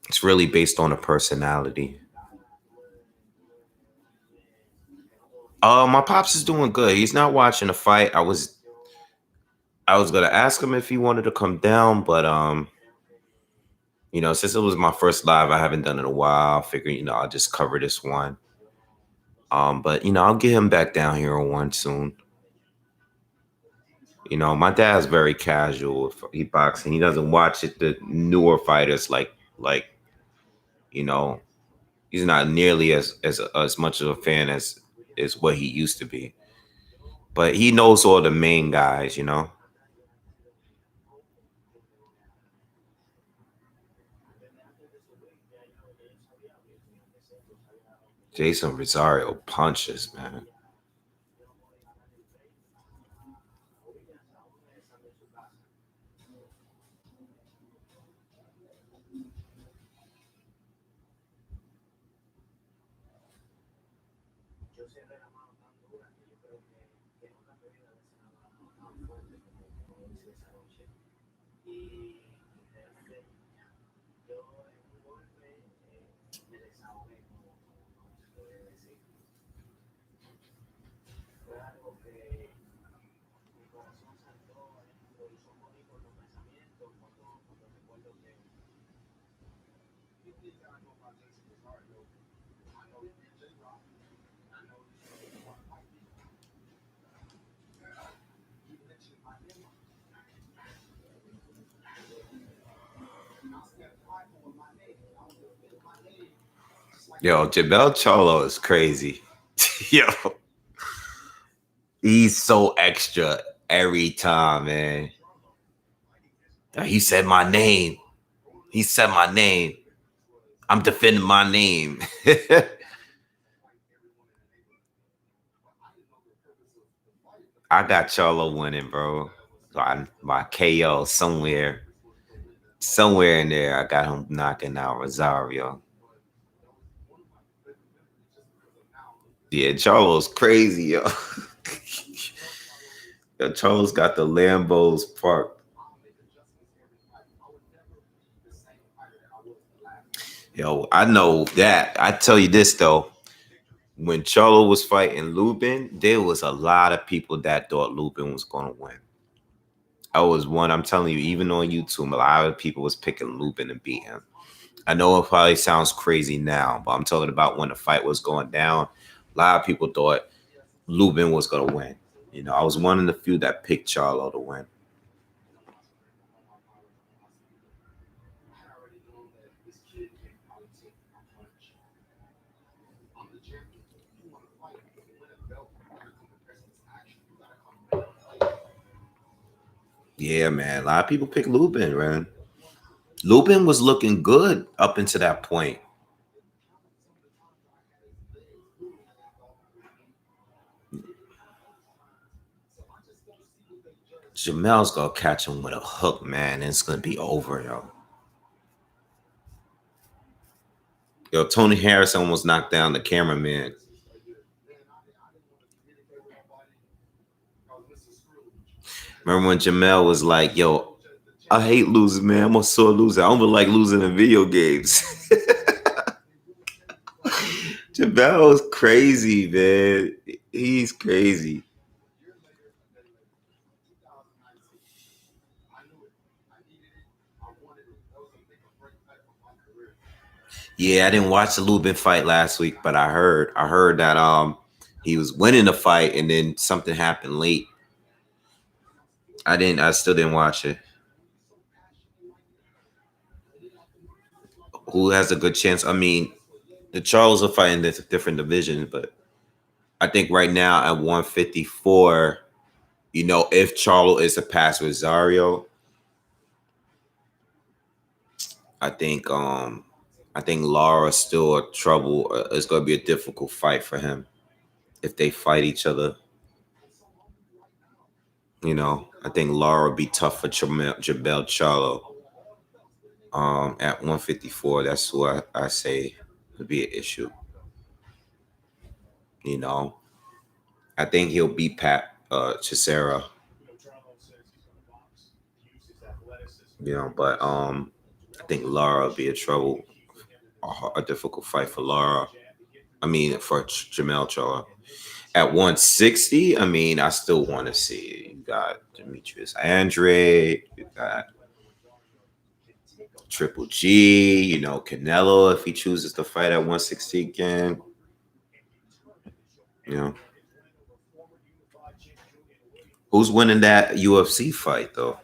it's really based on a personality. My pops is doing good. He's not watching the fight. I was gonna ask him if he wanted to come down, but you know, since it was my first live, I haven't done it in a while. I figured, you know, I'll just cover this one. But you know, I'll get him back down here on one soon. You know, my dad's very casual. He boxing. He doesn't watch it. The newer fighters like you know, he's not nearly as much of a fan as what he used to be. But he knows all the main guys. You know, Jason Rosario punches, man. cierre la mano tan dura que yo creo que nunca en mi vida le he una mano tan fuerte como hice esa noche. Y realmente yo en un golpe me desahogué, como se puede decir. Fue algo que mi corazón saltó adentro y son bonitos los pensamientos cuando recuerdo que you did that know about Jason Rosario. I know you did J-Rock. I know you want to fight me. You mentioned my name. I said, I know my name. I was going to get my name. Yo, Jamel Charlo is crazy. Yo, he's so extra every time, man. He said my name. He said my name. I'm defending my name. I got Charlo winning, bro. My KO somewhere in there. I got him knocking out Rosario. Yeah, Charlo's crazy, yo. Yo, Charlo's got the Lambos parked. Yo, I know that. I tell you this though. When Charlo was fighting Lubin, there was a lot of people that thought Lubin was gonna win. I was one, I'm telling you, even on YouTube, a lot of people was picking Lubin to beat him. I know it probably sounds crazy now, but I'm talking about when the fight was going down. A lot of people thought Lubin was gonna win. You know, I was one of the few that picked Charlo to win. Yeah, man. A lot of people pick Lubin, man. Lubin was looking good up until that point. Jamel's gonna catch him with a hook, man, and it's gonna be over, yo. Yo, Tony Harris almost knocked down the cameraman. Remember when Jamel was like, yo, I hate losing, man. I'm a sore loser. I don't like losing in video games. Jamel is crazy, man. He's crazy. Yeah, I didn't watch the Lubin fight last week, but I heard that he was winning the fight and then something happened late. I still didn't watch it. Who has a good chance? I mean, the Charles are fighting this different division, but I think right now at 154, you know, if Charlo is to pass Rosario, I think Lara's still a trouble. It's gonna be a difficult fight for him if they fight each other. You know, I think Lara would be tough for Jabel Charlo. At 154, that's what I say would be an issue. You know, I think he'll beat Pat Chisera. You know, but I think Lara will be a trouble, a difficult fight for Lara. I mean, for Jamel Charlo. At 160, I mean, I still want to see. You got Demetrius Andrade, you got Triple G, you know, Canelo if he chooses to fight at 160 again. You know. Who's winning that UFC fight though?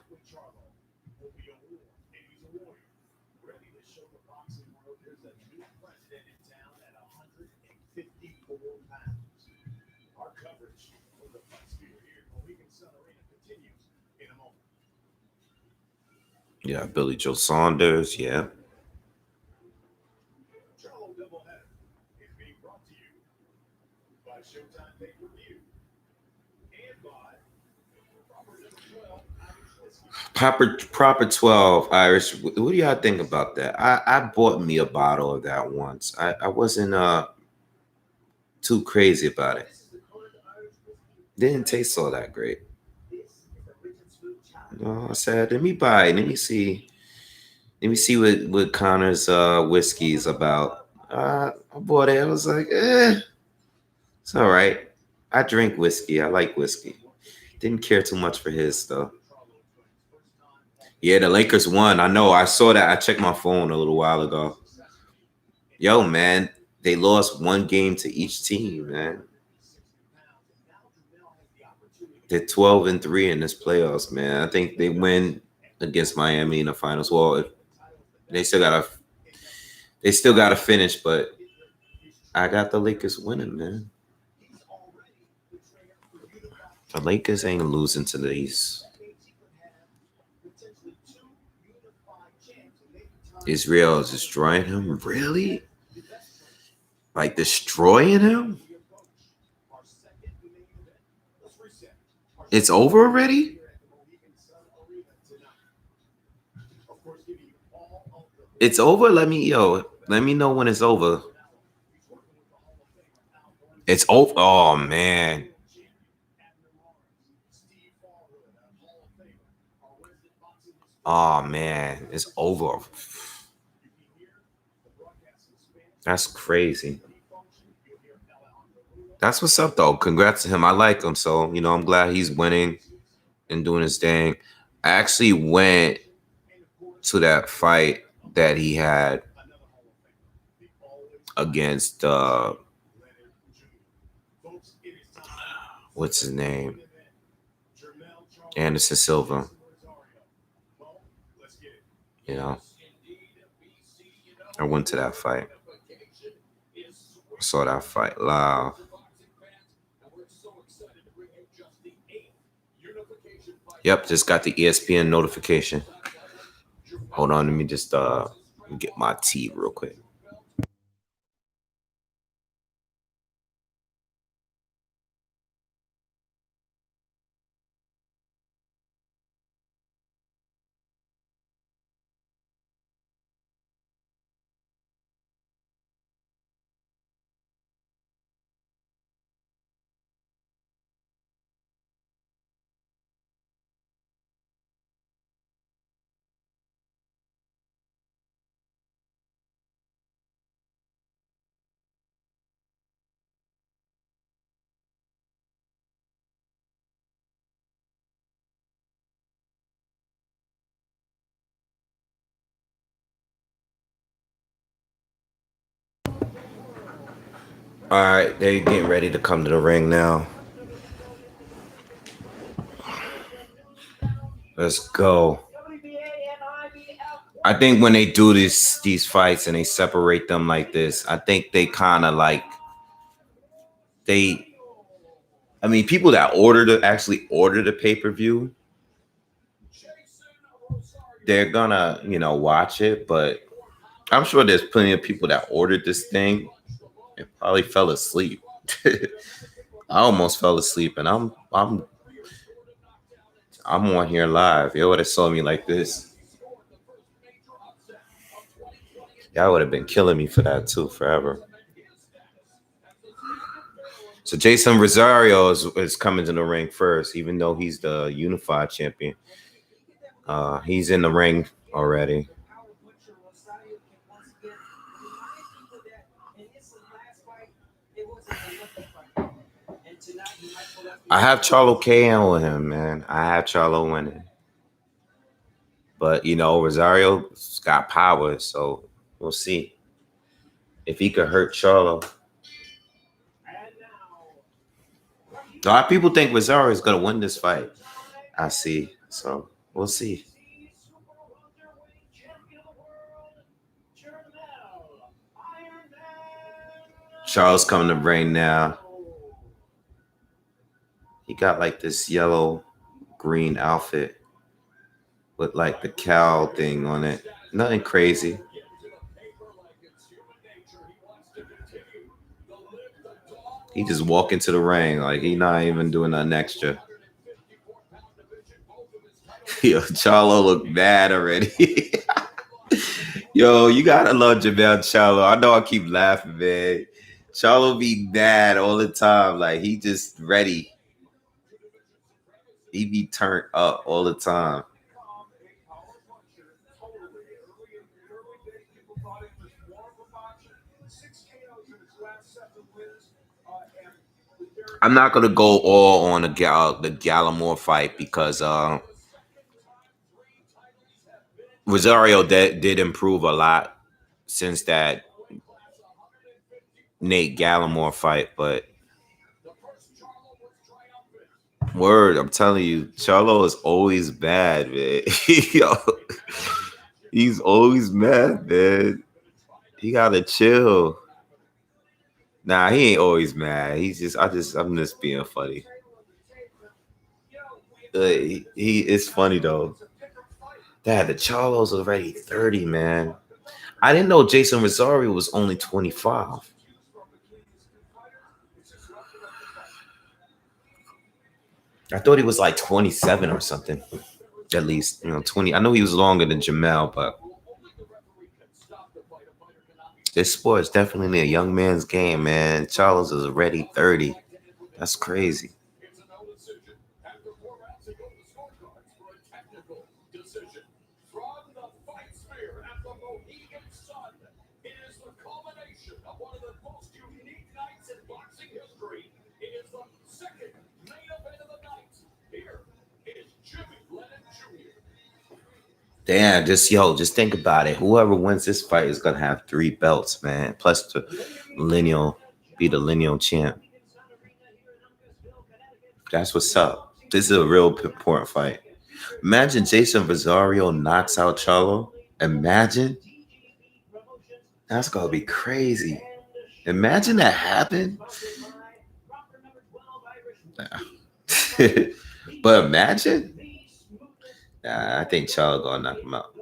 Yeah, Billy Joe Saunders, yeah. Proper 12 Irish. What do y'all think about that? I bought me a bottle of that once. I wasn't too crazy about it. Didn't taste all that great. No, I said, let me buy it. Let me see. Let me see what Connor's whiskey is about. I bought it. I was like, it's all right. I drink whiskey. I like whiskey. Didn't care too much for his though. Yeah, the Lakers won. I know. I saw that. I checked my phone a little while ago. Yo, man, they lost one game to each team, man. They're 12-3 in this playoffs, man. I think they win against Miami in the finals. Well, they still gotta finish, but I got the Lakers winning, man. The Lakers ain't losing to these. Israel is destroying him? Really? Like destroying him? It's over already? It's over? Let me know when it's over. It's over. Oh man. Oh man, it's over. That's crazy. That's what's up though. Congrats to him. I like him. So, I'm glad he's winning and doing his thing. I actually went to that fight that he had against what's his name? Anderson Silva. I went to that fight. I saw that fight live. Yep, just got the ESPN notification. Hold on, let me just get my tea real quick. All right, they're getting ready to come to the ring now. Let's go. I think when they do these fights and they separate them like this, I think they kind of like people that actually order the pay-per-view, they're gonna, watch it, but I'm sure there's plenty of people that ordered this thing and probably fell asleep. I almost fell asleep, and I'm on here live. Y'all would have saw me like this. Y'all would have been killing me for that too, forever. So Jason Rosario is coming to the ring first, even though he's the unified champion. He's in the ring already. I have Charlo KO with him, man. I have Charlo winning. But, Rosario's got power, so we'll see if he could hurt Charlo. A lot of people think Rosario is going to win this fight. I see. So we'll see. Charles coming to ring now. He got like this yellow green outfit with like the cow thing on it. Nothing crazy. He just walk into the ring like he not even doing nothing extra. Yo, Charlo look bad already. Yo, you gotta love Jamel Charlo. I know I keep laughing, man. Charlo be mad all the time. Like he just ready. He be turned up all the time. I'm not gonna go all on the Gallimore fight because Rosario did improve a lot since that Nate Gallimore fight, but word, I'm telling you, Charlo is always bad, man. Yo, he's always mad, man. He gotta chill. Nah, he ain't always mad. I'm just being funny. It's funny though. Dad, the Charlo's already 30, man. I didn't know Jason Rosario was only 25. I thought he was like 27 or something. At least, 20. I know he was longer than Jamel, but this sport is definitely a young man's game, man. Charles is already 30. That's crazy. Damn, just think about it. Whoever wins this fight is gonna have 3 belts, man. Plus the lineal, be the lineal champ. That's what's up. This is a real important fight. Imagine Jason Rosario knocks out Charlo. Imagine. That's gonna be crazy. Imagine that happened. But imagine. Nah, I think Charlo gonna knock him out.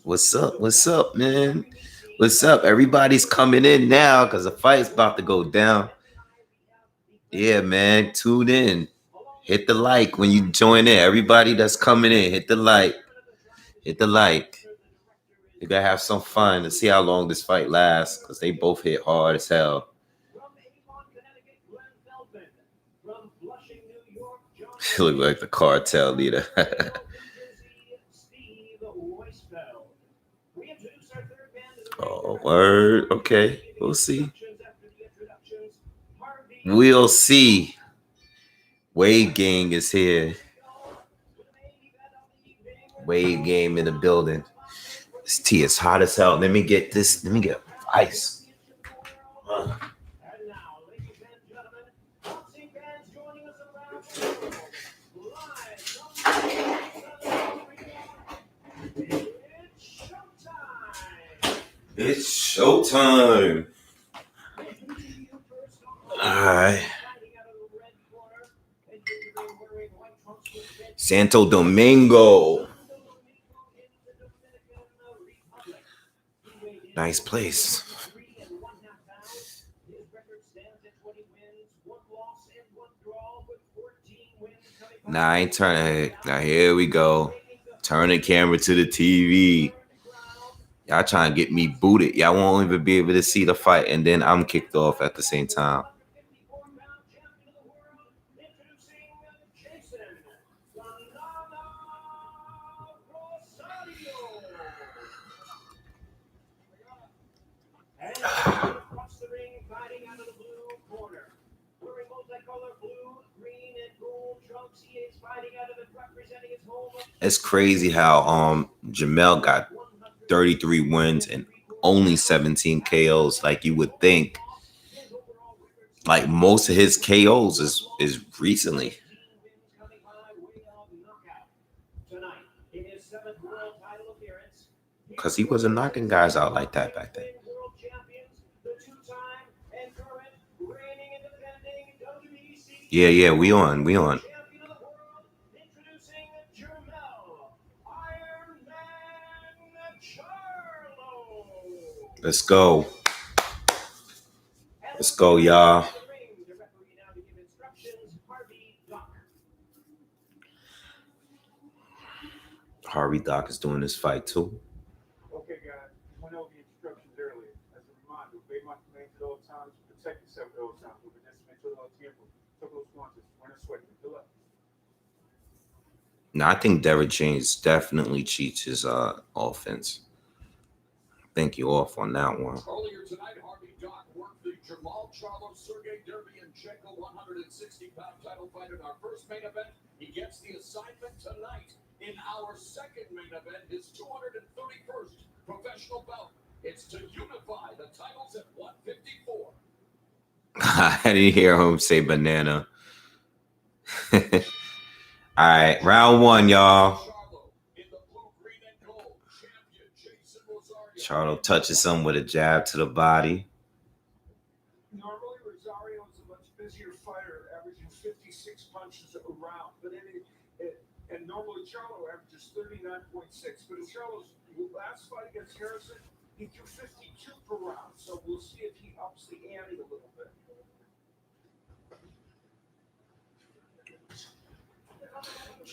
What's up? What's up, man? What's up? Everybody's coming in now because the fight's about to go down. Yeah, man. Tune in. Hit the like when you join in. Everybody that's coming in, hit the like. Hit the like. You gotta have some fun to see how long this fight lasts because they both hit hard as hell. Look like the cartel leader. Oh, word. Okay. We'll see. We'll see. Wave Gang is here. Wave Game in the building. This tea is hot as hell. Let me get this. Let me get ice. It's showtime. All right. Santo Domingo. Nice place. Nah, I ain't turning. Now here we go. Turn the camera to the TV. Y'all trying to get me booted. Y'all won't even be able to see the fight, and then I'm kicked off at the same time. It's crazy how Jamel got 33 wins and only 17 KOs. Like you would think, like most of his KOs is recently. Because he wasn't knocking guys out like that back then. Yeah, we on. Let's go. Let's go, y'all. Harvey Doc is doing this fight too. Okay, guys. sometimes, protect yourself those times. But just make sure those tiempo, took those punches, when it's sweating. Good luck. No, I think Derevyanchenko definitely cheats his offense. I think you off on that one. Earlier tonight, Harvey Dock worked the Jamal Charlo Sergey Derevyanchenko 160-pound title fight in our first main event. He gets the assignment tonight in our second main event, his 231st professional bout. It's to unify the titles at 154. I didn't hear him say banana. All right, round one, y'all. Charlo in the blue, green, and gold. Champion Jason Rosario. Charlo touches him with a jab to the body. Normally, Rosario is a much busier fighter, averaging 56 punches a round. But and normally Charlo averages 39.6. But in Charlo's last fight against Harrison, he threw 52 per round. So we'll see if he ups the ante a little bit.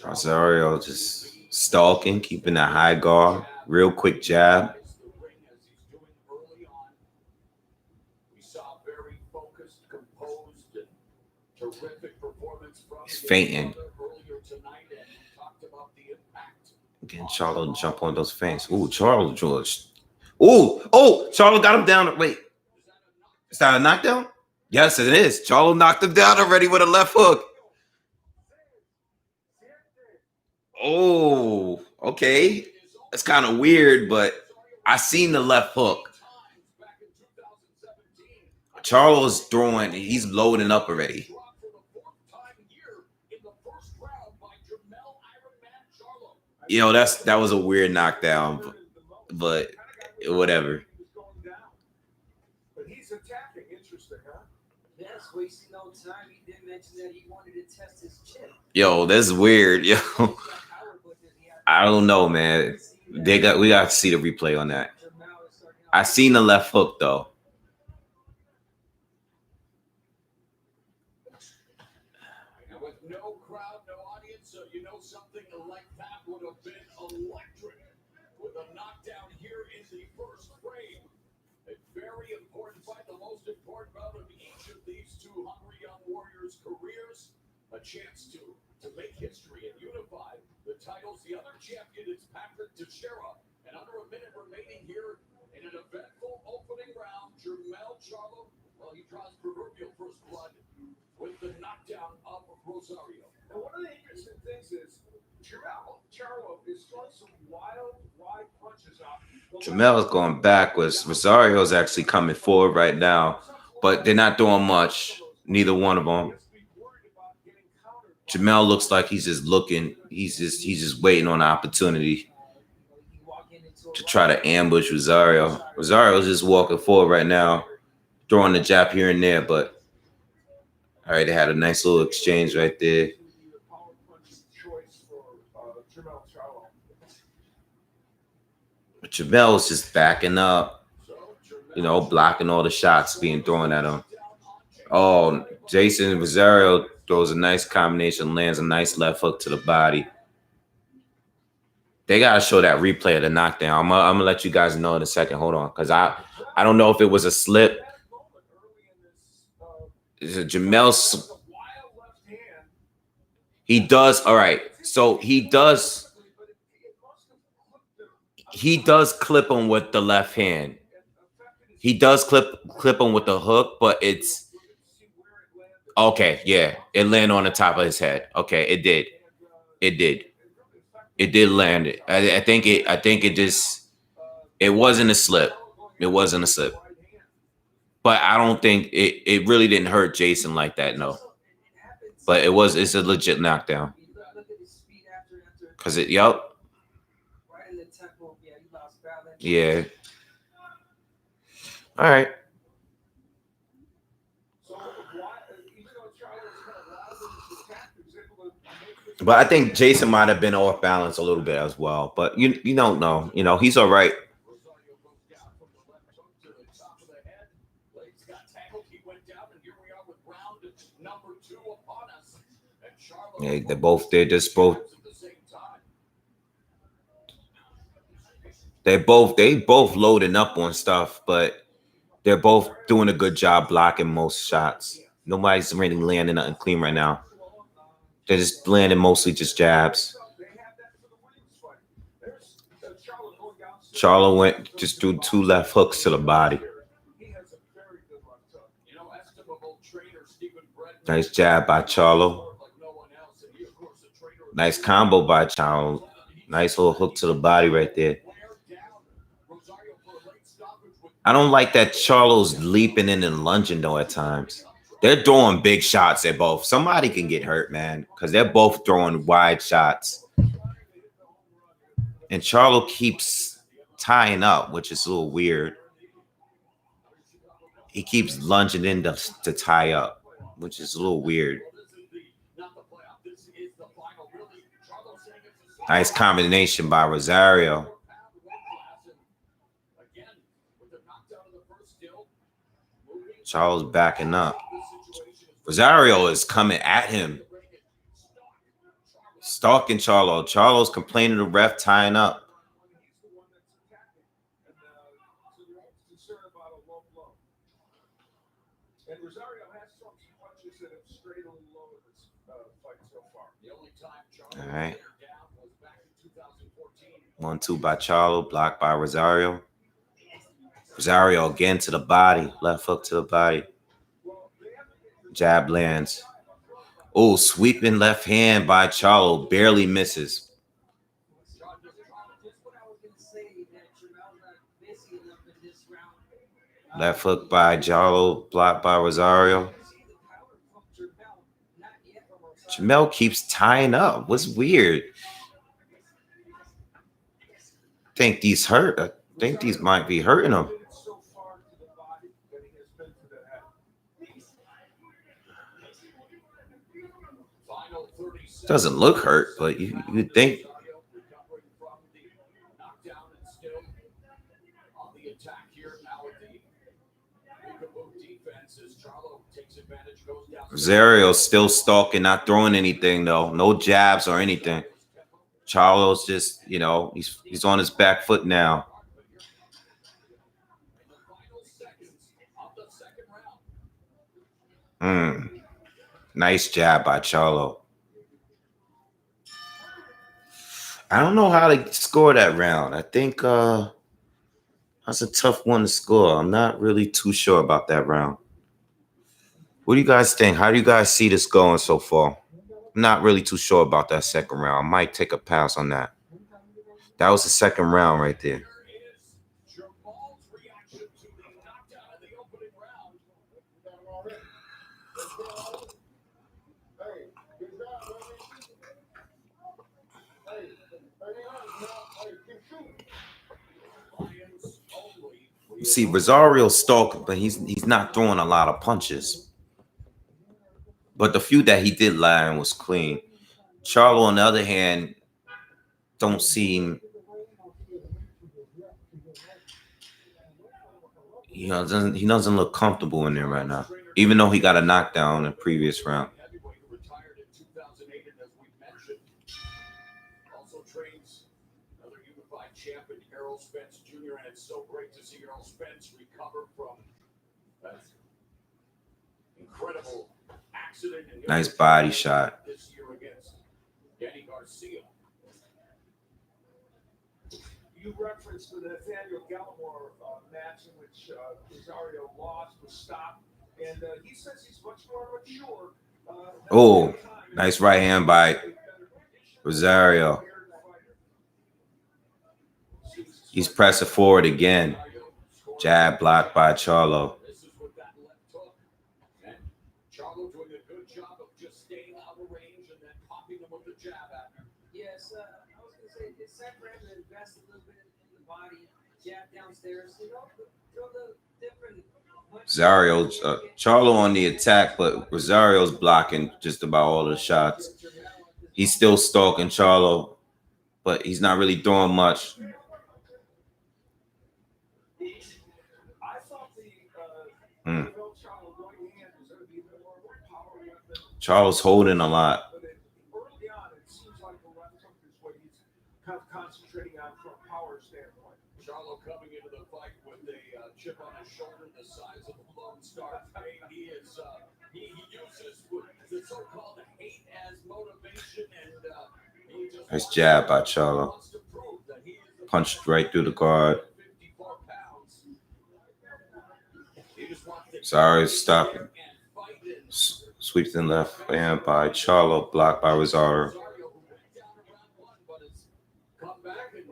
Rosario just stalking, keeping that high guard. Real quick jab. We saw very focused, composed, and terrific performance from He's fainting. earlier tonight, and we talked about the impact. Again, Charlo jump on those feints. Ooh, Charlo George. Oh, Charlo got him down. Wait, is that a knockdown? Yes, it is. Charlo knocked him down already with a left hook. Oh, okay. That's kind of weird, but I seen the left hook. Charlo's throwing. He's loading up already. Yo, that was a weird knockdown, but whatever. But he's attacking. Interesting, huh? Yes, wasting no time. He did mention that he wanted to test his chin. Yo, that's weird. Yo, I don't know, man. We got to see the replay on that. I seen the left hook though. And with no crowd, no audience, so you know something like that would have been electric. With a knockdown here in the first frame. A very important fight, the most important bout of each of these two hungry young warriors' careers. A chance to make history and unify the titles. The other champion is Patrick Teixeira. And under a minute remaining here in an eventful opening round, Jermell Charlo, well, he draws proverbial first blood with the knockdown of Rosario. And one of the interesting things is Charlo is throwing some wild, wide punches out. Jamel's going backwards. Rosario's actually coming forward right now, but they're not doing much. Neither one of them. Jamel looks like he's just looking. He's just waiting on an opportunity to try to ambush Rosario. Rosario's just walking forward right now, throwing the jab here and there. But all right, they had a nice little exchange right there. But Jamel's just backing up, blocking all the shots being thrown at him. Oh, Jason Rosario throws a nice combination, lands a nice left hook to the body. They gotta show that replay of the knockdown. I'm gonna let you guys know in a second. Hold on, because I don't know if it was a slip. Is it Jamel's? He does. All right, so he does clip him with the left hand. He does clip him with the hook, but it's okay. Yeah, it landed on the top of his head. Okay, it did. It did land it. I think it wasn't a slip. It wasn't a slip. But I don't think it really didn't hurt Jason like that, no. But it's a legit knockdown. Cause yeah. All right. But I think Jason might have been off balance a little bit as well. But you don't know. He's all right. Yeah, they're just both. They both loading up on stuff, but They're both doing a good job blocking most shots. Nobody's really landing nothing clean right now. They're just landing mostly just jabs. Charlo went just threw 2 left hooks to the body. Nice jab by Charlo. Nice combo by Charlo. Nice little hook to the body right there. I don't like that Charlo's leaping in and lunging though at times. They're throwing big shots at both. Somebody can get hurt, man, because they're both throwing wide shots. And Charlo keeps tying up, which is a little weird. He keeps lunging in to tie up, which is a little weird. Nice combination by Rosario. Charlo's backing up. Rosario is coming at him. Stalking Charlo. Charlo's complaining to the ref tying up. And Rosario has some punches that have strayed a little low in this fight so far. The only time Charlo all right. down was back in 2014. 1-2 by Charlo, blocked by Rosario. Rosario again to the body, left hook to the body. Jab lands. Oh, sweeping left hand by Charlo, barely misses. Left hook by Charlo, blocked by Rosario. Jamel keeps tying up. What's weird? I think these hurt. I think these might be hurting him. Doesn't look hurt, but you'd think. Rosario's still stalking, not throwing anything though. No jabs or anything. Charlo's just, he's on his back foot now. Nice jab by Charlo. I don't know how to score that round. I think that's a tough one to score. I'm not really too sure about that round. What do you guys think? How do you guys see this going so far? I'm not really too sure about that second round. I might take a pass on that. That was the second round right there. See, Rosario's stalking, but he's not throwing a lot of punches. But the few that he did land was clean. Charlo, on the other hand, don't seem, he doesn't look comfortable in there right now, even though he got a knockdown in the previous round. Also trains another unified champion, Spence Jr., and it's so great to see Spence recover from that incredible accident. Nice body shot. This year against Danny Garcia. You referenced the Nathaniel Gallimore match in which Rosario lost, was stopped, and he says he's much more mature. Oh, nice right hand by Rosario. He's pressing forward again. Jab blocked by Charlo. This is with that left hook. And Charlo doing a good job of just staying out of range and then popping him with the jab at him. Yes, I was going to say, it's time for him to invest a little bit in the body, jab downstairs, throw the different. Rosario, Charlo on the attack, but Rosario's blocking just about all the shots. He's still stalking Charlo, but he's not really throwing much. Charlo's holding a lot. Early on, it seems like the left hook is what he's kind of concentrating on from a power standpoint. Charlo coming into the fight with a chip on his shoulder the size of a Lone Star State. He is he uses the so-called hate as motivation, and he just Nice jab by Charlo. wants to prove that he is the Punched right through the guard. 54 pounds. He just wants to Rosario stopping. and fight in. Sweeps in left hand by Charlo, blocked by Rosario. Rosario, who went down in round one, but has come back and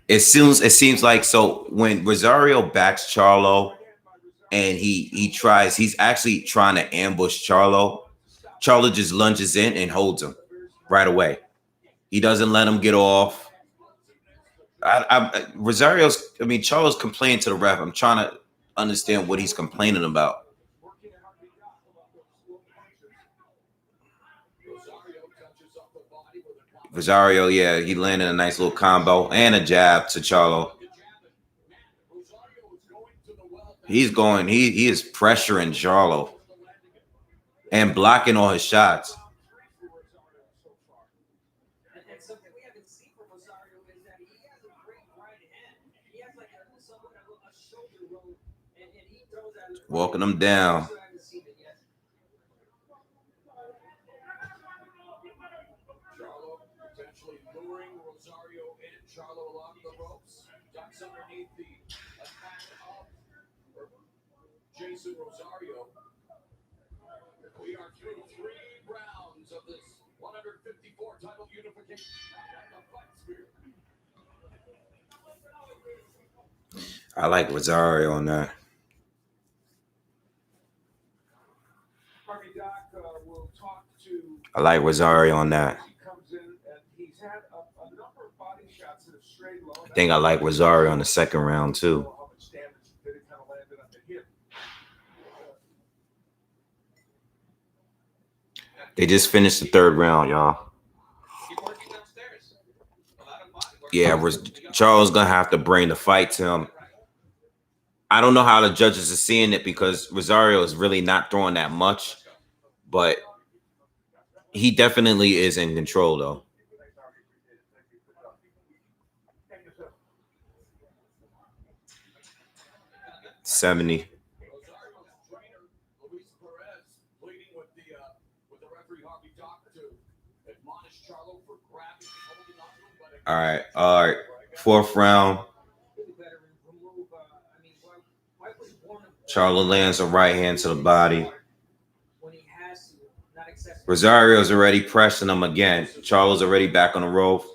It seems like so when Rosario backs Charlo and he's actually trying to ambush Charlo. Charlo just lunges in and holds him right away. He doesn't let him get off. Charlo's complaining to the ref. I'm trying to understand what he's complaining about. Rosario, yeah, he landed a nice little combo and a jab to Charlo. He is pressuring Charlo and blocking all his shots. And something we haven't seen from Rosario is that he has a great right hand. He has like somewhat of a shoulder roll, and he throws that. Walking him down. I haven't seen it yet. Charlo potentially luring Rosario and Charlo along the ropes. Ducks underneath the attack of Jason Rosario. We are through 3 rounds of this 154 title unification. The fight spirit. I like Rosario on that. Harvey Doc will talk to. I like Rosario on that. He comes in and he's had a number of body shots that have strayed low. I think I like Rosario in the second round too. How much damage did it kind of landed on the hip? They just finished the third round, y'all. Keep working downstairs. A lot of body work. Yeah, Charles gonna have to bring the fight to him. I don't know how the judges are seeing it because Rosario is really not throwing that much, but he definitely is in control though. $70. Rosario's trainer, Luis Perez, pleading with the referee Harvey Doc to admonish Charlo for grabbing and holding on to him. But All right. Fourth round. Really better remove. Why was Warner Charlo lands a right hand to the body. when he has to, not excessive? Rosario's already pressing him again. Charlo's already back on the rope.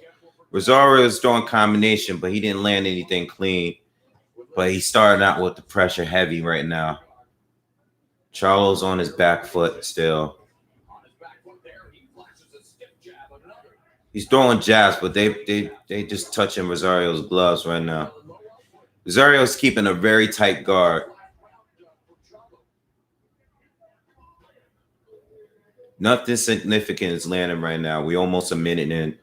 Rosario's throwing combination, but he didn't land anything clean. But he's starting out with the pressure heavy right now. Charlo's on his back foot still. on his back foot there, he flashes a stiff jab. Another. He's throwing jabs, but they just touching Rosario's gloves right now. Rosario's keeping a very tight guard. Nothing significant is landing right now. We almost a minute in.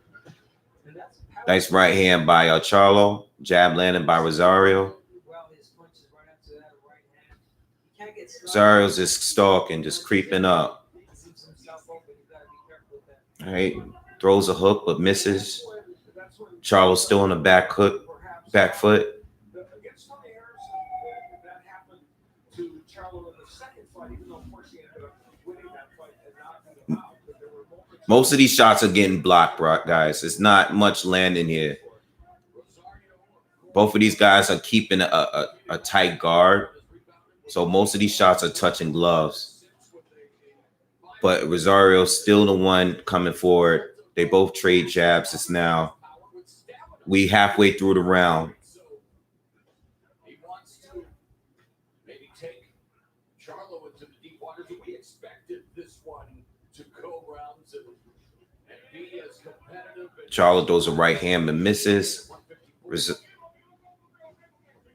Nice right hand by Charlo. Jab landed by Rosario. Well, his punches right after that right hand. He can't get struck. Rosario's just stalking, just creeping up. He keeps himself open. You gotta be careful with that. All right. Throws a hook, but misses. Charlo's still on the back foot. Against Tony Harrison, that happened to Charlo in the second fight, even though, of course, he ended up winning that fight and knocking him out. But there were moments. Most of these shots are getting blocked, guys. It's not much landing here. Both of these guys are keeping a tight guard. So most of these shots are touching gloves. But Rosario's still the one coming forward. They both trade jabs. It's now we halfway through the round. He wants to maybe take Charlo into the deep waters. We expected this one to go rounds and be as competitive. Charlo throws a right hand but misses.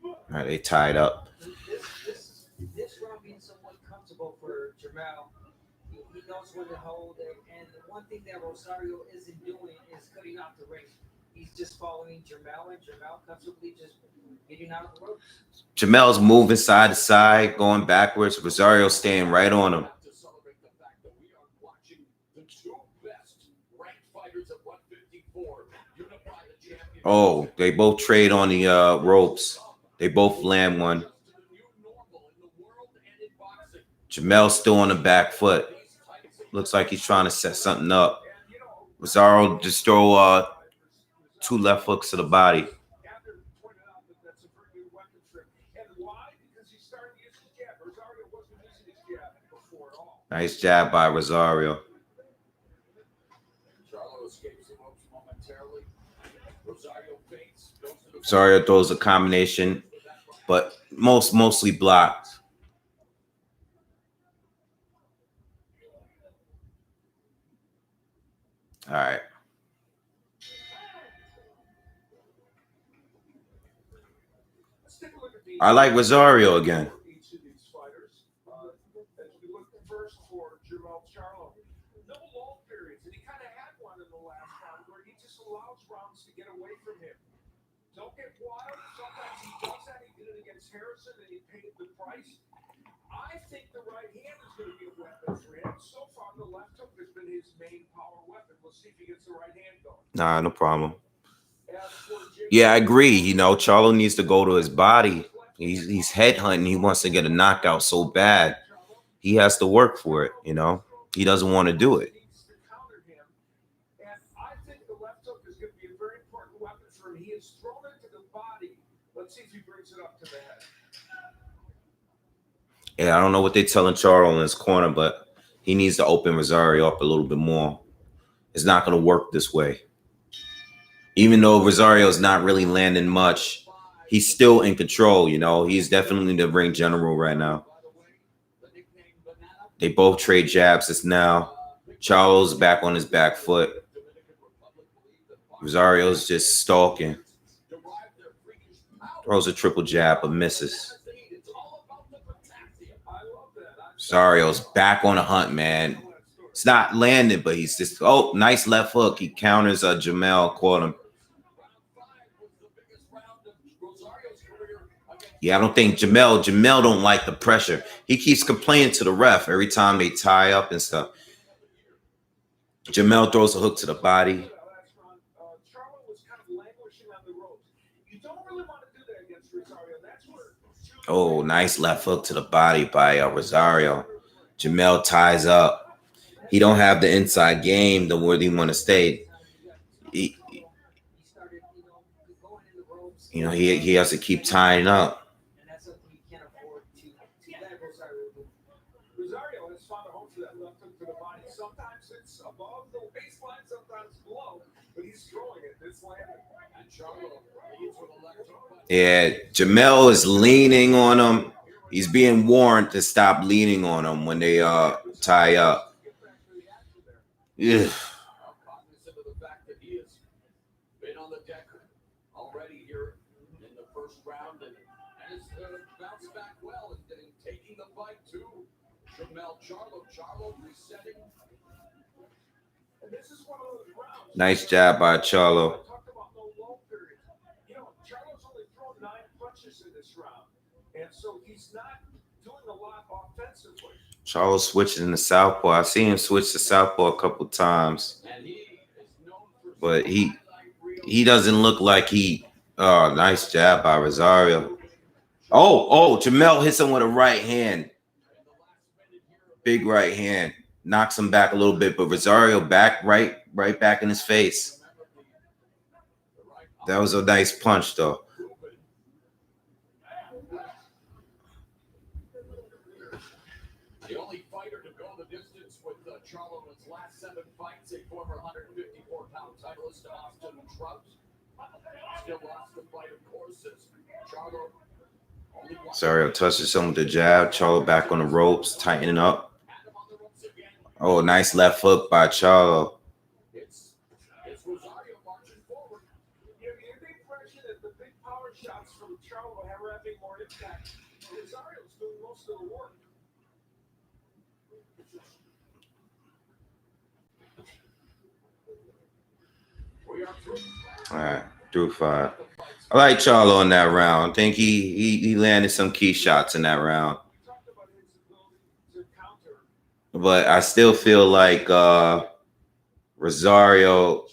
All right, they tied up. This round being somewhat comfortable for Jamal. He knows where to hold it, and the one thing that Rosario isn't doing is cutting off the ring. He's just following Jamal, and Jamal comfortably just getting out of the ropes. Jamel's moving side to side, going backwards. Rosario staying right on him. To celebrate the fact that we are watching the two best ranked fighters at 154 unify the championship. Oh, they both trade on the ropes. They both land one. Jamel's still on the back foot. Looks like he's trying to set something up. Rosario just throw 2 left hooks to the body. Nice jab by Rosario. Rosario throws a combination, but mostly blocked. All right. I like Rosario again. First for Charlo. No long periods, and he kind of had one in the last round where he just allows rounds to get away from him. Don't get wild. Sometimes he does that. He did it against Harrison, and he paid the price. I think the right hand is going to be a weapon for him. So far, the left hook has been his main power weapon. We'll see if he gets the right hand going. Nah, no problem. Yeah, I agree. You know, Charlo needs to go to his body. He's headhunting. He wants to get a knockout so bad. He has to work for it, you know. He doesn't want to do it. And I think the left hook is going to be a very important weapon for him. He has thrown it to the body. Let's see if he brings it up to the head. Yeah, I don't know what they're telling Charlo in his corner, but he needs to open Rosario up a little bit more. It's not going to work this way. Even though Rosario's not really landing much, he's still in control, you know. He's definitely the ring general right now. They both trade jabs just now. Charlo's back on his back foot. Rosario's just stalking. Throws a triple jab, but misses. Rosario's back on the hunt, man. It's not landing, but he's just, oh, nice left hook. He counters Jamel, caught him. Yeah, I don't think Jamel don't like the pressure. He keeps complaining to the ref every time they tie up and stuff. Jamel throws a hook to the body. Oh, nice left hook to the body by Rosario. Jamel ties up. He don't have the inside game the where he want to stay. He has to keep tying up. Yeah, Jamel is leaning on him. He's being warned to stop leaning on him when they tie up. Yeah. Nice jab by Charlo. Charlo switching to southpaw. I've seen him switch to southpaw a couple times, but he doesn't look like he. Oh, nice jab by Rosario. Oh, Jamel hits him with a right hand. Big right hand. Knocks him back a little bit, but Rosario back right back in his face. That was a nice punch, though. The only fighter to go the distance with Charlo in his last 7 fights, a former 154-pound titleist, Austin Cruz. Still lost the fight, of course, as Charlo. Rosario touches him with the jab. Charlo back on the ropes, tightening up. Oh, nice left hook by Charlo. It's Rosario marching forward. You get the impression that the big power shots from Charlo are having more impact. Rosario's doing most of the work. All right, through 5. I like Charlo in that round. I think he landed some key shots in that round. But I still feel like Rosario,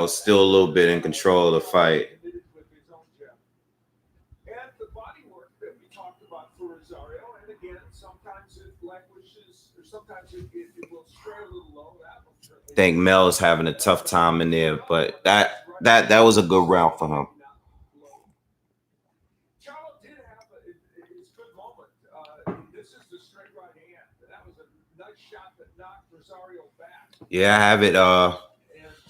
still a little bit in control of the fight. Rosario, and again, sometimes it languishes, or sometimes it will stray a little low. That will certainly. I think Mel is having a tough time in there, but that was a good round for him. Charlo did have his good moment. This is the straight right hand. That was a nice shot that knocked Rosario back. Yeah, I have it. And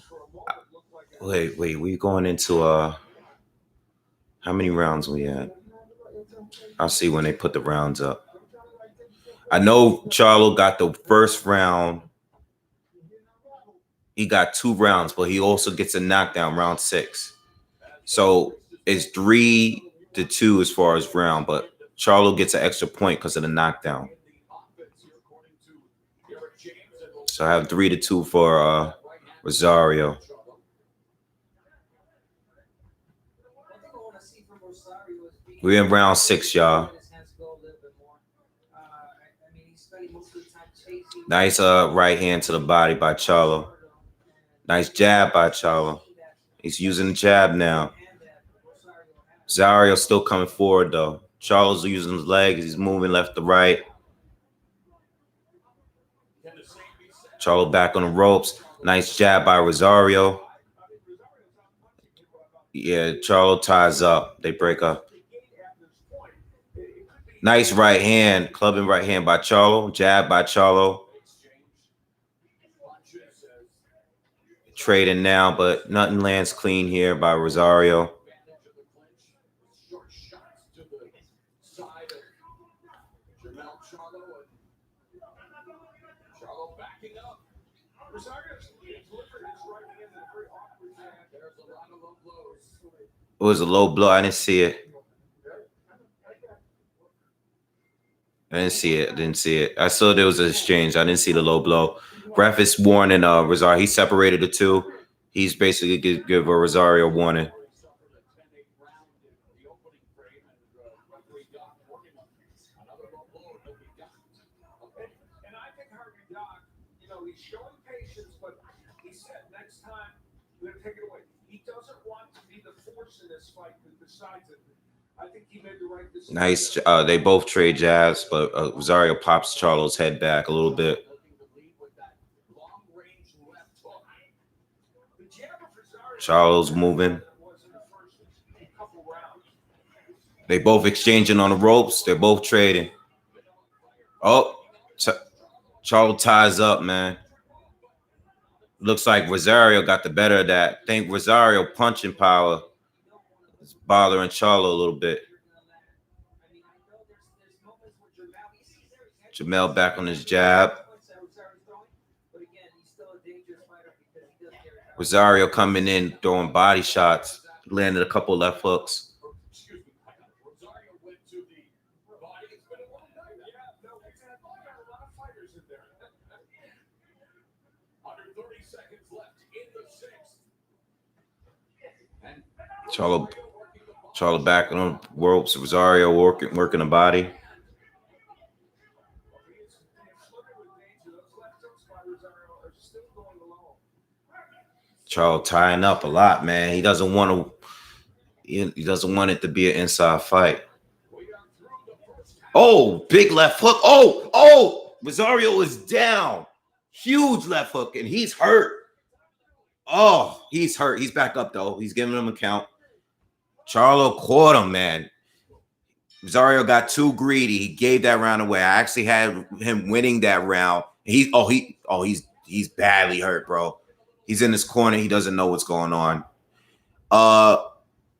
for a moment, it looked like Wait, we going into how many rounds we had? I'll see when they put the rounds up. I know Charlo got the first round. He got 2 rounds, but he also gets a knockdown round 6. So it's 3-2 as far as round, but Charlo gets an extra point because of the knockdown. So I have 3-2 for Rosario. We're in round 6, y'all. Nice right hand to the body by Charlo. Nice jab by Charlo. He's using the jab now. Rosario still coming forward, though. Charlo's using his legs. He's moving left to right. Charlo back on the ropes. Nice jab by Rosario. Yeah, Charlo ties up. They break up. Nice right hand. Clubbing right hand by Charlo. Jab by Charlo. Trading now, but nothing lands clean here by Rosario. It was a low blow. I didn't see it. I didn't see it. I saw there was an exchange. I didn't see the low blow. Ref is warning Rosario. He separated the two. He's basically give a Rosario warning. And I think Harvey Doc, he's showing patience, but he said next time we're going to take it away. He doesn't want to be the force in this fight that decides it. I think he made the right decision. Nice. They both trade jabs, but Rosario pops Charlo's head back a little bit. Charlo's moving. They both exchanging on the ropes. They're both trading. Oh, Charlo ties up, man. Looks like Rosario got the better of that. I think Rosario punching power is bothering Charlo a little bit. Jamel back on his jab. Rosario coming in, throwing body shots. Landed a couple left hooks. Charlo back on the ropes. Rosario working the body. Charlo tying up a lot, man. He doesn't want it to be an inside fight. Oh, big left hook. Oh, Rosario is down. Huge left hook, and he's hurt. Oh, he's hurt. He's back up, though. He's giving him a count. Charlo caught him, man. Rosario got too greedy. He gave that round away. I actually had him winning that round. He's badly hurt, bro. He's in his corner. He doesn't know what's going on. I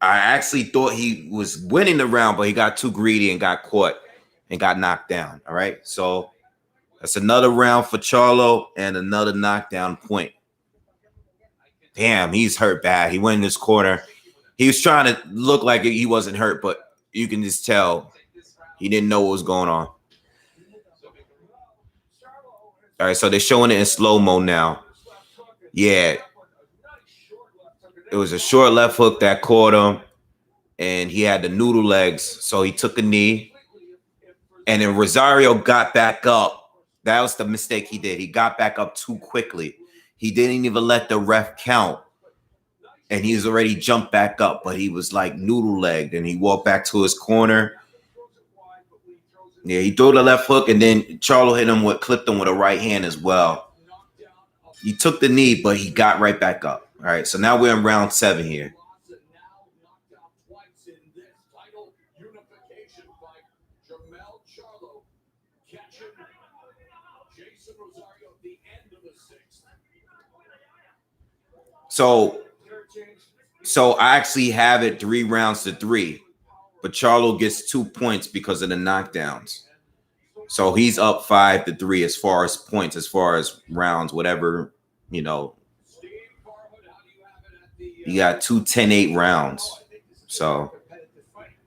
actually thought he was winning the round, but he got too greedy and got caught and got knocked down. All right. So that's another round for Charlo and another knockdown point. Damn, he's hurt bad. He went in his corner. He was trying to look like he wasn't hurt, but you can just tell he didn't know what was going on. All right, so they're showing it in slow-mo now. Yeah. It was a short left hook that caught him, and he had the noodle legs, so he took a knee. And then Rosario got back up. That was the mistake he did. He got back up too quickly. He didn't even let the ref count. And he's already jumped back up, but he was like noodle-legged, and he walked back to his corner. Yeah, he threw the left hook, and then Charlo clipped him with a right hand as well. He took the knee, but he got right back up. All right, so now we're in round 7 here. So I actually have it 3 rounds to 3, but Charlo gets 2 points because of the knockdowns. So he's up 5-3 as far as points, as far as rounds, whatever, you know. You got 2 10-8 rounds. So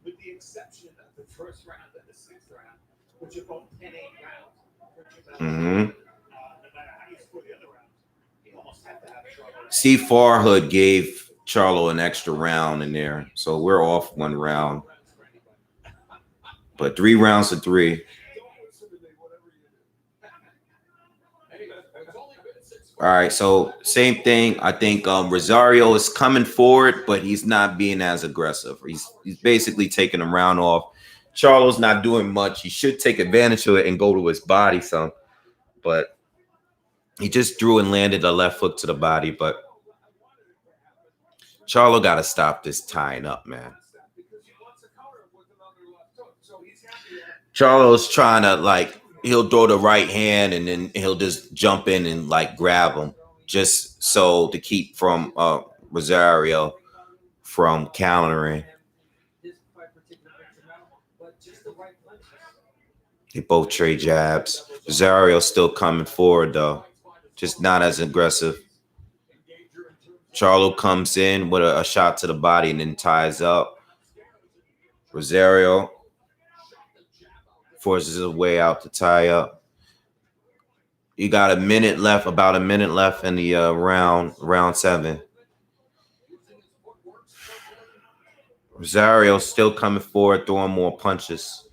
with the exception of the first round and the 6th round, which are both 10-8 rounds. mm-hmm. No matter how you score the other rounds, you almost have to have Charlo. Steve Farhood gave Charlo an extra round in there, so we're off 1 round. But 3 rounds to 3. All right, so same thing. I think Rosario is coming forward, but he's not being as aggressive. He's basically taking a round off. Charlo's not doing much. He should take advantage of it and go to his body some, but he just drew and landed a left hook to the body. But Charlo got to stop this tying up, man. Charlo's trying to, like, he'll throw the right hand and then he'll just jump in and, like, grab him just so to keep from Rosario from countering. They both trade jabs. Rosario's still coming forward, though, just not as aggressive. Charlo comes in with a shot to the body and then ties up. Rosario forces his way out to tie up. You got a minute left, about a minute left in the round 7. Rosario still coming forward, throwing more punches.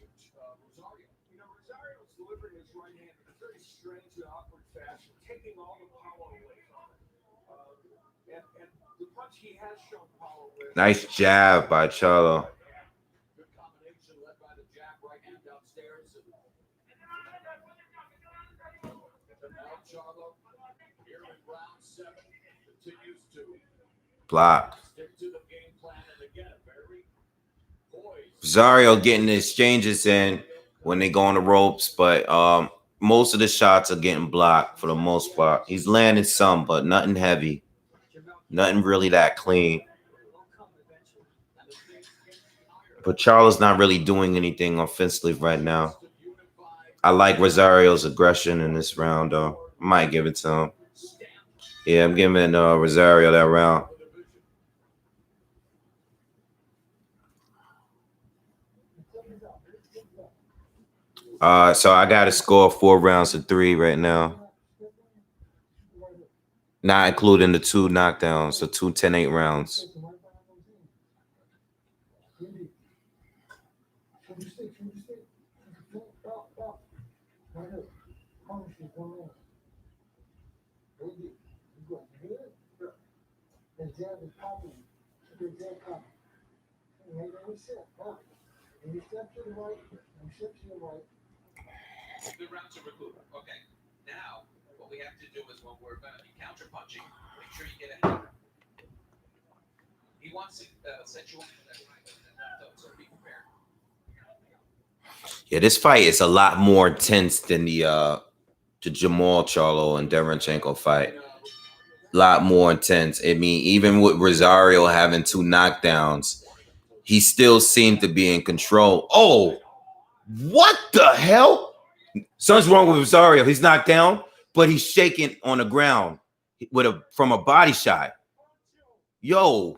Nice jab by Charlo. Block. Rosario getting the exchanges in when they go on the ropes, but most of the shots are getting blocked for the most part. He's landing some, but nothing heavy. Nothing really that clean. But Charlo's not really doing anything offensively right now. I like Rosario's aggression in this round, though. I might give it to him. Yeah, I'm giving Rosario that round. So I got to score 4 rounds to 3 right now. Not including the 2 knockdowns, so 2 10-8 rounds. The rounds are recruited. Okay. Now, what we have to do is when we're going to be counter punching, make sure you get ahead. He wants to set you up for that right, so be prepared. Yeah, this fight is a lot more intense than the Jamal Charlo and Derevyanchenko fight. A lot more intense. I mean, even with Rosario having 2 knockdowns, he still seemed to be in control. Oh, what the hell? Something's wrong with Rosario. He's knocked down, but he's shaking on the ground from a body shot. Yo,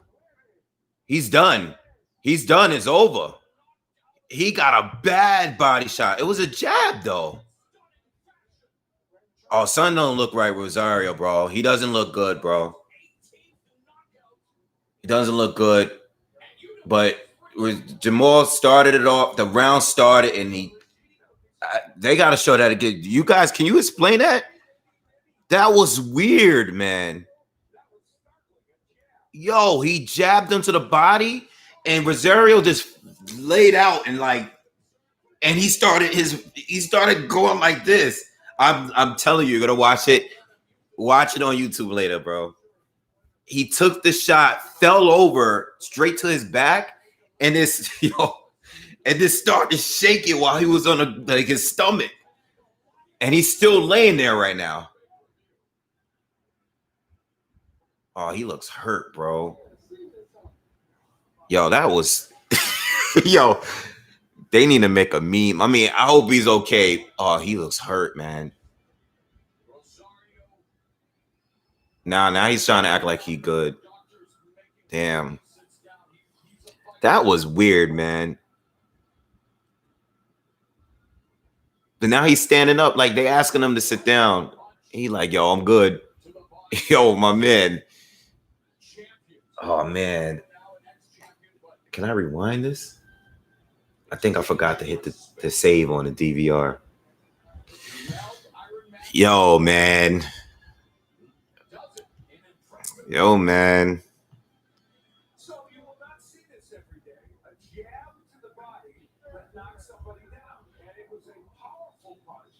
he's done. He's done. It's over. He got a bad body shot. It was a jab, though. Oh, son don't look right, Rosario, bro. He doesn't look good, bro. He doesn't look good. But Jamal started it off. The round started, and they got to show that again. You guys, can you explain that? That was weird, man. Yo, he jabbed him to the body, and Rosario just laid out and, like, and he started going like this. I'm telling you, you're gonna watch it. Watch it on YouTube later, bro. He took the shot, fell over straight to his back, and this started shaking while he was on his stomach, and he's still laying there right now. Oh, he looks hurt, bro. Yo, that was yo. They need to make a meme. I mean, I hope he's okay. Oh, he looks hurt, man. Now he's trying to act like he good. Damn. That was weird, man. But now he's standing up, like they asking him to sit down. He like, yo, I'm good. Yo, my man. Oh, man. Can I rewind this? I think I forgot to hit the save on the DVR. Yo, man. Yo, man. So you will not see this every day. A jab to the body that knocks somebody down. And it was a powerful punch.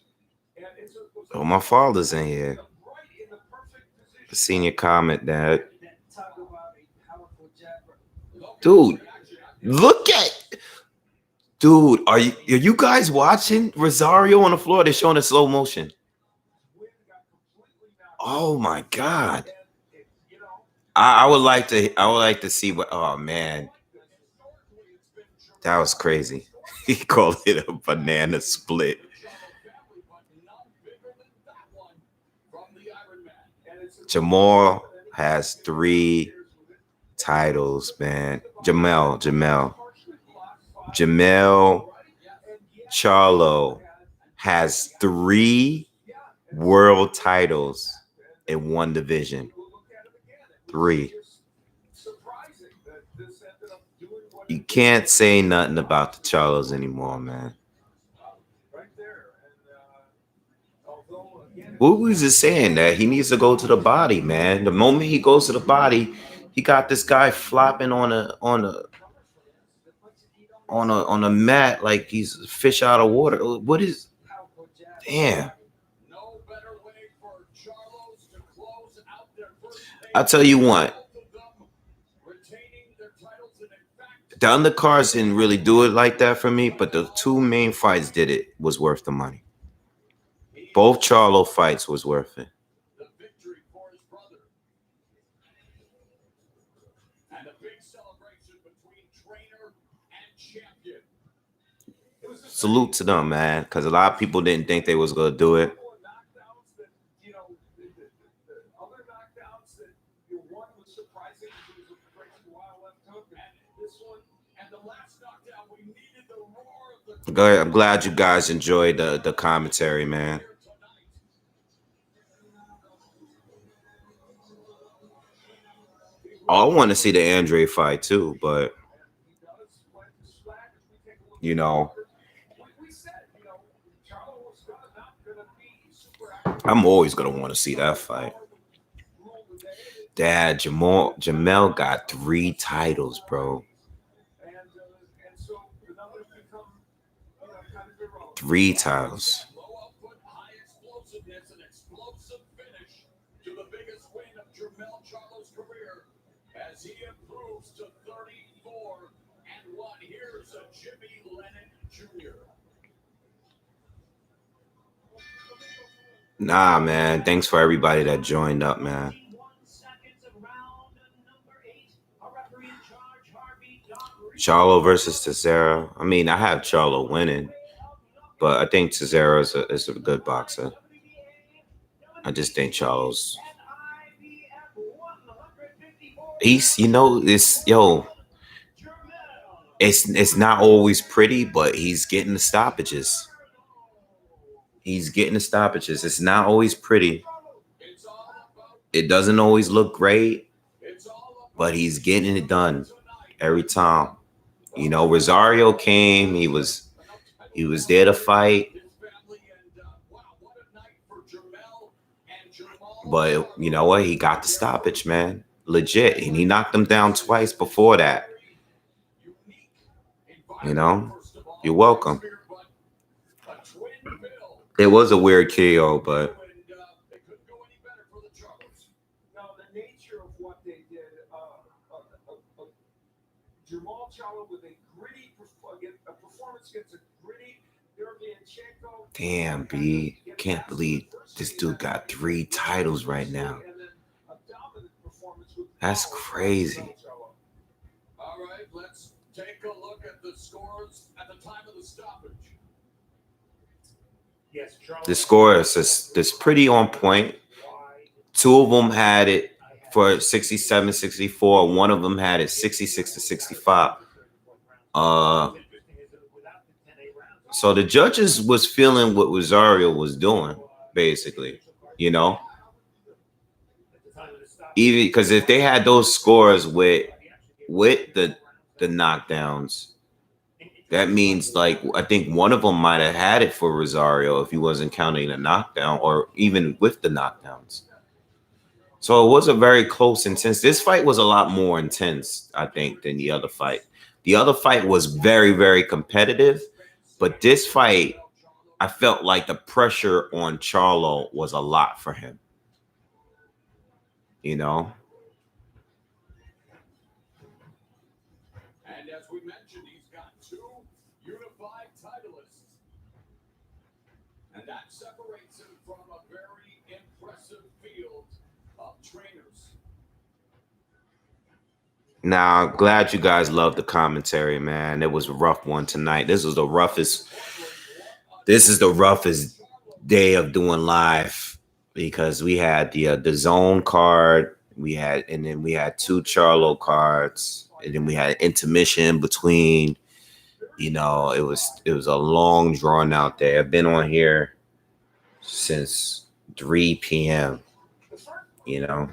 And it's Oh, my father's in here. right in the perfect position. The senior comment, Dad. Talk about a powerful jab. Dude, look at. Dude, are you guys watching Rosario on the floor? They're showing a slow motion. Oh my God. I would like to see what. Oh man, that was crazy. He called it a banana split. Jamal has 3 titles, man. Jamel Charlo has 3 world titles in one division. 3. You can't say nothing about the Charlos anymore, man. What was it saying that he needs to go to the body, man? The moment he goes to the body, he got this guy flopping on a mat like he's a fish out of water. What is? Damn. I'll tell you what. The undercards didn't really do it like that for me, but the 2 main fights did it. Was worth the money. Both Charlo fights was worth it. Salute to them, man, because a lot of people didn't think they was gonna do it. I'm glad you guys enjoyed the commentary, man. Oh, I want to see the Andre fight too, but you know, I'm always gonna want to see that fight. Dad, Jamel got 3 titles, bro. 3 titles. Nah, man. Thanks for everybody that joined up, man. Charlo versus Cesaro. I mean, I have Charlo winning, but I think Cesaro is a good boxer. I just think Charlo's. It's not always pretty, but he's getting the stoppages. It's not always pretty. It doesn't always look great, but he's getting it done every time. You know, Rosario came. He was there to fight. But you know what? He got the stoppage, man. Legit. And he knocked him down twice before that. You know? You're welcome. It was a weird KO, but They couldn't go any better for the Charlos. Now, the nature of what they did, Jamal Charlo with a gritty performance against a gritty Derevyanchenko. damn, B, can't believe this dude got 3 titles right now. That's crazy. All right, let's take a look at the scores at the time of the stoppage. Yes, Charlo. The score is pretty on point. 2 of them had it for 67-64. One of them had it 66-65. So the judges was feeling what Rosario was doing, basically, you know. Even because if they had those scores with the knockdowns, that means like I think one of them might have had it for Rosario if he wasn't counting the knockdown or even with the knockdowns. So it was a very close, intense. This fight was a lot more intense, I think, than the other fight. The other fight was very, very competitive, but this fight, I felt like the pressure on Charlo was a lot for him. You know? And as we mentioned, he's got 2 unified titleists. And that separates him from a very impressive field of trainers. Now, glad you guys loved the commentary, man. It was a rough one tonight. This is the roughest day of doing live because we had the zone card, and then we had 2 Charlo cards, and then we had intermission in between. You know, it was a long drawn out day. I've been on here since 3 p.m. You know.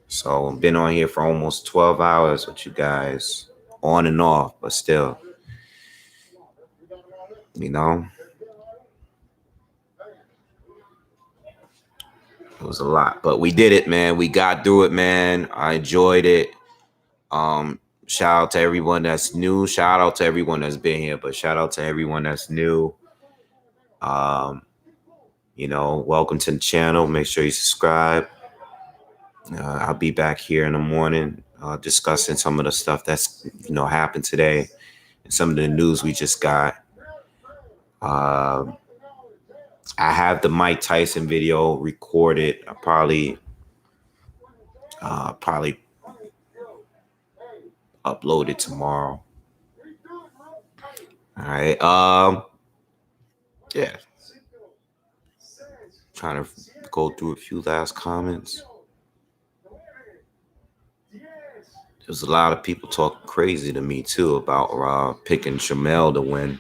So I've been on here for almost 12 hours with you guys, on and off, but still, you know, it was a lot, but we did it, man. We got through it, man. I enjoyed it. Shout out to everyone that's new. Shout out to everyone that's been here, but shout out to everyone that's new. You know, welcome to the channel. Make sure you subscribe. I'll be back here in the morning discussing some of the stuff that's, happened today and some of the news we just got. I have the Mike Tyson video recorded. I'll probably upload it tomorrow. All right. Yeah. Trying to go through a few last comments. There's a lot of people talking crazy to me too about picking Jamel to win.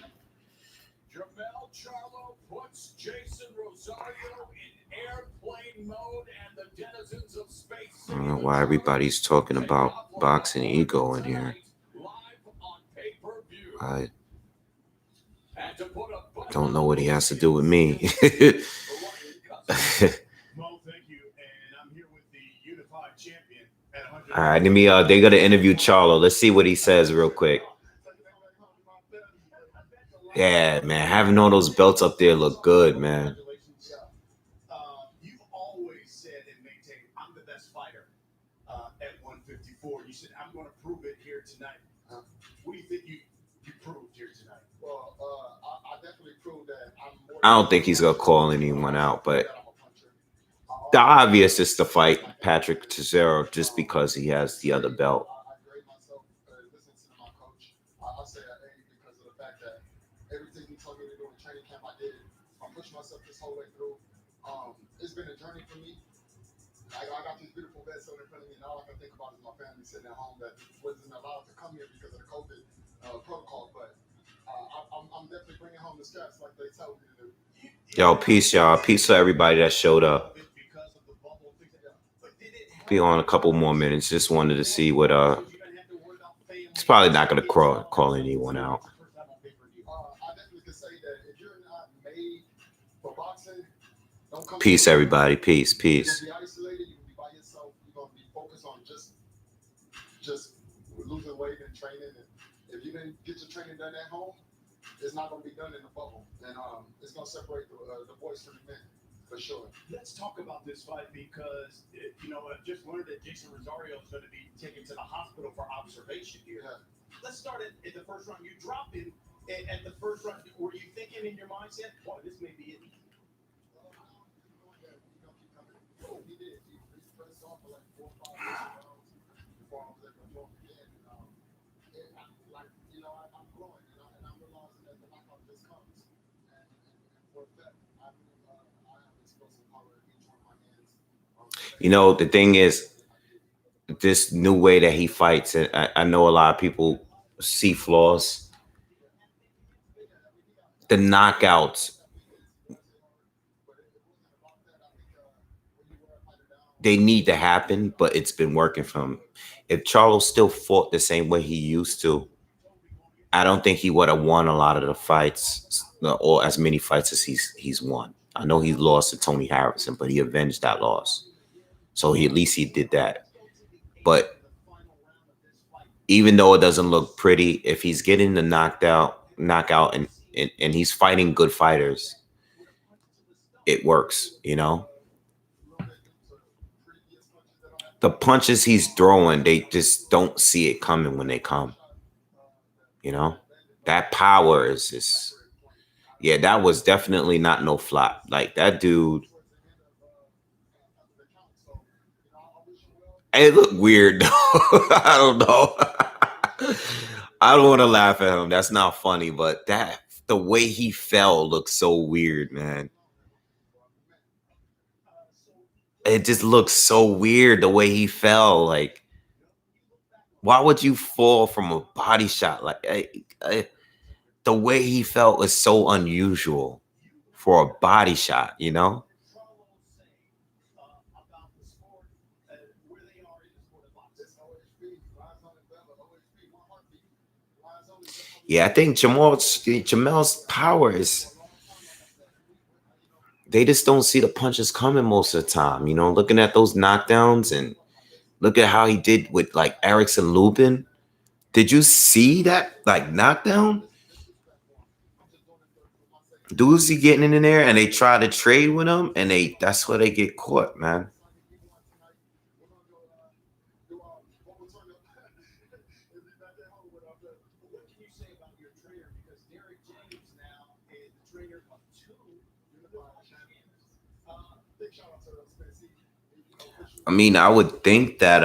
Jamel Charlo puts Jason Rosario in airplane mode and the denizens of space. I don't know why everybody's talking about boxing ego in here. I don't know what he has to do with me. All right, let me. They got to interview Charlo. Let's see what he says real quick. Yeah, man, having all those belts up there look good, man. You've always said and maintained, I'm the best fighter at 154. You said, I'm going to prove it here tonight. What do you think you proved here tonight? Well, I definitely proved that I'm more. I don't think he's gonna call anyone out, but the obvious is to fight Patrick Tesoro just because he has the other belt. I grade myself listening to my coach. I say an A because of the fact that everything he told me to do in training camp, I did it. I pushed myself this whole way through. It's been a journey for me. I got these beautiful beds sitting in front of me, and all I can think about is my family sitting at home that wasn't allowed to come here because of the COVID protocol. But I'm definitely bringing home the scraps like they tell me to do. Yo, peace, y'all. Peace to everybody that showed up. Be on a couple more minutes. Just wanted to see what it's probably not gonna call anyone out. Peace, everybody. Peace. You're gonna be isolated. You're gonna be by yourself. You're gonna be focused on just losing weight and training. And if you didn't get your training done at home, it's not going to be done in the bubble, and it's going to separate the boys from the men for sure. Let's talk about this fight because I've just learned that Jason Rosario is going to be taken to the hospital for observation here. Yeah. Let's start at the first round. You dropped him at the first round. Were you thinking in your mindset, "Boy, this may be it"? Oh, he did. He pressed off for like 4 or 5 rounds before I was able to throw him again. I'm growing, and I'm realizing that the knockout just comes. And for that, I have explosive power in each one of my hands. You know, the thing is, this new way that he fights, and I know a lot of people see flaws. The knockouts, they need to happen, but it's been working for him. If Charlo still fought the same way he used to, I don't think he would have won a lot of the fights, or as many fights as he's won. I know he lost to Tony Harrison, but he avenged that loss. So at least he did that. But even though it doesn't look pretty, if he's getting the knockout and he's fighting good fighters, it works, The punches he's throwing, they just don't see it coming when they come. That power is just, yeah, that was definitely not no flop. Like, that dude, it looked weird, though. I don't know. I don't want to laugh at him. That's not funny, but the way he fell looks so weird, man. It just looks so weird the way he fell. Like, why would you fall from a body shot? Like, the way he felt is so unusual for a body shot, Yeah, I think Jamel's power is, they just don't see the punches coming most of the time. Looking at those knockdowns and look at how he did with like Erickson Lubin. Did you see that knockdown? Dudes he getting in there and they try to trade with him and that's where they get caught, man. I mean, I would think that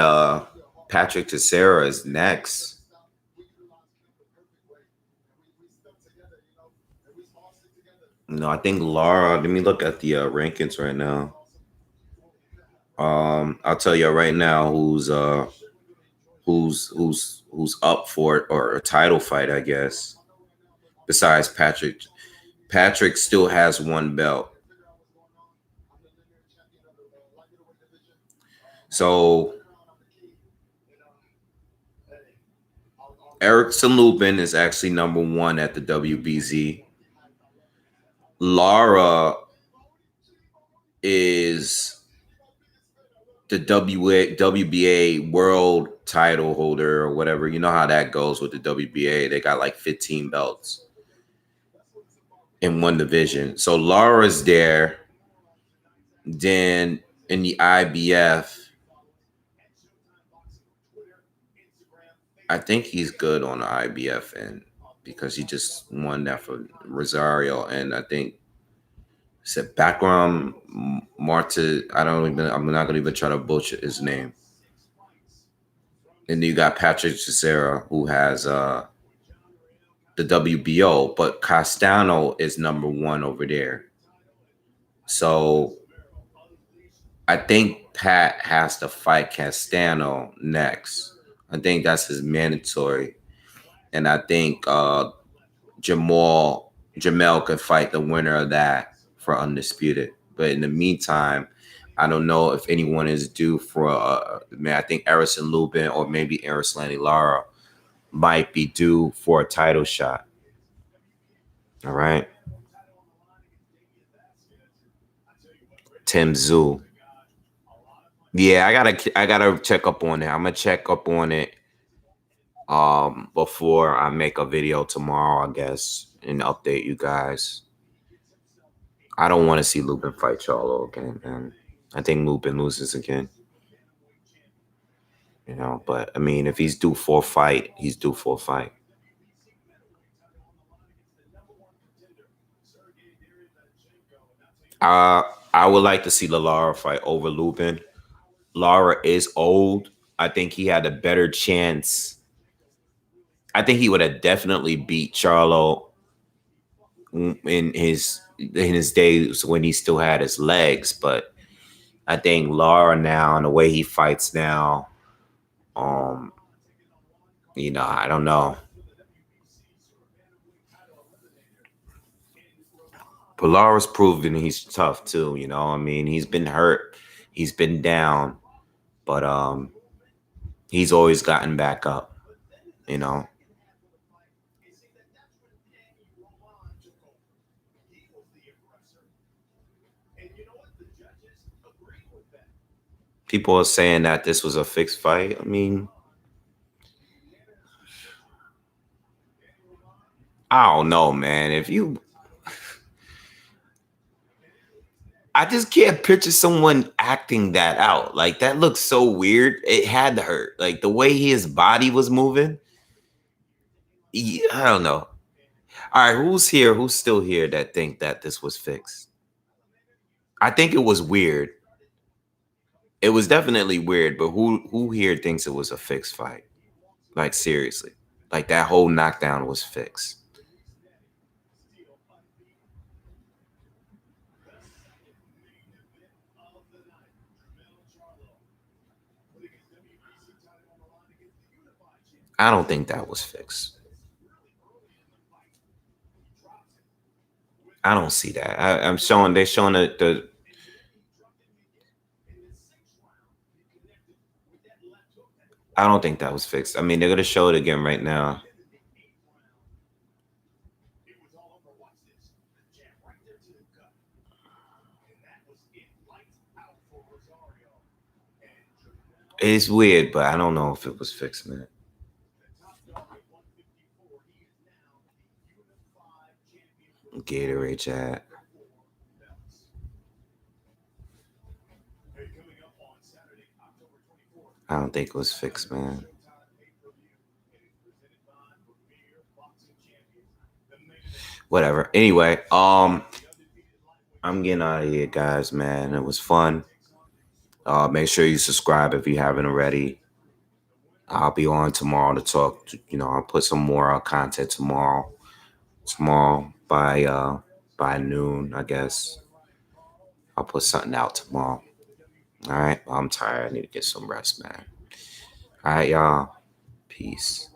Patrick Teixeira is next. No, I think Lara. Let me look at the rankings right now. I'll tell you right now who's up for it, or a title fight, I guess. Besides Patrick, Patrick still has 1 belt. So Erickson Lubin is actually number 1 at the WBZ. Lara is the WBA world title holder or whatever. You know how that goes with the WBA. They got like 15 belts in one division. So Lara's there. Then in the IBF, I think he's good on the IBF end because he just won that for Rosario, and I think said Bakram Marta. I'm not gonna even try to butcher his name. And then you got Patrick Teixeira, who has the WBO, but Castano is number 1 over there. So I think Pat has to fight Castano next. I think that's his mandatory. And I think Jamel could fight the winner of that for undisputed. But in the meantime, I don't know if anyone is due for I think Erickson Lubin or maybe Arislani Lara might be due for a title shot. All right. Tim Tszyu. Yeah, I gotta check up on it. I'm gonna check up on it before I make a video tomorrow, I guess. and update you guys. I don't want to see Lupin fight Charlo again, man. I think Lupin loses again. You know, but I mean, if he's due for a fight, he's due for a fight. I would like to see the Lara fight over Lupin. Lara is old. I think he had a better chance. I think he would have definitely beat Charlo in his days when he still had his legs, but I think Lara now and the way he fights now, I don't know. But Lara's proven he's tough too, you know. I mean, he's been hurt, he's been down, but he's always gotten back up, you know. People are saying that this was a fixed fight. I mean, I don't know, man. I just can't picture someone acting that out. Like, that looks so weird. It had to hurt. Like, the way his body was moving. I don't know. All right, who's still here that think that this was fixed? I think it was weird. It was definitely weird, but who here thinks it was a fixed fight? Like, seriously. Like, that whole knockdown was fixed. I don't think that was fixed. I don't see that. They're showing the I don't think that was fixed. I mean, they're gonna show it again right now. It's weird, but I don't know if it was fixed, man. Gatorade chat. I don't think it was fixed, man. Whatever. Anyway, I'm getting out of here, guys, man. It was fun. Make sure you subscribe if you haven't already. I'll be on tomorrow to talk. I'll put some more content tomorrow. Tomorrow by noon, I guess. I'll put something out tomorrow. All right. I'm tired. I need to get some rest, man. All right, y'all. Peace.